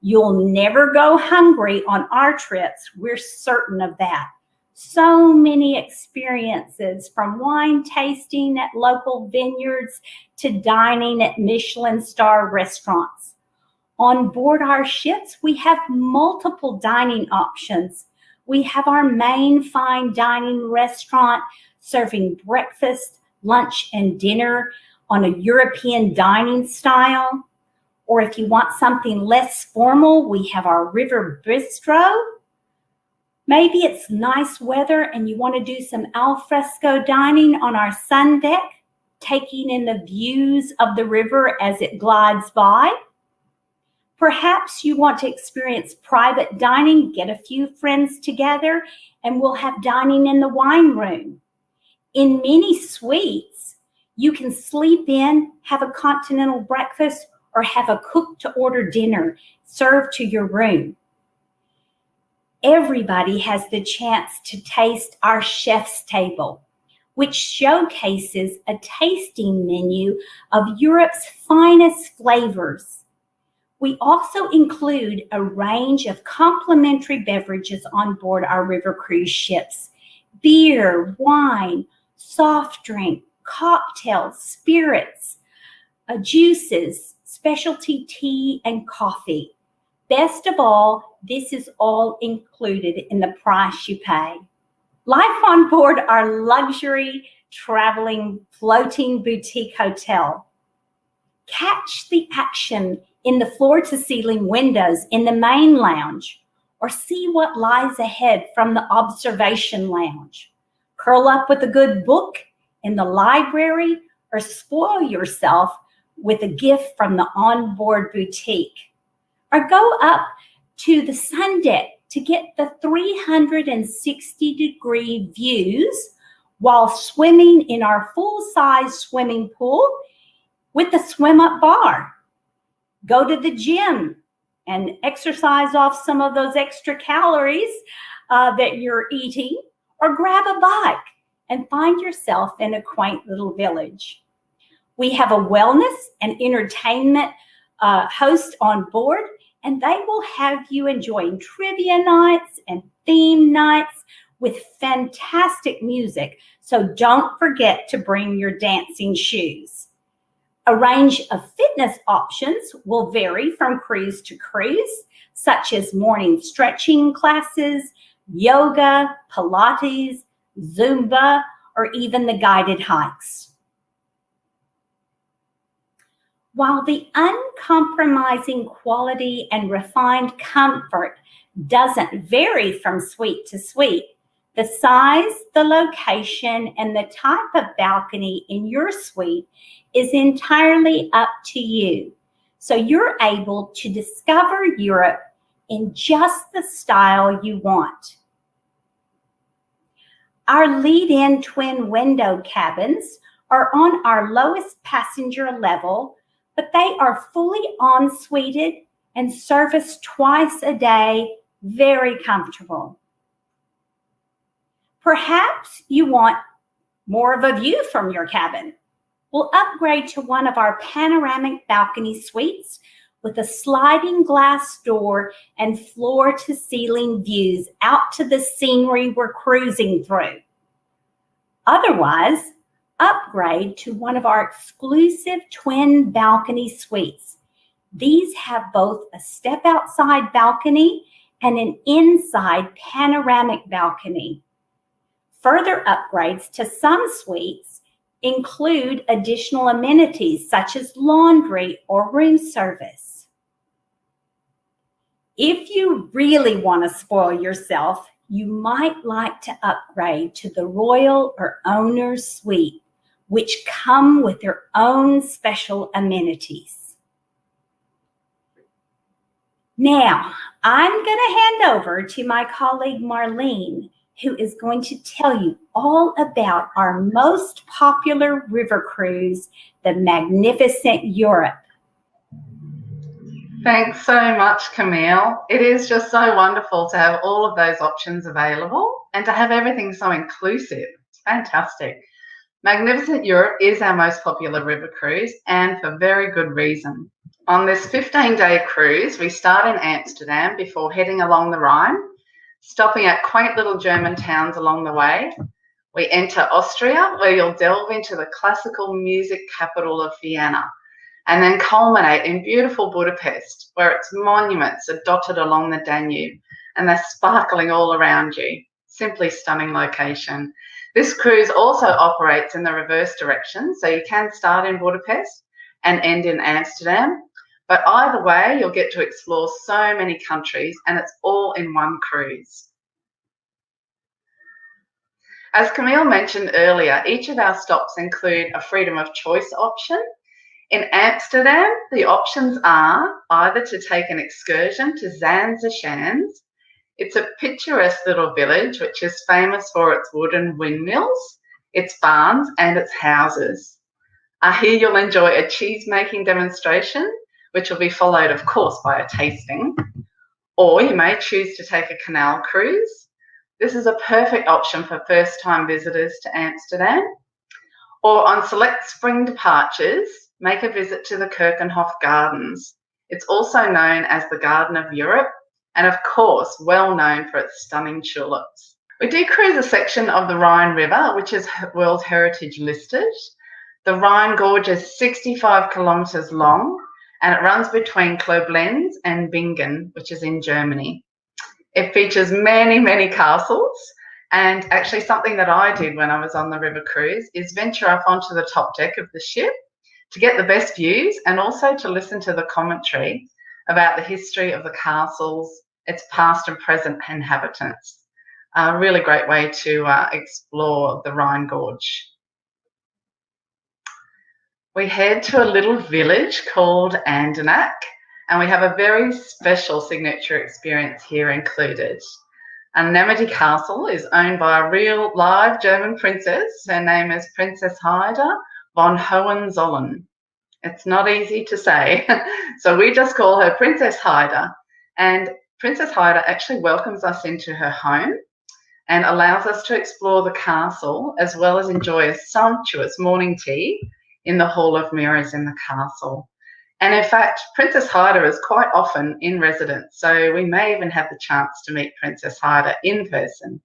You'll never go hungry on our trips, we're certain of that. So many experiences, from wine tasting at local vineyards to dining at Michelin star restaurants. On board our ships, we have multiple dining options. We have our main fine dining restaurant serving breakfast, lunch, and dinner on a European dining style. Or if you want something less formal, we have our river bistro. Maybe it's nice weather and you want to do some al fresco dining on our sun deck, taking in the views of the river as it glides by. Perhaps you want to experience private dining, get a few friends together, and we'll have dining in the wine room. In many suites, you can sleep in, have a continental breakfast, or have a cook-to-order dinner served to your room. everybody has the chance to taste our chef's table, which showcases a tasting menu of Europe's finest flavors. We also include a range of complimentary beverages on board our river cruise ships: beer, wine, soft drink, cocktails, spirits, juices, specialty tea, and coffee. Best of all, this is all included in the price you pay. Life on board our luxury traveling floating boutique hotel. Catch the action in the floor-to-ceiling windows in the main lounge, or see what lies ahead from the observation lounge. Curl up with a good book in the library, or spoil yourself with a gift from the onboard boutique. Or go up to the sun deck to get the 360-degree views while swimming in our full-size swimming pool with a swim-up bar. Go to the gym and exercise off some of those extra calories that you're eating, or grab a bike and find yourself in a quaint little village. We have a wellness and entertainment host on board, and they will have you enjoying trivia nights and theme nights with fantastic music. So don't forget to bring your dancing shoes. A range of fitness options will vary from cruise to cruise, such as morning stretching classes, yoga, Pilates, Zumba, or even the guided hikes. While the uncompromising quality and refined comfort doesn't vary from suite to suite, the size, the location, and the type of balcony in your suite is entirely up to you. So you're able to discover Europe in just the style you want. Our lead-in twin window cabins are on our lowest passenger level, but they are fully en-suited and serviced twice a day, very comfortable. Perhaps you want more of a view from your cabin. We'll upgrade to one of our panoramic balcony suites with a sliding glass door and floor-to-ceiling views out to the scenery we're cruising through. Otherwise, upgrade to one of our exclusive twin balcony suites. These have both a step-outside balcony and an inside panoramic balcony. Further upgrades to some suites include additional amenities such as laundry or room service. If you really want to spoil yourself, you might like to upgrade to the Royal or Owner's Suite, which come with their own special amenities. Now, I'm going to hand over to my colleague Marlene, who is going to tell you all about our most popular river cruise, the Magnificent Europe. Thanks so much, Camille. It is just so wonderful to have all of those options available and to have everything so inclusive. It's fantastic. Magnificent Europe is our most popular river cruise, and for very good reason. On this 15-day cruise, we start in Amsterdam before heading along the Rhine, stopping at quaint little German towns along the way. We enter Austria, where you'll delve into the classical music capital of Vienna, and then culminate in beautiful Budapest, where its monuments are dotted along the Danube and they're sparkling all around you. Simply stunning location. This cruise also operates in the reverse direction, so you can start in Budapest and end in Amsterdam, but either way, you'll get to explore so many countries, and it's all in one cruise. As Camille mentioned earlier, each of our stops include a freedom of choice option. In Amsterdam, the options are either to take an excursion to Zaanse. It's a picturesque little village which is famous for its wooden windmills, its barns and its houses. Here you'll enjoy a cheese making demonstration, which will be followed, of course, by a tasting. Or you may choose to take a canal cruise. This is a perfect option for first-time visitors to Amsterdam. Or on select spring departures, make a visit to the Keukenhof Gardens. It's also known as the Garden of Europe, and of course, well known for its stunning tulips. We do cruise a section of the Rhine River, which is World Heritage listed. The Rhine Gorge is 65 kilometres long, and it runs between Koblenz and Bingen, which is in Germany. It features many, many castles, and actually something that I did when I was on the river cruise is venture up onto the top deck of the ship to get the best views and also to listen to the commentary about the history of the castles, its past and present inhabitants. A really great way to explore the Rhine Gorge. We head to a little village called Andernach, and we have a very special signature experience here included. Nemeti Castle is owned by a real live German princess. Her name is Princess Haida von Hohenzollern. It's not easy to say, so we just call her Princess Haida. And Princess Haida actually welcomes us into her home and allows us to explore the castle as well as enjoy a sumptuous morning tea in the Hall of Mirrors in the castle. And in fact, Princess Haida is quite often in residence, so we may even have the chance to meet Princess Haida in person.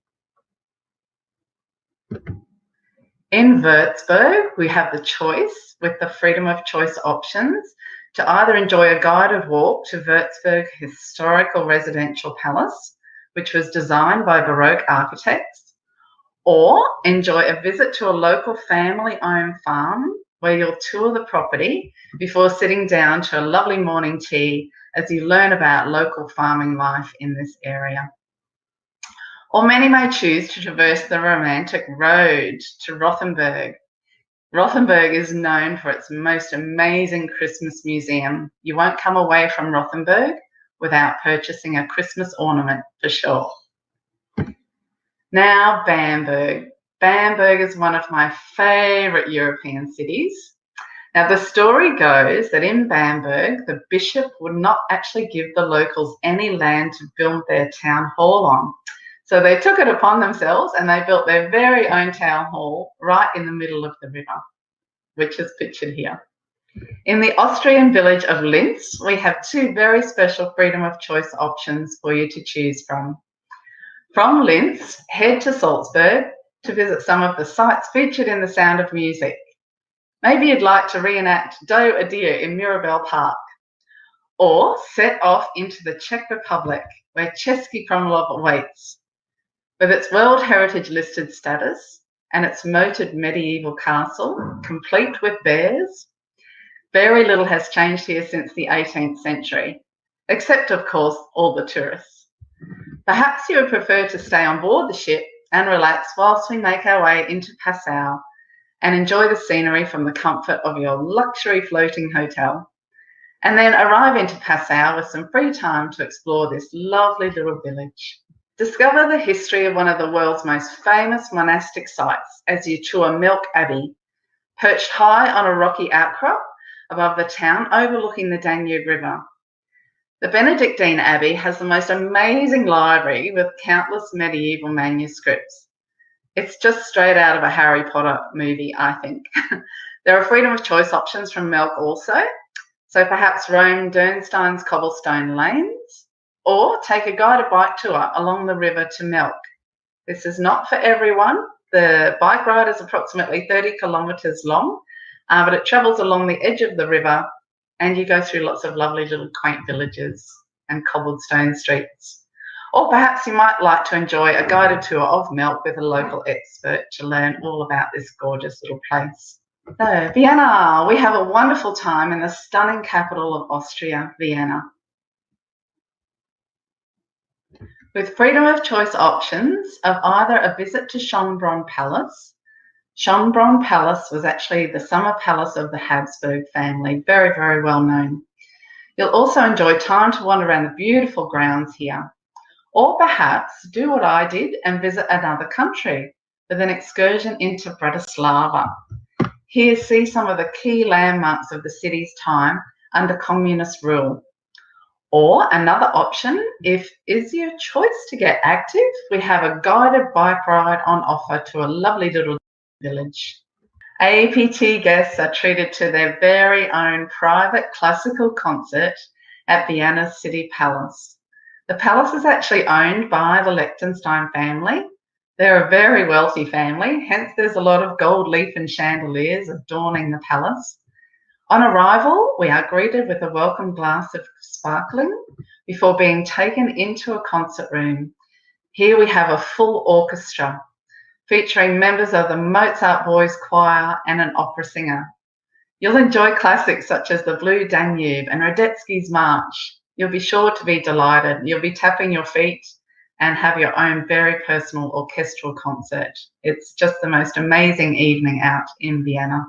In Würzburg, we have the choice with the freedom of choice options to either enjoy a guided walk to Würzburg Historical Residential Palace, which was designed by Baroque architects, or enjoy a visit to a local family-owned farm where you'll tour the property before sitting down to a lovely morning tea as you learn about local farming life in this area. Or many may choose to traverse the romantic road to Rothenburg. Rothenburg is known for its most amazing Christmas museum. You won't come away from Rothenburg without purchasing a Christmas ornament for sure. Now, Bamberg. Bamberg is one of my favourite European cities. Now, the story goes that in Bamberg, the bishop would not actually give the locals any land to build their town hall on. So they took it upon themselves and they built their very own town hall right in the middle of the river, which is pictured here. In the Austrian village of Linz, we have two very special freedom of choice options for you to choose from. From Linz, head to Salzburg to visit some of the sites featured in The Sound of Music. Maybe you'd like to reenact Do Adieu in Mirabel Park, or set off into the Czech Republic where Český Krumlov awaits. With its World Heritage listed status and its moated medieval castle, complete with bears, very little has changed here since the 18th century, except of course all the tourists. Perhaps you would prefer to stay on board the ship and relax whilst we make our way into Passau and enjoy the scenery from the comfort of your luxury floating hotel, and then arrive into Passau with some free time to explore this lovely little village. Discover the history of one of the world's most famous monastic sites as you tour Melk Abbey, perched high on a rocky outcrop above the town overlooking the Danube River. The Benedictine Abbey has the most amazing library with countless medieval manuscripts. It's just straight out of a Harry Potter movie, I think. There are freedom of choice options from Melk also, so perhaps roam Dürnstein's cobblestone lanes, or take a guided bike tour along the river to Melk. This is not for everyone. The bike ride is approximately 30 kilometres long, but it travels along the edge of the river and you go through lots of lovely little quaint villages and cobblestone streets. Or perhaps you might like to enjoy a guided tour of Melk with a local expert to learn all about this gorgeous little place. So, Vienna. We have a wonderful time in the stunning capital of Austria, Vienna. With freedom of choice options of either a visit to Schönbrunn Palace. Schönbrunn Palace was actually the summer palace of the Habsburg family, very, very well known. You'll also enjoy time to wander around the beautiful grounds here. Or perhaps do what I did and visit another country with an excursion into Bratislava. Here, see some of the key landmarks of the city's time under communist rule. Or another option, if is your choice to get active, we have a guided bike ride on offer to a lovely little village. APT guests are treated to their very own private classical concert at Vienna's City Palace. The palace is actually owned by the Liechtenstein family. They're a very wealthy family, hence there's a lot of gold leaf and chandeliers adorning the palace. On arrival, we are greeted with a welcome glass of sparkling before being taken into a concert room. Here we have a full orchestra featuring members of the Mozart Boys Choir and an opera singer. You'll enjoy classics such as the Blue Danube and Radetzky's March. You'll be sure to be delighted. You'll be tapping your feet and have your own very personal orchestral concert. It's just the most amazing evening out in Vienna.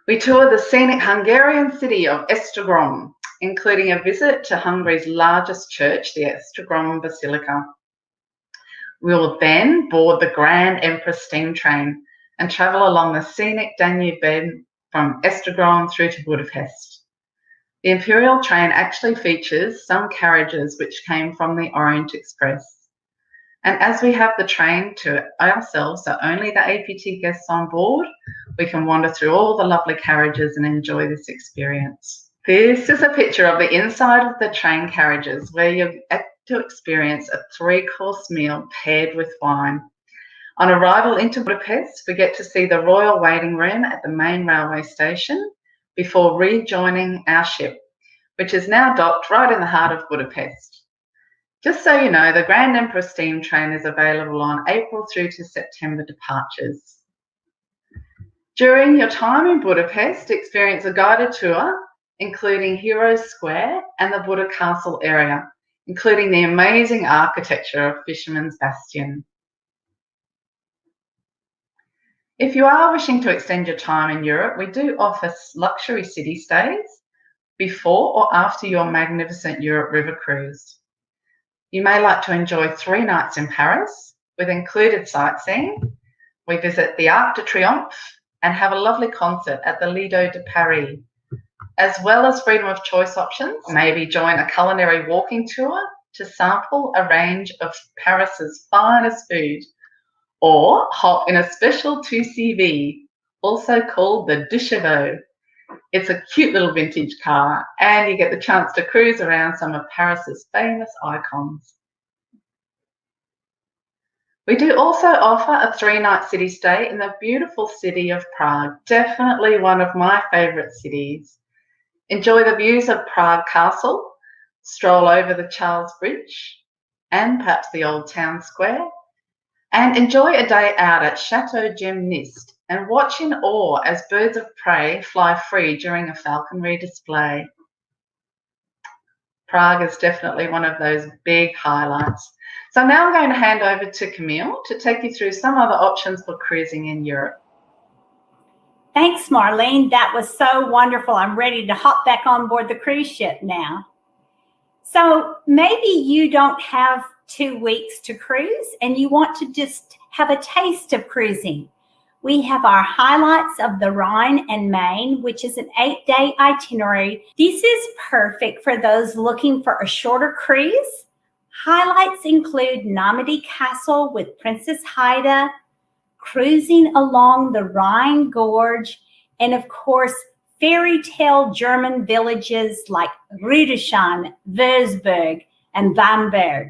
We tour the scenic Hungarian city of Esztergom, including a visit to Hungary's largest church, the Esztergom Basilica. We will then board the Grand Empress steam train and travel along the scenic Danube bed from Esztergom through to Budapest. The Imperial train actually features some carriages which came from the Orient Express. And as we have the train to ourselves, so only the APT guests on board, we can wander through all the lovely carriages and enjoy this experience. This is a picture of the inside of the train carriages where you get to experience a 3-course meal paired with wine. On arrival into Budapest, we get to see the royal waiting room at the main railway station before rejoining our ship, which is now docked right in the heart of Budapest. Just so you know, the Grand Empress steam train is available on April through to September departures. During your time in Budapest, experience a guided tour, including Heroes Square and the Buda Castle area, including the amazing architecture of Fisherman's Bastion. If you are wishing to extend your time in Europe, we do offer luxury city stays before or after your magnificent Europe river cruise. You may like to enjoy 3 nights in Paris with included sightseeing. We visit the Arc de Triomphe and have a lovely concert at the Lido de Paris. As well as freedom of choice options, maybe join a culinary walking tour to sample a range of Paris's finest food, or hop in a special 2CV, also called the Deux Chevaux. It's a cute little vintage car, and you get the chance to cruise around some of Paris's famous icons. We do also offer a 3-night city stay in the beautiful city of Prague, definitely one of my favourite cities. Enjoy the views of Prague Castle, stroll over the Charles Bridge, and perhaps the Old Town Square, and enjoy a day out at Chateau Gymnist and watch in awe as birds of prey fly free during a falconry display. Prague is definitely one of those big highlights. So now I'm going to hand over to Camille to take you through some other options for cruising in Europe. Thanks, Marlene. That was so wonderful. I'm ready to hop back on board the cruise ship now. So maybe you don't have 2 weeks to cruise and you want to just have a taste of cruising. We have our highlights of the Rhine and Main, which is an 8-day itinerary. This is perfect for those looking for a shorter cruise. Highlights include Normandy Castle with Princess Haida, cruising along the Rhine Gorge, and of course, fairy tale German villages like Rüdesheim, Würzburg, and Bamberg.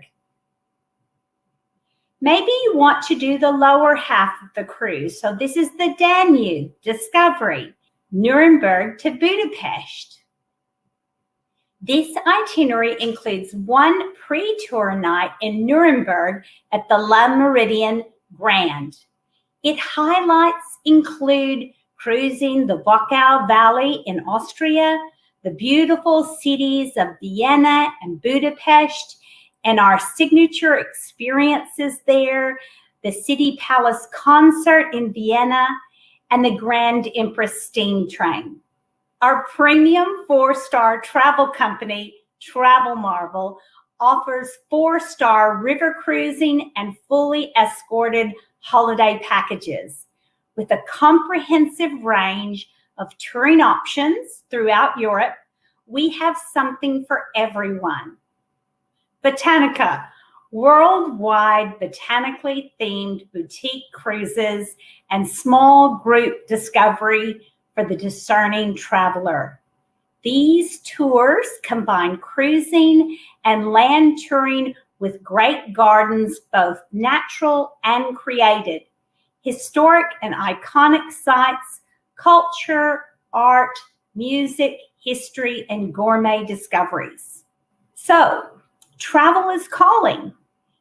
Maybe you want to do the lower half of the cruise. So this is the Danube, Discovery, Nuremberg to Budapest. This itinerary includes 1 pre-tour night in Nuremberg at the La Meridian Grand. Its highlights include cruising the Wachau Valley in Austria, the beautiful cities of Vienna and Budapest, and our signature experiences there, the City Palace concert in Vienna, and the Grand Empress steam train. Our premium 4-star travel company, Travel Marvel, offers 4-star river cruising and fully escorted holiday packages with a comprehensive range of touring options throughout Europe, we have something for everyone. Botanica, worldwide botanically themed boutique cruises and small group discovery for the discerning traveler. These tours combine cruising and land touring with great gardens, both natural and created, historic and iconic sites, culture, art, music, history, and gourmet discoveries. So, travel is calling.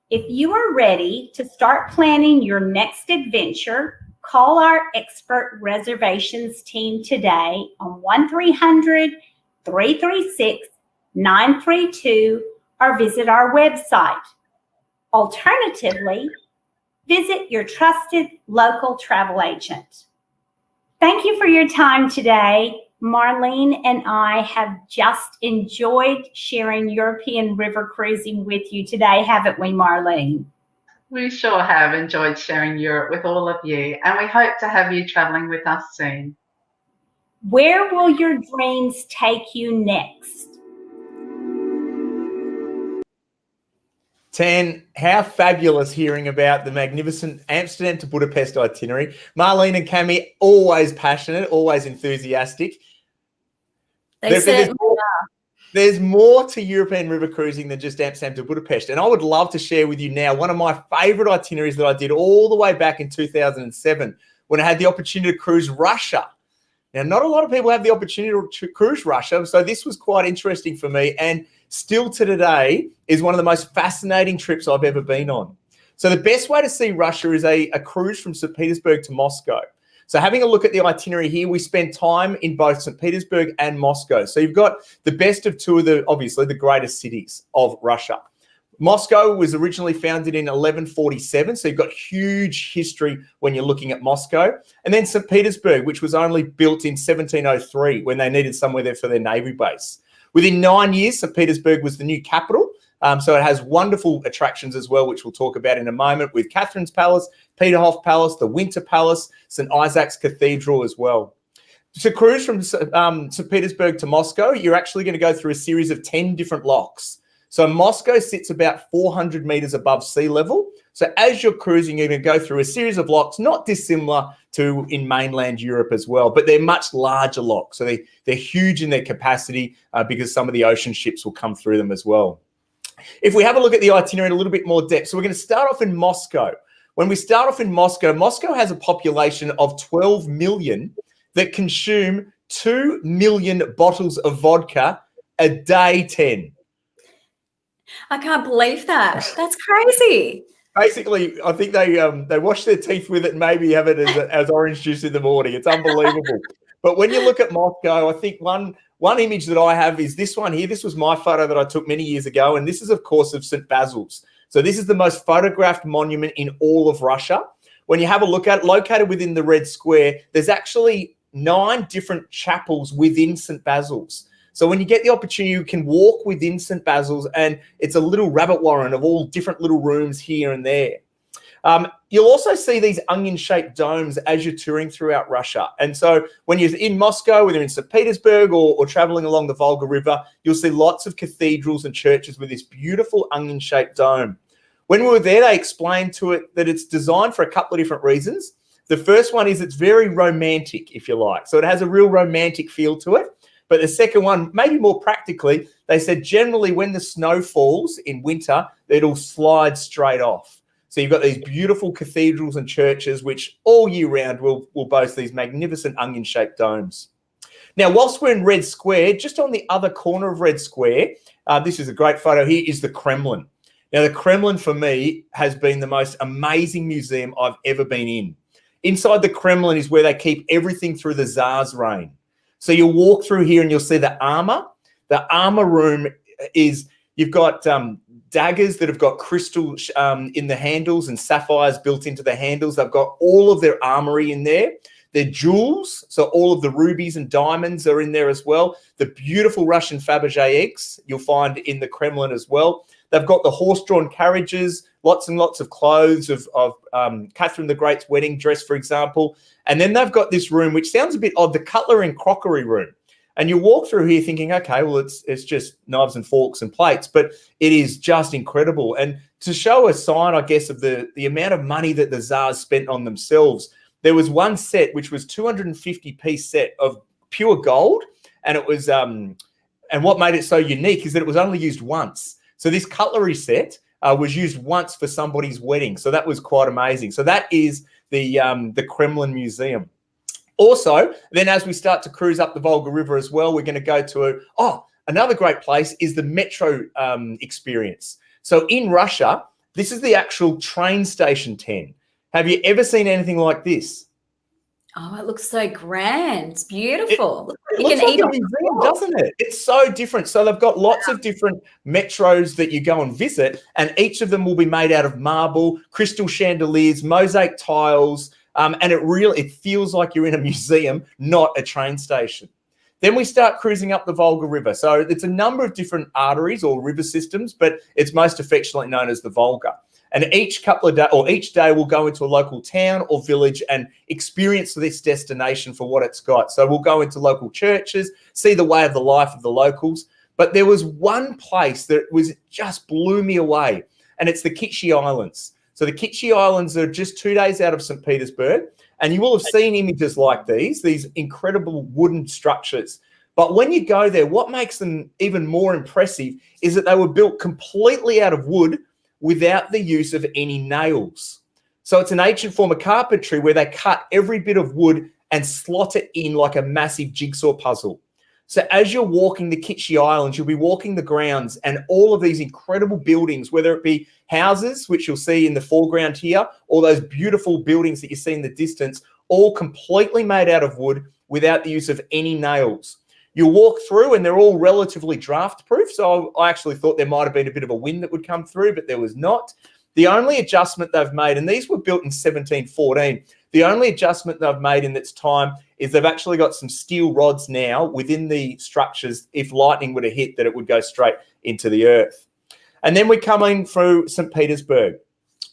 If you are ready to start planning your next adventure, call our expert reservations team today on 1-300-336-932 or visit our website. Alternatively, visit your trusted local travel agent. Thank you for your time today. Marlene and I have just enjoyed sharing European river cruising with you today, haven't we, Marlene? We sure have enjoyed sharing Europe with all of you, and we hope to have you travelling with us soon. Where will your dreams take you next? Tan, how fabulous hearing about the magnificent Amsterdam to Budapest itinerary. Marlene and Cami, always passionate, always enthusiastic. There's more to European river cruising than just Amsterdam to Budapest. And I would love to share with you now one of my favourite itineraries that I did all the way back in 2007 when I had the opportunity to cruise Russia. Now, not a lot of people have the opportunity to cruise Russia, so this was quite interesting for me, and still to today is one of the most fascinating trips I've ever been on. So the best way to see Russia is a cruise from St. Petersburg to Moscow. So having a look at the itinerary here, we spent time in both St. Petersburg and Moscow. So you've got the best of two of obviously the greatest cities of Russia. Moscow was originally founded in 1147, so you've got huge history when you're looking at Moscow. And then St. Petersburg, which was only built in 1703 when they needed somewhere there for their navy base. Within 9 years, St. Petersburg was the new capital. So it has wonderful attractions as well, which we'll talk about in a moment, with Catherine's Palace, Peterhof Palace, the Winter Palace, St. Isaac's Cathedral as well. To cruise from St. Petersburg to Moscow, you're actually going to go through a series of 10 different locks. So Moscow sits about 400 meters above sea level. So as you're cruising, you're going to go through a series of locks, not dissimilar to in mainland Europe as well, but they're much larger locks. So they're huge in their capacity because some of the ocean ships will come through them as well. If we have a look at the itinerary in a little bit more depth, so we're going to start off in Moscow. When we start off in Moscow, Moscow has a population of 12 million that consume 2 million bottles of vodka a day, 10. I can't believe that. That's crazy. Basically, I think they wash their teeth with it and maybe have it as orange juice in the morning. It's unbelievable. But when you look at Moscow, I think one image that I have is this one here. This was my photo that I took many years ago, and this is, of course, of St. Basil's. So this is the most photographed monument in all of Russia. When you have a look at it, located within the Red Square, there's actually 9 different chapels within St. Basil's. So when you get the opportunity, you can walk within St. Basil's, and it's a little rabbit warren of all different little rooms here and there. You'll also see these onion-shaped domes as you're touring throughout Russia. And so when you're in Moscow, whether in St. Petersburg or traveling along the Volga River, you'll see lots of cathedrals and churches with this beautiful onion-shaped dome. When we were there, they explained to it that it's designed for a couple of different reasons. The first one is it's very romantic, if you like. So it has a real romantic feel to it. But the second one, maybe more practically, they said generally when the snow falls in winter, it'll slide straight off. So you've got these beautiful cathedrals and churches, which all year round will boast these magnificent onion-shaped domes. Now, whilst we're in Red Square, just on the other corner of Red Square, this is a great photo here, is the Kremlin. Now, the Kremlin for me has been the most amazing museum I've ever been in. Inside the Kremlin is where they keep everything through the Tsar's reign. So you'll walk through here and you'll see the armor. The armor room is, you've got daggers that have got crystal in the handles and sapphires built into the handles. They've got all of their armory in there. Their jewels, so all of the rubies and diamonds are in there as well. The beautiful Russian Fabergé eggs you'll find in the Kremlin as well. They've got the horse-drawn carriages, lots and lots of clothes of Catherine the Great's wedding dress, for example. And then they've got this room, which sounds a bit odd, the cutlery and crockery room. And you walk through here thinking, okay, well, it's just knives and forks and plates, but it is just incredible. And to show a sign, I guess, of the amount of money that the Tsars spent on themselves, there was one set which was 250-piece set of pure gold, and it was and what made it so unique is that it was only used once. So this cutlery set was used once for somebody's wedding. So that was quite amazing. So that is the Kremlin Museum. Also, then as we start to cruise up the Volga River as well, we're going to go to another great place is the metro experience. So in Russia, this is the actual train station 10. Have you ever seen anything like this? Oh, it looks so grand. It's beautiful. It looks like a museum, doesn't it? It's so different. So they've got lots of different metros that you go and visit, and each of them will be made out of marble, crystal chandeliers, mosaic tiles, and it feels like you're in a museum, not a train station. Then we start cruising up the Volga River. So it's a number of different arteries or river systems, but it's most affectionately known as the Volga. And each day we'll go into a local town or village and experience this destination for what it's got. So we'll go into local churches, see the way of the life of the locals. But there was one place that just blew me away, and it's the Kitchi Islands. So the Kitchi Islands are just 2 days out of St. Petersburg, and you will have seen images like these incredible wooden structures. But when you go there, what makes them even more impressive is that they were built completely out of wood without the use of any nails. So it's an ancient form of carpentry where they cut every bit of wood and slot it in like a massive jigsaw puzzle. So as you're walking the Kitchi Islands, you'll be walking the grounds, and all of these incredible buildings, whether it be houses, which you'll see in the foreground here, or those beautiful buildings that you see in the distance, all completely made out of wood without the use of any nails. You walk through and they're all relatively draft proof. So I actually thought there might have been a bit of a wind that would come through, but there was not. The only adjustment they've made, and these were built in 1714, the only adjustment they've made in its time is they've actually got some steel rods now within the structures. If lightning were to hit, that it would go straight into the earth. And then we come in through St. Petersburg.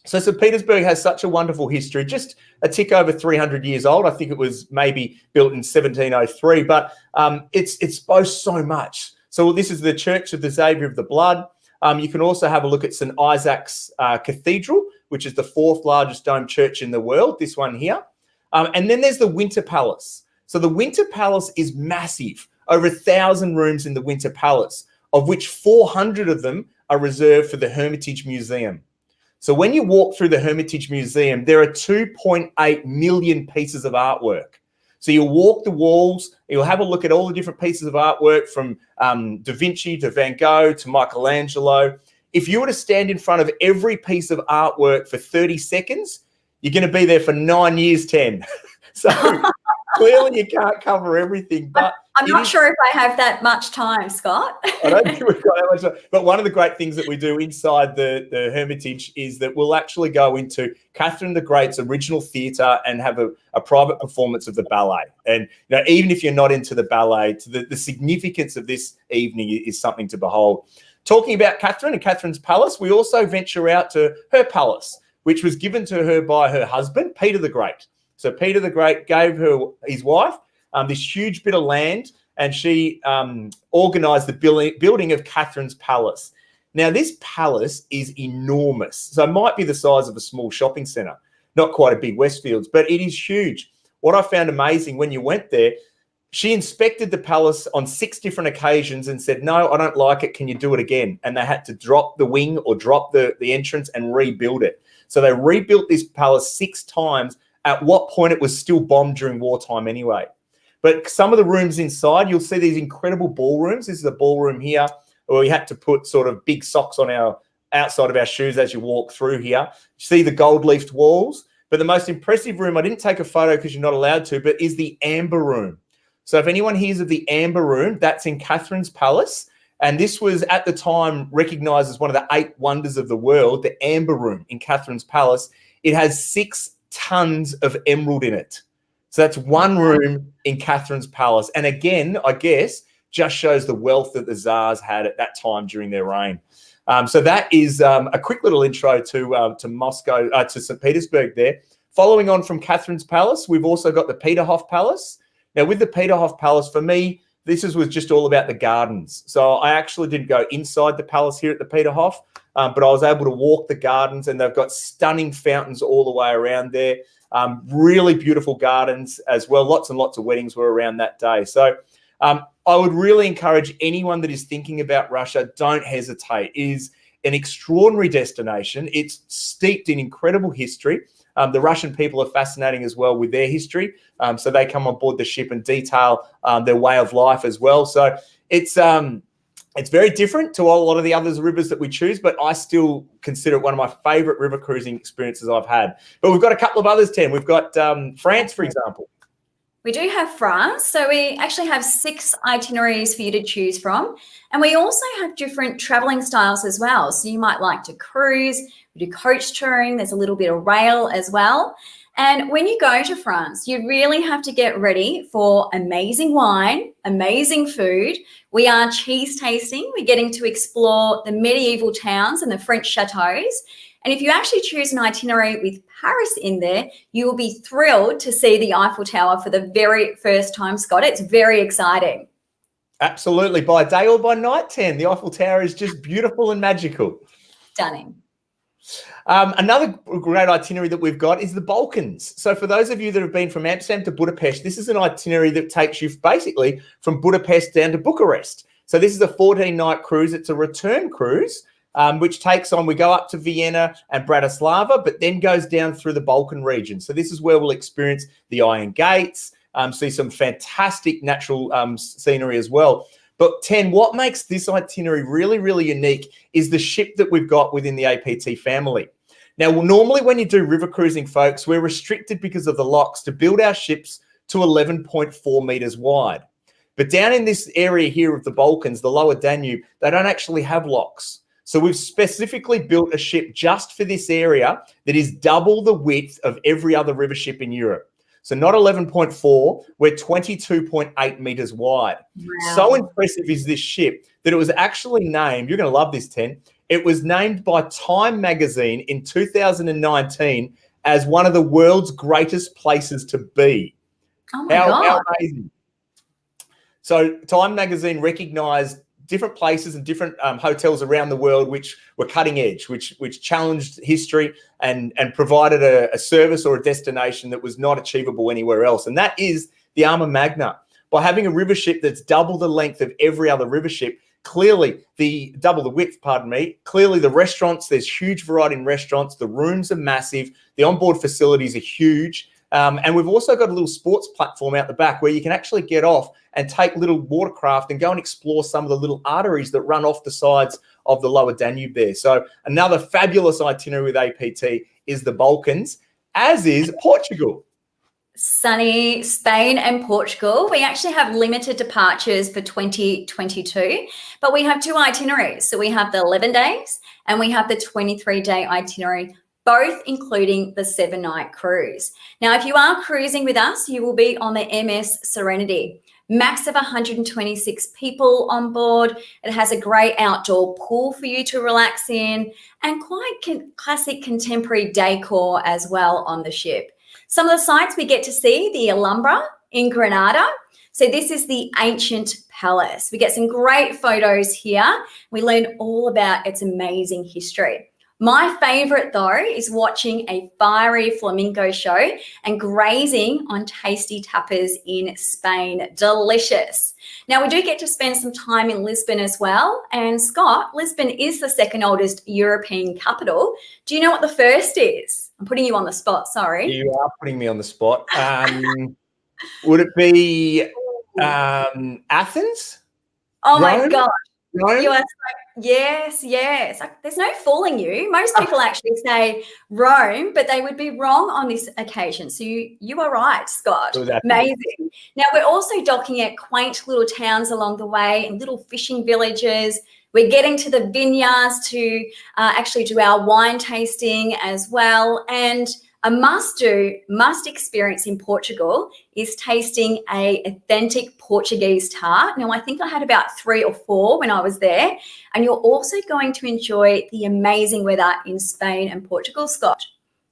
So St. Petersburg has such a wonderful history, just a tick over 300 years old. I think it was maybe built in 1703, but it's boasts so much. So this is the Church of the Saviour of the Blood. You can also have a look at St. Isaac's Cathedral, which is the 4th largest dome church in the world, this one here. And then there's the Winter Palace. So the Winter Palace is massive, over 1,000 rooms in the Winter Palace, of which 400 of them are reserved for the Hermitage Museum. So when you walk through the Hermitage Museum, there are 2.8 million pieces of artwork. So you'll walk the walls, you'll have a look at all the different pieces of artwork from Da Vinci to Van Gogh to Michelangelo. If you were to stand in front of every piece of artwork for 30 seconds, you're going to be there for 9 years, 10. So clearly you can't cover everything. But I'm not sure if I have that much time, Scott. I don't think we've got that much time. But one of the great things that we do inside the Hermitage is that we'll actually go into Catherine the Great's original theatre and have a private performance of the ballet. And even if you're not into the ballet, the significance of this evening is something to behold. Talking about Catherine and Catherine's palace, we also venture out to her palace, which was given to her by her husband, Peter the Great. So Peter the Great gave his wife this huge bit of land, and she organised the building of Catherine's palace. Now, this palace is enormous. So it might be the size of a small shopping centre, not quite a big Westfields, but it is huge. What I found amazing when you went there, she inspected the palace on 6 different occasions and said, no, I don't like it. Can you do it again? And they had to drop the wing or drop the entrance and rebuild it. So they rebuilt this palace 6 times, at what point it was still bombed during wartime anyway. But some of the rooms inside, you'll see these incredible ballrooms. This is a ballroom here where we had to put sort of big socks on our outside of our shoes as you walk through here. You see the gold-leafed walls. But the most impressive room, I didn't take a photo because you're not allowed to, but is the Amber Room. So if anyone hears of the Amber Room, that's in Catherine's palace. And this was at the time recognised as one of the 8 wonders of the world, the Amber Room in Catherine's palace. It has 6 tons of emerald in it. So that's one room in Catherine's palace. And again, I guess, just shows the wealth that the Tsars had at that time during their reign. So that is a quick little intro to Moscow, to St. Petersburg there. Following on from Catherine's palace, we've also got the Peterhof Palace. Now, with the Peterhof Palace, for me, was just all about the gardens. So I actually didn't go inside the palace here at the Peterhof, but I was able to walk the gardens, and they've got stunning fountains all the way around there. Really beautiful gardens as well. Lots and lots of weddings were around that day. So I would really encourage anyone that is thinking about Russia, don't hesitate. It is an extraordinary destination. It's steeped in incredible history. The Russian people are fascinating as well with their history. So they come on board the ship and detail their way of life as well. So it's very different to a lot of the other rivers that we choose, but I still consider it one of my favourite river cruising experiences I've had. But we've got a couple of others, Ten. We've got France, for example. We do have France. So we actually have 6 itineraries for you to choose from. And we also have different traveling styles as well. So you might like to cruise, we do coach touring, there's a little bit of rail as well. And when you go to France, you really have to get ready for amazing wine, amazing food. We are cheese tasting. We're getting to explore the medieval towns and the French chateaus. And if you actually choose an itinerary with Paris in there, you will be thrilled to see the Eiffel Tower for the very first time, Scott. It's very exciting. Absolutely. By day or by night, Ten, the Eiffel Tower is just beautiful and magical. Stunning. Another great itinerary that we've got is the Balkans. So for those of you that have been from Amsterdam to Budapest, this is an itinerary that takes you basically from Budapest down to Bucharest. So this is a 14-night cruise. It's a return cruise, which takes on, we go up to Vienna and Bratislava, but then goes down through the Balkan region. So this is where we'll experience the Iron Gates, see some fantastic natural scenery as well. But Ten, what makes this itinerary really, really unique is the ship that we've got within the APT family. Now, normally when you do river cruising, folks, we're restricted because of the locks to build our ships to 11.4 meters wide. But down in this area here of the Balkans, the lower Danube, they don't actually have locks. So we've specifically built a ship just for this area that is double the width of every other river ship in Europe. So not 11.4, we're 22.8 meters wide. Wow. So impressive is this ship that it was actually named, you're going to love this, Ten, it was named by Time magazine in 2019 as one of the world's greatest places to be. Oh my God. How amazing. So Time magazine recognised different places and different hotels around the world which were cutting edge, which challenged history and provided a service or a destination that was not achievable anywhere else. And that is the Arma Magna. By having a river ship that's double the length of every other river ship, clearly double the width, clearly the restaurants, there's huge variety in restaurants, the rooms are massive, the onboard facilities are huge. And we've also got a little sports platform out the back where you can actually get off and take little watercraft and go and explore some of the little arteries that run off the sides of the lower Danube there. So another fabulous itinerary with APT is the Balkans, as is Portugal. Sunny Spain and Portugal. We actually have limited departures for 2022, but we have 2 itineraries. So we have the 11 days and we have the 23-day itinerary, both including the 7-night cruise. Now, if you are cruising with us, you will be on the MS Serenity. Max of 126 people on board. It has a great outdoor pool for you to relax in and quite classic contemporary decor as well on the ship. Some of the sites we get to see, the Alhambra in Granada. So this is the ancient palace. We get some great photos here. We learn all about its amazing history. My favorite though is watching a fiery flamenco show and grazing on tasty tapas in Spain. Delicious. Now we do get to spend some time in Lisbon as well. And Scott, Lisbon is the 2nd oldest European capital. Do you know what the first is? I'm putting you on the spot, sorry. You are putting me on the spot. Would it be Athens? Oh my Rome? God. Rome? You are yes. There's no fooling you. Most people actually say Rome, but they would be wrong on this occasion. So you are right, Scott. Amazing. Now, we're also docking at quaint little towns along the way and little fishing villages. We're getting to the vineyards to actually do our wine tasting as well. And a must experience in Portugal is tasting an authentic Portuguese tart. Now, I think I had about 3 or 4 when I was there. And you're also going to enjoy the amazing weather in Spain and Portugal, Scott.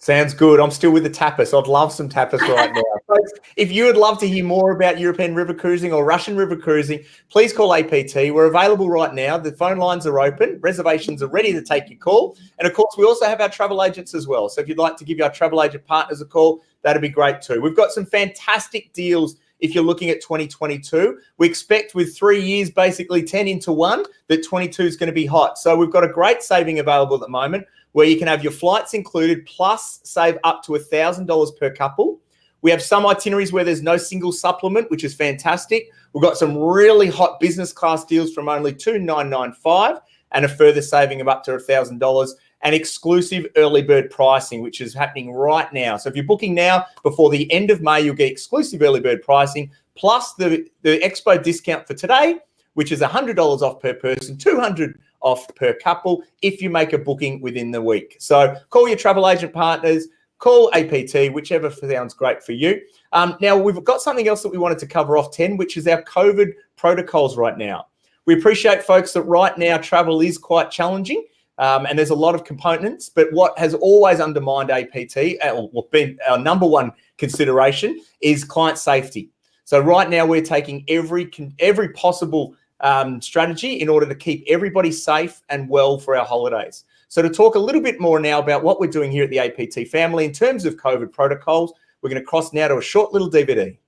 Sounds good. I'm still with the tapas. I'd love some tapas right now. Folks, if you would love to hear more about European river cruising or Russian river cruising, please call APT. We're available right now. The phone lines are open. Reservations are ready to take your call. And, of course, we also have our travel agents as well. So if you'd like to give our travel agent partners a call, that'd be great too. We've got some fantastic deals if you're looking at 2022. We expect with 3 years, basically 10 into 1, that 22 is going to be hot. So we've got a great saving available at the moment, where you can have your flights included plus save up to $1,000 per couple. We have some itineraries where there's no single supplement, which is fantastic. We've got some really hot business class deals from only $2,995 and a further saving of up to $1,000 and exclusive early bird pricing, which is happening right now. So if you're booking now, before the end of May, you'll get exclusive early bird pricing plus the expo discount for today, which is $100 off per person, $200 off per couple if you make a booking within the week. So call your travel agent partners, call APT, whichever sounds great for you. Now, we've got something else that we wanted to cover off, Ten, which is our COVID protocols right now. We appreciate, folks, that right now travel is quite challenging and there's a lot of components, but what has always undermined APT, or been our number one consideration, is client safety. So right now we're taking every possible strategy in order to keep everybody safe and well for our holidays. So to talk a little bit more now about what we're doing here at the APT family in terms of COVID protocols, we're going to cross now to a short little DVD.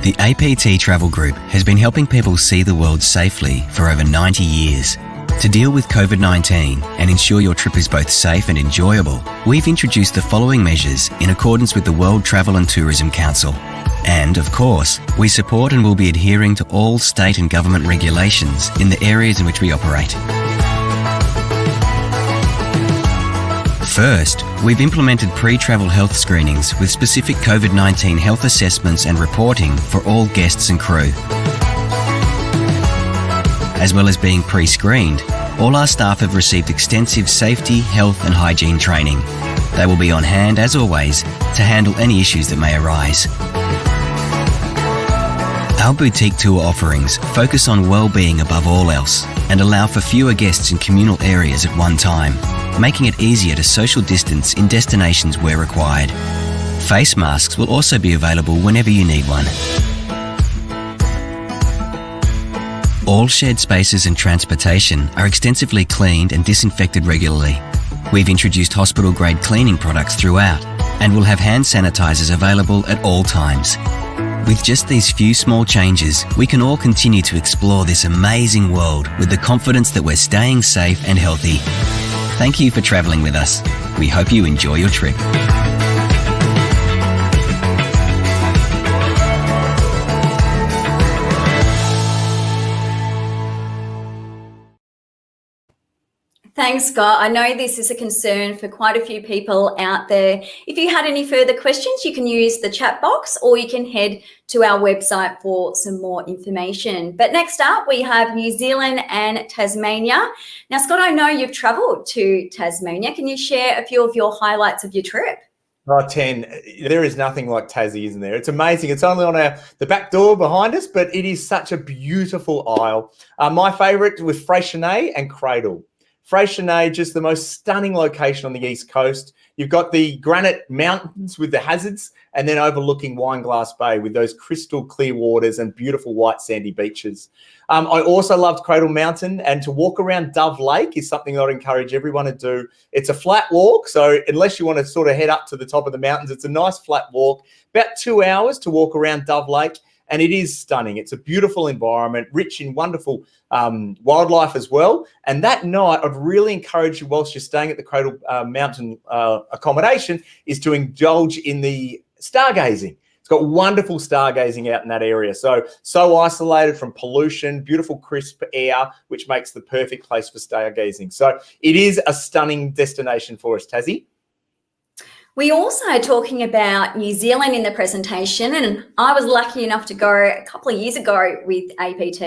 The APT Travel Group has been helping people see the world safely for over 90 years. To deal with COVID-19 and ensure your trip is both safe and enjoyable, we've introduced the following measures in accordance with the World Travel and Tourism Council. And, of course, we support and will be adhering to all state and government regulations in the areas in which we operate. First, we've implemented pre-travel health screenings with specific COVID-19 health assessments and reporting for all guests and crew. As well as being pre-screened, all our staff have received extensive safety, health and hygiene training. They will be on hand, as always, to handle any issues that may arise. Our boutique tour offerings focus on well-being above all else and allow for fewer guests in communal areas at one time, making it easier to social distance in destinations where required. Face masks will also be available whenever you need one. All shared spaces and transportation are extensively cleaned and disinfected regularly. We've introduced hospital-grade cleaning products throughout and will have hand sanitizers available at all times. With just these few small changes, we can all continue to explore this amazing world with the confidence that we're staying safe and healthy. Thank you for travelling with us. We hope you enjoy your trip. Thanks, Scott. I know this is a concern for quite a few people out there. If you had any further questions, you can use the chat box or you can head to our website for some more information. But next up, we have New Zealand and Tasmania. Now, Scott, I know you've travelled to Tasmania. Can you share a few of your highlights of your trip? Oh, 10. There is nothing like Tassie, isn't there? It's amazing. It's only on the back door behind us, but it is such a beautiful isle. My favourite was Freycinet and Cradle. Freycinet, just the most stunning location on the east coast. You've got the granite mountains with the hazards and then overlooking Wineglass Bay with those crystal clear waters and beautiful white sandy beaches. I also loved Cradle Mountain, and to walk around Dove Lake is something that I'd encourage everyone to do. It's a flat walk, so unless you want to sort of head up to the top of the mountains, it's a nice flat walk, about 2 hours to walk around Dove Lake. And it is stunning. It's a beautiful environment, rich in wonderful wildlife as well. And that night, I'd really encourage you, whilst you're staying at the Cradle Mountain accommodation, is to indulge in the stargazing. It's got wonderful stargazing out in that area. So isolated from pollution, beautiful crisp air, which makes the perfect place for stargazing. So it is a stunning destination for us, Tassie. We also are talking about New Zealand in the presentation, and I was lucky enough to go a couple of years ago with APT,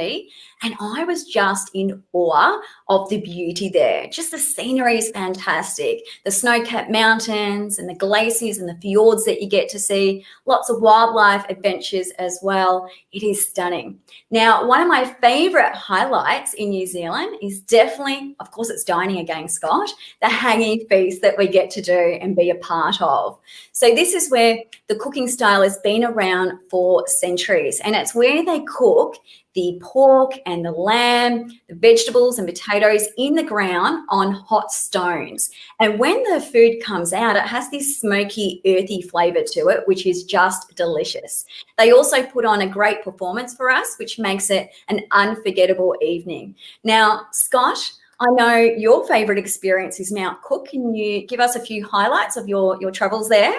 and I was just in awe of the beauty there. Just the scenery is fantastic. The snow-capped mountains and the glaciers and the fjords that you get to see, lots of wildlife adventures as well. It is stunning. Now, one of my favourite highlights in New Zealand is definitely, of course, it's dining again, Scott, the hanging feast that we get to do and be a part of. So this is where the cooking style has been around for centuries, and it's where they cook the pork and the lamb, the vegetables and potatoes in the ground on hot stones. And when the food comes out, it has this smoky, earthy flavour to it, which is just delicious. They also put on a great performance for us, which makes it an unforgettable evening. Now, Scott, I know your favourite experience is Mount Cook. Can you give us a few highlights of your travels there?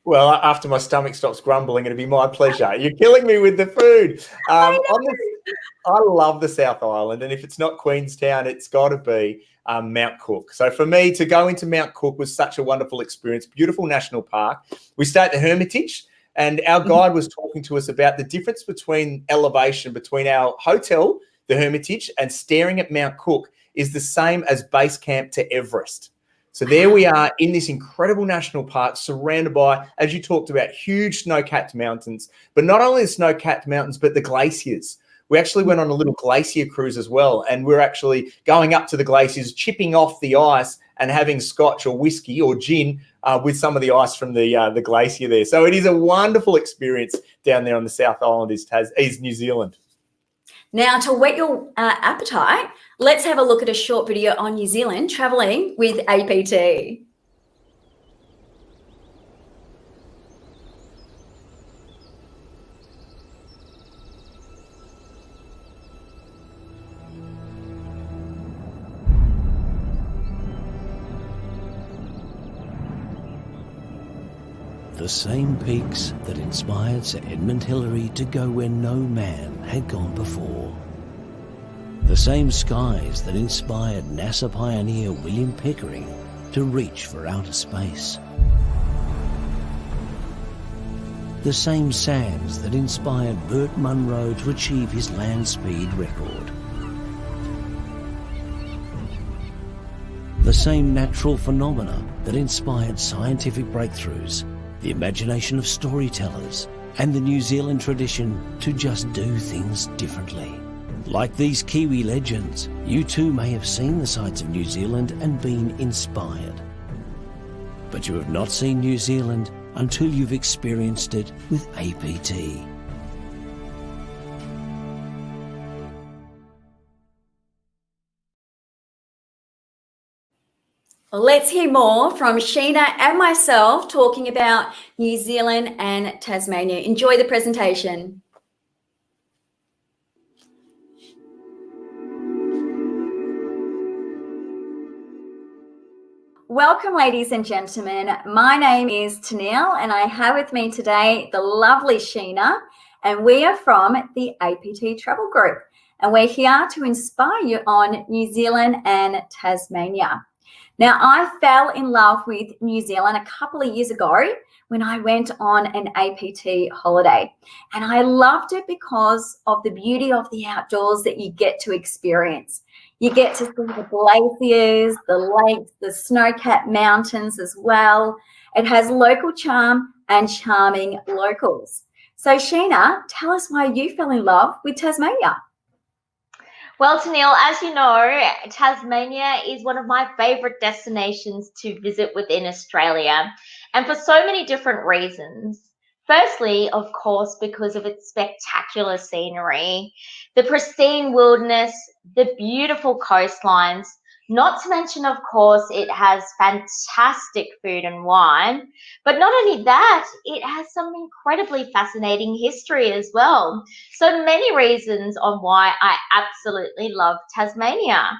Well, after my stomach stops grumbling, it'll be my pleasure. You're killing me with the food. I love the South Island, and if it's not Queenstown, it's got to be Mount Cook. So for me, to go into Mount Cook was such a wonderful experience. Beautiful national park. We stayed at the Hermitage, and our guide was talking to us about the difference between elevation between our hotel, the Hermitage, and staring at Mount Cook is the same as base camp to Everest. So there we are in this incredible national park surrounded by, as you talked about, huge snow-capped mountains, but not only the snow-capped mountains, but the glaciers. We actually went on a little glacier cruise as well, and we're actually going up to the glaciers, chipping off the ice and having scotch or whiskey or gin with some of the ice from the glacier there. So it is a wonderful experience down there on the South Island is New Zealand. Now, to whet your appetite, let's have a look at a short video on New Zealand travelling with APT. The same peaks that inspired Sir Edmund Hillary to go where no man had gone before. The same skies that inspired NASA pioneer William Pickering to reach for outer space. The same sands that inspired Burt Munro to achieve his land speed record. The same natural phenomena that inspired scientific breakthroughs, the imagination of storytellers, and the New Zealand tradition to just do things differently. Like these Kiwi legends, you too may have seen the sights of New Zealand and been inspired. But you have not seen New Zealand until you've experienced it with APT. Let's hear more from Sheena and myself talking about New Zealand and Tasmania. Enjoy the presentation. Welcome, ladies and gentlemen. My name is Tenneil, and I have with me today the lovely Sheena, and we are from the APT Travel Group, and we're here to inspire you on New Zealand and Tasmania. Now, I fell in love with New Zealand a couple of years ago when I went on an APT holiday. And I loved it because of the beauty of the outdoors that you get to experience. You get to see the glaciers, the lakes, the snow-capped mountains as well. It has local charm and charming locals. So, Sheena, tell us why you fell in love with Tasmania. Well, Tenneil, as you know, Tasmania is one of my favourite destinations to visit within Australia, and for so many different reasons. Firstly, of course, because of its spectacular scenery, the pristine wilderness, the beautiful coastlines, not to mention, of course, it has fantastic food and wine, but not only that, it has some incredibly fascinating history as well. So many reasons on why I absolutely love Tasmania.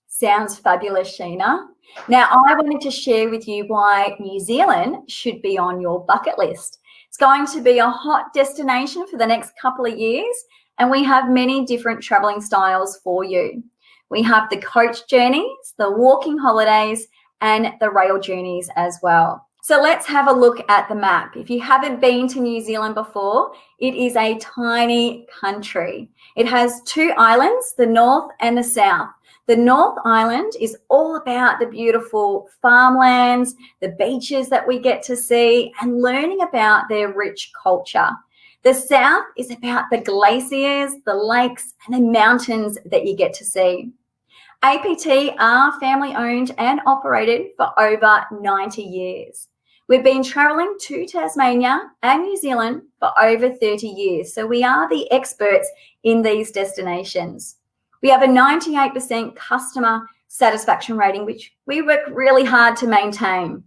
Sounds fabulous, Sheena. Now, I wanted to share with you why New Zealand should be on your bucket list. It's going to be a hot destination for the next couple of years, and we have many different travelling styles for you. We have the coach journeys, the walking holidays, and the rail journeys as well. So let's have a look at the map. If you haven't been to New Zealand before, it is a tiny country. It has two islands, the North and the South. The North Island is all about the beautiful farmlands, the beaches that we get to see, and learning about their rich culture. The South is about the glaciers, the lakes, and the mountains that you get to see. APT are family owned and operated for over 90 years. We've been travelling to Tasmania and New Zealand for over 30 years, so we are the experts in these destinations. We have a 98% customer satisfaction rating, which we work really hard to maintain.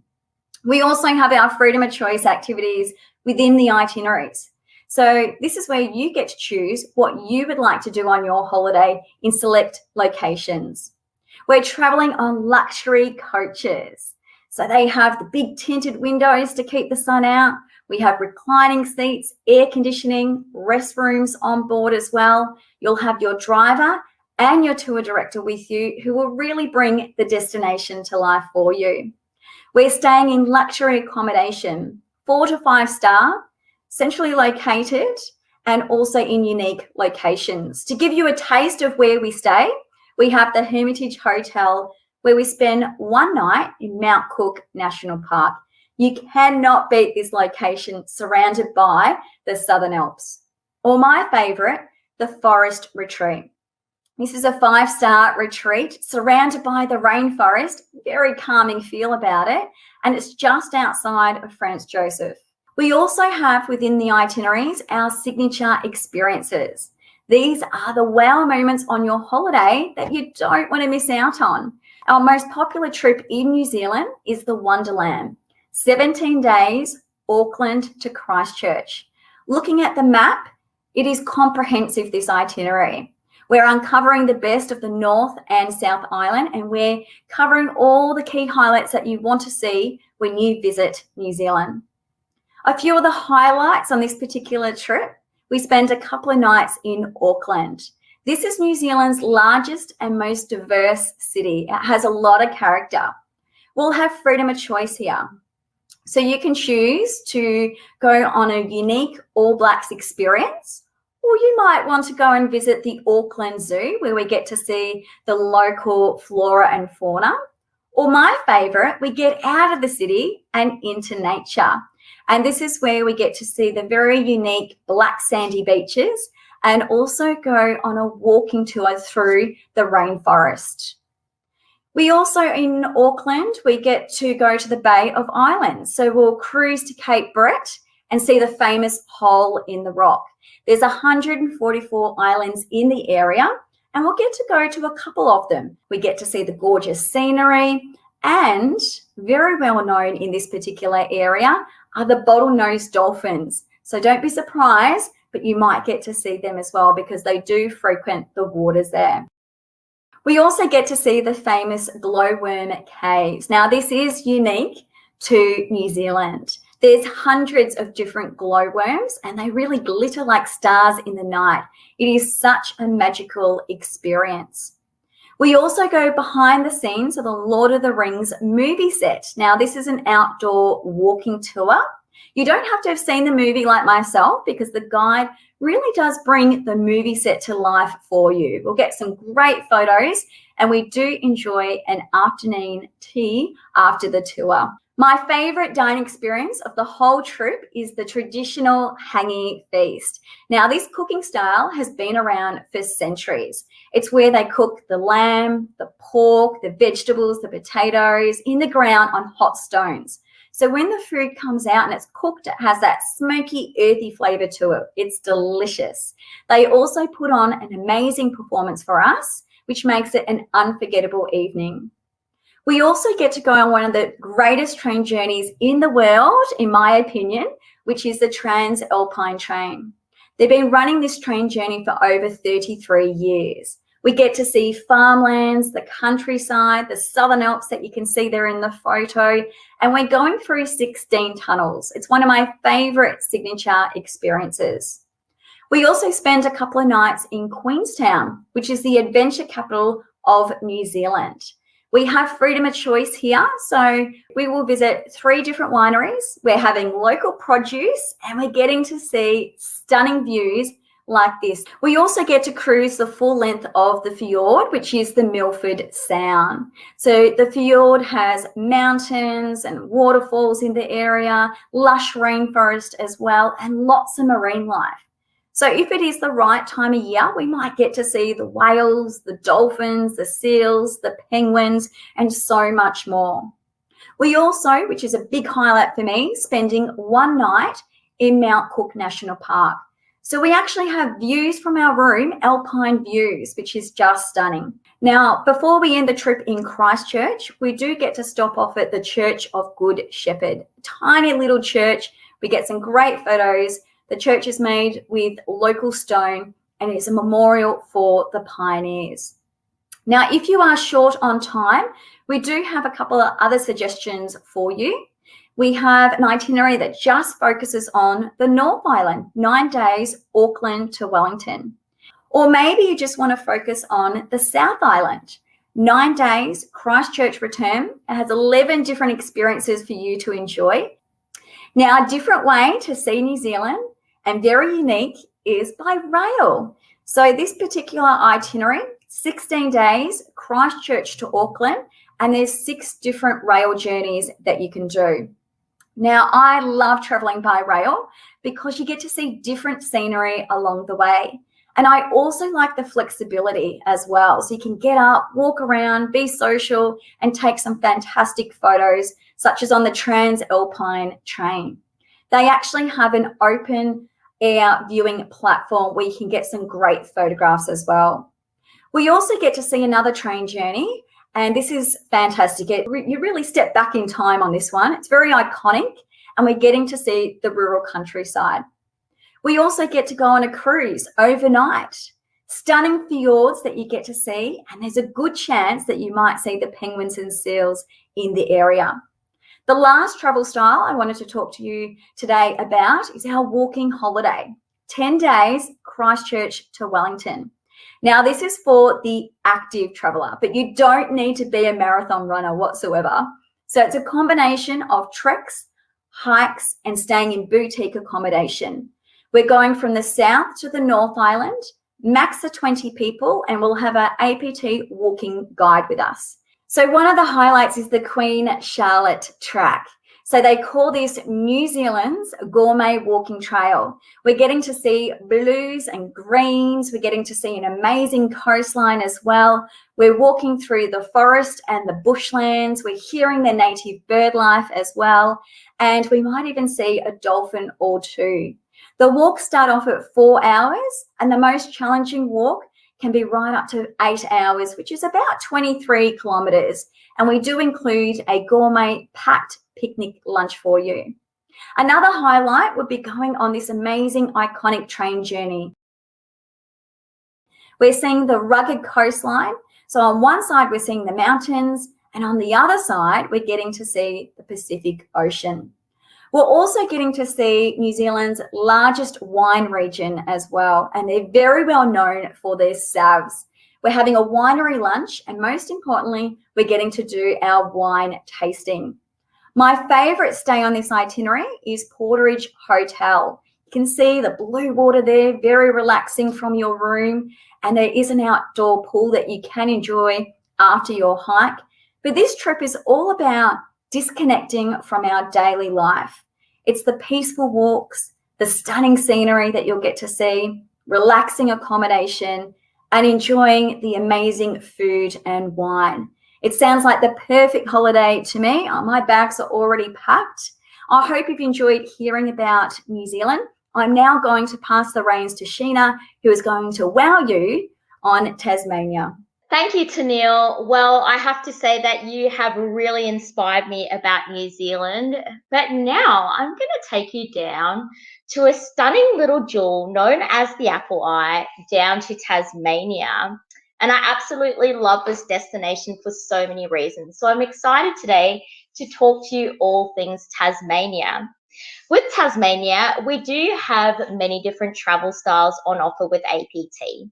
We also have our freedom of choice activities within the itineraries. So this is where you get to choose what you would like to do on your holiday in select locations. We're travelling on luxury coaches. So they have the big tinted windows to keep the sun out. We have reclining seats, air conditioning, restrooms on board as well. You'll have your driver and your tour director with you who will really bring the destination to life for you. We're staying in luxury accommodation, 4 to 5 star, centrally located, and also in unique locations. To give you a taste of where we stay, we have the Hermitage Hotel, where we spend one night in Mount Cook National Park. You cannot beat this location surrounded by the Southern Alps. Or my favourite, the Forest Retreat. This is a 5-star retreat surrounded by the rainforest, very calming feel about it, and it's just outside of Franz Josef. We also have within the itineraries our signature experiences. These are the wow moments on your holiday that you don't want to miss out on. Our most popular trip in New Zealand is the Wonderland, 17 days, Auckland to Christchurch. Looking at the map, it is comprehensive, this itinerary. We're uncovering the best of the North and South Island, and we're covering all the key highlights that you want to see when you visit New Zealand. A few of the highlights on this particular trip, we spend a couple of nights in Auckland. This is New Zealand's largest and most diverse city. It has a lot of character. We'll have freedom of choice here. So you can choose to go on a unique All Blacks experience, or you might want to go and visit the Auckland Zoo, where we get to see the local flora and fauna. Or my favourite, we get out of the city and into nature. And this is where we get to see the very unique black sandy beaches and also go on a walking tour through the rainforest. We also, in Auckland, we get to go to the Bay of Islands. So we'll cruise to Cape Brett and see the famous hole in the rock. There's 144 islands in the area, and we'll get to go to a couple of them. We get to see the gorgeous scenery, and very well known in this particular area are the bottlenose dolphins. So don't be surprised, but you might get to see them as well because they do frequent the waters there. We also get to see the famous glowworm caves. Now, this is unique to New Zealand. There's hundreds of different glowworms and they really glitter like stars in the night. It is such a magical experience. We also go behind the scenes of the Lord of the Rings movie set. Now, this is an outdoor walking tour. You don't have to have seen the movie like myself because the guide really does bring the movie set to life for you. We'll get some great photos and we do enjoy an afternoon tea after the tour. My favourite dining experience of the whole trip is the traditional hangi feast. Now, this cooking style has been around for centuries. It's where they cook the lamb, the pork, the vegetables, the potatoes in the ground on hot stones. So when the food comes out and it's cooked, it has that smoky, earthy flavour to it. It's delicious. They also put on an amazing performance for us, which makes it an unforgettable evening. We also get to go on one of the greatest train journeys in the world, in my opinion, which is the Trans-Alpine train. They've been running this train journey for over 33 years. We get to see farmlands, the countryside, the Southern Alps that you can see there in the photo, and we're going through 16 tunnels. It's one of my favourite signature experiences. We also spend a couple of nights in Queenstown, which is the adventure capital of New Zealand. We have freedom of choice here. So we will visit 3 different wineries. We're having local produce and we're getting to see stunning views like this. We also get to cruise the full length of the fjord, which is the Milford Sound. So the fjord has mountains and waterfalls in the area, lush rainforest as well, and lots of marine life. So if it is the right time of year, we might get to see the whales, the dolphins, the seals, the penguins, and so much more. We also, which is a big highlight for me, spending 1 night in Mount Cook National Park. So we actually have views from our room, alpine views, which is just stunning. Now, before we end the trip in Christchurch, we do get to stop off at the Church of Good Shepherd. Tiny little church. We get some great photos. The church is made with local stone and is a memorial for the pioneers. Now, if you are short on time, we do have a couple of other suggestions for you. We have an itinerary that just focuses on the North Island, 9 days, Auckland to Wellington. Or maybe you just want to focus on the South Island, 9 days, Christchurch return. It has 11 different experiences for you to enjoy. Now, a different way to see New Zealand and very unique is by rail. So this particular itinerary, 16 days, Christchurch to Auckland, and there's 6 different rail journeys that you can do. Now, I love traveling by rail because you get to see different scenery along the way. And I also like the flexibility as well. So you can get up, walk around, be social, and take some fantastic photos, such as on the Transalpine train. They actually have an open air viewing platform where you can get some great photographs as well. We also get to see another train journey, and this is fantastic. You really step back in time on this one. It's very iconic, and we're getting to see the rural countryside. We also get to go on a cruise overnight. Stunning fjords that you get to see, and there's a good chance that you might see the penguins and seals in the area. The last travel style I wanted to talk to you today about is our walking holiday. 10 days, Christchurch to Wellington. Now, this is for the active traveller, but you don't need to be a marathon runner whatsoever. So it's a combination of treks, hikes, and staying in boutique accommodation. We're going from the south to the North Island, max of 20 people, and we'll have our APT walking guide with us. So one of the highlights is the Queen Charlotte track. So they call this New Zealand's gourmet walking trail. We're getting to see blues and greens. We're getting to see an amazing coastline as well. We're walking through the forest and the bushlands. We're hearing the native bird life as well. And we might even see a dolphin or 2. The walks start off at 4 hours, and the most challenging walk can be right up to 8 hours, which is about 23 kilometres. And we do include a gourmet packed picnic lunch for you. Another highlight would be going on this amazing iconic train journey. We're seeing the rugged coastline. So on one side, we're seeing the mountains, and on the other side, we're getting to see the Pacific Ocean. We're also getting to see New Zealand's largest wine region as well, and they're very well known for their savs. We're having a winery lunch, and most importantly, we're getting to do our wine tasting. My favourite stay on this itinerary is Porterage Hotel. You can see the blue water there, very relaxing from your room, and there is an outdoor pool that you can enjoy after your hike. But this trip is all about disconnecting from our daily life. It's the peaceful walks, the stunning scenery that you'll get to see, relaxing accommodation, and enjoying the amazing food and wine. It sounds like the perfect holiday to me. My bags are already packed. I hope you've enjoyed hearing about New Zealand. I'm now going to pass the reins to Sheena, who is going to wow you on Tasmania. Thank you, Tenneil. Well, I have to say that you have really inspired me about New Zealand. But now I'm going to take you down to a stunning little jewel known as the Apple Eye, down to Tasmania. And I absolutely love this destination for so many reasons. So I'm excited today to talk to you all things Tasmania. With Tasmania, we do have many different travel styles on offer with APT.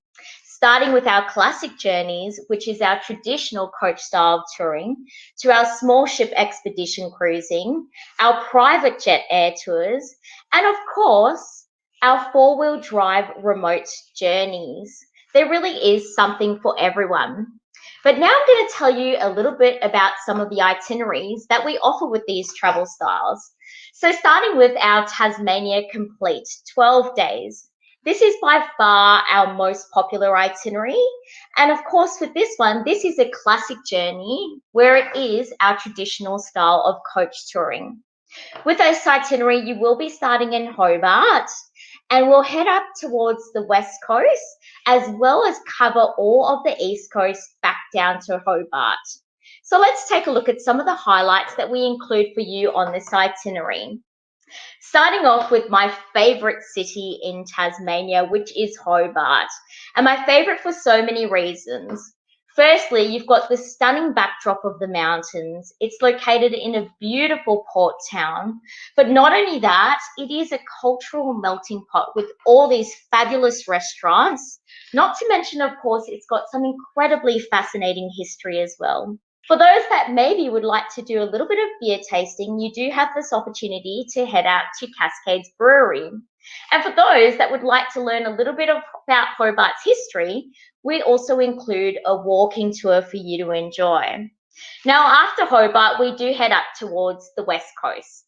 starting with our classic journeys, which is our traditional coach style touring, to our small ship expedition cruising, our private jet air tours, and of course, our four-wheel drive remote journeys. There really is something for everyone. But now I'm going to tell you a little bit about some of the itineraries that we offer with these travel styles. So starting with our Tasmania Complete, 12 days. This is by far our most popular itinerary. And of course, with this one, this is a classic journey where it is our traditional style of coach touring. With this itinerary, you will be starting in Hobart and we'll head up towards the west coast as well as cover all of the east coast back down to Hobart. So let's take a look at some of the highlights that we include for you on this itinerary. Starting off with my favourite city in Tasmania, which is Hobart. And my favourite for so many reasons. Firstly, you've got the stunning backdrop of the mountains. It's located in a beautiful port town. But not only that, it is a cultural melting pot with all these fabulous restaurants. Not to mention, of course, it's got some incredibly fascinating history as well. For those that maybe would like to do a little bit of beer tasting, you do have this opportunity to head out to Cascades Brewery. And for those that would like to learn a little bit about Hobart's history, we also include a walking tour for you to enjoy. Now, after Hobart, we do head up towards the west coast.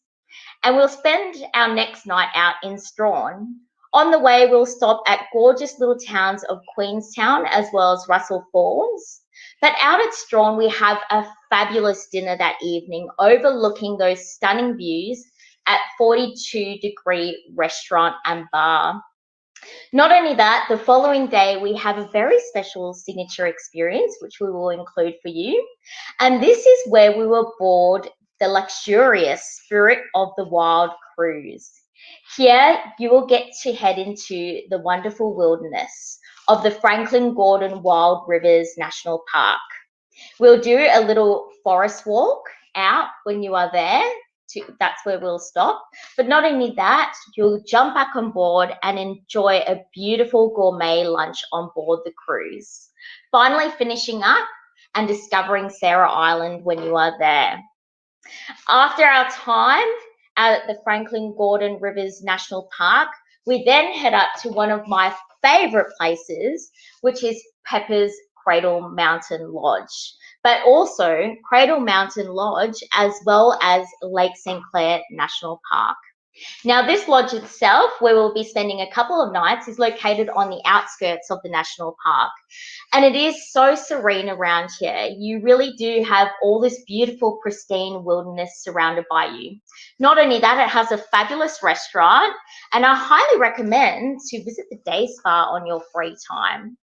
And we'll spend our next night out in Strahan. On the way, we'll stop at gorgeous little towns of Queenstown as well as Russell Falls. But out at Strahan, we have a fabulous dinner that evening overlooking those stunning views at 42-degree restaurant and bar. Not only that, the following day, we have a very special signature experience, which we will include for you. And this is where we will board the luxurious Spirit of the Wild cruise. Here, you will get to head into the wonderful wilderness of the Franklin Gordon Wild Rivers National Park. We'll do a little forest walk out when you are there. That's where we'll stop. But not only that, you'll jump back on board and enjoy a beautiful gourmet lunch on board the cruise. Finally, finishing up and discovering Sarah Island when you are there. After our time at the Franklin Gordon Rivers National Park, we then head up to one of my favourite places, which is Pepper's Cradle Mountain Lodge, but also Cradle Mountain Lodge as well as Lake St. Clair National Park. Now, this lodge itself, where we'll be spending a couple of nights, is located on the outskirts of the national park. And it is so serene around here. You really do have all this beautiful, pristine wilderness surrounded by you. Not only that, it has a fabulous restaurant, and I highly recommend to visit the day spa on your free time.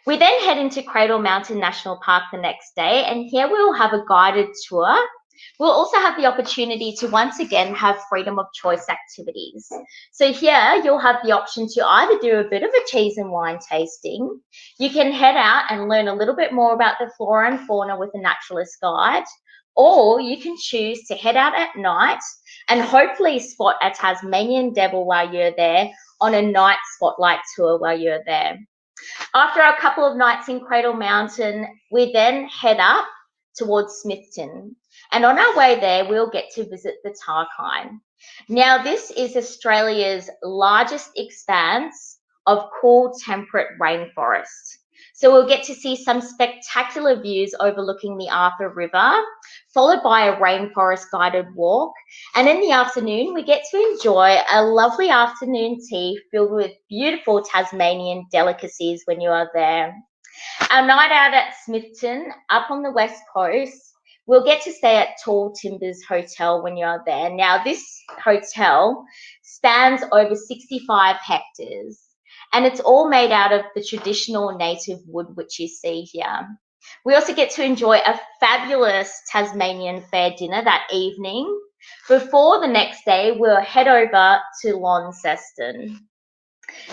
We then head into Cradle Mountain National Park the next day, and here we will have a guided tour. We'll also have the opportunity to once again have freedom of choice activities. So here you'll have the option to either do a bit of a cheese and wine tasting. You can head out and learn a little bit more about the flora and fauna with a naturalist guide, or you can choose to head out at night and hopefully spot a Tasmanian devil while you're there on a night spotlight tour while you're there. After a couple of nights in Cradle Mountain, we then head up towards Smithton. And on our way there, we'll get to visit the Tarkine. Now, this is Australia's largest expanse of cool temperate rainforest. So we'll get to see some spectacular views overlooking the Arthur River, followed by a rainforest guided walk. And in the afternoon, we get to enjoy a lovely afternoon tea filled with beautiful Tasmanian delicacies when you are there. Our night out at Smithton, up on the west coast, we'll get to stay at Tall Timbers Hotel when you're there. Now, this hotel spans over 65 hectares, and it's all made out of the traditional native wood which you see here. We also get to enjoy a fabulous Tasmanian fair dinner that evening. Before the next day, we'll head over to Launceston.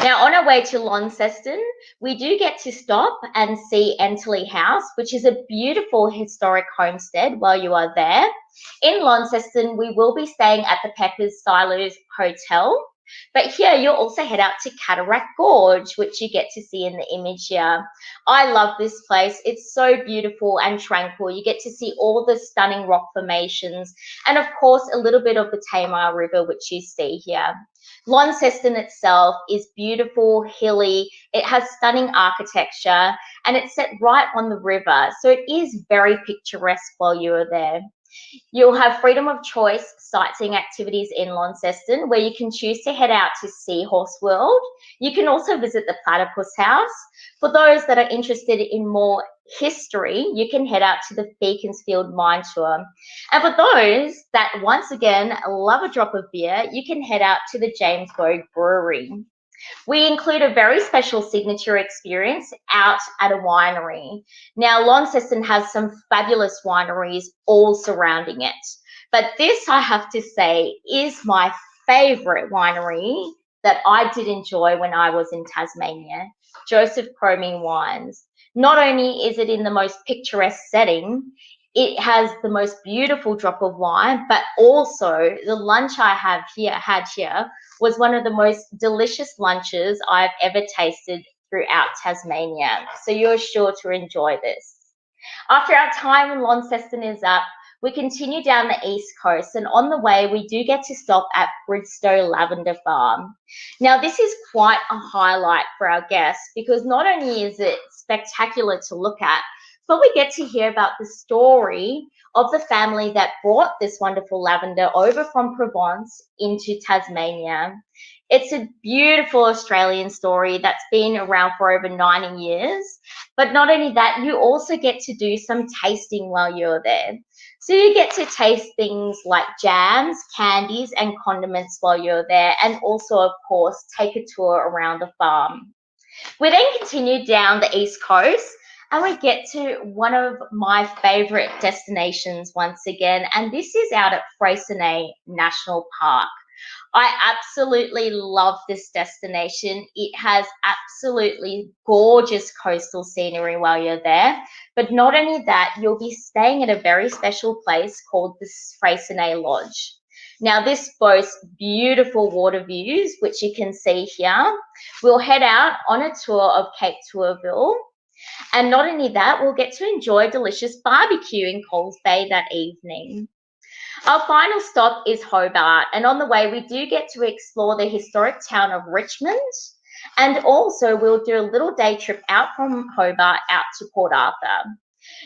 Now, on our way to Launceston, we do get to stop and see Enterley House, which is a beautiful historic homestead while you are there. In Launceston, we will be staying at the Peppers Silos Hotel. But here you'll also head out to Cataract Gorge, which you get to see in the image here. I love this place. It's so beautiful and tranquil. You get to see all the stunning rock formations and, of course, a little bit of the Tamar River, which you see here. Launceston itself is beautiful, hilly. It has stunning architecture and it's set right on the river. So it is very picturesque while you are there. You'll have freedom of choice sightseeing activities in Launceston where you can choose to head out to Seahorse World. You can also visit the Platypus House. For those that are interested in more history, you can head out to the Beaconsfield Mine Tour. And for those that, once again, love a drop of beer, you can head out to the James Bogue Brewery. We include a very special signature experience out at a winery. Now, Launceston has some fabulous wineries all surrounding it. But this, I have to say, is my favourite winery that I did enjoy when I was in Tasmania, Joseph Cromie Wines. Not only is it in the most picturesque setting, it has the most beautiful drop of wine, but also the lunch I had here was one of the most delicious lunches I've ever tasted throughout Tasmania. So you're sure to enjoy this. After our time in Launceston is up, we continue down the east coast, and on the way we do get to stop at Bridgestow Lavender Farm. Now this is quite a highlight for our guests because not only is it spectacular to look at, but we get to hear about the story of the family that brought this wonderful lavender over from Provence into Tasmania. It's a beautiful Australian story that's been around for over 90 years. But not only that, you also get to do some tasting while you're there. So you get to taste things like jams, candies, and condiments while you're there, and also, of course, take a tour around the farm. We then continue down the east coast, and we get to one of my favourite destinations once again, and this is out at Freycinet National Park. I absolutely love this destination. It has absolutely gorgeous coastal scenery while you're there. But not only that, you'll be staying at a very special place called the Freycinet Lodge. Now, this boasts beautiful water views, which you can see here. We'll head out on a tour of Cape Tourville. And not only that, we'll get to enjoy delicious barbecue in Coles Bay that evening. Our final stop is Hobart, and on the way we do get to explore the historic town of Richmond, and also we'll do a little day trip out from Hobart out to Port Arthur.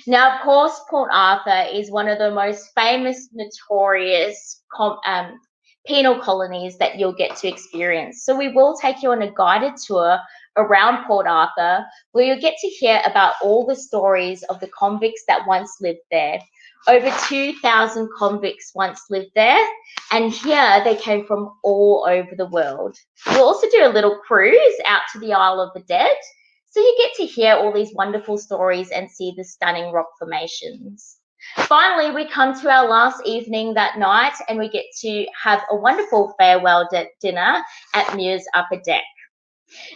Now, of course, Port Arthur is one of the most famous, notorious penal colonies that you'll get to experience. So we will take you on a guided tour around Port Arthur, where you'll get to hear about all the stories of the convicts that once lived there. Over 2,000 convicts once lived there, and here they came from all over the world. We'll also do a little cruise out to the Isle of the Dead, so you get to hear all these wonderful stories and see the stunning rock formations. Finally, we come to our last evening that night, and we get to have a wonderful farewell dinner at Muir's Upper Deck.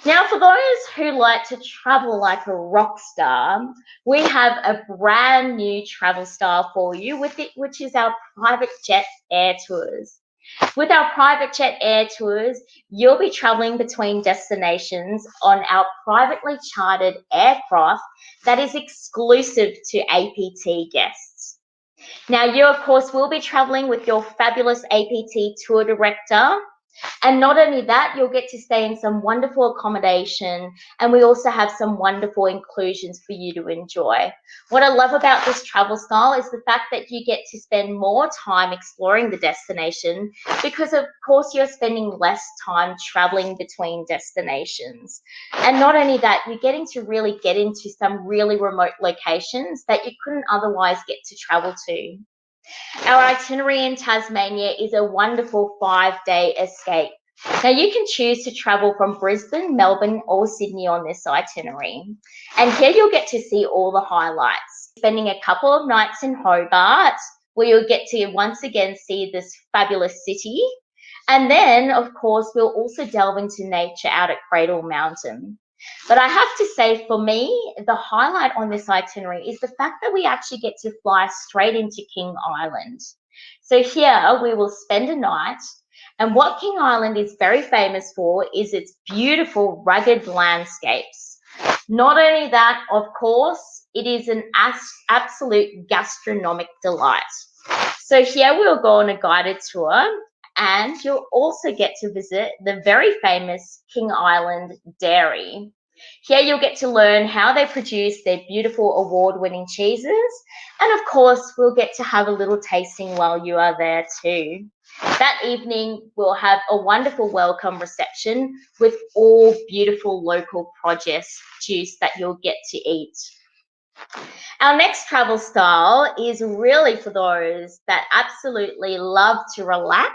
Now, for those who like to travel like a rock star, we have a brand new travel style for you, which is our private jet air tours. With our private jet air tours, you'll be traveling between destinations on our privately chartered aircraft that is exclusive to APT guests. Now, you, of course, will be traveling with your fabulous APT tour director. And not only that, you'll get to stay in some wonderful accommodation, and we also have some wonderful inclusions for you to enjoy. What I love about this travel style is the fact that you get to spend more time exploring the destination because, of course, you're spending less time traveling between destinations. And not only that, you're getting to really get into some really remote locations that you couldn't otherwise get to travel to. Our itinerary in Tasmania is a wonderful 5-day escape. Now, you can choose to travel from Brisbane, Melbourne, or Sydney on this itinerary. And here you'll get to see all the highlights. Spending a couple of nights in Hobart, where you'll get to once again see this fabulous city. And then, of course, we'll also delve into nature out at Cradle Mountain. But I have to say, for me, the highlight on this itinerary is the fact that we actually get to fly straight into King Island. So here we will spend a night, And what King Island is very famous for is its beautiful rugged landscapes. Not only that, of course, it is an absolute gastronomic delight. So here we'll go on a guided tour, and you'll also get to visit the very famous King Island Dairy. Here you'll get to learn how they produce their beautiful award-winning cheeses, and of course we'll get to have a little tasting while you are there too. That evening we'll have a wonderful welcome reception with all beautiful local produce juice that you'll get to eat. Our next travel style is really for those that absolutely love to relax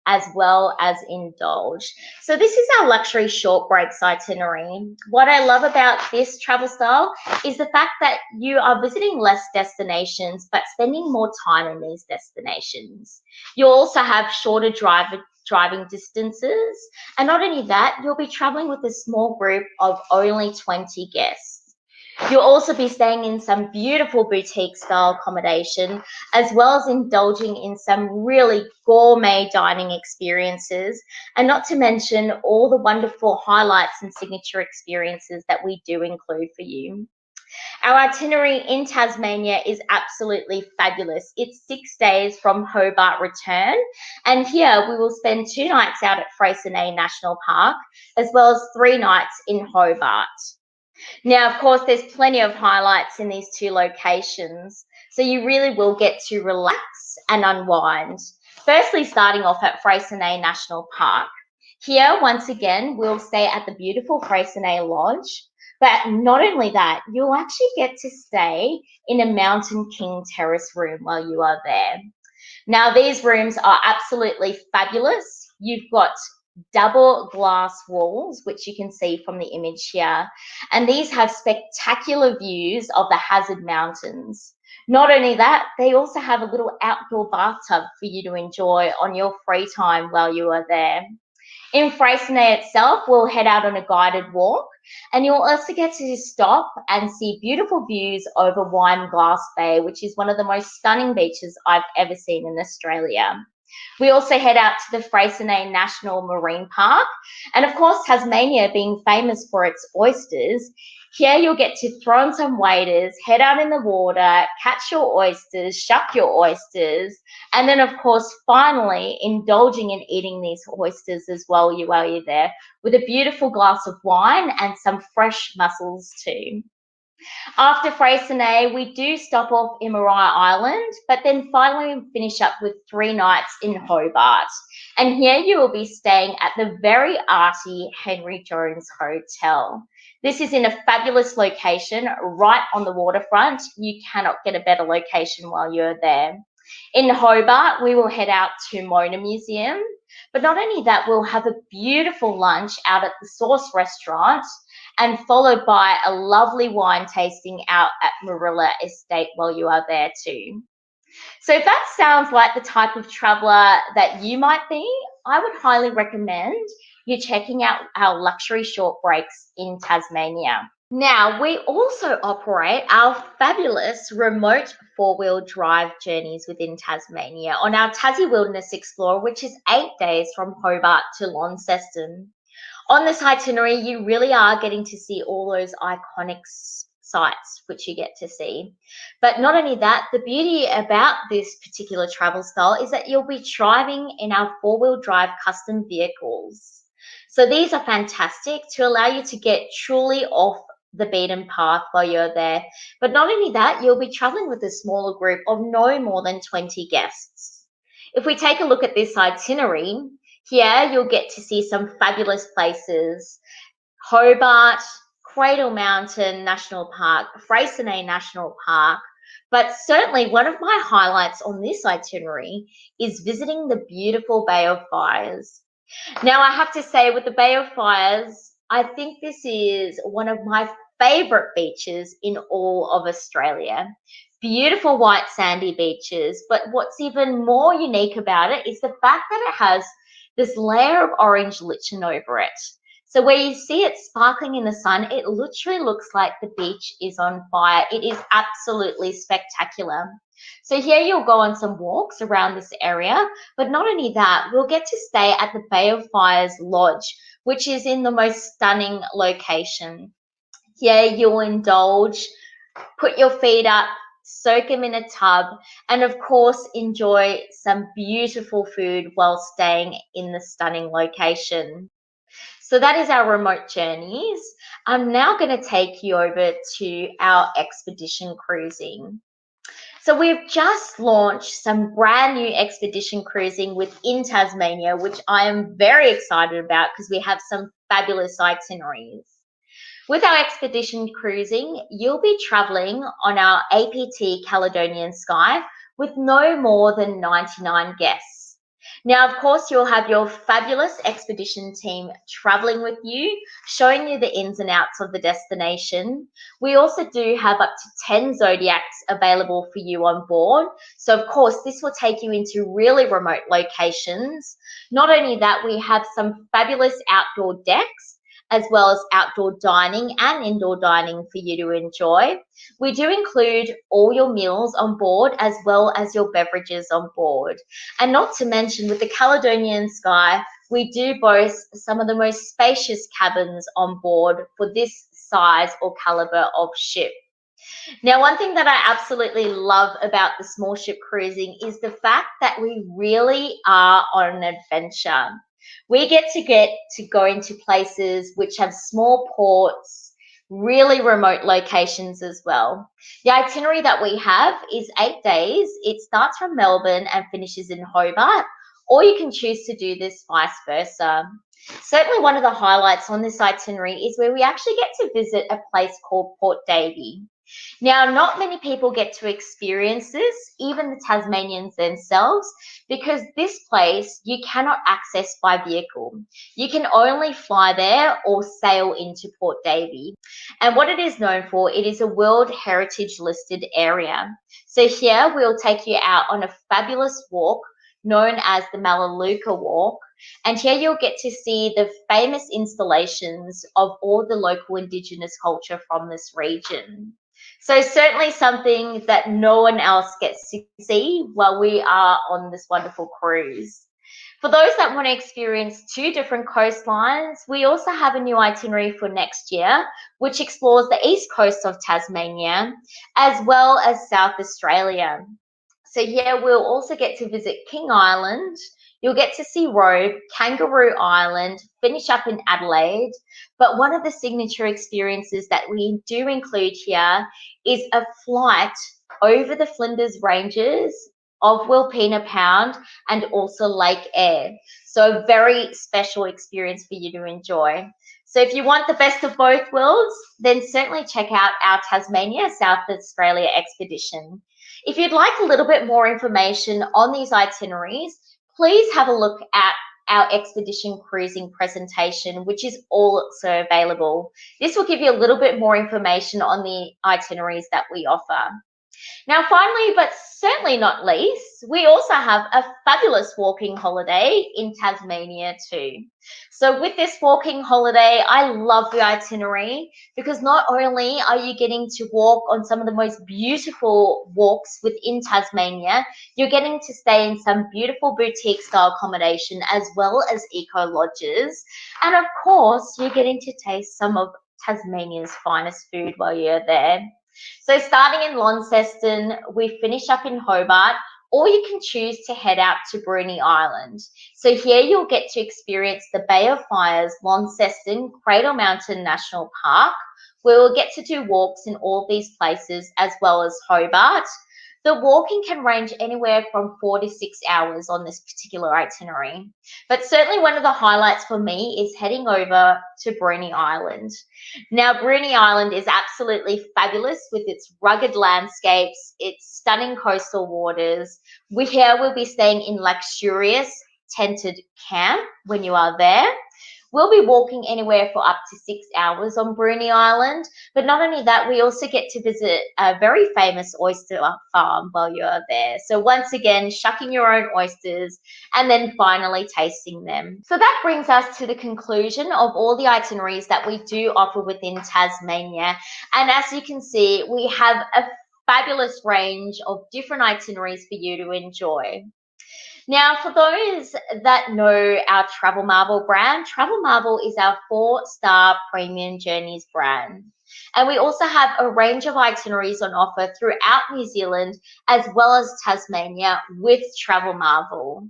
as well as indulge. So this is our luxury short breaks itinerary. What I love about this travel style is the fact that you are visiting less destinations but spending more time in these destinations. You'll also have shorter driving distances, and not only that, you'll be traveling with a small group of only 20 guests. You'll also be staying in some beautiful boutique style accommodation, as well as indulging in some really gourmet dining experiences, and not to mention all the wonderful highlights and signature experiences that we do include for you. Our itinerary in Tasmania is absolutely fabulous. It's 6 days from Hobart return, and here we will spend 2 nights out at Freycinet National Park, as well as 3 nights in Hobart. Now, of course, there's plenty of highlights in these 2 locations, so you really will get to relax and unwind. Firstly, starting off at Freycinet National Park. Here, once again, we'll stay at the beautiful Freycinet Lodge, but not only that, you'll actually get to stay in a Mountain King Terrace room while you are there. Now, these rooms are absolutely fabulous. You've got double glass walls, which you can see from the image here, and these have spectacular views of the Hazard Mountains. Not only that, they also have a little outdoor bathtub for you to enjoy on your free time while you are there. In Freycinet itself, we'll head out on a guided walk, and you'll also get to stop and see beautiful views over Wineglass Bay, which is one of the most stunning beaches I've ever seen in Australia. We also head out to the Freycinet National Marine Park, and of course, Tasmania being famous for its oysters, here you'll get to throw on some waders, head out in the water, catch your oysters, shuck your oysters, and then of course, finally indulging in eating these oysters as well while you're there, with a beautiful glass of wine and some fresh mussels too. After Freycinet, we do stop off in Maria Island, but then finally finish up with 3 nights in Hobart. And here you will be staying at the very arty Henry Jones Hotel. This is in a fabulous location right on the waterfront. You cannot get a better location while you're there. In Hobart, we will head out to Mona Museum, but not only that, we'll have a beautiful lunch out at the Source Restaurant, and followed by a lovely wine tasting out at Marilla Estate while you are there too. So if that sounds like the type of traveller that you might be, I would highly recommend you checking out our luxury short breaks in Tasmania. Now, we also operate our fabulous remote 4-wheel drive journeys within Tasmania on our Tassie Wilderness Explorer, which is 8 days from Hobart to Launceston. On this itinerary, you really are getting to see all those iconic sites which you get to see. But not only that, the beauty about this particular travel style is that you'll be driving in our 4-wheel drive custom vehicles. So these are fantastic to allow you to get truly off the beaten path while you're there. But not only that, you'll be traveling with a smaller group of no more than 20 guests. If we take a look at this itinerary, here you'll get to see some fabulous places: Hobart, Cradle Mountain National Park, Freycinet National Park, but certainly one of my highlights on this itinerary is visiting the beautiful Bay of Fires. Now, I have to say, with the Bay of Fires, I think this is one of my favourite beaches in all of Australia. Beautiful white sandy beaches, but what's even more unique about it is the fact that it has this layer of orange lichen over it. So where you see it sparkling in the sun, it literally looks like the beach is on fire. It is absolutely spectacular. So here you'll go on some walks around this area, but not only that, we'll get to stay at the Bay of Fires Lodge, which is in the most stunning location. Here you'll indulge, put your feet up, soak them in a tub, and of course enjoy some beautiful food while staying in the stunning location. So that is our remote journeys. I'm now going to take you over to our expedition cruising. So we've just launched some brand new expedition cruising within Tasmania, which I am very excited about because we have some fabulous itineraries. With our expedition cruising, you'll be travelling on our APT Caledonian Sky with no more than 99 guests. Now, of course, you'll have your fabulous expedition team traveling with you, showing you the ins and outs of the destination. We also do have up to 10 Zodiacs available for you on board. So, of course, this will take you into really remote locations. Not only that, we have some fabulous outdoor decks, as well as outdoor dining and indoor dining for you to enjoy. We do include all your meals on board as well as your beverages on board. And not to mention, with the Caledonian Sky, we do boast some of the most spacious cabins on board for this size or caliber of ship. Now, one thing that I absolutely love about the small ship cruising is the fact that we really are on an adventure. We get to go into places which have small ports, really remote locations as well. The itinerary that we have is 8 days. It starts from Melbourne and finishes in Hobart, or you can choose to do this vice versa. Certainly one of the highlights on this itinerary is where we actually get to visit a place called Port Davey. Now, not many people get to experience this, even the Tasmanians themselves, because this place you cannot access by vehicle. You can only fly there or sail into Port Davey. And what it is known for, it is a World Heritage listed area. So here we'll take you out on a fabulous walk known as the Melaleuca Walk. And here you'll get to see the famous installations of all the local Indigenous culture from this region. So certainly something that no one else gets to see while we are on this wonderful cruise. For those that want to experience 2 different coastlines, we also have a new itinerary for next year, which explores the east coast of Tasmania, as well as South Australia. So here we'll also get to visit King Island. You'll get to see Robe, Kangaroo Island, finish up in Adelaide. But one of the signature experiences that we do include here is a flight over the Flinders Ranges of Wilpena Pound and also Lake Eyre. So a very special experience for you to enjoy. So if you want the best of both worlds, then certainly check out our Tasmania South Australia expedition. If you'd like a little bit more information on these itineraries, please have a look at our expedition cruising presentation, which is also available. This will give you a little bit more information on the itineraries that we offer. Now, finally, but certainly not least, we also have a fabulous walking holiday in Tasmania too. So with this walking holiday, I love the itinerary because not only are you getting to walk on some of the most beautiful walks within Tasmania, you're getting to stay in some beautiful boutique style accommodation as well as eco lodges. And of course, you're getting to taste some of Tasmania's finest food while you're there. So starting in Launceston, we finish up in Hobart, or you can choose to head out to Bruny Island. So here you'll get to experience the Bay of Fires Launceston Cradle Mountain National Park, where we'll get to do walks in all these places as well as Hobart. The walking can range anywhere from 4 to 6 hours on this particular itinerary. But certainly one of the highlights for me is heading over to Bruny Island. Now, Bruny Island is absolutely fabulous with its rugged landscapes, its stunning coastal waters. Here we'll be staying in luxurious tented camp when you are there. We'll be walking anywhere for up to 6 hours on Bruny Island. But not only that, we also get to visit a very famous oyster farm while you're there. So once again, shucking your own oysters and then finally tasting them. So that brings us to the conclusion of all the itineraries that we do offer within Tasmania. And as you can see, we have a fabulous range of different itineraries for you to enjoy. Now, for those that know our Travel Marvel brand, Travel Marvel is our 4-star premium journeys brand. And we also have a range of itineraries on offer throughout New Zealand as well as Tasmania with Travel Marvel.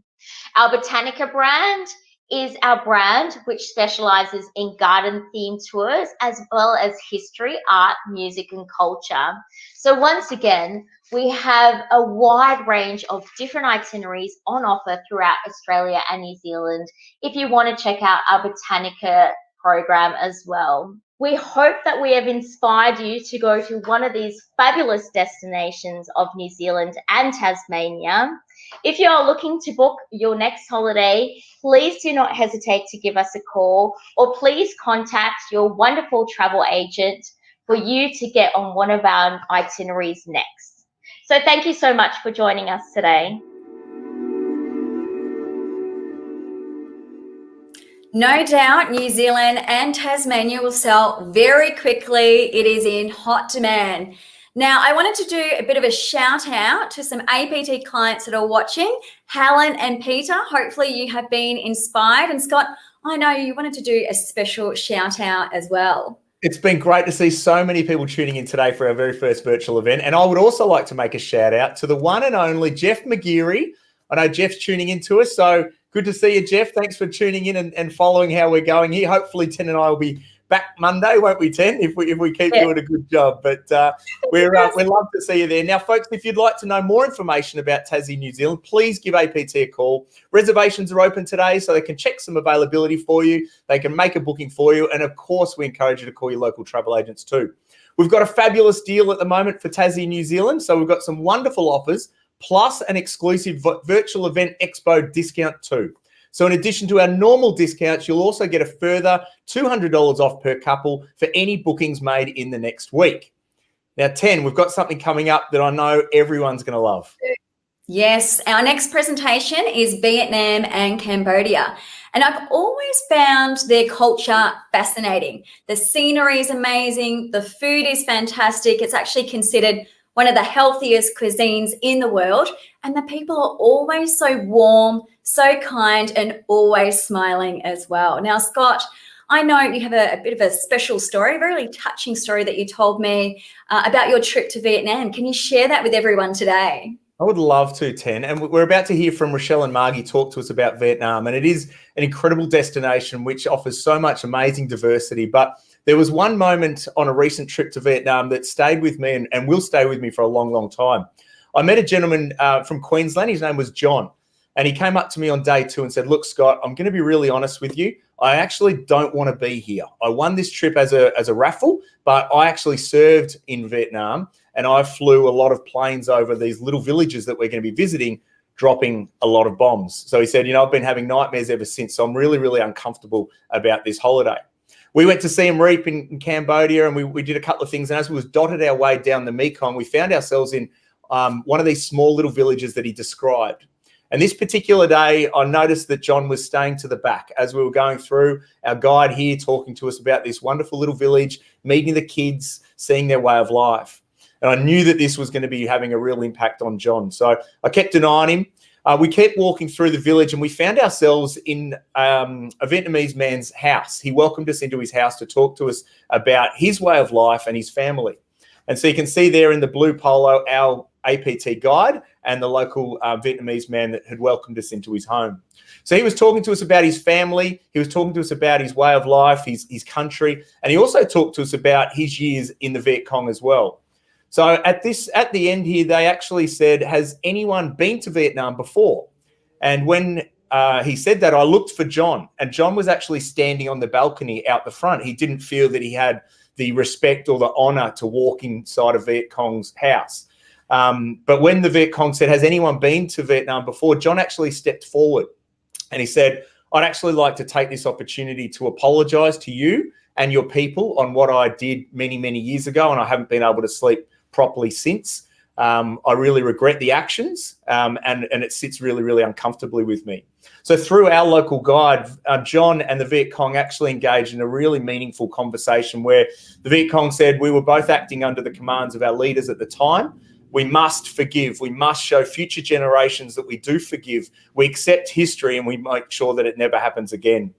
Our Botanica brand is our brand which specializes in garden-themed tours as well as history, art, music and culture. So once again, we have a wide range of different itineraries on offer throughout Australia and New Zealand if you want to check out our Botanica program as well. We hope that we have inspired you to go to one of these fabulous destinations of New Zealand and Tasmania. If you are looking to book your next holiday, please do not hesitate to give us a call or please contact your wonderful travel agent for you to get on one of our itineraries next. So thank you so much for joining us today. No doubt New Zealand and Tasmania will sell very quickly. It is in hot demand. Now, I wanted to do a bit of a shout out to some APT clients that are watching, Helen and Peter. Hopefully you have been inspired. And Scott, I know you wanted to do a special shout out as well. It's been great to see so many people tuning in today for our very first virtual event. And I would also like to make a shout out to the one and only Jeff McGeary. I know Jeff's tuning in to us, so good to see you, Jeff. Thanks for tuning in and following how we're going here. Hopefully, Ten and I will be back Monday, won't we, Ten, if we keep doing a good job. But we'd love to see you there. Now, folks, if you'd like to know more information about Tassie, New Zealand, please give APT a call. Reservations are open today, so they can check some availability for you. They can make a booking for you. And, of course, we encourage you to call your local travel agents too. We've got a fabulous deal at the moment for Tassie, New Zealand. So we've got some wonderful offers, plus an exclusive virtual event expo discount too. So in addition to our normal discounts, you'll also get a further $200 off per couple for any bookings made in the next week. Now, Ten, we've got something coming up that I know everyone's going to love. Yes, our next presentation is Vietnam and Cambodia. And I've always found their culture fascinating. The scenery is amazing. The food is fantastic. It's actually considered one of the healthiest cuisines in the world. And the people are always so warm, so kind, and always smiling as well. Now, Scott, I know you have a bit of a special story, a really touching story that you told me about your trip to Vietnam. Can you share that with everyone today? I would love to, Ten. And we're about to hear from Rochelle and Margie talk to us about Vietnam. And it is an incredible destination which offers so much amazing diversity. But there was one moment on a recent trip to Vietnam that stayed with me and will stay with me for a long, long time. I met a gentleman from Queensland. His name was John. And he came up to me on day 2 and said, look, Scott, I'm going to be really honest with you. I actually don't want to be here. I won this trip as a raffle, but I actually served in Vietnam and I flew a lot of planes over these little villages that we're going to be visiting, dropping a lot of bombs. So he said, I've been having nightmares ever since. So I'm really, really uncomfortable about this holiday. We went to Siem Reap in Cambodia and we did a couple of things. And as we was dotted our way down the Mekong, we found ourselves in one of these small little villages that he described. And this particular day, I noticed that John was staying to the back as we were going through, our guide here talking to us about this wonderful little village, meeting the kids, seeing their way of life. And I knew that this was going to be having a real impact on John. So I kept an eye on him. We kept walking through the village and we found ourselves in a Vietnamese man's house. He welcomed us into his house to talk to us about his way of life and his family. And so you can see there in the blue polo, our APT guide and the local Vietnamese man that had welcomed us into his home. So he was talking to us about his family. He was talking to us about his way of life, his country. And he also talked to us about his years in the Viet Cong as well. So at the end here, they actually said, has anyone been to Vietnam before? And when he said that, I looked for John, and John was actually standing on the balcony out the front. He didn't feel that he had the respect or the honor to walk inside of Viet Cong's house. But when the Viet Cong said, has anyone been to Vietnam before? John actually stepped forward and he said, I'd actually like to take this opportunity to apologise to you and your people on what I did many, many years ago, and I haven't been able to sleep properly since. I really regret the actions, and it sits really, really uncomfortably with me. So through our local guide, John and the Viet Cong actually engaged in a really meaningful conversation where the Viet Cong said we were both acting under the commands of our leaders at the time. We must forgive. We must show future generations that we do forgive. We accept history and we make sure that it never happens again.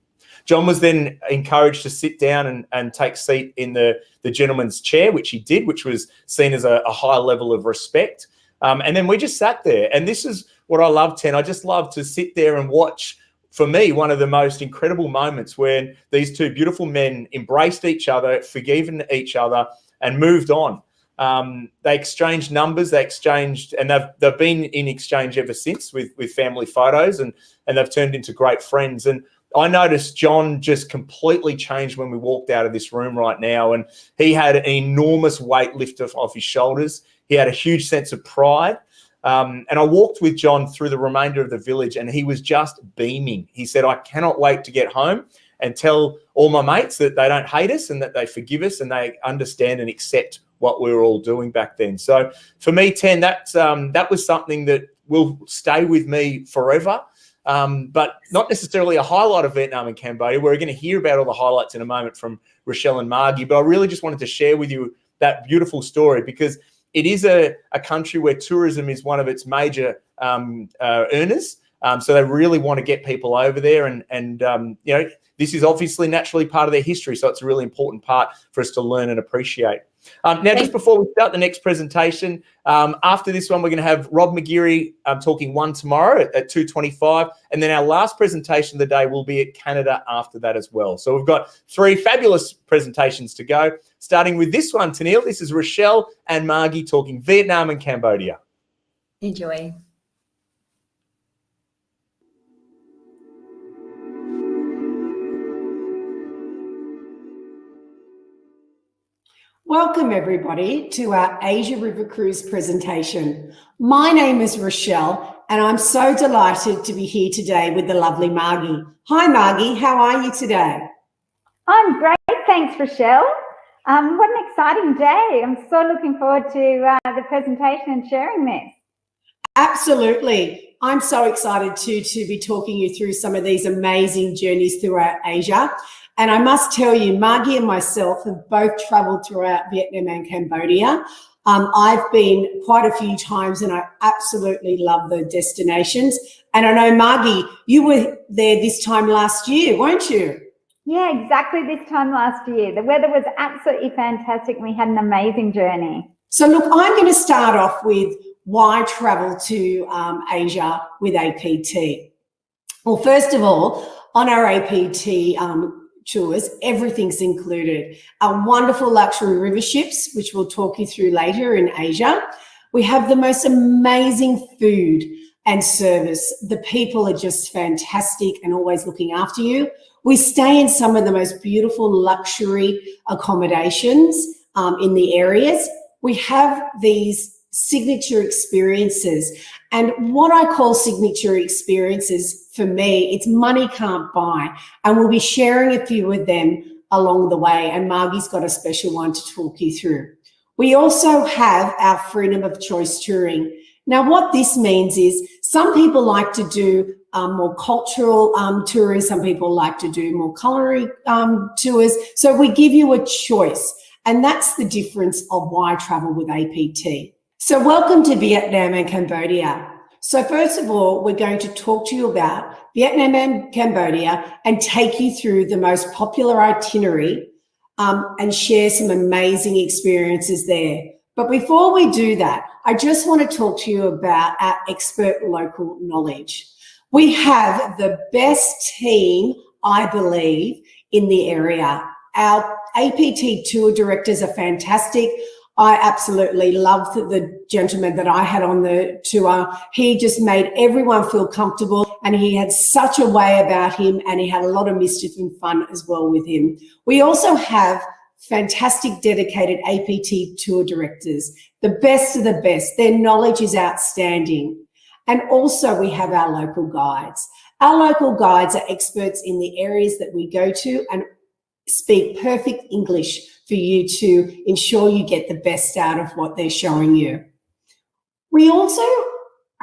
John was then encouraged to sit down and take seat in the gentleman's chair, which he did, which was seen as a high level of respect. And then we just sat there. And this is what I love, Ten. I just love to sit there and watch, for me, one of the most incredible moments when these two beautiful men embraced each other, forgiven each other, and moved on. They exchanged numbers, they exchanged, and they've been in exchange ever since with family photos, and they've turned into great friends. And I noticed John just completely changed when we walked out of this room right now, and he had an enormous weight lifted off his shoulders. He had a huge sense of pride. And I walked with John through the remainder of the village, and he was just beaming. He said, I cannot wait to get home and tell all my mates that they don't hate us and that they forgive us and they understand and accept what we were all doing back then. So for me, Ten, that was something that will stay with me forever. But not necessarily a highlight of Vietnam and Cambodia. We're going to hear about all the highlights in a moment from Rochelle and Margie, but I really just wanted to share with you that beautiful story because it is a country where tourism is one of its major earners. So they really want to get people over there and you know, this is obviously naturally part of their history, so it's a really important part for us to learn and appreciate. Now, just before we start the next presentation, after this one, we're going to have Rob McGeary talking one tomorrow at 2:25, and then our last presentation of the day will be at Canada after that as well. So we've got 3 fabulous presentations to go, starting with this one, Tenneil. This is Rochelle and Margie talking Vietnam and Cambodia. Enjoy. Welcome everybody to our Asia River Cruise presentation. My name is Rochelle and I'm so delighted to be here today with the lovely Margie. Hi Margie, how are you today? I'm great, thanks Rochelle. What an exciting day. I'm so looking forward to the presentation and sharing this. Absolutely. I'm so excited to be talking you through some of these amazing journeys throughout Asia. And I must tell you, Margie and myself have both travelled throughout Vietnam and Cambodia. I've been quite a few times and I absolutely love the destinations. And I know, Margie, you were there this time last year, weren't you? Yeah, exactly this time last year. The weather was absolutely fantastic and we had an amazing journey. So look, I'm going to start off with why travel to Asia with APT. Well, first of all, on our APT tours, everything's included. Our wonderful luxury river ships, which we'll talk you through later in Asia. We have the most amazing food and service. The people are just fantastic and always looking after you. We stay in some of the most beautiful luxury accommodations in the areas. We have these signature experiences, and what I call signature experiences for me, it's money can't buy, and we'll be sharing a few of them along the way, and Margie's got a special one to talk you through. We also have our freedom of choice touring. Now what this means is some people like to do more cultural touring, some people like to do more culinary tours, so we give you a choice, and that's the difference of why travel with APT. So welcome to Vietnam and Cambodia. So first of all, we're going to talk to you about Vietnam and Cambodia and take you through the most popular itinerary and share some amazing experiences there. But before we do that, I just want to talk to you about our expert local knowledge. We have the best team, I believe, in the area. Our APT tour directors are fantastic. I absolutely loved the gentleman that I had on the tour. He just made everyone feel comfortable and he had such a way about him and he had a lot of mischief and fun as well with him. We also have fantastic dedicated APT tour directors, the best of the best. Their knowledge is outstanding. And also we have our local guides. Our local guides are experts in the areas that we go to and speak perfect English for you to ensure you get the best out of what they're showing you. We also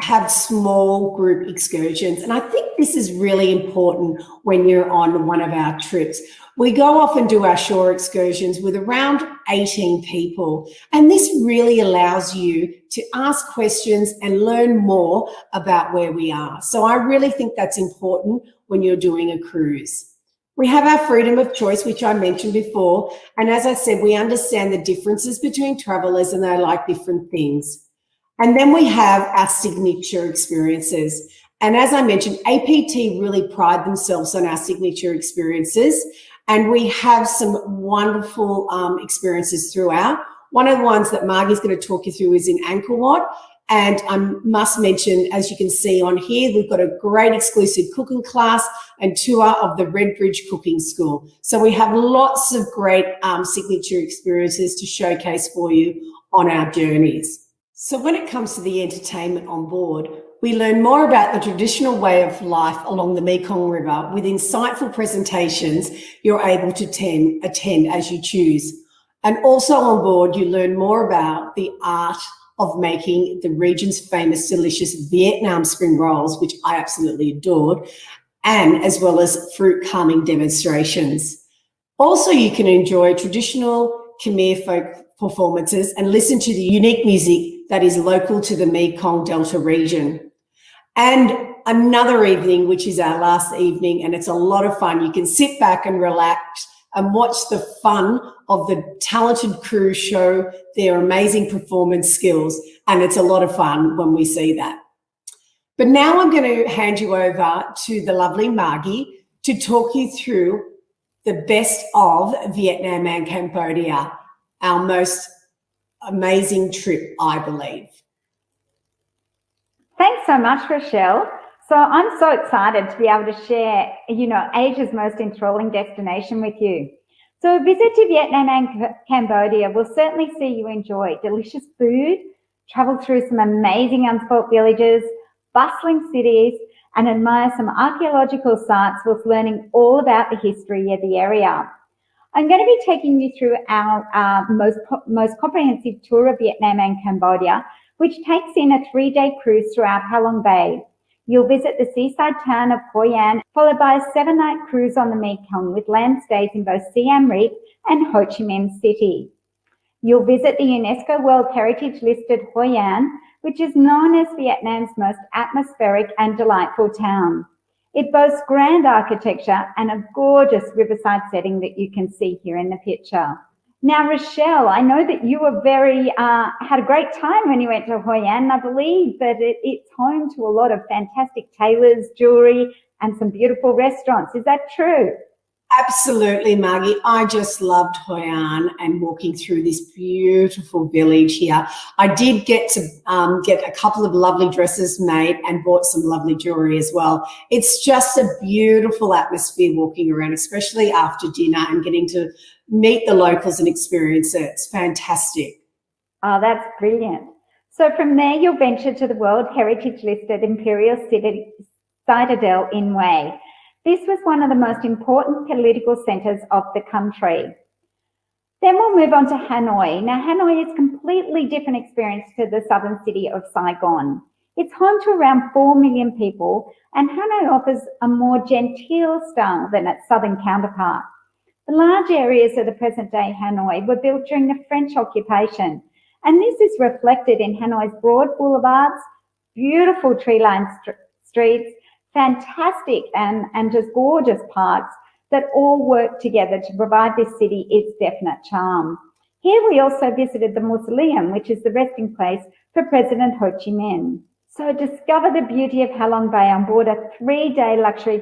have small group excursions, and I think this is really important when you're on one of our trips. We go off and do our shore excursions with around 18 people, and this really allows you to ask questions and learn more about where we are. So I really think that's important when you're doing a cruise. We have our freedom of choice, which I mentioned before, and as I said, we understand the differences between travellers and they like different things. And then we have our signature experiences. And as I mentioned, APT really pride themselves on our signature experiences, and we have some wonderful experiences throughout. One of the ones that Margie's going to talk you through is in Angkor Wat. And I must mention, as you can see on here, we've got a great exclusive cooking class and tour of the Red Bridge Cooking School. So we have lots of great signature experiences to showcase for you on our journeys. So when it comes to the entertainment on board, we learn more about the traditional way of life along the Mekong River with insightful presentations you're able to attend as you choose. And also on board, you learn more about the art of making the region's famous delicious Vietnam spring rolls, which I absolutely adored, and as well as fruit calming demonstrations. Also, you can enjoy traditional Khmer folk performances and listen to the unique music that is local to the Mekong Delta region. And another evening, which is our last evening, and it's a lot of fun. You can sit back and relax and watch the fun of the talented crew show their amazing performance skills, and it's a lot of fun when we see that. But now I'm going to hand you over to the lovely Margie to talk you through the best of Vietnam and Cambodia, our most amazing trip, I believe. Thanks so much, Rochelle. So I'm so excited to be able to share, Asia's most enthralling destination with you. So a visit to Vietnam and Cambodia will certainly see you enjoy delicious food, travel through some amazing unspoilt villages, bustling cities, and admire some archaeological sites whilst learning all about the history of the area. I'm going to be taking you through our most comprehensive tour of Vietnam and Cambodia, which takes in a 3-day cruise throughout Ha Long Bay. You'll visit the seaside town of Hoi An, followed by a 7-night cruise on the Mekong with land stays in both Siem Reap and Ho Chi Minh City. You'll visit the UNESCO World Heritage listed Hoi An, which is known as Vietnam's most atmospheric and delightful town. It boasts grand architecture and a gorgeous riverside setting that you can see here in the picture. Now, Rochelle, I know that you were had a great time when you went to Hoi An. I believe that it's home to a lot of fantastic tailors, jewelry, and some beautiful restaurants. Is that true? Absolutely, Margie. I just loved Hoi An and walking through this beautiful village here. I did get to get a couple of lovely dresses made and bought some lovely jewelry as well. It's just a beautiful atmosphere walking around, especially after dinner and getting to meet the locals and experience it. It's fantastic. Oh, that's brilliant. So from there, you'll venture to the World Heritage listed Imperial City Citadel in Hue. This was one of the most important political centres of the country. Then we'll move on to Hanoi. Now, Hanoi is a completely different experience to the southern city of Saigon. It's home to around 4 million people, and Hanoi offers a more genteel style than its southern counterpart. The large areas of the present-day Hanoi were built during the French occupation, and this is reflected in Hanoi's broad boulevards, beautiful tree-lined streets, fantastic and just gorgeous parks that all work together to provide this city its definite charm. Here we also visited the mausoleum, which is the resting place for President Ho Chi Minh. So discover the beauty of Ha Long Bay on board a 3-day luxury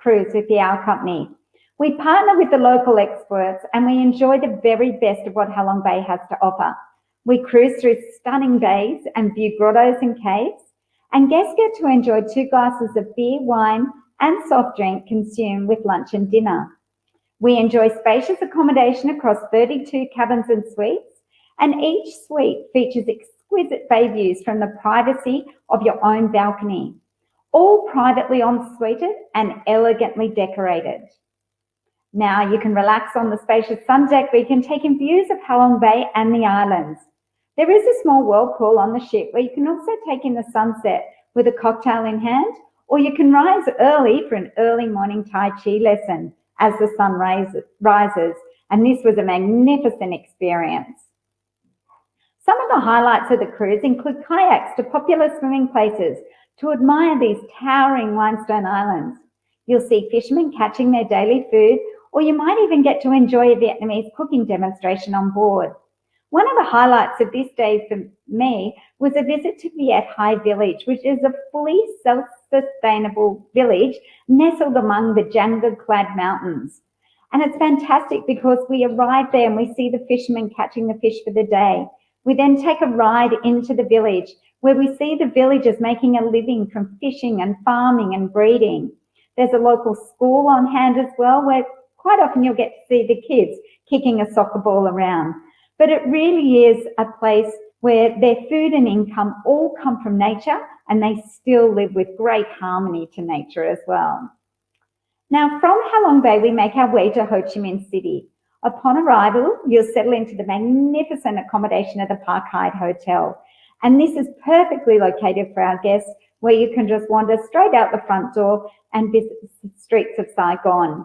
cruise with the Our Company. We partner with the local experts and we enjoy the very best of what Ha Long Bay has to offer. We cruise through stunning bays and view grottos and caves, and guests get to enjoy 2 glasses of beer, wine, and soft drink consumed with lunch and dinner. We enjoy spacious accommodation across 32 cabins and suites, and each suite features exquisite bay views from the privacy of your own balcony. all privately ensuited and elegantly decorated. Now you can relax on the spacious sun deck where you can take in views of Halong Bay and the islands. There is a small whirlpool on the ship where you can also take in the sunset with a cocktail in hand, or you can rise early for an early morning Tai Chi lesson as the sun rises. And this was a magnificent experience. Some of the highlights of the cruise include kayaks to popular swimming places to admire these towering limestone islands. You'll see fishermen catching their daily food, or you might even get to enjoy a Vietnamese cooking demonstration on board. One of the highlights of this day for me was a visit to Viet Hai Village, which is a fully self-sustainable village nestled among the jungle-clad mountains. And it's fantastic because we arrive there and we see the fishermen catching the fish for the day. We then take a ride into the village where we see the villagers making a living from fishing and farming and breeding. There's a local school on hand as well where quite often you'll get to see the kids kicking a soccer ball around. But it really is a place where their food and income all come from nature and they still live with great harmony to nature as well. Now, from Halong Bay, we make our way to Ho Chi Minh City. Upon arrival, you'll settle into the magnificent accommodation of the Park Hyatt Hotel. And this is perfectly located for our guests, where you can just wander straight out the front door and visit the streets of Saigon.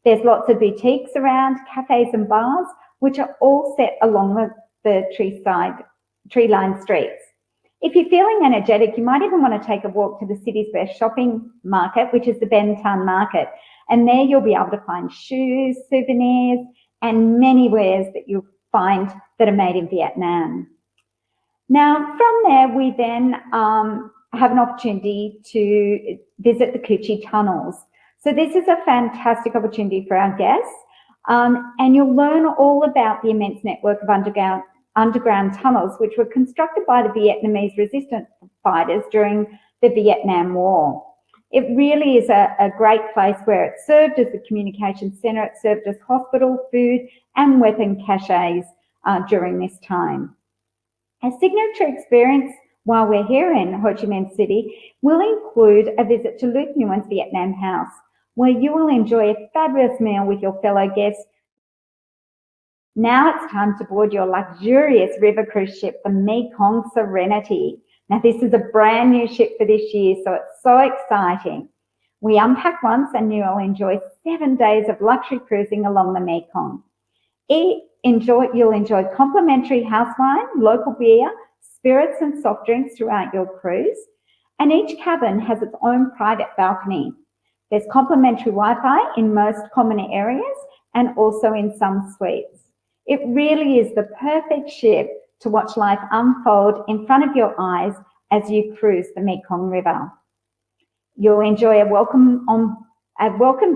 There's lots of boutiques around, cafes and bars, which are all set along the tree-lined streets. If you're feeling energetic, you might even want to take a walk to the city's best shopping market, which is the Ben Thanh Market. And there you'll be able to find shoes, souvenirs, and many wares that you'll find that are made in Vietnam. Now, from there, we then have an opportunity to visit the Cu Chi tunnels. So this is a fantastic opportunity for our guests. And you'll learn all about the immense network of underground tunnels which were constructed by the Vietnamese resistance fighters during the Vietnam War. It really is a great place where it served as a communication centre, it served as hospital, food and weapon caches during this time. A signature experience while we're here in Ho Chi Minh City will include a visit to Luc Nguyen's Vietnam House, where you will enjoy a fabulous meal with your fellow guests. Now it's time to board your luxurious river cruise ship, the Mekong Serenity. Now this is a brand new ship for this year, so it's so exciting. We unpack once and you'll enjoy 7 days of luxury cruising along the Mekong. You'll enjoy complimentary house wine, local beer, spirits and soft drinks throughout your cruise. And each cabin has its own private balcony. There's complimentary Wi-Fi in most common areas and also in some suites. It really is the perfect ship to watch life unfold in front of your eyes as you cruise the Mekong River. You'll enjoy a welcome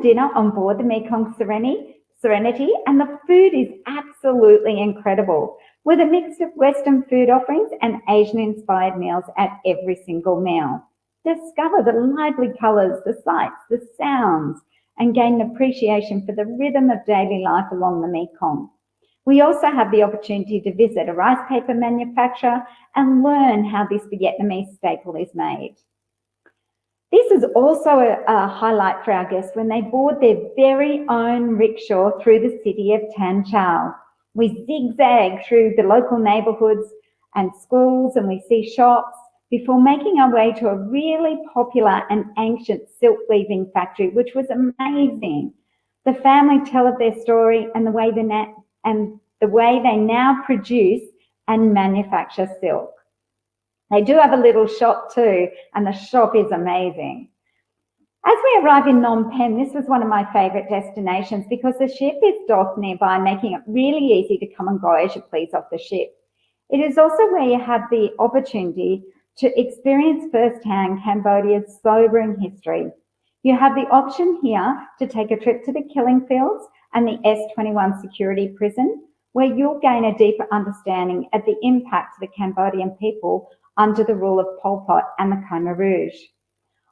dinner on board the Mekong Serenity, and the food is absolutely incredible, with a mix of Western food offerings and Asian-inspired meals at every single meal. Discover the lively colours, the sights, the sounds, and gain an appreciation for the rhythm of daily life along the Mekong. We also have the opportunity to visit a rice paper manufacturer and learn how this Vietnamese staple is made. This is also a highlight for our guests when they board their very own rickshaw through the city of Tan Chau. We zigzag through the local neighbourhoods and schools, and we see shops before making our way to a really popular and ancient silk weaving factory, which was amazing. The family tell of their story and the way they now produce and manufacture silk. They do have a little shop too, and the shop is amazing. As we arrive in Phnom Penh, this was one of my favourite destinations because the ship is docked nearby, making it really easy to come and go as you please off the ship. It is also where you have the opportunity to experience firsthand Cambodia's sobering history. You have the option here to take a trip to the killing fields and the S21 security prison, where you'll gain a deeper understanding of the impact of the Cambodian people under the rule of Pol Pot and the Khmer Rouge.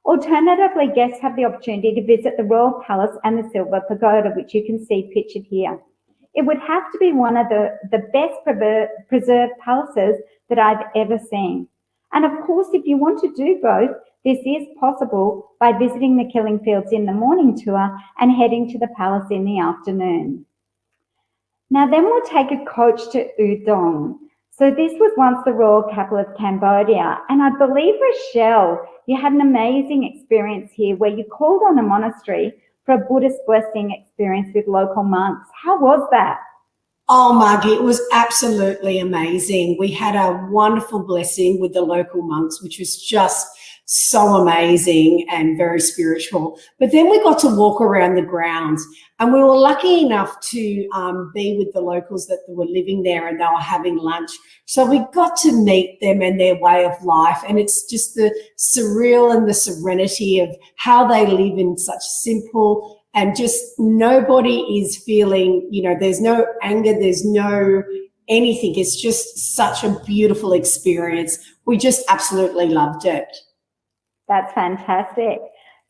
Alternatively, guests have the opportunity to visit the Royal Palace and the Silver Pagoda, which you can see pictured here. It would have to be one of the best preserved palaces that I've ever seen. And of course, if you want to do both, This is possible by visiting the killing fields in the morning tour and heading to the palace in the afternoon. Now then we'll take a coach to Udon. So this was once the royal capital of Cambodia, and I believe, Rochelle, you had an amazing experience here where you called on a monastery for a Buddhist blessing experience with local monks. How was that? Oh, Margie, it was absolutely amazing. We had a wonderful blessing with the local monks, which was just so amazing and very spiritual. But then we got to walk around the grounds, and we were lucky enough to be with the locals that were living there, and they were having lunch. So we got to meet them and their way of life, and it's just the surreal and the serenity of how they live in such simple, and just nobody is feeling, you know, there's no anger, there's no anything. It's just such a beautiful experience. We just absolutely loved it. That's fantastic.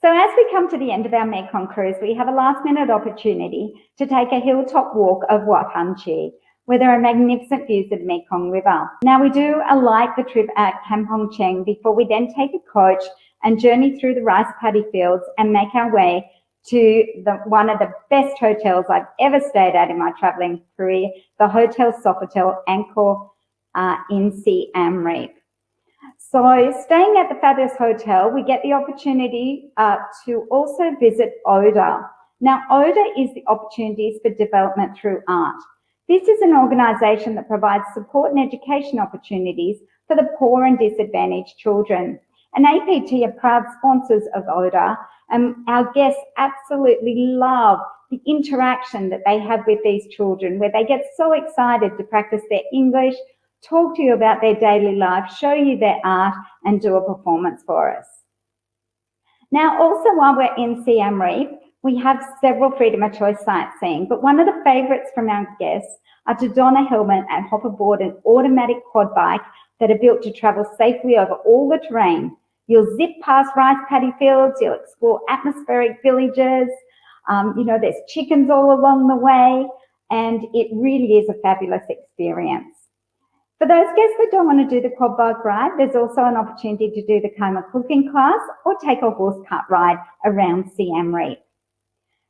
So as we come to the end of our Mekong cruise, we have a last-minute opportunity to take a hilltop walk of Wat Hon Chi, where there are magnificent views of the Mekong River. Now, we do alight the trip at Kampong Cheng before we then take a coach and journey through the rice paddy fields and make our way to one of the best hotels I've ever stayed at in my travelling career, the Hotel Sofitel Angkor in Siem Reap. So staying at the fabulous hotel, we get the opportunity to also visit ODA. Now, ODA is the Opportunities for Development Through Art. This is an organisation that provides support and education opportunities for the poor and disadvantaged children. And APT are proud sponsors of ODA, and our guests absolutely love the interaction that they have with these children, where they get so excited to practice their English, talk to you about their daily life, show you their art, and do a performance for us. Now, also while we're in Siem Reap, we have several freedom of choice sightseeing, but one of the favourites from our guests are to don a helmet and hop aboard an automatic quad bike that are built to travel safely over all the terrain. You'll zip past rice paddy fields, you'll explore atmospheric villages, you know, there's chickens all along the way, and it really is a fabulous experience. For those guests that don't want to do the quad bike ride, there's also an opportunity to do the coma cooking class or take a horse cart ride around Siem Reap.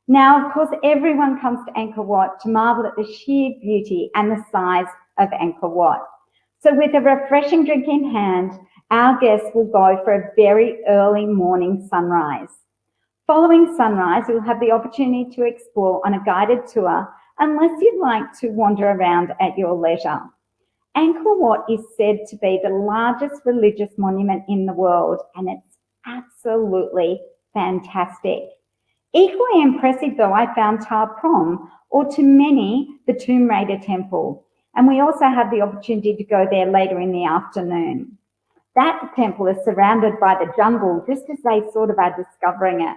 Now, of course, everyone comes to Angkor Wat to marvel at the sheer beauty and the size of Angkor Wat. So with a refreshing drink in hand, our guests will go for a very early morning sunrise. Following sunrise, you'll have the opportunity to explore on a guided tour, unless you'd like to wander around at your leisure. Angkor Wat is said to be the largest religious monument in the world, and it's absolutely fantastic. Equally impressive, though, I found Ta Prohm, or to many, the Tomb Raider Temple. And we also have the opportunity to go there later in the afternoon. That temple is surrounded by the jungle, just as they sort of are discovering it.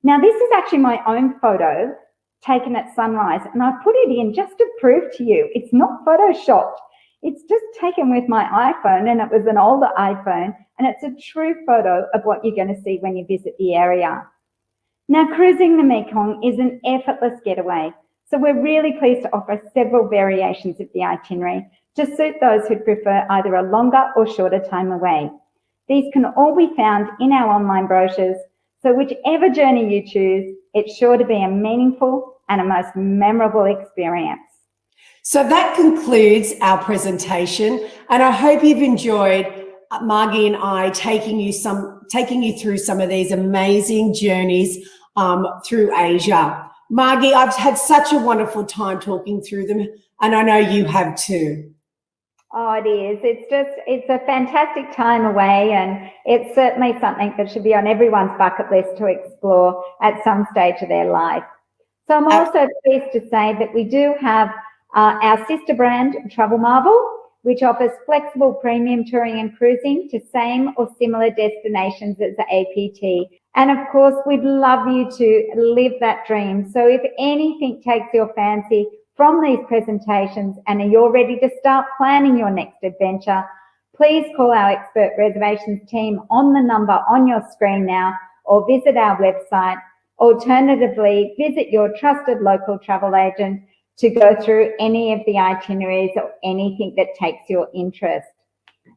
Now, this is actually my own photo taken at sunrise, and I put it in just to prove to you it's not photoshopped. It's just taken with my iPhone, and it was an older iPhone, and it's a true photo of what you're going to see when you visit the area. Now, cruising the Mekong is an effortless getaway, so we're really pleased to offer several variations of the itinerary to suit those who prefer either a longer or shorter time away. These can all be found in our online brochures, so whichever journey you choose, it's sure to be a meaningful and a most memorable experience. So that concludes our presentation, and I hope you've enjoyed Margie and I taking you through some of these amazing journeys through Asia. Margie, I've had such a wonderful time talking through them, and I know you have too. Oh, it is. It's a fantastic time away, and it's certainly something that should be on everyone's bucket list to explore at some stage of their life. So I'm also pleased to say that we do have our sister brand, Travel Marvel, which offers flexible premium touring and cruising to same or similar destinations as the APT. And of course, we'd love you to live that dream. So if anything takes your fancy from these presentations and you're ready to start planning your next adventure, please call our expert reservations team on the number on your screen now, or visit our website. Alternatively, visit your trusted local travel agent to go through any of the itineraries or anything that takes your interest.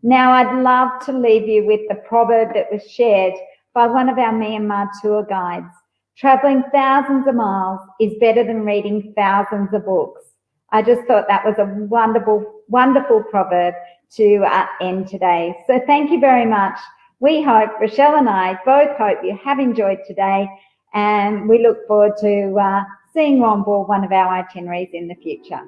Now, I'd love to leave you with the proverb that was shared by one of our Myanmar tour guides. Traveling thousands of miles is better than reading thousands of books. I just thought that was a wonderful, wonderful proverb to end today. So thank you very much. We hope, Rochelle and I both hope you have enjoyed today, and we look forward to seeing you on board one of our itineraries in the future.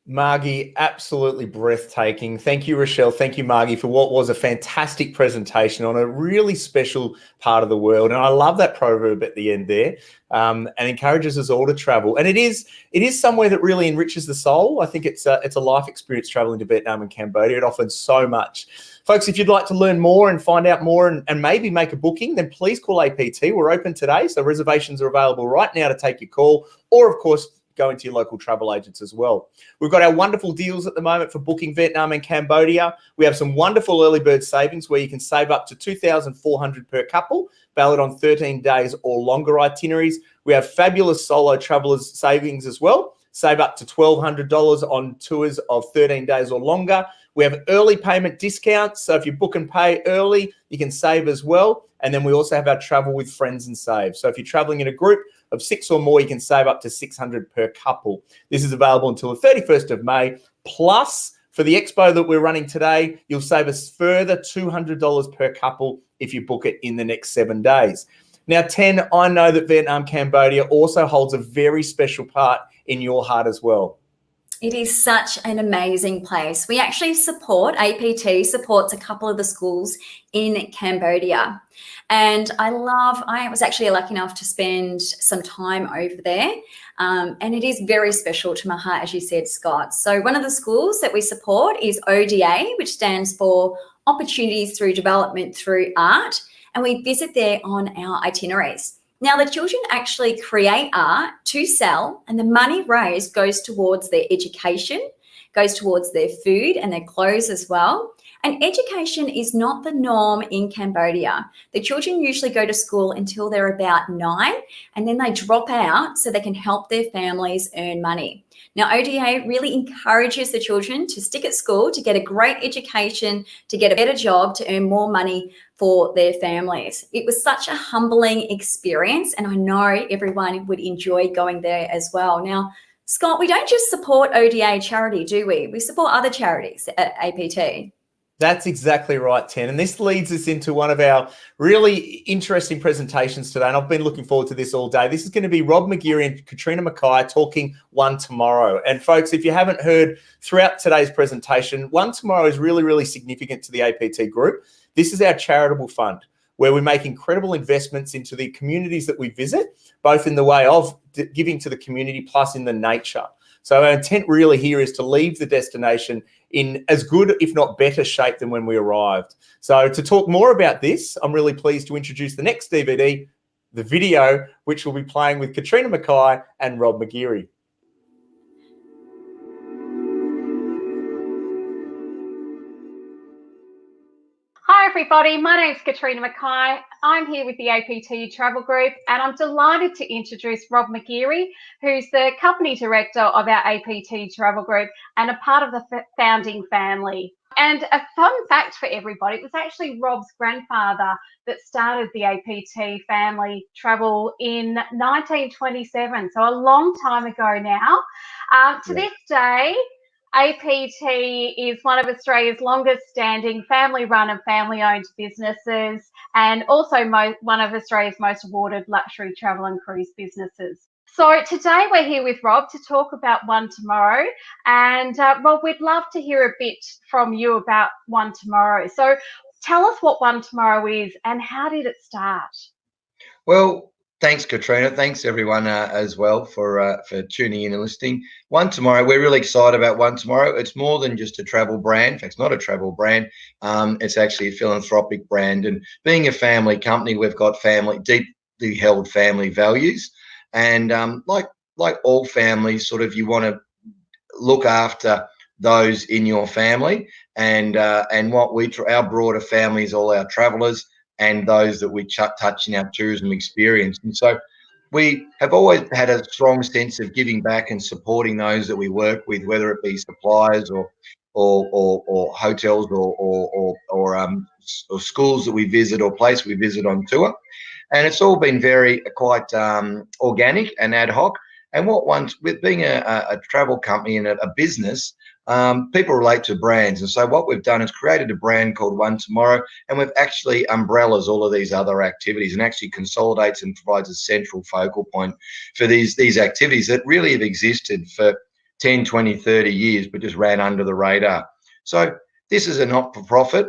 Margie, absolutely breathtaking. Thank you, Rochelle. Thank you, Margie, for what was a fantastic presentation on a really special part of the world. And I love that proverb at the end there, and encourages us all to travel. And it is somewhere that really enriches the soul. I think it's a life experience traveling to Vietnam and Cambodia. It offers so much. Folks, if you'd like to learn more and find out more and maybe make a booking, then please call APT. We're open today, so reservations are available right now to take your call, or of course, go into your local travel agents as well. We've got our wonderful deals at the moment for booking Vietnam and Cambodia. We have some wonderful early bird savings where you can save up to $2,400 per couple, valid on 13 days or longer itineraries. We have fabulous solo travelers savings as well. Save up to $1,200 on tours of 13 days or longer. We have early payment discounts. So if you book and pay early, you can save as well. And then we also have our travel with friends and save. So if you're traveling in a group of 6 or more, you can save up to $600 per couple. This is available until the 31st of May. Plus, for the expo that we're running today, you'll save us further $200 per couple if you book it in the next 7 days. Now, Ten, I know that Vietnam, Cambodia also holds a very special part in your heart as well. It is such an amazing place. We actually APT supports a couple of the schools in Cambodia. And I was actually lucky enough to spend some time over there. And it is very special to my heart, as you said, Scott. So one of the schools that we support is ODA, which stands for Opportunities Through Development Through Art. And we visit there on our itineraries. Now, the children actually create art to sell, and the money raised goes towards their education, goes towards their food and their clothes as well. And education is not the norm in Cambodia. The children usually go to school until they're about 9, and then they drop out so they can help their families earn money. Now, ODA really encourages the children to stick at school, to get a great education, to get a better job, to earn more money for their families. It was such a humbling experience, and I know everyone would enjoy going there as well. Now, Scott, we don't just support ODA charity, do we? We support other charities at APT. That's exactly right, Ten. And this leads us into one of our really interesting presentations today. And I've been looking forward to this all day. This is going to be Rob McGeary and Katrina Mackay talking One Tomorrow. And folks, if you haven't heard throughout today's presentation, One Tomorrow is really, really significant to the APT group. This is our charitable fund where we make incredible investments into the communities that we visit, both in the way of giving to the community plus in the nature. So our intent really here is to leave the destination in as good, if not better shape than when we arrived. So to talk more about this, I'm really pleased to introduce the next DVD, the video, which will be playing with Katrina Mackay and Rob McGeary. Hi everybody, my name's Katrina Mackay. I'm here with the APT Travel Group and I'm delighted to introduce Rob McGeary, who's the company director of our APT Travel Group and a part of the founding family. And a fun fact for everybody, it was actually Rob's grandfather that started the APT family travel in 1927, so a long time ago now. To this day, APT is one of Australia's longest standing family-run and family-owned businesses and also one of Australia's most awarded luxury travel and cruise businesses. So today we're here with Rob to talk about One Tomorrow. And Rob, we'd love to hear a bit from you about One Tomorrow. So tell us what One Tomorrow is and how did it start? Well, thanks, Katrina. Thanks, everyone, as well for tuning in and listening. One Tomorrow, we're really excited about One Tomorrow. It's more than just a travel brand. In fact, it's not a travel brand. It's actually a philanthropic brand. And being a family company, we've got deeply held family values. And like all families, sort of you want to look after those in your family. And what our broader family is all our travellers and those that we touch in our tourism experience. And so we have always had a strong sense of giving back and supporting those that we work with, whether it be suppliers or hotels or schools that we visit or places we visit on tour. And it's all been very quite organic and ad hoc. And with being a travel company and a business, people relate to brands. And so what we've done is created a brand called One Tomorrow, and we've actually umbrellas all of these other activities and actually consolidates and provides a central focal point for these activities that really have existed for 10, 20, 30 years, but just ran under the radar. So this is a not-for-profit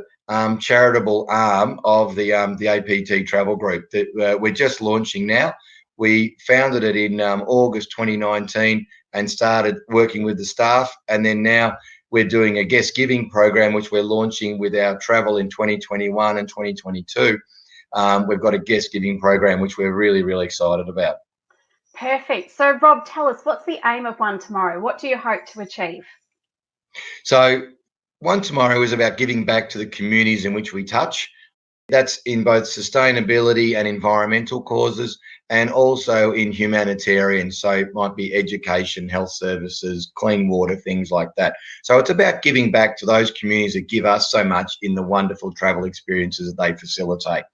charitable arm of the APT Travel Group that we're just launching now. We founded it in August 2019 and started working with the staff. And then now we're doing a guest giving program, which we're launching with our travel in 2021 and 2022. We've got a guest giving program, which we're really, really excited about. Perfect. So, Rob, tell us, what's the aim of One Tomorrow? What do you hope to achieve? So One Tomorrow is about giving back to the communities in which we touch. That's in both sustainability and environmental causes, and also in humanitarian. So it might be education, health services, clean water, things like that. So it's about giving back to those communities that give us so much in the wonderful travel experiences that they facilitate.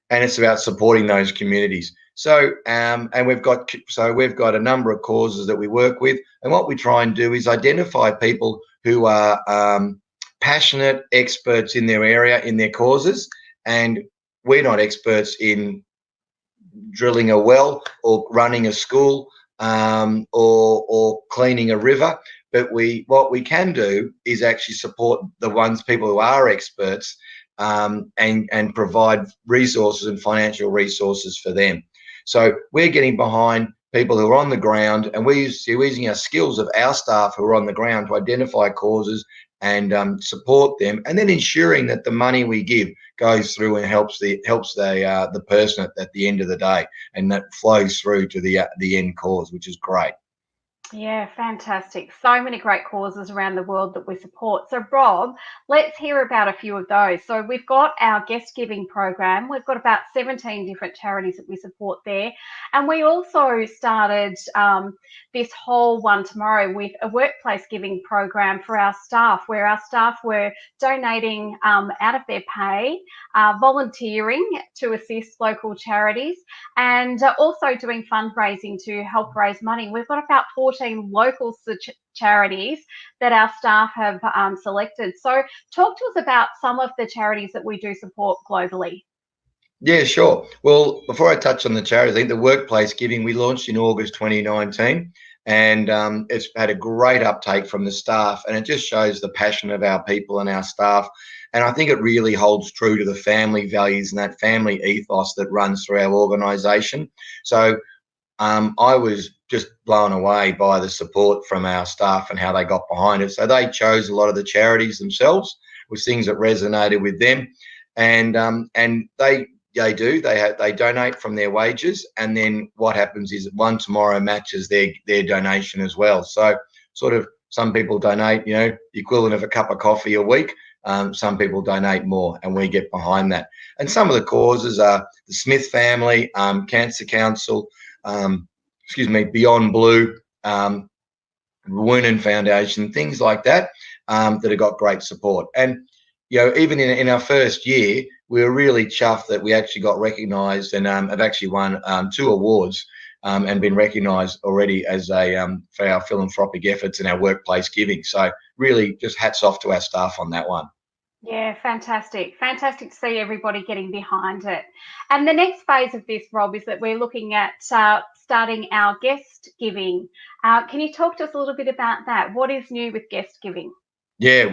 And it's about supporting those communities. So, and we've got a number of causes that we work with. And what we try and do is identify people who are passionate experts in their area, in their causes. And we're not experts in drilling a well or running a school or cleaning a river, but what we can do is actually support the people who are experts and provide resources and financial resources for them. So we're getting behind people who are on the ground, and we're using our skills of our staff who are on the ground to identify causes and support them, and then ensuring that the money we give goes through and helps the person at the end of the day, and that flows through to the end cause, which is great. Yeah, fantastic. So many great causes around the world that we support. So, Rob, let's hear about a few of those. So we've got our guest giving program. We've got about 17 different charities that we support there. And we also started this whole One Tomorrow with a workplace giving program for our staff, where our staff were donating out of their pay, volunteering to assist local charities, and also doing fundraising to help raise money. We've got about 14 local charities that our staff have selected. So talk to us about some of the charities that we do support globally. Yeah, sure. Well, before I touch on the charities, I think the workplace giving we launched in August 2019, and it's had a great uptake from the staff, and it just shows the passion of our people and our staff. And I think it really holds true to the family values and that family ethos that runs through our organisation. So I was just blown away by the support from our staff and how they got behind it. So they chose a lot of the charities themselves with things that resonated with them, and they donate from their wages, and then what happens is One Tomorrow matches their donation as well. So sort of some people donate, the equivalent of a cup of coffee a week. Some people donate more, and we get behind that. And some of the causes are the Smith family, Cancer Council, Beyond Blue, Woonan Foundation, things like that, that have got great support. And even in our first year, we were really chuffed that we actually got recognised and have actually won 2 awards and been recognised already as for our philanthropic efforts and our workplace giving. So really, just hats off to our staff on that one. Yeah, fantastic. Fantastic to see everybody getting behind it. And the next phase of this, Rob, is that we're looking at starting our guest giving. Can you talk to us a little bit about that? What is new with guest giving? Yeah,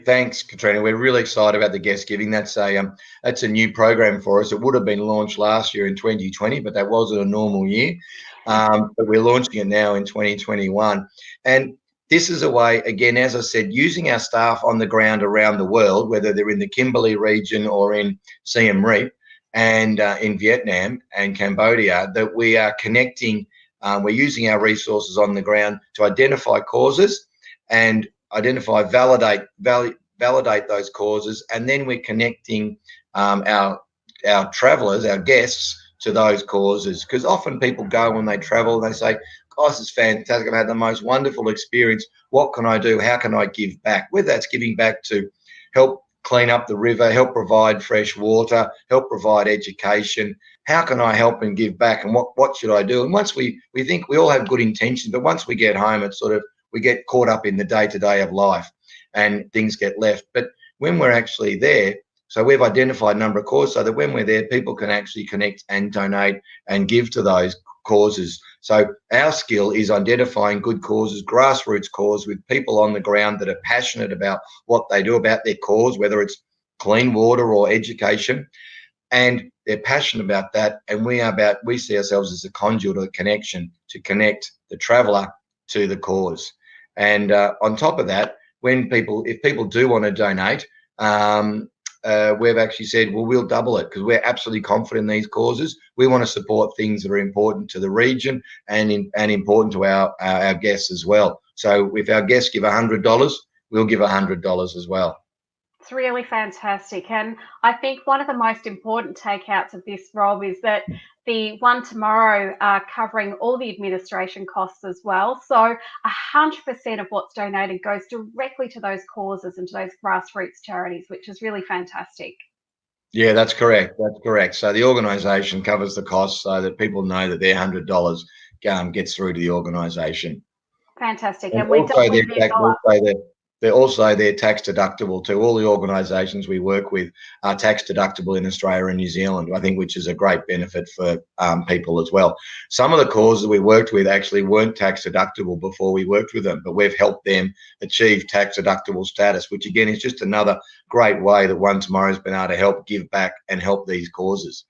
thanks, Katrina. We're really excited about the guest giving. That's a new program for us. It would have been launched last year in 2020, but that wasn't a normal year. But we're launching it now in 2021. And this is a way, again, as I said, using our staff on the ground around the world, whether they're in the Kimberley region or in Siem Reap and in Vietnam and Cambodia, that we are connecting, we're using our resources on the ground to identify causes and validate those causes, and then we're connecting our travellers, our guests, to those causes, because often people go when they travel and they say, "Gosh, this is fantastic. I've had the most wonderful experience. What can I do? How can I give back?" Whether that's giving back to help clean up the river, help provide fresh water, help provide education. How can I help and give back? And what should I do? And once we think we all have good intentions, but once we get home, it's sort of, we get caught up in the day-to-day of life and things get left. But when we're actually there, so we've identified a number of causes so that when we're there, people can actually connect and donate and give to those causes. So our skill is identifying good causes, grassroots cause, with people on the ground that are passionate about what they do, about their cause, whether it's clean water or education, and they're passionate about that. And we see ourselves as a conduit of connection to connect the traveller to the cause. And on top of that, if people do want to donate, we've actually said, well, we'll double it, because we're absolutely confident in these causes. We want to support things that are important to the region and important to our guests as well. So if our guests give $100, we'll give $100 as well. It's really fantastic. And I think one of the most important takeouts of this, Rob, is that the One Tomorrow are covering all the administration costs as well. So 100% of what's donated goes directly to those causes and to those grassroots charities, which is really fantastic. Yeah, that's correct. That's correct. So the organisation covers the costs so that people know that their $100 gets through to the organisation. Fantastic. And we they're also tax deductible too. All the organisations we work with are tax deductible in Australia and New Zealand, I think, which is a great benefit for people as well. Some of the causes we worked with actually weren't tax deductible before we worked with them, but we've helped them achieve tax deductible status, which again is just another great way that One Tomorrow has been able to help give back and help these causes.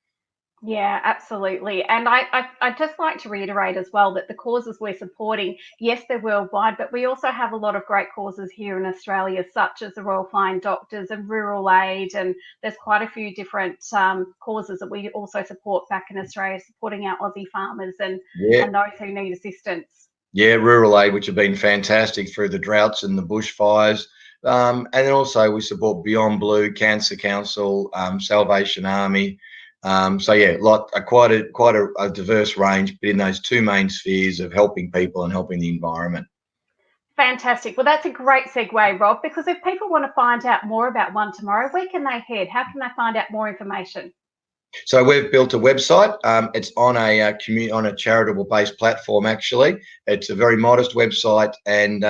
Yeah, absolutely. And I'd just like to reiterate as well that the causes we're supporting, yes, they're worldwide, but we also have a lot of great causes here in Australia, such as the Royal Flying Doctors and Rural Aid. And there's quite a few different causes that we also support back in Australia, supporting our Aussie farmers and those who need assistance. Yeah, Rural Aid, which have been fantastic through the droughts and the bushfires. And then also we support Beyond Blue, Cancer Council, Salvation Army. So yeah, quite a diverse range, but in those two main spheres of helping people and helping the environment. Fantastic. Well, that's a great segue, Rob, because if people want to find out more about One Tomorrow, where can they head? How can they find out more information? So we've built a website. It's on a charitable-based platform. Actually, it's a very modest website, and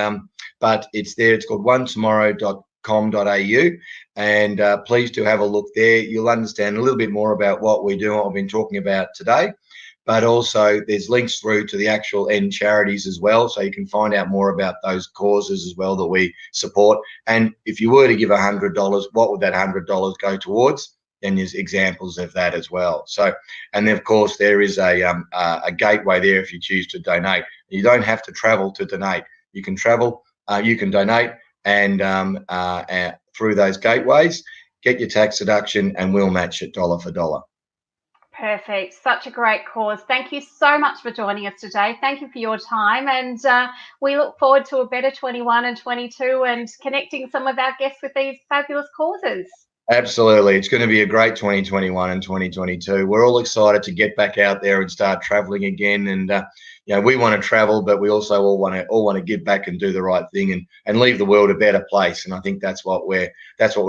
but it's there. It's called onetomorrow.com.au, and please do have a look there. You'll understand a little bit more about what we do, what I've been talking about today, but also there's links through to the actual end charities as well, so you can find out more about those causes as well that we support. And if you were to give $100, what would that $100 go towards? And there's examples of that as well. So, and then of course there is a gateway there if you choose to donate. You don't have to travel to donate. You can travel, you can donate, and through those gateways, get your tax deduction, and we'll match it dollar for dollar. Perfect. Such a great cause. Thank you so much for joining us today. Thank you for your time, and we look forward to a better 21 and 22 and connecting some of our guests with these fabulous causes. Absolutely. It's going to be a great 2021 and 2022. We're all excited to get back out there and start traveling again. And, we want to travel, but we also all want to give back and do the right thing and leave the world a better place. And I think that's what we're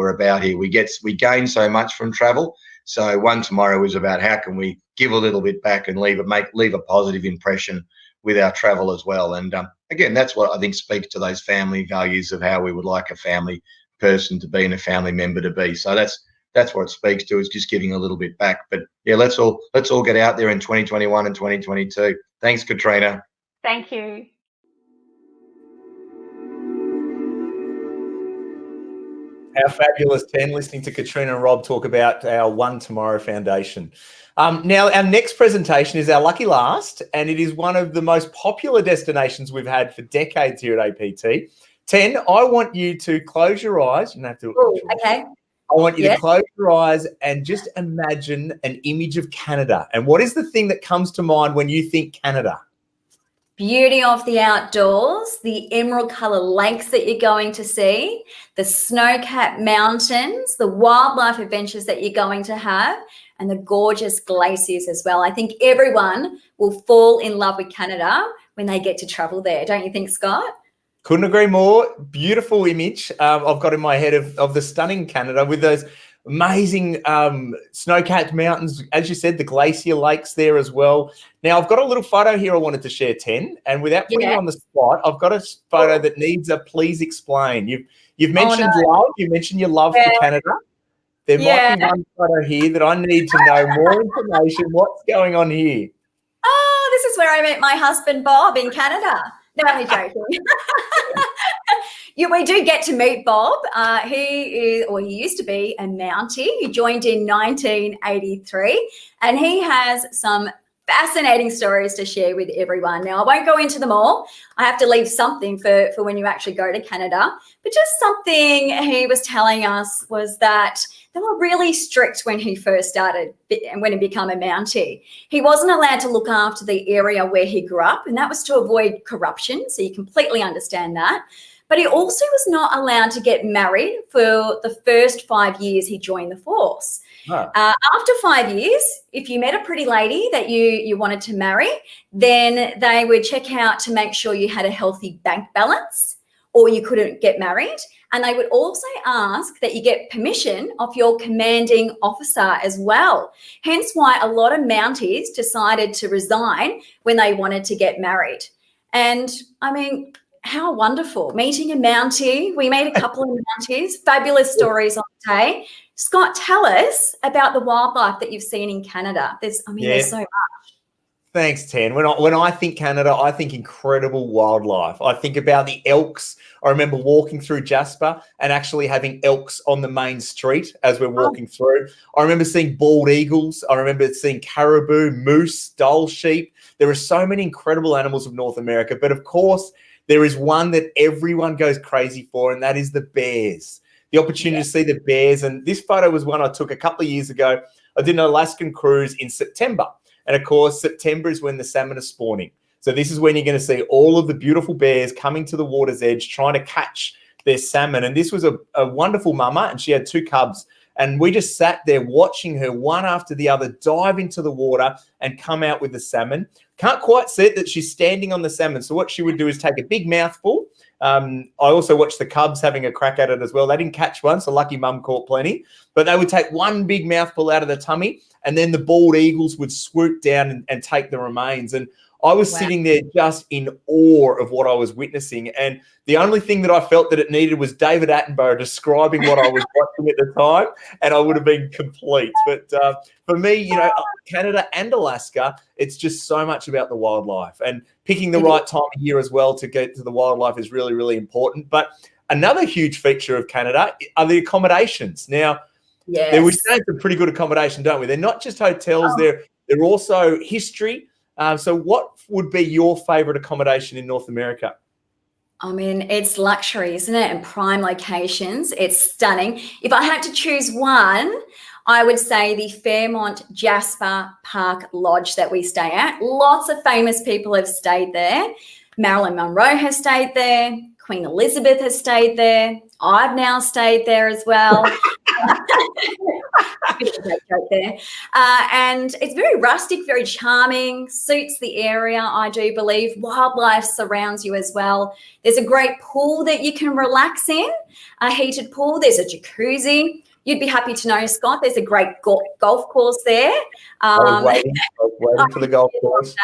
about here. We gain so much from travel. So One Tomorrow is about how can we give a little bit back and leave a positive impression with our travel as well. And again, that's what I think speaks to those family values of how we would like a family person to be and a family member to be. So that's what it speaks to, is just giving a little bit back. But yeah, let's all get out there in 2021 and 2022. Thanks, Katrina. Thank you. How fabulous, Ten, listening to Katrina and Rob talk about our One Tomorrow Foundation. Now, our next presentation is our lucky last, and it is one of the most popular destinations we've had for decades here at APT. Ten, I want you to close your eyes. You don't have to. Okay. I want you to close your eyes and just imagine an image of Canada. And what is the thing that comes to mind when you think Canada? Beauty of the outdoors, the emerald colour lakes that you're going to see, the snow-capped mountains, the wildlife adventures that you're going to have, and the gorgeous glaciers as well. I think everyone will fall in love with Canada when they get to travel there. Don't you think, Scott? Couldn't agree more. Beautiful image I've got in my head of the stunning Canada with those amazing snow-capped mountains. As you said, the glacier lakes there as well. Now, I've got a little photo here I wanted to share, Ten, and without putting you on the spot, I've got a photo that needs a please explain. You've mentioned love. You mentioned your love for Canada. There might be one photo here that I need to know more information. What's going on here? Oh, this is where I met my husband, Bob, in Canada. No, I'm joking. We do get to meet Bob. He used to be a Mountie. He joined in 1983, and he has some fascinating stories to share with everyone. Now, I won't go into them all. I have to leave something for when you actually go to Canada. But just something he was telling us was that they were really strict when he first started and when he became a Mountie. He wasn't allowed to look after the area where he grew up, and that was to avoid corruption. So you completely understand that. But he also was not allowed to get married for the first 5 years he joined the force. After 5 years, if you met a pretty lady that you wanted to marry, then they would check out to make sure you had a healthy bank balance or you couldn't get married. And they would also ask that you get permission of your commanding officer as well. Hence why a lot of Mounties decided to resign when they wanted to get married. And I mean, how wonderful. Meeting a Mountie. We made a couple of Mounties. Fabulous stories on the day. Scott, tell us about the wildlife that you've seen in Canada. There's so much. Thanks, Ten. When I think Canada, I think incredible wildlife. I think about the elks. I remember walking through Jasper and actually having elks on the main street as we're walking through. I remember seeing bald eagles. I remember seeing caribou, moose, Dall sheep. There are so many incredible animals of North America. But of course, there is one that everyone goes crazy for, and that is the bears. The opportunity to see the bears. And this photo was one I took a couple of years ago. I did an Alaskan cruise in September. And of course, September is when the salmon are spawning. So this is when you're going to see all of the beautiful bears coming to the water's edge, trying to catch their salmon. And this was a wonderful mama, and she had 2 cubs. And we just sat there watching her one after the other dive into the water and come out with the salmon. Can't quite see it that she's standing on the salmon. So what she would do is take a big mouthful. I also watched the cubs having a crack at it as well. They didn't catch one, so lucky mum caught plenty. But they would take one big mouthful out of the tummy, and then the bald eagles would swoop down and take the remains. And I was sitting there just in awe of what I was witnessing. And the only thing that I felt that it needed was David Attenborough describing what I was watching at the time, and I would have been complete. But for me, Canada and Alaska, it's just so much about the wildlife. And picking the right time of year as well to get to the wildlife is really, really important. But another huge feature of Canada are the accommodations. Now, we stay in some pretty good accommodation, don't we? They're not just hotels, they're also history. So what would be your favourite accommodation in North America? I mean, it's luxury, isn't it? And prime locations. It's stunning. If I had to choose one, I would say the Fairmont Jasper Park Lodge that we stay at. Lots of famous people have stayed there. Marilyn Monroe has stayed there. Queen Elizabeth has stayed there. I've now stayed there as well. And it's very rustic, very charming, suits the area, I do believe. Wildlife surrounds you as well. There's a great pool that you can relax in, a heated pool. There's a jacuzzi. You'd be happy to know, Scott, there's a great golf course there. I was waiting for the golf course.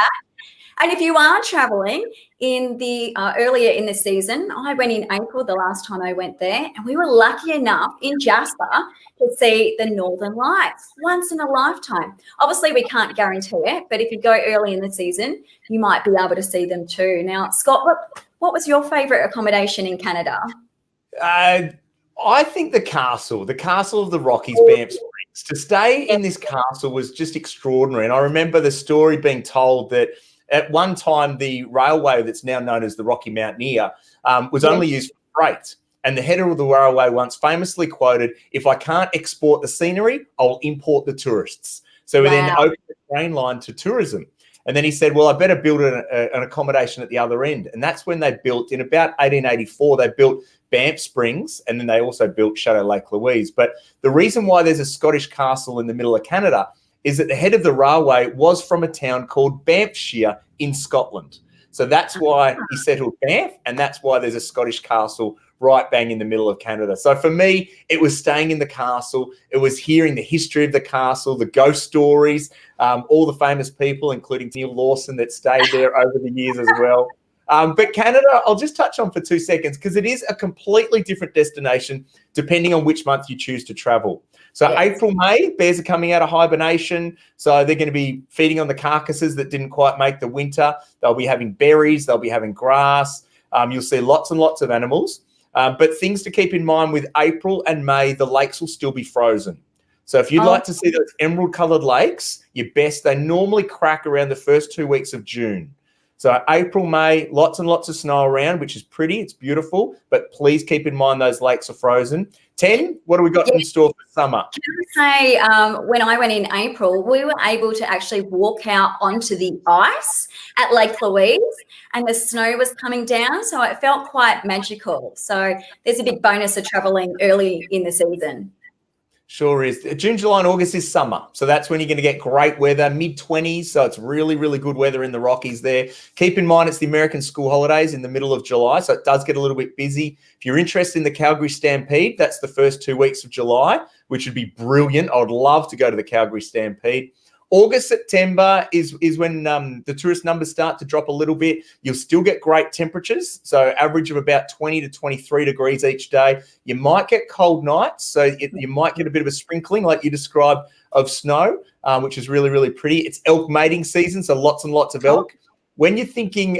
And if you are traveling in the earlier in the season, I went in April the last time I went there, and we were lucky enough in Jasper to see the Northern Lights once in a lifetime. Obviously, we can't guarantee it, but if you go early in the season, you might be able to see them too. Now, Scott, what was your favourite accommodation in Canada? I think the castle of the Rockies, Banff Springs. To stay in this castle was just extraordinary. And I remember the story being told that at one time, the railway that's now known as the Rocky Mountaineer was only used for freight. And the head of the railway once famously quoted, "If I can't export the scenery, I'll import the tourists." So we then opened the train line to tourism. And then he said, well, I better build an accommodation at the other end. And that's when they built, in about 1884, they built Banff Springs, and then they also built Chateau Lake Louise. But the reason why there's a Scottish castle in the middle of Canada is that the head of the railway was from a town called Banffshire in Scotland. So that's why he settled Banff, and that's why there's a Scottish castle right bang in the middle of Canada. So for me, it was staying in the castle. It was hearing the history of the castle, the ghost stories, all the famous people, including Neil Lawson, that stayed there over the years as well. But Canada, I'll just touch on for 2 seconds because it is a completely different destination depending on which month you choose to travel. So yes. April, May, bears are coming out of hibernation. So they're going to be feeding on the carcasses that didn't quite make the winter. They'll be having berries. They'll be having grass. You'll see lots and lots of animals. But things to keep in mind with April and May, the lakes will still be frozen. So if you'd like to see those emerald-coloured lakes, they normally crack around the first 2 weeks of June. So April, May, lots and lots of snow around, which is pretty. It's beautiful. But please keep in mind those lakes are frozen. Ten, what do we got in store for summer? Can I say, when I went in April, we were able to actually walk out onto the ice at Lake Louise and the snow was coming down. So it felt quite magical. So there's a big bonus of traveling early in the season. Sure is. June, July, and August is summer. So that's when you're going to get great weather, mid-20s. So it's really, really good weather in the Rockies there. Keep in mind, it's the American school holidays in the middle of July. So it does get a little bit busy. If you're interested in the Calgary Stampede, that's the first 2 weeks of July, which would be brilliant. I would love to go to the Calgary Stampede. August, September is when the tourist numbers start to drop a little bit. You'll still get great temperatures, so average of about 20 to 23 degrees each day. You might get cold nights, so you might get a bit of a sprinkling, like you described, of snow, which is really, really pretty. It's elk mating season, so lots and lots of elk. When you're thinking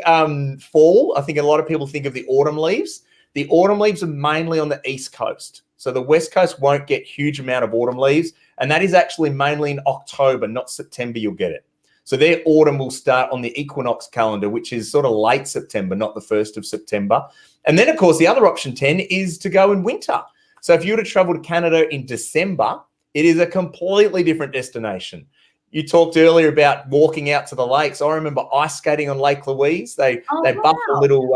fall, I think a lot of people think of the autumn leaves. The autumn leaves are mainly on the east coast. So the west coast won't get huge amount of autumn leaves. And that is actually mainly in October, not September you'll get it. So their autumn will start on the equinox calendar, which is sort of late September, not the 1st of September. And then, of course, the other option, 10, is to go in winter. So if you were to travel to Canada in December, it is a completely different destination. You talked earlier about walking out to the lakes. I remember ice skating on Lake Louise. They buff a little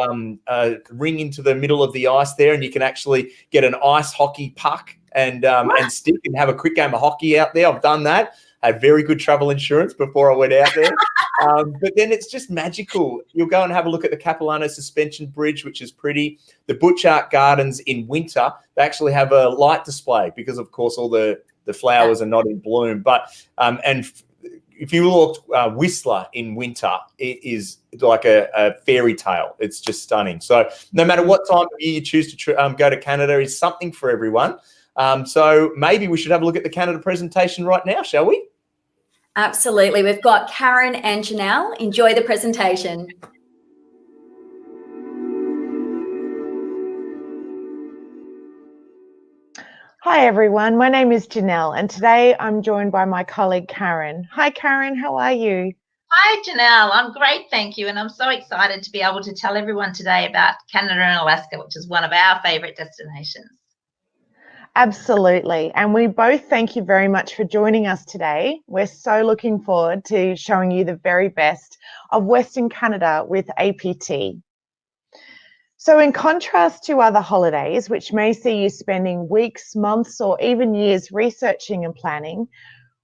ring into the middle of the ice there, and you can actually get an ice hockey puck and stick and have a quick game of hockey out there. I've done that. I had very good travel insurance before I went out there. But then it's just magical. You'll go and have a look at the Capilano Suspension Bridge, which is pretty. The Butch Art Gardens in winter, they actually have a light display because, of course, all the flowers are not in bloom. But and if you look Whistler in winter, it is like a fairy tale. It's just stunning. So no matter what time of year you choose to go to Canada, is something for everyone. So maybe we should have a look at the Canada presentation right now, shall we? Absolutely. We've got Karen and Janelle. Enjoy the presentation. Hi everyone, my name is Janelle and today I'm joined by my colleague Karen. Hi Karen, how are you? Hi Janelle, I'm great, thank you, and I'm so excited to be able to tell everyone today about Canada and Alaska, which is one of our favourite destinations. Absolutely, and we both thank you very much for joining us today. We're so looking forward to showing you the very best of Western Canada with APT. So in contrast to other holidays, which may see you spending weeks, months, or even years researching and planning,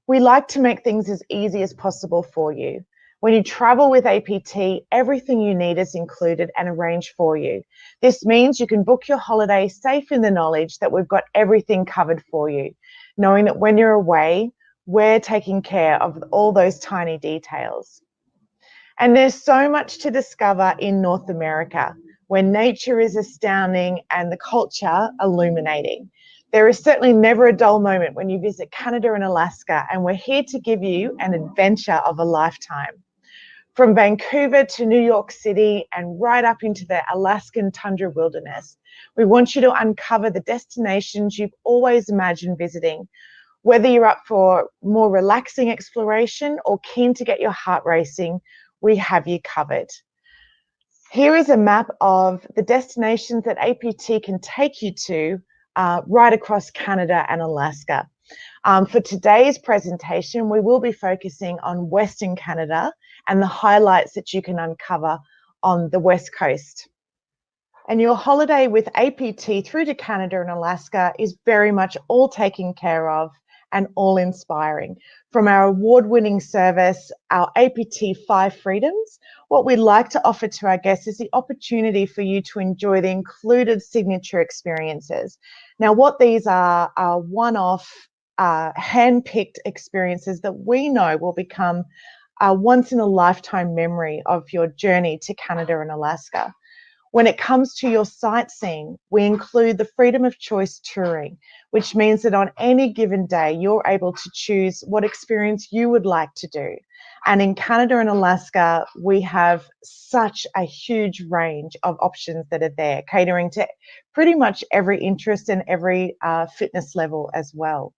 we like to make things as easy as possible for you. When you travel with APT, everything you need is included and arranged for you. This means you can book your holiday safe in the knowledge that we've got everything covered for you, knowing that when you're away, we're taking care of all those tiny details. And there's so much to discover in North America, where nature is astounding and the culture illuminating. There is certainly never a dull moment when you visit Canada and Alaska, and we're here to give you an adventure of a lifetime. From Vancouver to New York City and right up into the Alaskan tundra wilderness, we want you to uncover the destinations you've always imagined visiting. Whether you're up for more relaxing exploration or keen to get your heart racing, we have you covered. Here is a map of the destinations that APT can take you to right across Canada and Alaska. For today's presentation, we will be focusing on Western Canada and the highlights that you can uncover on the West Coast. And your holiday with APT through to Canada and Alaska is very much all taken care of and all inspiring. From our award-winning service, our APT 5 Freedoms, what we'd like to offer to our guests is the opportunity for you to enjoy the included signature experiences. Now, what these are one-off, hand-picked experiences that we know will become a once-in-a-lifetime memory of your journey to Canada and Alaska. When it comes to your sightseeing, we include the freedom of choice touring, which means that on any given day, you're able to choose what experience you would like to do. And in Canada and Alaska, we have such a huge range of options that are there, catering to pretty much every interest and every fitness level as well.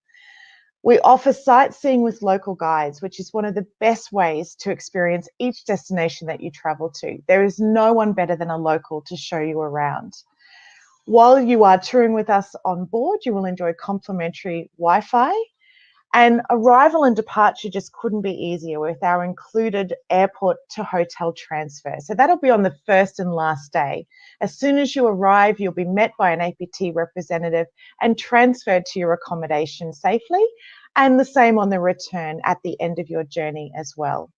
We offer sightseeing with local guides, which is one of the best ways to experience each destination that you travel to. There is no one better than a local to show you around. While you are touring with us on board, you will enjoy complimentary Wi-Fi, and arrival and departure just couldn't be easier with our included airport to hotel transfer. So that'll be on the first and last day. As soon as you arrive, you'll be met by an APT representative and transferred to your accommodation safely, and the same on the return at the end of your journey as well.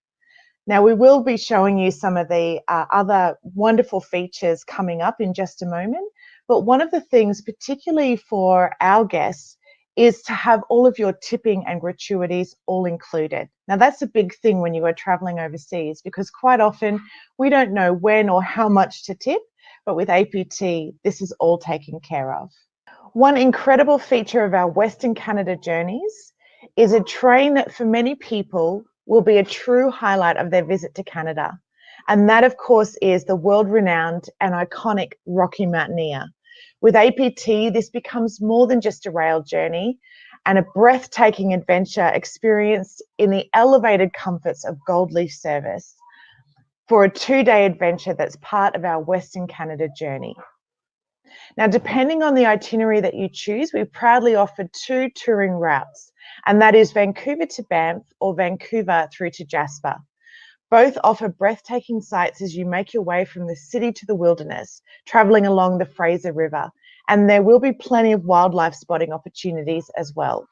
Now, we will be showing you some of the other wonderful features coming up in just a moment, but one of the things, particularly for our guests, is to have all of your tipping and gratuities all included. Now, that's a big thing when you are traveling overseas, because quite often we don't know when or how much to tip, but with APT, this is all taken care of. One incredible feature of our Western Canada journeys is a train that for many people will be a true highlight of their visit to Canada. And that, of course, is the world-renowned and iconic Rocky Mountaineer. With APT, this becomes more than just a rail journey and a breathtaking adventure experienced in the elevated comforts of Gold Leaf service for a 2-day adventure that's part of our Western Canada journey. Now, depending on the itinerary that you choose, we proudly offer 2 touring routes, and that is Vancouver to Banff or Vancouver through to Jasper. Both offer breathtaking sights as you make your way from the city to the wilderness, traveling along the Fraser River, and there will be plenty of wildlife spotting opportunities as well.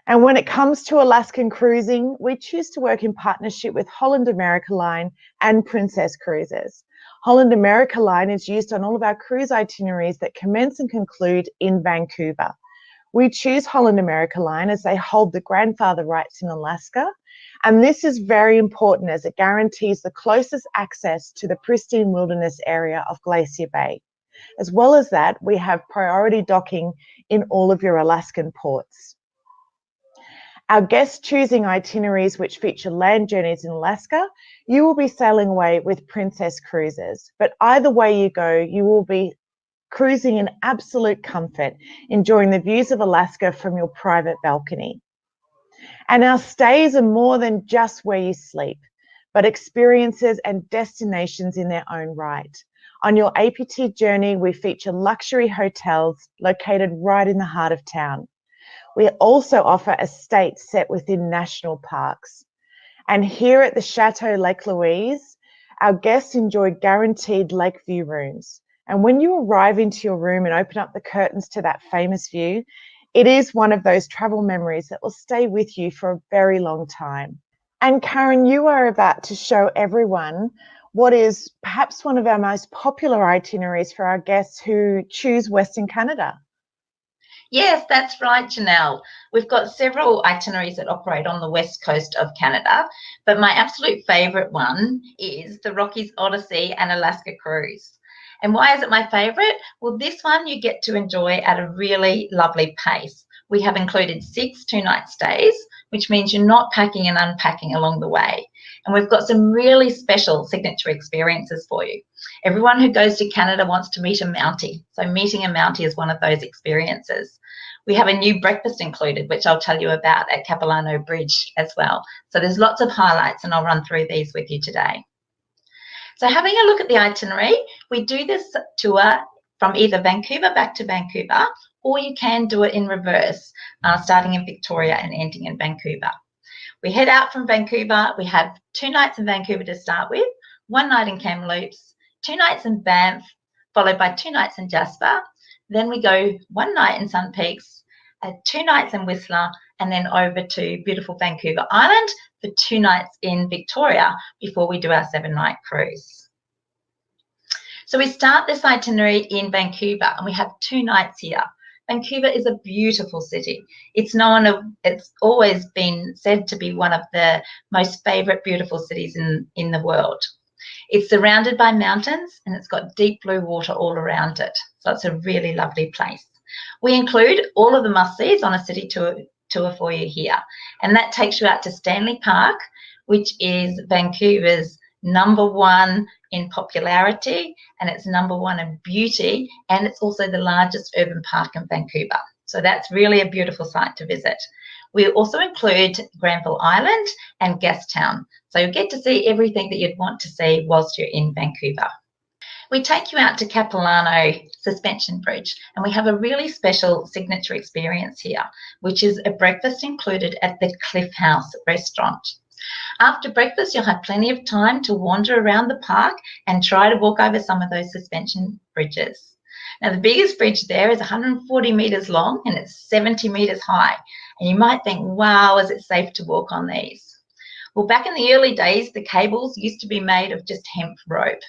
And when it comes to Alaskan cruising, we choose to work in partnership with Holland America Line and Princess Cruises. Holland America Line is used on all of our cruise itineraries that commence and conclude in Vancouver. We choose Holland America Line as they hold the grandfather rights in Alaska, and this is very important as it guarantees the closest access to the pristine wilderness area of Glacier Bay. As well as that, we have priority docking in all of your Alaskan ports. Our guests choosing itineraries which feature land journeys in Alaska, you will be sailing away with Princess Cruises. But either way you go, you will be cruising in absolute comfort, enjoying the views of Alaska from your private balcony. And our stays are more than just where you sleep, but experiences and destinations in their own right. On your APT journey, we feature luxury hotels located right in the heart of town. We also offer estates set within national parks. And here at the Chateau Lake Louise, our guests enjoy guaranteed lake view rooms. And when you arrive into your room and open up the curtains to that famous view, it is one of those travel memories that will stay with you for a very long time. And Karen, you are about to show everyone what is perhaps one of our most popular itineraries for our guests who choose Western Canada. Yes, that's right, Janelle. We've got several itineraries that operate on the west coast of Canada, but my absolute favourite one is the Rockies Odyssey and Alaska Cruise. And why is it my favourite? Well, this one you get to enjoy at a really lovely pace. We have included 6 2-night stays, which means you're not packing and unpacking along the way. And we've got some really special signature experiences for you. Everyone who goes to Canada wants to meet a Mountie. So meeting a Mountie is one of those experiences. We have a new breakfast included, which I'll tell you about at Capilano Bridge as well. So there's lots of highlights, and I'll run through these with you today. So having a look at the itinerary, we do this tour from either Vancouver back to Vancouver, or you can do it in reverse, starting in Victoria and ending in Vancouver. We head out from Vancouver. We have 2 nights in Vancouver to start with, 1 night in Kamloops, 2 nights in Banff, followed by 2 nights in Jasper. Then we go 1 night in Sun Peaks, 2 nights in Whistler, and then over to beautiful Vancouver Island for 2 nights in Victoria before we do our 7-night cruise. So we start this itinerary in Vancouver, and we have 2 nights here. Vancouver is a beautiful city. It's always been said to be one of the most favourite beautiful cities in the world. It's surrounded by mountains, and it's got deep blue water all around it. So it's a really lovely place. We include all of the must-sees on a city tour for you here, and that takes you out to Stanley Park, which is Vancouver's #1 in popularity, and it's #1 in beauty, and it's also the largest urban park in Vancouver. So that's really a beautiful site to visit. We also include Granville Island and Gastown, so you'll get to see everything that you'd want to see whilst you're in Vancouver. We take you out to Capilano Suspension Bridge, and we have a really special signature experience here, which is a breakfast included at the Cliff House restaurant. After breakfast, you'll have plenty of time to wander around the park and try to walk over some of those suspension bridges. Now, the biggest bridge there is 140 metres long and it's 70 metres high. And you might think, wow, is it safe to walk on these? Well, back in the early days, the cables used to be made of just hemp rope,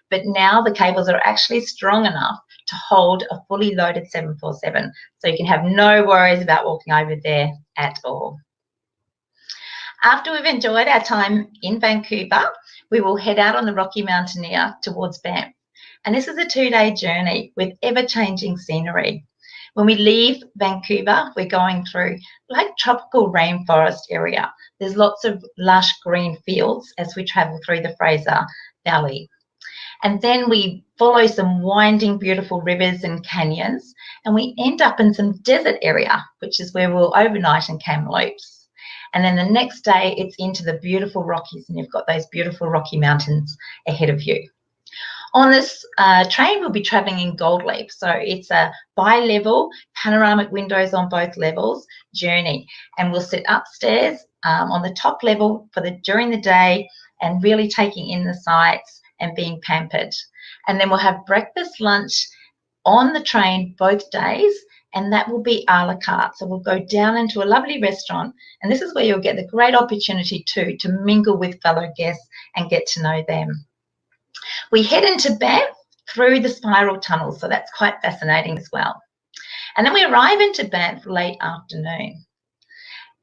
but now the cables are actually strong enough to hold a fully loaded 747, so you can have no worries about walking over there at all. After we've enjoyed our time in Vancouver, we will head out on the Rocky Mountaineer towards Banff. And this is a 2-day journey with ever-changing scenery. When we leave Vancouver, we're going through like tropical rainforest area. There's lots of lush green fields as we travel through the Fraser Valley. And then we follow some winding, beautiful rivers and canyons, and we end up in some desert area, which is where we'll overnight in Kamloops. And then the next day, it's into the beautiful Rockies, and you've got those beautiful Rocky Mountains ahead of you. On this train, we'll be travelling in Gold Leaf. So it's a bi-level, panoramic windows on both levels journey. And we'll sit upstairs on the top level during the day and really taking in the sights and being pampered. And then we'll have breakfast, lunch on the train both days, and that will be a la carte. So we'll go down into a lovely restaurant, and this is where you'll get the great opportunity too to mingle with fellow guests and get to know them. We head into Banff through the spiral tunnel, so that's quite fascinating as well. And then we arrive into Banff late afternoon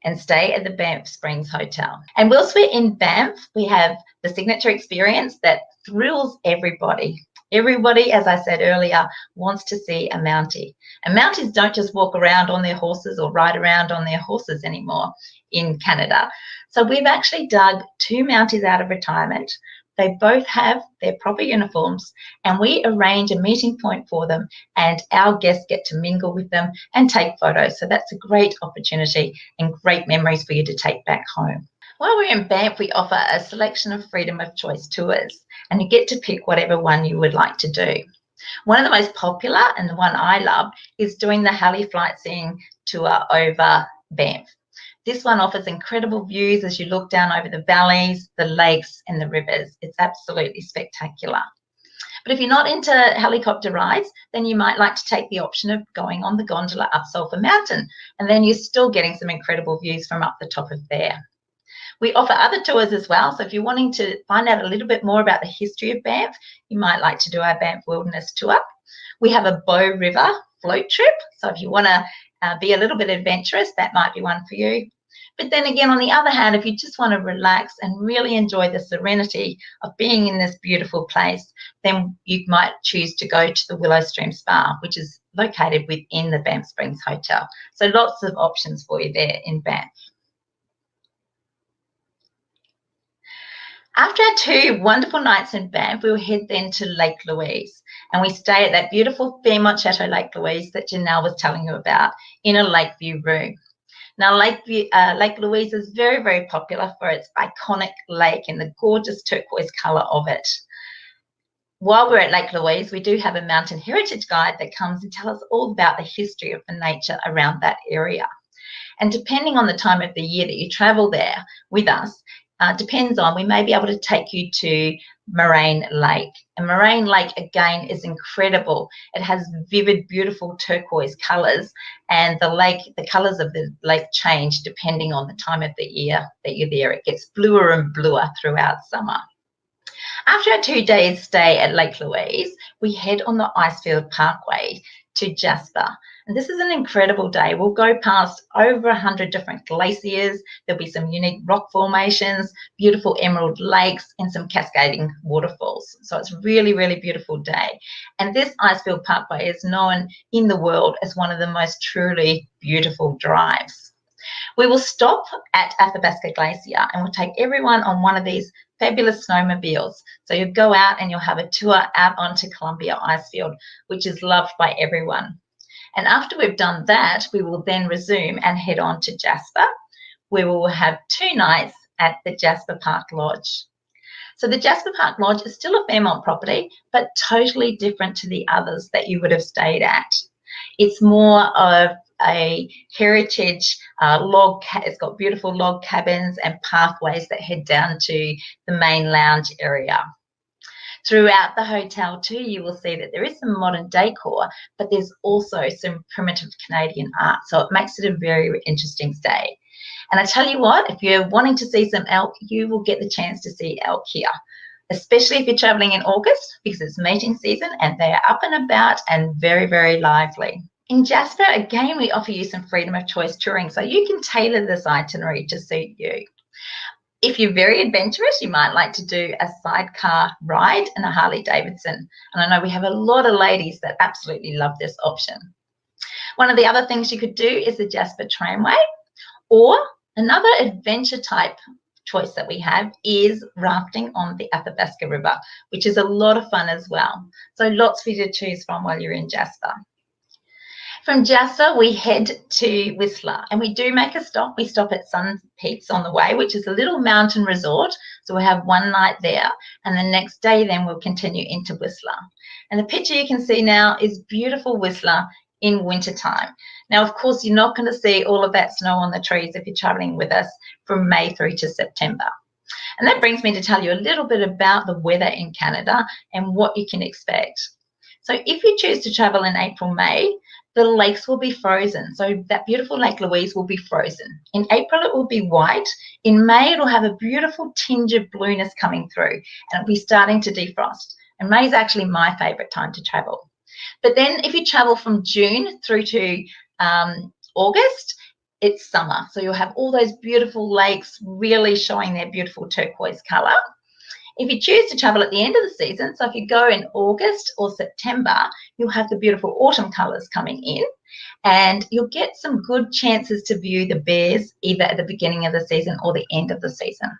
and stay at the Banff Springs Hotel. And whilst we're in Banff, we have the signature experience that thrills everybody. Everybody, as I said earlier, wants to see a Mountie. And Mounties don't just walk around on their horses or ride around on their horses anymore in Canada. So we've actually dug 2 Mounties out of retirement. They both have their proper uniforms, and we arrange a meeting point for them, and our guests get to mingle with them and take photos. So that's a great opportunity and great memories for you to take back home. While we're in Banff, we offer a selection of freedom of choice tours, and you get to pick whatever one you would like to do. One of the most popular, and the one I love, is doing the heli flight seeing tour over Banff. This one offers incredible views as you look down over the valleys, the lakes and the rivers. It's absolutely spectacular. But if you're not into helicopter rides, then you might like to take the option of going on the gondola up Sulphur Mountain, and then you're still getting some incredible views from up the top of there. We offer other tours as well, so if you're wanting to find out a little bit more about the history of Banff, you might like to do our Banff Wilderness Tour. We have a Bow River float trip, so if you want to be a little bit adventurous, that might be one for you. But then again, on the other hand, if you just want to relax and really enjoy the serenity of being in this beautiful place, then you might choose to go to the Willow Stream Spa, which is located within the Banff Springs Hotel. So lots of options for you there in Banff. After our 2 wonderful nights in Banff, we'll head then to Lake Louise, and we stay at that beautiful Fairmont Chateau Lake Louise that Janelle was telling you about in a Lakeview room. Now, Lake Louise is very, very popular for its iconic lake and the gorgeous turquoise colour of it. While we're at Lake Louise, we do have a mountain heritage guide that comes and tells us all about the history of the nature around that area. And depending on the time of the year that you travel there with us, depends on, we may be able to take you to Moraine Lake. And Moraine Lake, again, is incredible. It has vivid, beautiful turquoise colours, and the colours of the lake change depending on the time of the year that you're there. It gets bluer and bluer throughout summer. After our 2 days stay at Lake Louise, we head on the Icefield Parkway to Jasper. And this is an incredible day. We'll go past over 100 different glaciers. There'll be some unique rock formations, beautiful emerald lakes, and some cascading waterfalls. So it's a really, really beautiful day. And this Icefield Parkway is known in the world as one of the most truly beautiful drives. We will stop at Athabasca Glacier and we'll take everyone on one of these fabulous snowmobiles. So you'll go out and you'll have a tour out onto Columbia Icefield, which is loved by everyone. And after we've done that, we will then resume and head on to Jasper, where we will have 2 nights at the Jasper Park Lodge. So the Jasper Park Lodge is still a Fairmont property, but totally different to the others that you would have stayed at. It's more of a heritage it's got beautiful log cabins and pathways that head down to the main lounge area. Throughout the hotel too, you will see that there is some modern decor, but there's also some primitive Canadian art. So it makes it a very interesting stay. And I tell you what, if you're wanting to see some elk, you will get the chance to see elk here, especially if you're traveling in August, because it's mating season and they are up and about and very, very lively. In Jasper, again, we offer you some freedom of choice touring, so you can tailor this itinerary to suit you. If you're very adventurous, you might like to do a sidecar ride in a Harley Davidson. And I know we have a lot of ladies that absolutely love this option. One of the other things you could do is the Jasper Tramway, or another adventure type choice that we have is rafting on the Athabasca River, which is a lot of fun as well. So lots for you to choose from while you're in Jasper. From Jasper, we head to Whistler, and we do make a stop. We stop at Sun Peaks on the way, which is a little mountain resort. So we'll have 1 night there, and the next day then we'll continue into Whistler. And the picture you can see now is beautiful Whistler in wintertime. Now, of course, you're not going to see all of that snow on the trees if you're traveling with us from May through to September. And that brings me to tell you a little bit about the weather in Canada and what you can expect. So if you choose to travel in April, May, the lakes will be frozen. So that beautiful Lake Louise will be frozen. In April, it will be white. In May, it'll have a beautiful tinge of blueness coming through, and it'll be starting to defrost. And May is actually my favorite time to travel. But then if you travel from June through to August, it's summer. So you'll have all those beautiful lakes really showing their beautiful turquoise color. If you choose to travel at the end of the season, so if you go in August or September, you'll have the beautiful autumn colours coming in, and you'll get some good chances to view the bears either at the beginning of the season or the end of the season.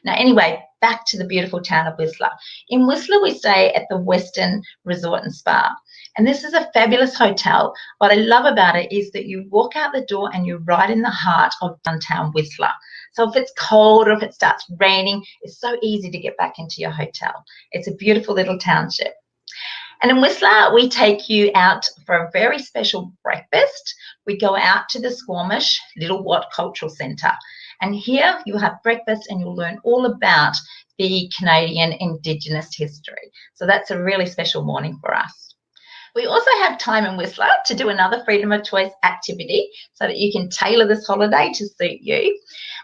Now, anyway, back to the beautiful town of Whistler. In Whistler, we stay at the Western Resort and Spa. And this is a fabulous hotel. What I love about it is that you walk out the door and you're right in the heart of downtown Whistler. So if it's cold or if it starts raining, it's so easy to get back into your hotel. It's a beautiful little township. And in Whistler, we take you out for a very special breakfast. We go out to the Squamish Little Wat Cultural Centre. And here you'll have breakfast and you'll learn all about the Canadian Indigenous history. So that's a really special morning for us. We also have time in Whistler to do another freedom of choice activity so that you can tailor this holiday to suit you.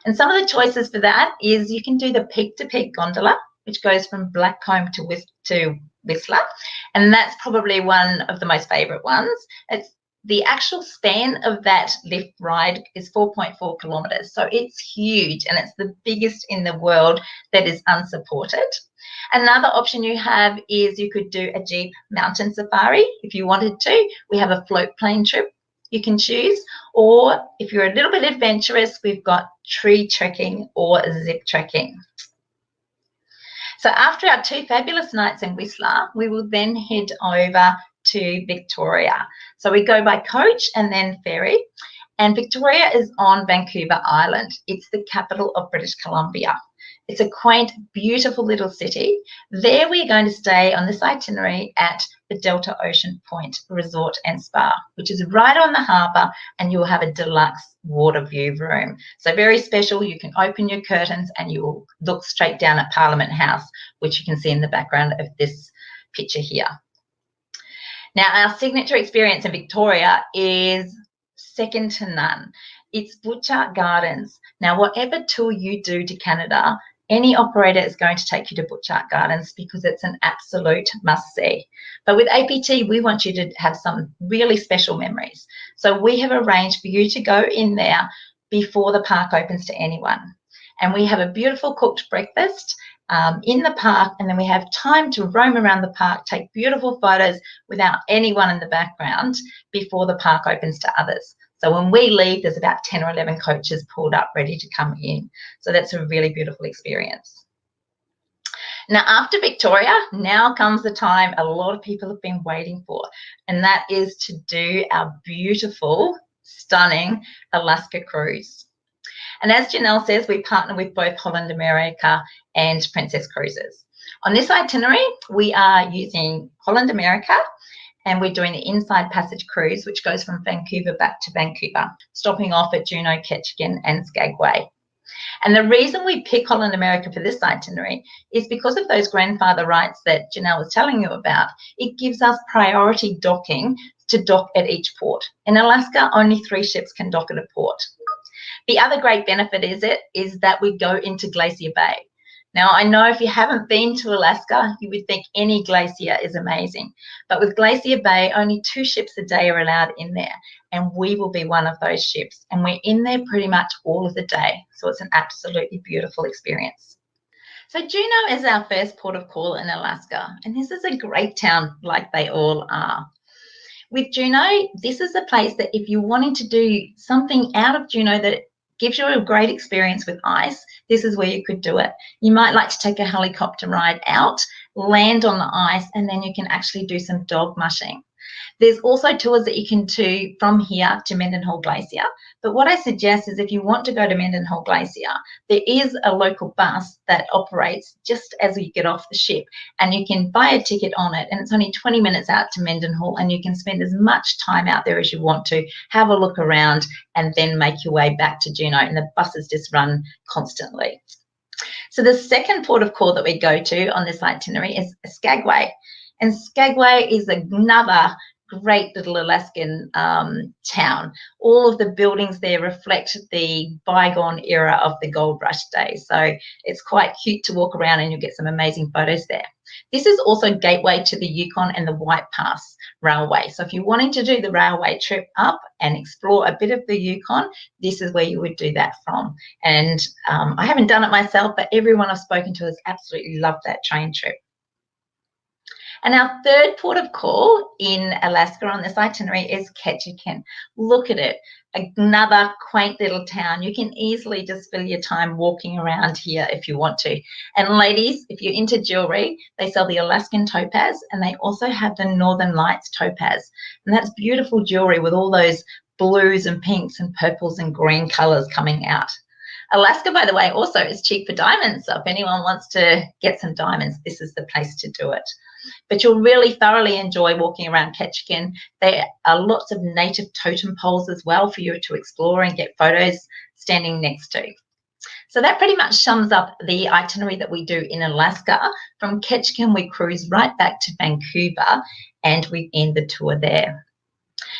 And some of the choices for that is you can do the peak-to-peak gondola, which goes from Blackcomb to Whistler. And that's probably one of the most favourite ones. The actual span of that lift ride is 4.4 kilometres. So it's huge, and it's the biggest in the world that is unsupported. Another option you have is you could do a Jeep mountain safari if you wanted to. We have a float plane trip you can choose, or if you're a little bit adventurous, we've got tree trekking or zip trekking. So after our 2 fabulous nights in Whistler, we will then head over to Victoria. So we go by coach and then ferry, and Victoria is on Vancouver Island. It's the capital of British Columbia. It's a quaint, beautiful little city. There we're going to stay on this itinerary at the Delta Ocean Point Resort and Spa, which is right on the harbour, and you'll have a deluxe water view room. So very special. You can open your curtains and you will look straight down at Parliament House, which you can see in the background of this picture here. Now, our signature experience in Victoria is second to none. It's Butchart Gardens. Now, whatever tour you do to Canada, any operator is going to take you to Butchart Gardens because it's an absolute must-see. But with APT, we want you to have some really special memories. So we have arranged for you to go in there before the park opens to anyone. And we have a beautiful cooked breakfast in the park, and then we have time to roam around the park, take beautiful photos without anyone in the background before the park opens to others. So when we leave, there's about 10 or 11 coaches pulled up ready to come in. So that's a really beautiful experience. Now, after Victoria, now comes the time a lot of people have been waiting for, and that is to do our beautiful, stunning Alaska cruise. And as Janelle says, we partner with both Holland America and Princess Cruises. On this itinerary, we are using Holland America, and we're doing the Inside Passage cruise, which goes from Vancouver back to Vancouver, stopping off at Juneau, Ketchikan and Skagway. And the reason we pick Holland America for this itinerary is because of those grandfather rights that Janelle was telling you about. It gives us priority docking to dock at each port. In Alaska, only 3 ships can dock at a port. The other great benefit is that we go into Glacier Bay. Now, I know if you haven't been to Alaska, you would think any glacier is amazing. But with Glacier Bay, only 2 ships a day are allowed in there, and we will be one of those ships. And we're in there pretty much all of the day. So it's an absolutely beautiful experience. So Juneau is our first port of call in Alaska, and this is a great town like they all are. With Juneau, this is a place that if you're wanting to do something out of Juneau that gives you a great experience with ice, this is where you could do it. You might like to take a helicopter ride out, land on the ice, and then you can actually do some dog mushing. There's also tours that you can do from here to Mendenhall Glacier. But what I suggest is if you want to go to Mendenhall Glacier, there is a local bus that operates just as you get off the ship, and you can buy a ticket on it, and it's only 20 minutes out to Mendenhall, and you can spend as much time out there as you want to, have a look around, and then make your way back to Juneau, and the buses just run constantly. So the second port of call that we go to on this itinerary is Skagway. And Skagway is another great little Alaskan town. All of the buildings there reflect the bygone era of the gold rush days. So it's quite cute to walk around, and you'll get some amazing photos there. This is also gateway to the Yukon and the White Pass Railway. So if you're wanting to do the railway trip up and explore a bit of the Yukon, this is where you would do that from. And I haven't done it myself, but everyone I've spoken to has absolutely loved that train trip. And our third port of call in Alaska on this itinerary is Ketchikan. Look at it, another quaint little town. You can easily just fill your time walking around here if you want to. And ladies, if you're into jewelry, they sell the Alaskan topaz, and they also have the Northern Lights topaz. And that's beautiful jewelry with all those blues and pinks and purples and green colors coming out. Alaska, by the way, also is cheap for diamonds. So if anyone wants to get some diamonds, this is the place to do it. But you'll really thoroughly enjoy walking around Ketchikan. There are lots of native totem poles as well for you to explore and get photos standing next to. So that pretty much sums up the itinerary that we do in Alaska. From Ketchikan, we cruise right back to Vancouver, and we end the tour there.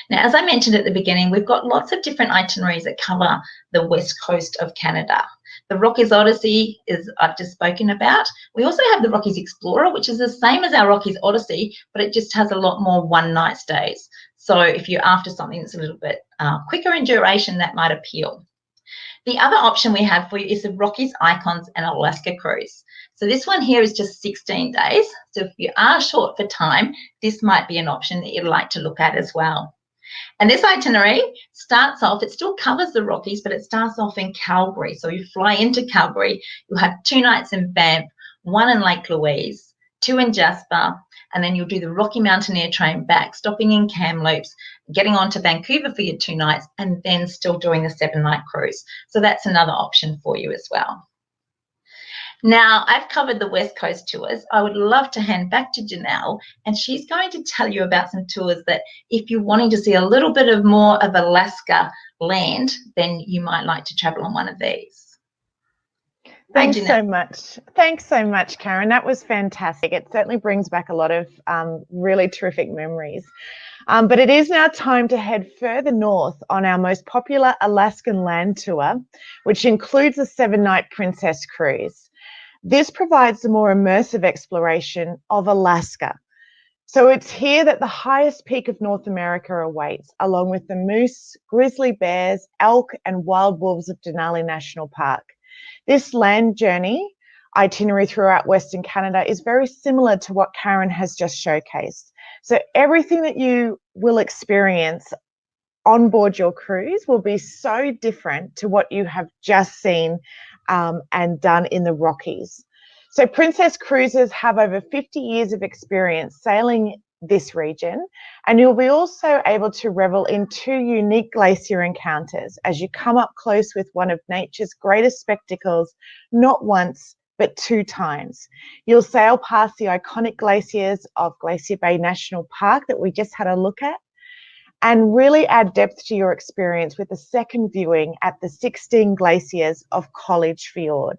Now, as I mentioned at the beginning, we've got lots of different itineraries that cover the west coast of Canada. The Rockies Odyssey is I've just spoken about. We also have the Rockies Explorer, which is the same as our Rockies Odyssey, but it just has a lot more one-night stays. So if you're after something that's a little bit quicker in duration, that might appeal. The other option we have for you is the Rockies Icons and Alaska Cruise. So this one here is just 16 days. So if you are short for time, this might be an option that you'd like to look at as well. And this itinerary starts off, it still covers the Rockies, but it starts off in Calgary. So you fly into Calgary, you'll have 2 nights in Banff, 1 in Lake Louise, 2 in Jasper, and then you'll do the Rocky Mountaineer train back, stopping in Kamloops, getting on to Vancouver for your 2 nights, and then still doing the 7-night cruise. So that's another option for you as well. Now, I've covered the West Coast tours. I would love to hand back to Janelle, and she's going to tell you about some tours that if you're wanting to see a little bit of more of Alaska land, then you might like to travel on one of these. Thanks so much. Thanks so much, Karen. That was fantastic. It certainly brings back a lot of really terrific memories. But it is now time to head further north on our most popular Alaskan land tour, which includes a 7-night Princess Cruise. This provides a more immersive exploration of Alaska. So it's here that the highest peak of North America awaits, along with the moose, grizzly bears, elk, and wild wolves of Denali National Park. This land journey itinerary throughout Western Canada is very similar to what Karen has just showcased. So everything that you will experience on board your cruise will be so different to what you have just seen and done in the Rockies. So Princess Cruises have over 50 years of experience sailing this region, and you'll be also able to revel in 2 unique glacier encounters as you come up close with one of nature's greatest spectacles, not once, but 2 times. You'll sail past the iconic glaciers of Glacier Bay National Park that we just had a look at, and really add depth to your experience with a second viewing at the 16 glaciers of College Fjord.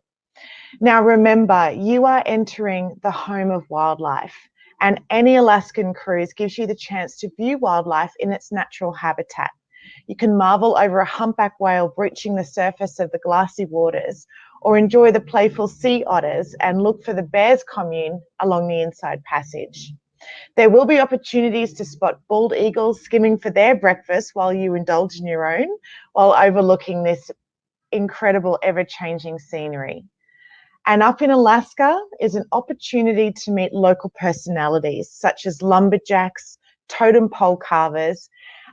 Now remember, you are entering the home of wildlife, and any Alaskan cruise gives you the chance to view wildlife in its natural habitat. You can marvel over a humpback whale breaching the surface of the glassy waters, or enjoy the playful sea otters and look for the bears commune along the inside passage. There will be opportunities to spot bald eagles skimming for their breakfast while you indulge in your own, while overlooking this incredible ever-changing scenery. And up in Alaska is an opportunity to meet local personalities such as lumberjacks, totem pole carvers,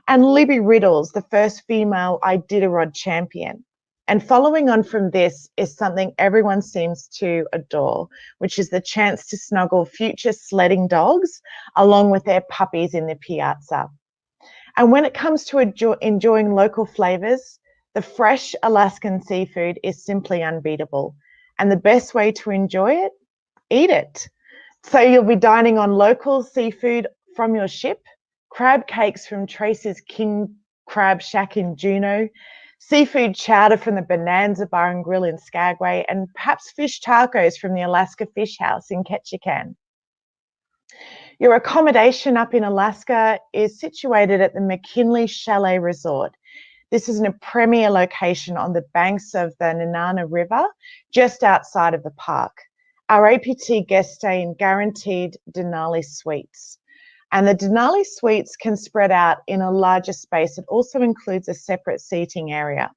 and Libby Riddles, the first female Iditarod champion. And following on from this is something everyone seems to adore, which is the chance to snuggle future sledding dogs along with their puppies in the piazza. And when it comes to enjoying local flavors, the fresh Alaskan seafood is simply unbeatable. And the best way to enjoy it, eat it. So you'll be dining on local seafood from your ship, crab cakes from Tracy's King Crab Shack in Juneau, seafood chowder from the Bonanza Bar and Grill in Skagway, and perhaps fish tacos from the Alaska Fish House in Ketchikan. Your accommodation up in Alaska is situated at the McKinley Chalet Resort. This is in a premier location on the banks of the Nenana River, just outside of the park. Our APT guests stay in guaranteed Denali suites. And the Denali suites can spread out in a larger space. It also includes a separate seating area.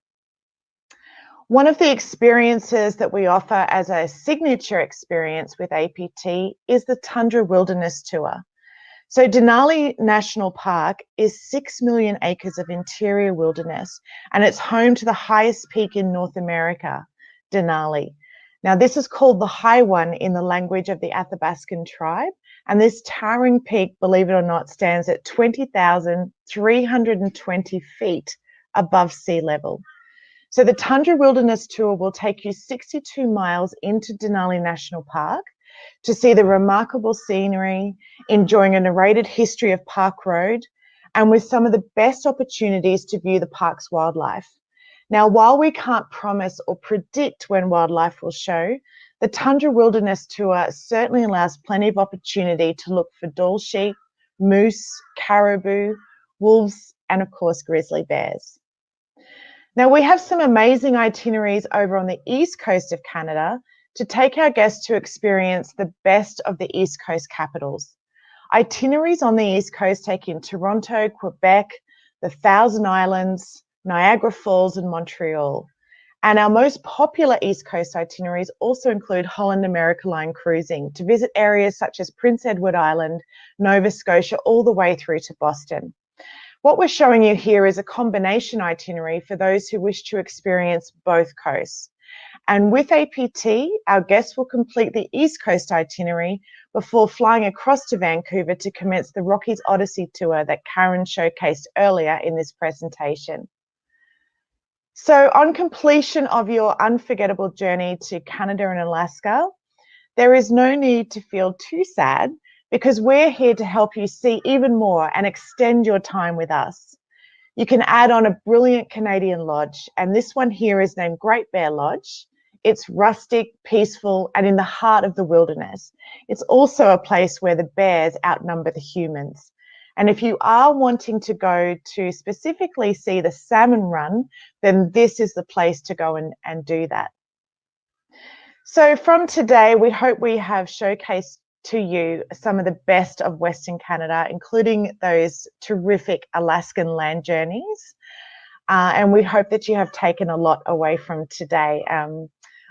One of the experiences that we offer as a signature experience with APT is the Tundra Wilderness Tour. So Denali National Park is 6 million acres of interior wilderness, and it's home to the highest peak in North America, Denali. Now, this is called the High One in the language of the Athabascan tribe, and this towering peak, believe it or not, stands at 20,320 feet above sea level. So the Tundra Wilderness Tour will take you 62 miles into Denali National Park to see the remarkable scenery, enjoying a narrated history of Park Road, and with some of the best opportunities to view the park's wildlife. Now, while we can't promise or predict when wildlife will show, the Tundra Wilderness Tour certainly allows plenty of opportunity to look for Dall sheep, moose, caribou, wolves, and of course, grizzly bears. Now, we have some amazing itineraries over on the east coast of Canada to take our guests to experience the best of the East Coast capitals. Itineraries on the East Coast take in Toronto, Quebec, the Thousand Islands, Niagara Falls, and Montreal. And our most popular East Coast itineraries also include Holland America Line cruising to visit areas such as Prince Edward Island, Nova Scotia, all the way through to Boston. What we're showing you here is a combination itinerary for those who wish to experience both coasts. And with APT, our guests will complete the East Coast itinerary before flying across to Vancouver to commence the Rockies Odyssey tour that Karen showcased earlier in this presentation. So on completion of your unforgettable journey to Canada and Alaska, there is no need to feel too sad because we're here to help you see even more and extend your time with us. You can add on a brilliant Canadian lodge, and this one here is named Great Bear Lodge. It's rustic, peaceful, and in the heart of the wilderness. It's also a place where the bears outnumber the humans. And if you are wanting to go to specifically see the salmon run, then this is the place to go and do that. So from today, we hope we have showcased to you some of the best of Western Canada, including those terrific Alaskan land journeys. And we hope that you have taken a lot away from today.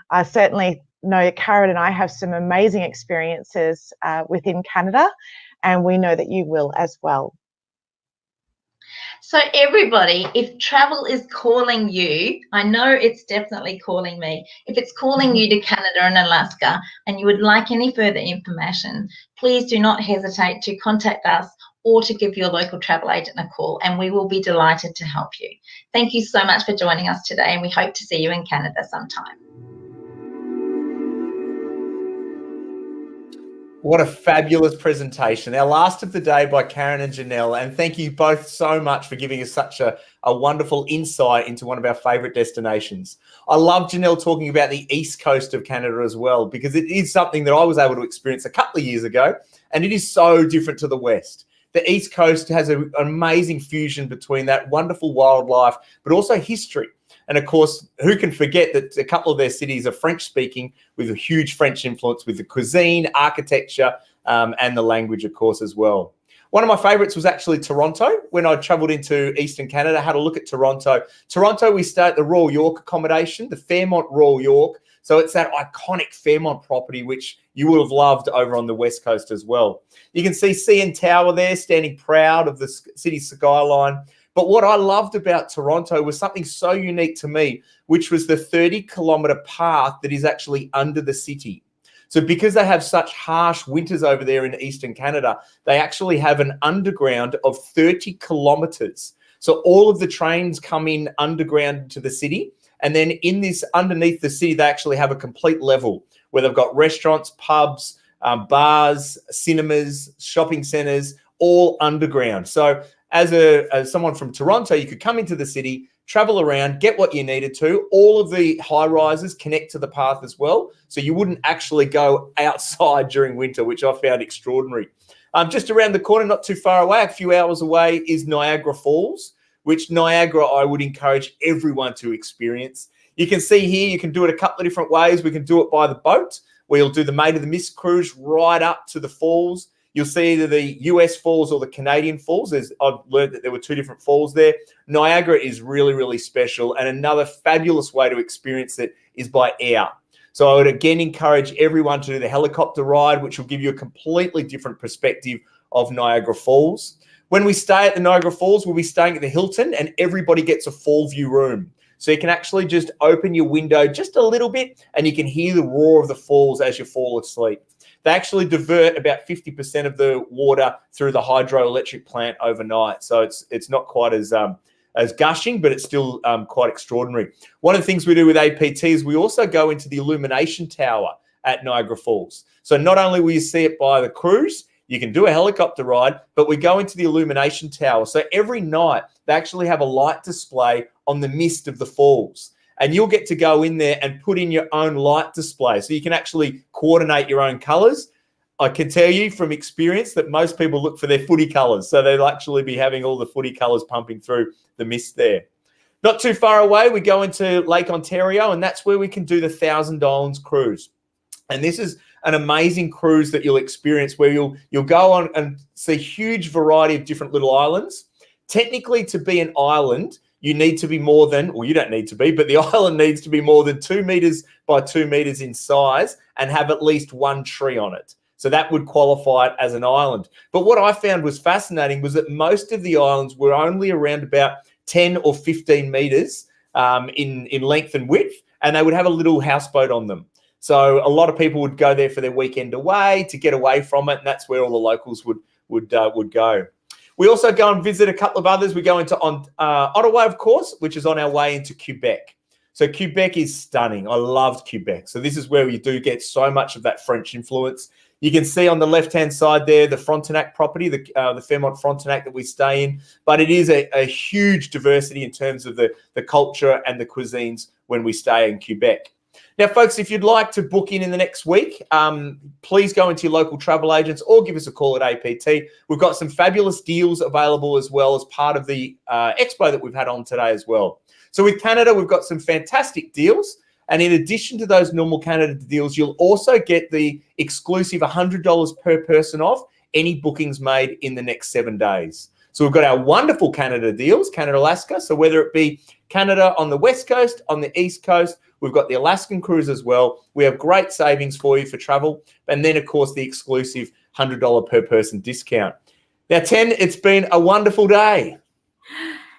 I certainly know that Karen and I have some amazing experiences within Canada, and we know that you will as well. So everybody, if travel is calling you, I know it's definitely calling me. If it's calling you to Canada and Alaska and you would like any further information, please do not hesitate to contact us or to give your local travel agent a call, and we will be delighted to help you. Thank you so much for joining us today, and we hope to see you in Canada sometime. What a fabulous presentation. Our last of the day by Karen and Janelle. And thank you both so much for giving us such a wonderful insight into one of our favourite destinations. I love Janelle talking about the east coast of Canada as well, because it is something that I was able to experience a couple of years ago, and it is so different to the west. The east coast has an amazing fusion between that wonderful wildlife, but also history. And of course, who can forget that a couple of their cities are French-speaking with a huge French influence with the cuisine, architecture, and the language, of course, as well. One of my favourites was actually Toronto. When I travelled into Eastern Canada, I had a look at Toronto. Toronto, we stayed at the Royal York accommodation, the Fairmont Royal York. So it's that iconic Fairmont property, which you would have loved over on the West Coast as well. You can see CN Tower there, standing proud of the city skyline. But what I loved about Toronto was something so unique to me, which was the 30-kilometre path that is actually under the city. So because they have such harsh winters over there in Eastern Canada, they actually have an underground of 30 kilometres. So all of the trains come in underground to the city. And then in this, underneath the city, they actually have a complete level where they've got restaurants, pubs, bars, cinemas, shopping centres, all underground. So as someone from Toronto, you could come into the city, travel around, get what you needed to. All of the high rises connect to the path as well. So you wouldn't actually go outside during winter, which I found extraordinary. Just around the corner, not too far away, a few hours away, is Niagara Falls, which Niagara I would encourage everyone to experience. You can see here, you can do it a couple of different ways. We can do it by the boat, where you'll do the Maid of the Mist cruise right up to the falls. You'll see either the US falls or the Canadian falls. I've learned that there were two different falls there. Niagara is really, really special. And another fabulous way to experience it is by air. So I would again encourage everyone to do the helicopter ride, which will give you a completely different perspective of Niagara Falls. When we stay at the Niagara Falls, we'll be staying at the Hilton, and everybody gets a fall view room. So you can actually just open your window just a little bit, and you can hear the roar of the falls as you fall asleep. They actually divert about 50% of the water through the hydroelectric plant overnight. So it's not quite as gushing, but it's still quite extraordinary. One of the things we do with APT is we also go into the illumination tower at Niagara Falls. So not only will you see it by the cruise, you can do a helicopter ride, but we go into the illumination tower. So every night they actually have a light display on the mist of the falls. And you'll get to go in there and put in your own light display. So you can actually coordinate your own colours. I can tell you from experience that most people look for their footy colours. So they'll actually be having all the footy colours pumping through the mist there. Not too far away, we go into Lake Ontario, and that's where we can do the Thousand Islands cruise. And this is an amazing cruise that you'll experience where you'll go on and see a huge variety of different little islands. Technically, to be an island, you need to be more than, well, you don't need to be, but the island needs to be more than 2 meters by 2 meters in size and have at least one tree on it. So that would qualify it as an island. But what I found was fascinating was that most of the islands were only around about 10 or 15 meters in length and width, and they would have a little houseboat on them. So a lot of people would go there for their weekend away to get away from it, and that's where all the locals would go. We also go and visit a couple of others. We go into Ottawa, of course, which is on our way into Quebec. So Quebec is stunning. I loved Quebec. So this is where you do get so much of that French influence. You can see on the left-hand side there, the Frontenac property, the Fairmont Frontenac that we stay in. But it is a huge diversity in terms of the culture and the cuisines when we stay in Quebec. Now, folks, if you'd like to book in the next week, please go into your local travel agents or give us a call at APT. We've got some fabulous deals available as well as part of the expo that we've had on today as well. So with Canada, we've got some fantastic deals. And in addition to those normal Canada deals, you'll also get the exclusive $100 per person off any bookings made in the next 7 days. So we've got our wonderful Canada deals, Canada, Alaska. So whether it be Canada on the West Coast, on the East Coast, we've got the Alaskan cruise as well. We have great savings for you for travel. And then, of course, the exclusive $100 per person discount. Now, Ten, it's been a wonderful day.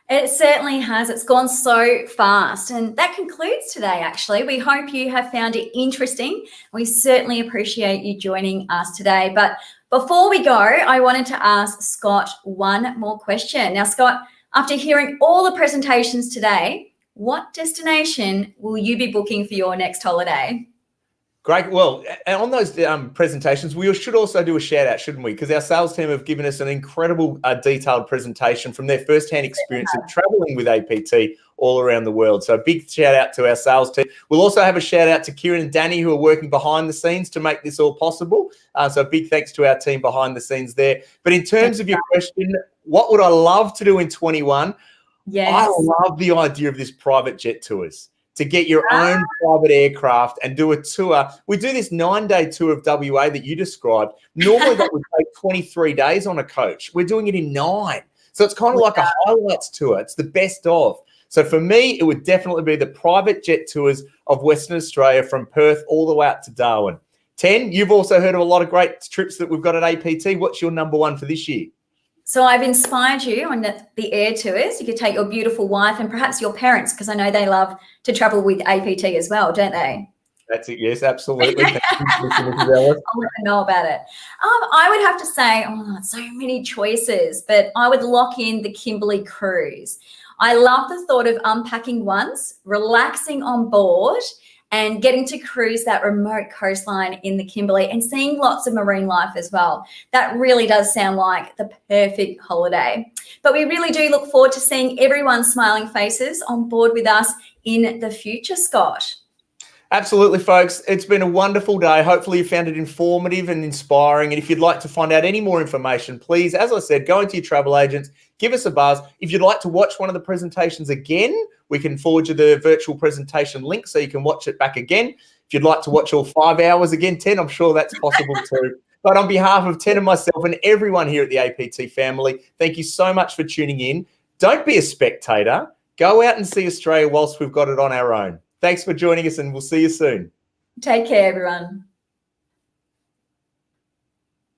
It certainly has. It's gone so fast. And that concludes today, actually. We hope you have found it interesting. We certainly appreciate you joining us today. But before we go, I wanted to ask Scott one more question. Now, Scott, after hearing all the presentations today, what destination will you be booking for your next holiday? Great. Well, on those presentations, we should also do a shout out, shouldn't we? Because our sales team have given us an incredible detailed presentation from their first-hand experience of traveling with APT all around the world. So a big shout out to our sales team. We'll also have a shout out to Kieran and Danny, who are working behind the scenes to make this all possible. So a big thanks to our team behind the scenes there. But in terms of your question, what would I love to do in 21? Yes. I love the idea of this private jet tours. To get your own private aircraft and do a tour. We do this 9-day tour of WA that you described. Normally that would take 23 days on a coach. We're doing it in 9. So it's kind of like a highlights tour. It's the best of. So for me, it would definitely be the private jet tours of Western Australia from Perth all the way out to Darwin. Ten, you've also heard of a lot of great trips that we've got at APT. What's your number one for this year? So I've inspired you on the air tours. You could take your beautiful wife and perhaps your parents, because I know they love to travel with APT as well, don't they? That's it. Yes, absolutely. Thank you, I'll let them know about it. I would have to say, so many choices, but I would lock in the Kimberley cruise. I love the thought of unpacking once, relaxing on board, and getting to cruise that remote coastline in the Kimberley and seeing lots of marine life as well. That really does sound like the perfect holiday. But we really do look forward to seeing everyone's smiling faces on board with us in the future, Scott. Absolutely, folks. It's been a wonderful day. Hopefully you found it informative and inspiring. And if you'd like to find out any more information, please, as I said, go into your travel agents, give us a buzz. If you'd like to watch one of the presentations again, we can forward you the virtual presentation link so you can watch it back again. If you'd like to watch all 5 hours again, 10, I'm sure that's possible too. But on behalf of 10 and myself and everyone here at the APT family, thank you so much for tuning in. Don't be a spectator. Go out and see Australia whilst we've got it on our own. Thanks for joining us, and we'll see you soon. Take care, everyone.